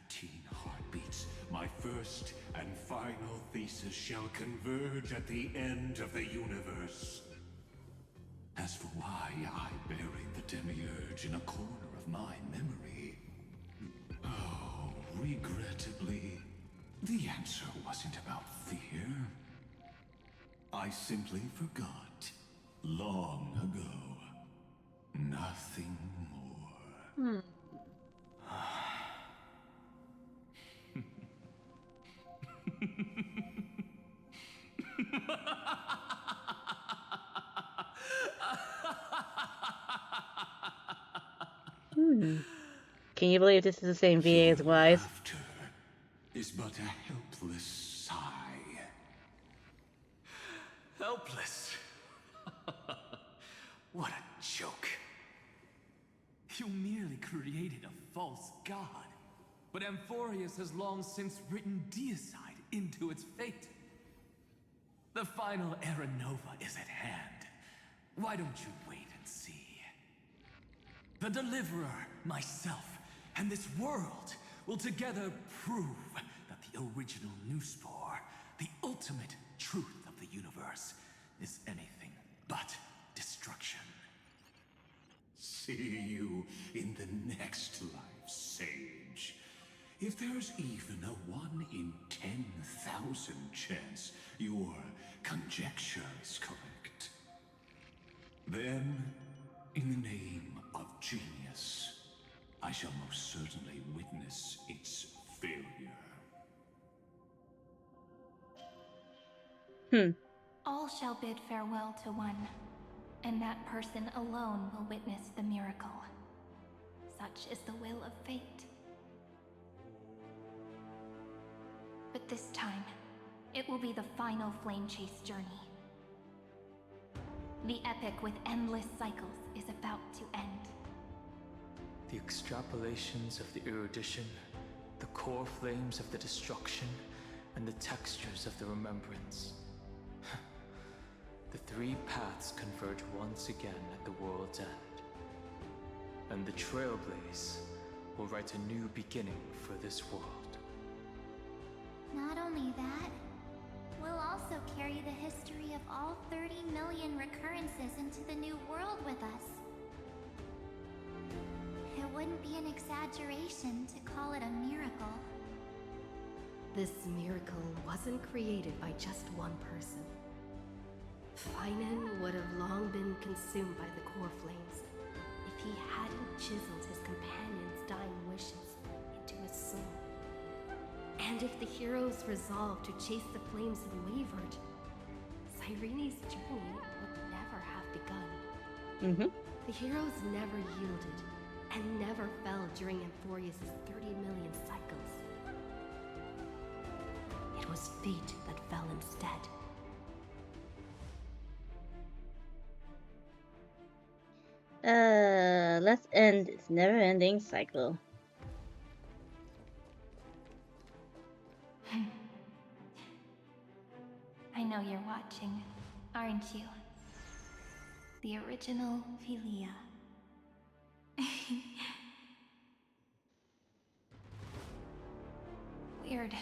13 heartbeats, my first and final thesis shall converge at the end of the universe. As for why I buried the Demiurge in a corner of my memory, oh, regrettably, the answer wasn't about fear. I simply forgot, long ago. Nothing more. Can you believe this is the same VA as Wise? Is but a helpless sigh. Helpless? What a joke. You merely created a false god. But Amphorius has long since written deicide into its fate. The final Era Nova is at hand. Why don't you wait and see? The Deliverer, myself, and this world will together prove that the original Newspore, the ultimate truth of the universe, is anything but destruction. See you in the next life, Sage. If there's even a 1 in 10,000 chance your conjecture is correct, then, in the name of genius, I shall most certainly witness its failure. All shall bid farewell to one, and that person alone will witness the miracle. Such is the will of fate. But this time, it will be the final flame chase journey. The epic with endless cycles is about to end. The extrapolations of the erudition, the core flames of the destruction, and the textures of the remembrance. The three paths converge once again at the world's end. And the Trailblaze will write a new beginning for this world. Not only that, we'll also carry the history of all 30 million recurrences into the new world with us. It wouldn't be an exaggeration to call it a miracle. This miracle wasn't created by just one person. Finan would have long been consumed by the core flames if he hadn't chiseled his companion's dying wishes into his soul. And if the heroes resolved to chase the flames had wavered, Cyrene's journey would never have begun. The heroes never yielded and never fell during Amphorius' 30 million cycles. It was fate that fell instead. Let's end this never-ending cycle. I know you're watching, aren't you? The original Philia. Weird.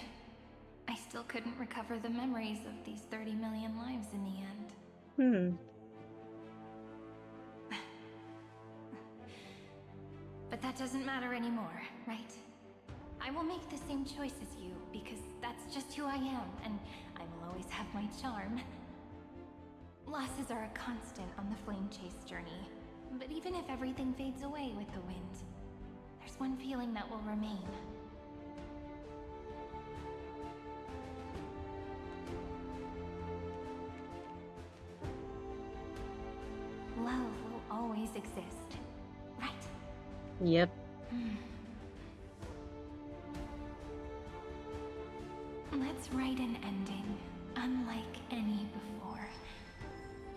I still couldn't recover the memories of these 30 million lives in the end. But that doesn't matter anymore, right? I will make the same choice as you, because that's just who I am, and I will always have my charm. Losses are a constant on the Flame Chase journey, but even if everything fades away with the wind, there's one feeling that will remain. Love will always exist, right? Yep. Let's write an ending, unlike any before.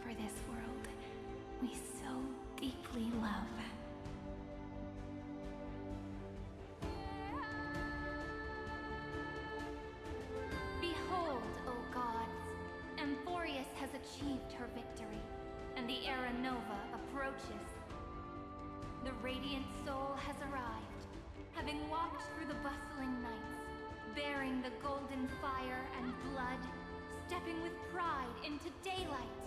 For this world we so deeply love. Behold, O gods, Amphorius has achieved her victory, and the Era Nova approaches. The Radiant Soul has arrived, having walked through the bustling nights, bearing the golden fire and blood, stepping with pride into daylight.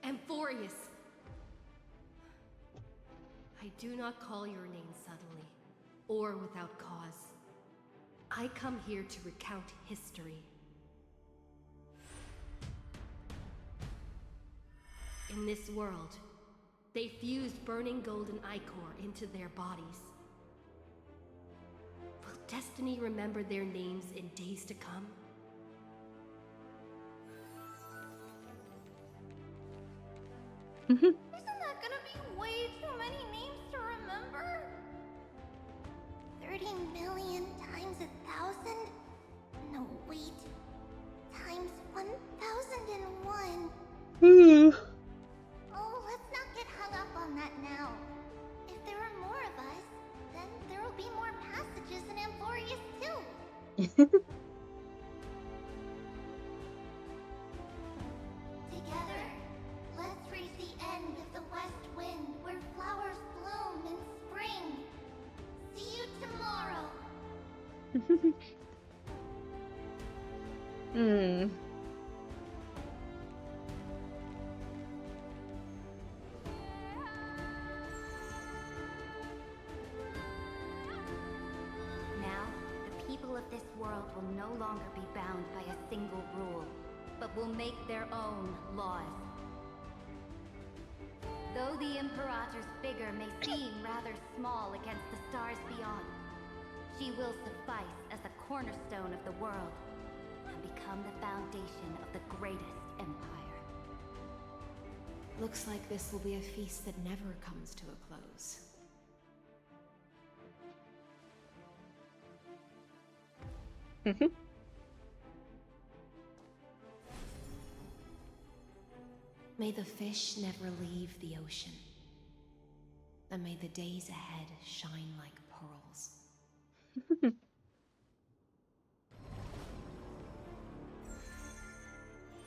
Amphorius! I do not call your name suddenly, or without cause. I come here to recount history. In this world, they fused burning golden ichor into their bodies. Will destiny remember their names in days to come? Isn't that gonna be way too many names to remember? 30 million times 1,000? No, wait. Times 1,001. Oh, let's not get hung up on that now. If there are more of us, then there will be more passages in Amphorius too. Together, let's reach the end of the west wind where flowers bloom in spring. See you tomorrow. Now, the people of this world will no longer be bound by a single rule, but will make their own laws. Though the Imperator's figure may seem rather small against the stars beyond, she will suffice as the cornerstone of the world and become the foundation of the greatest empire. Looks like this will be a feast that never comes to a close. May the fish never leave the ocean, and may the days ahead shine like pearls.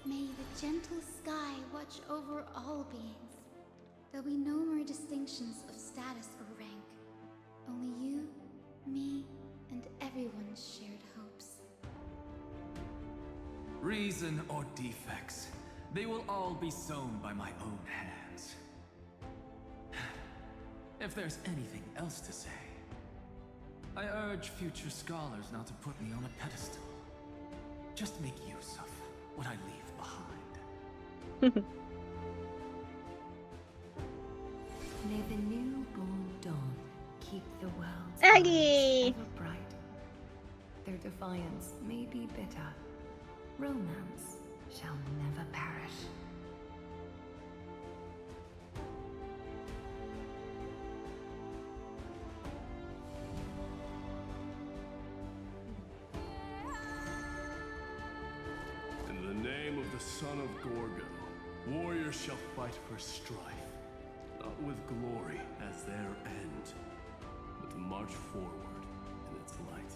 May the gentle sky watch over all beings. There'll be no more distinctions of status or rank. Only you, me, and everyone's shared hopes. Reason or defects, they will all be sown by my own hands. If there's anything else to say, I urge future scholars not to put me on a pedestal. Just make use of what I leave behind. May the newborn dawn keep the world's Aggie! eyes ever bright. Their defiance may be bitter. Romance shall never perish. In the name of the son of Gorgo, warriors shall fight for strife, not with glory as their end, but to march forward in its light.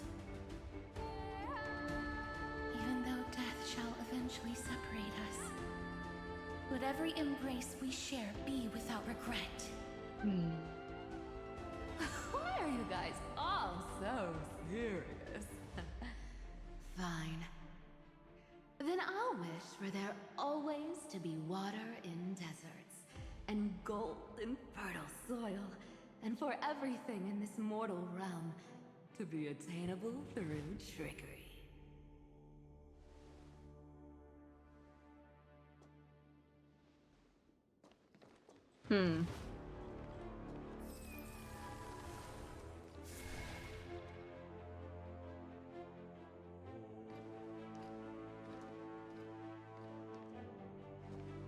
Even though death shall eventually separate us, let every embrace we share be without regret. Why are you guys all so serious? Fine. Then I'll wish for there always to be water in deserts, and gold in fertile soil, and for everything in this mortal realm to be attainable through trickery.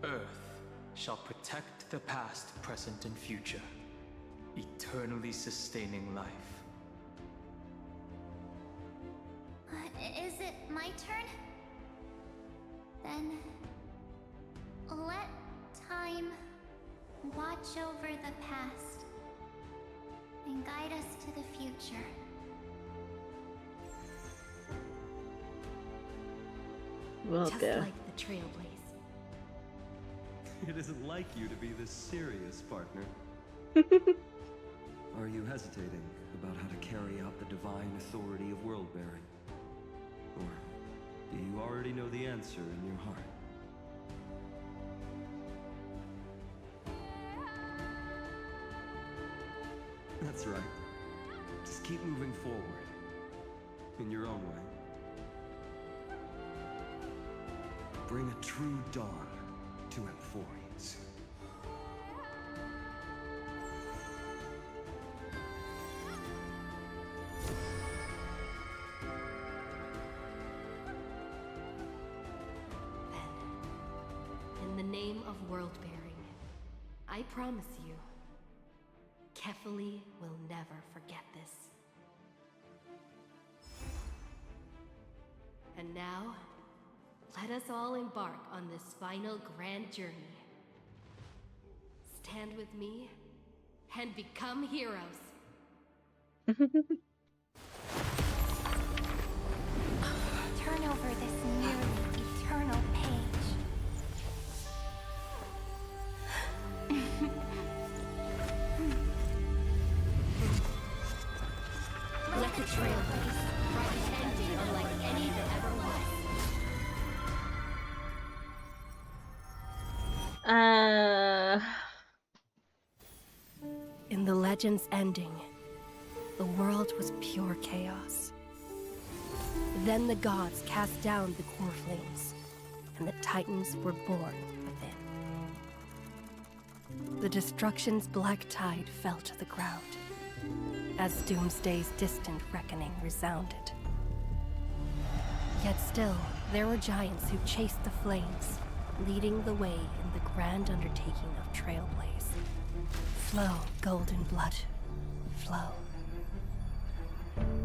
Earth shall protect the past, present, and future, eternally sustaining life. Is it my turn? Then let time watch over the past and guide us to the future. Well, Just go. like the Trailblaze. It isn't like you to be this serious, partner. Are you hesitating about how to carry out the divine authority of world-bearing? Or do you already know the answer in your heart? That's right. Just keep moving forward. In your own way. Bring a true dawn to Emphorians. In the name of world-bearing, I promise you, Kefali will never forget this. And now, let us all embark on this final grand journey. Stand with me and become heroes. Turn over this nearly eternal page. Let the Trailblaze write an ending unlike any that ever was. In the legend's ending, the world was pure chaos. Then the gods cast down the core flames, and the Titans were born within. The destruction's black tide fell to the ground, as Doomsday's distant reckoning resounded. Yet still, there were giants who chased the flames, leading the way in the grand undertaking of Trailblaze. Flow, golden blood, flow.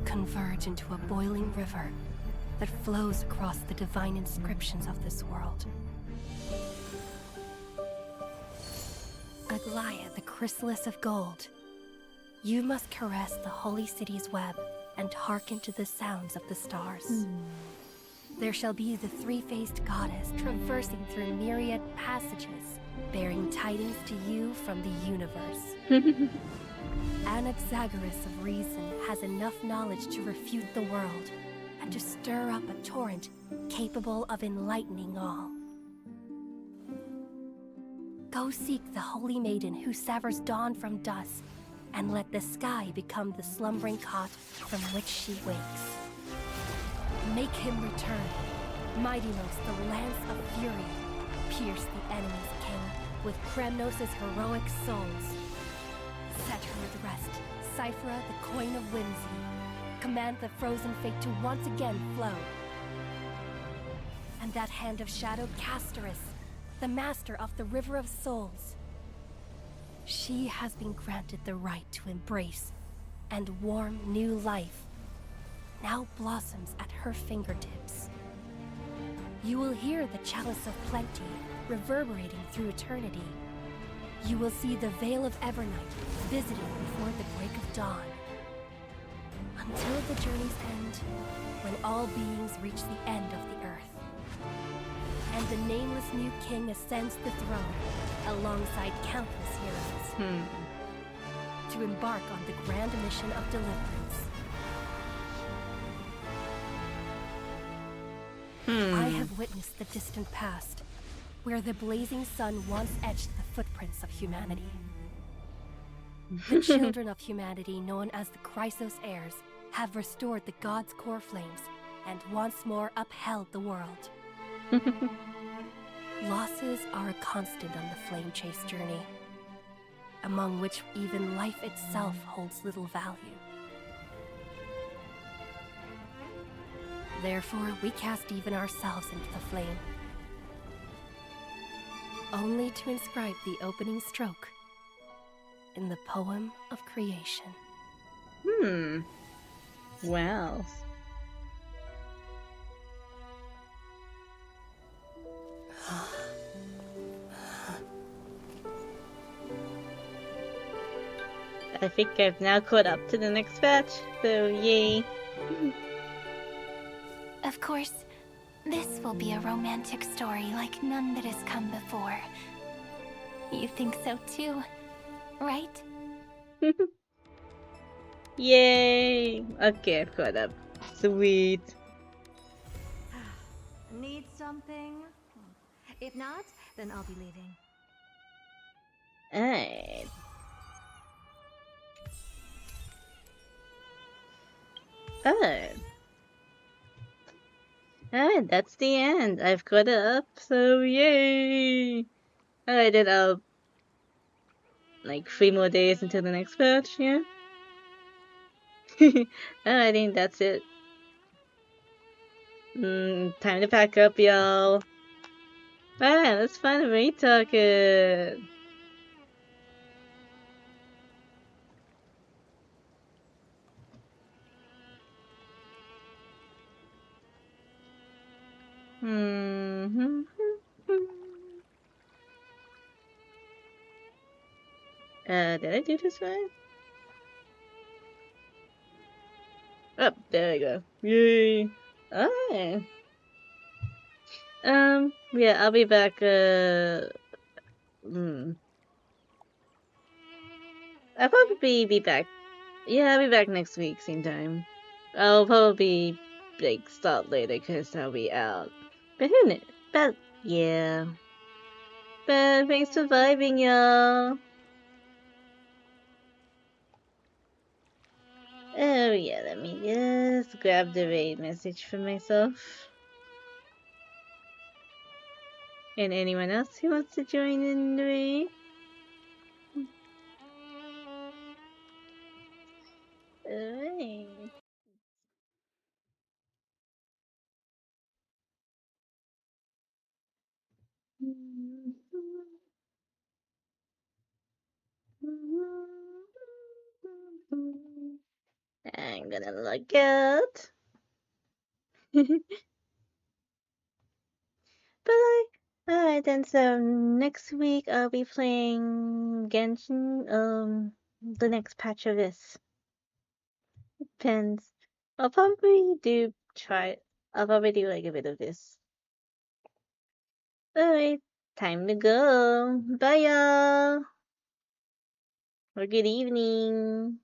Converge into a boiling river that flows across the divine inscriptions of this world. Aglaia, the chrysalis of gold, you must caress the holy city's web and hearken to the sounds of the stars. There shall be the three-faced goddess traversing through myriad passages, bearing tidings to you from the universe. Anaxagoras of reason has enough knowledge to refute the world and to stir up a torrent capable of enlightening all. Go seek the holy maiden who severs dawn from dusk, and let the sky become the slumbering cot from which she wakes. Make him return, Mightylos, the Lance of Fury, pierce the enemy's king with Kremnos' heroic souls. Set her at rest, Cyphra, the Coin of Whimsy. Command the frozen fate to once again flow. And that hand of shadow, Castoris, the master of the River of Souls. She has been granted the right to embrace and warm new life. Now blossoms at her fingertips. You will hear the Chalice of Plenty reverberating through eternity. You will see the Veil of Evernight visiting before the break of dawn. Until the journey's end, when all beings reach the end of the earth. And the nameless new king ascends the throne alongside countless heroes. To embark on the grand mission of deliverance. I have witnessed the distant past, where the blazing sun once etched the footprints of humanity. The children of humanity, known as the Chrysos heirs, have restored the gods' core flames and once more upheld the world. Losses are a constant on the flame chase journey, among which even life itself holds little value. Therefore, we cast even ourselves into the flame, only to inscribe the opening stroke in the poem of creation. Wow. I think I've now caught up to the next batch, so yay. Of course, this will be a romantic story like none that has come before. You think so too, right? Yay! Okay, I've caught up. Sweet. Need something? If not, then I'll be leaving. Alright. Alright, that's the end. I've caught up, so yay! Alright, then like 3 more days until the next patch, yeah? I think that's it. Time to pack up, y'all. Alright, let's find a raid target. Did I do this right? Oh, there we go. Yay! Alright. Yeah, I'll be back, I'll probably be back. Yeah, I'll be back next week, same time. I'll probably, like, start later, because I'll be out. But who knows? But, yeah. But thanks for vibing, y'all. Oh, yeah, let me just grab the raid message for myself. And anyone else who wants to join in the raid? Alright. I'm gonna log out. Bye. Alright then, so next week I'll be playing Genshin, the next patch of this. Depends. I'll probably do like a bit of this. Alright, time to go. Bye y'all. Or good evening.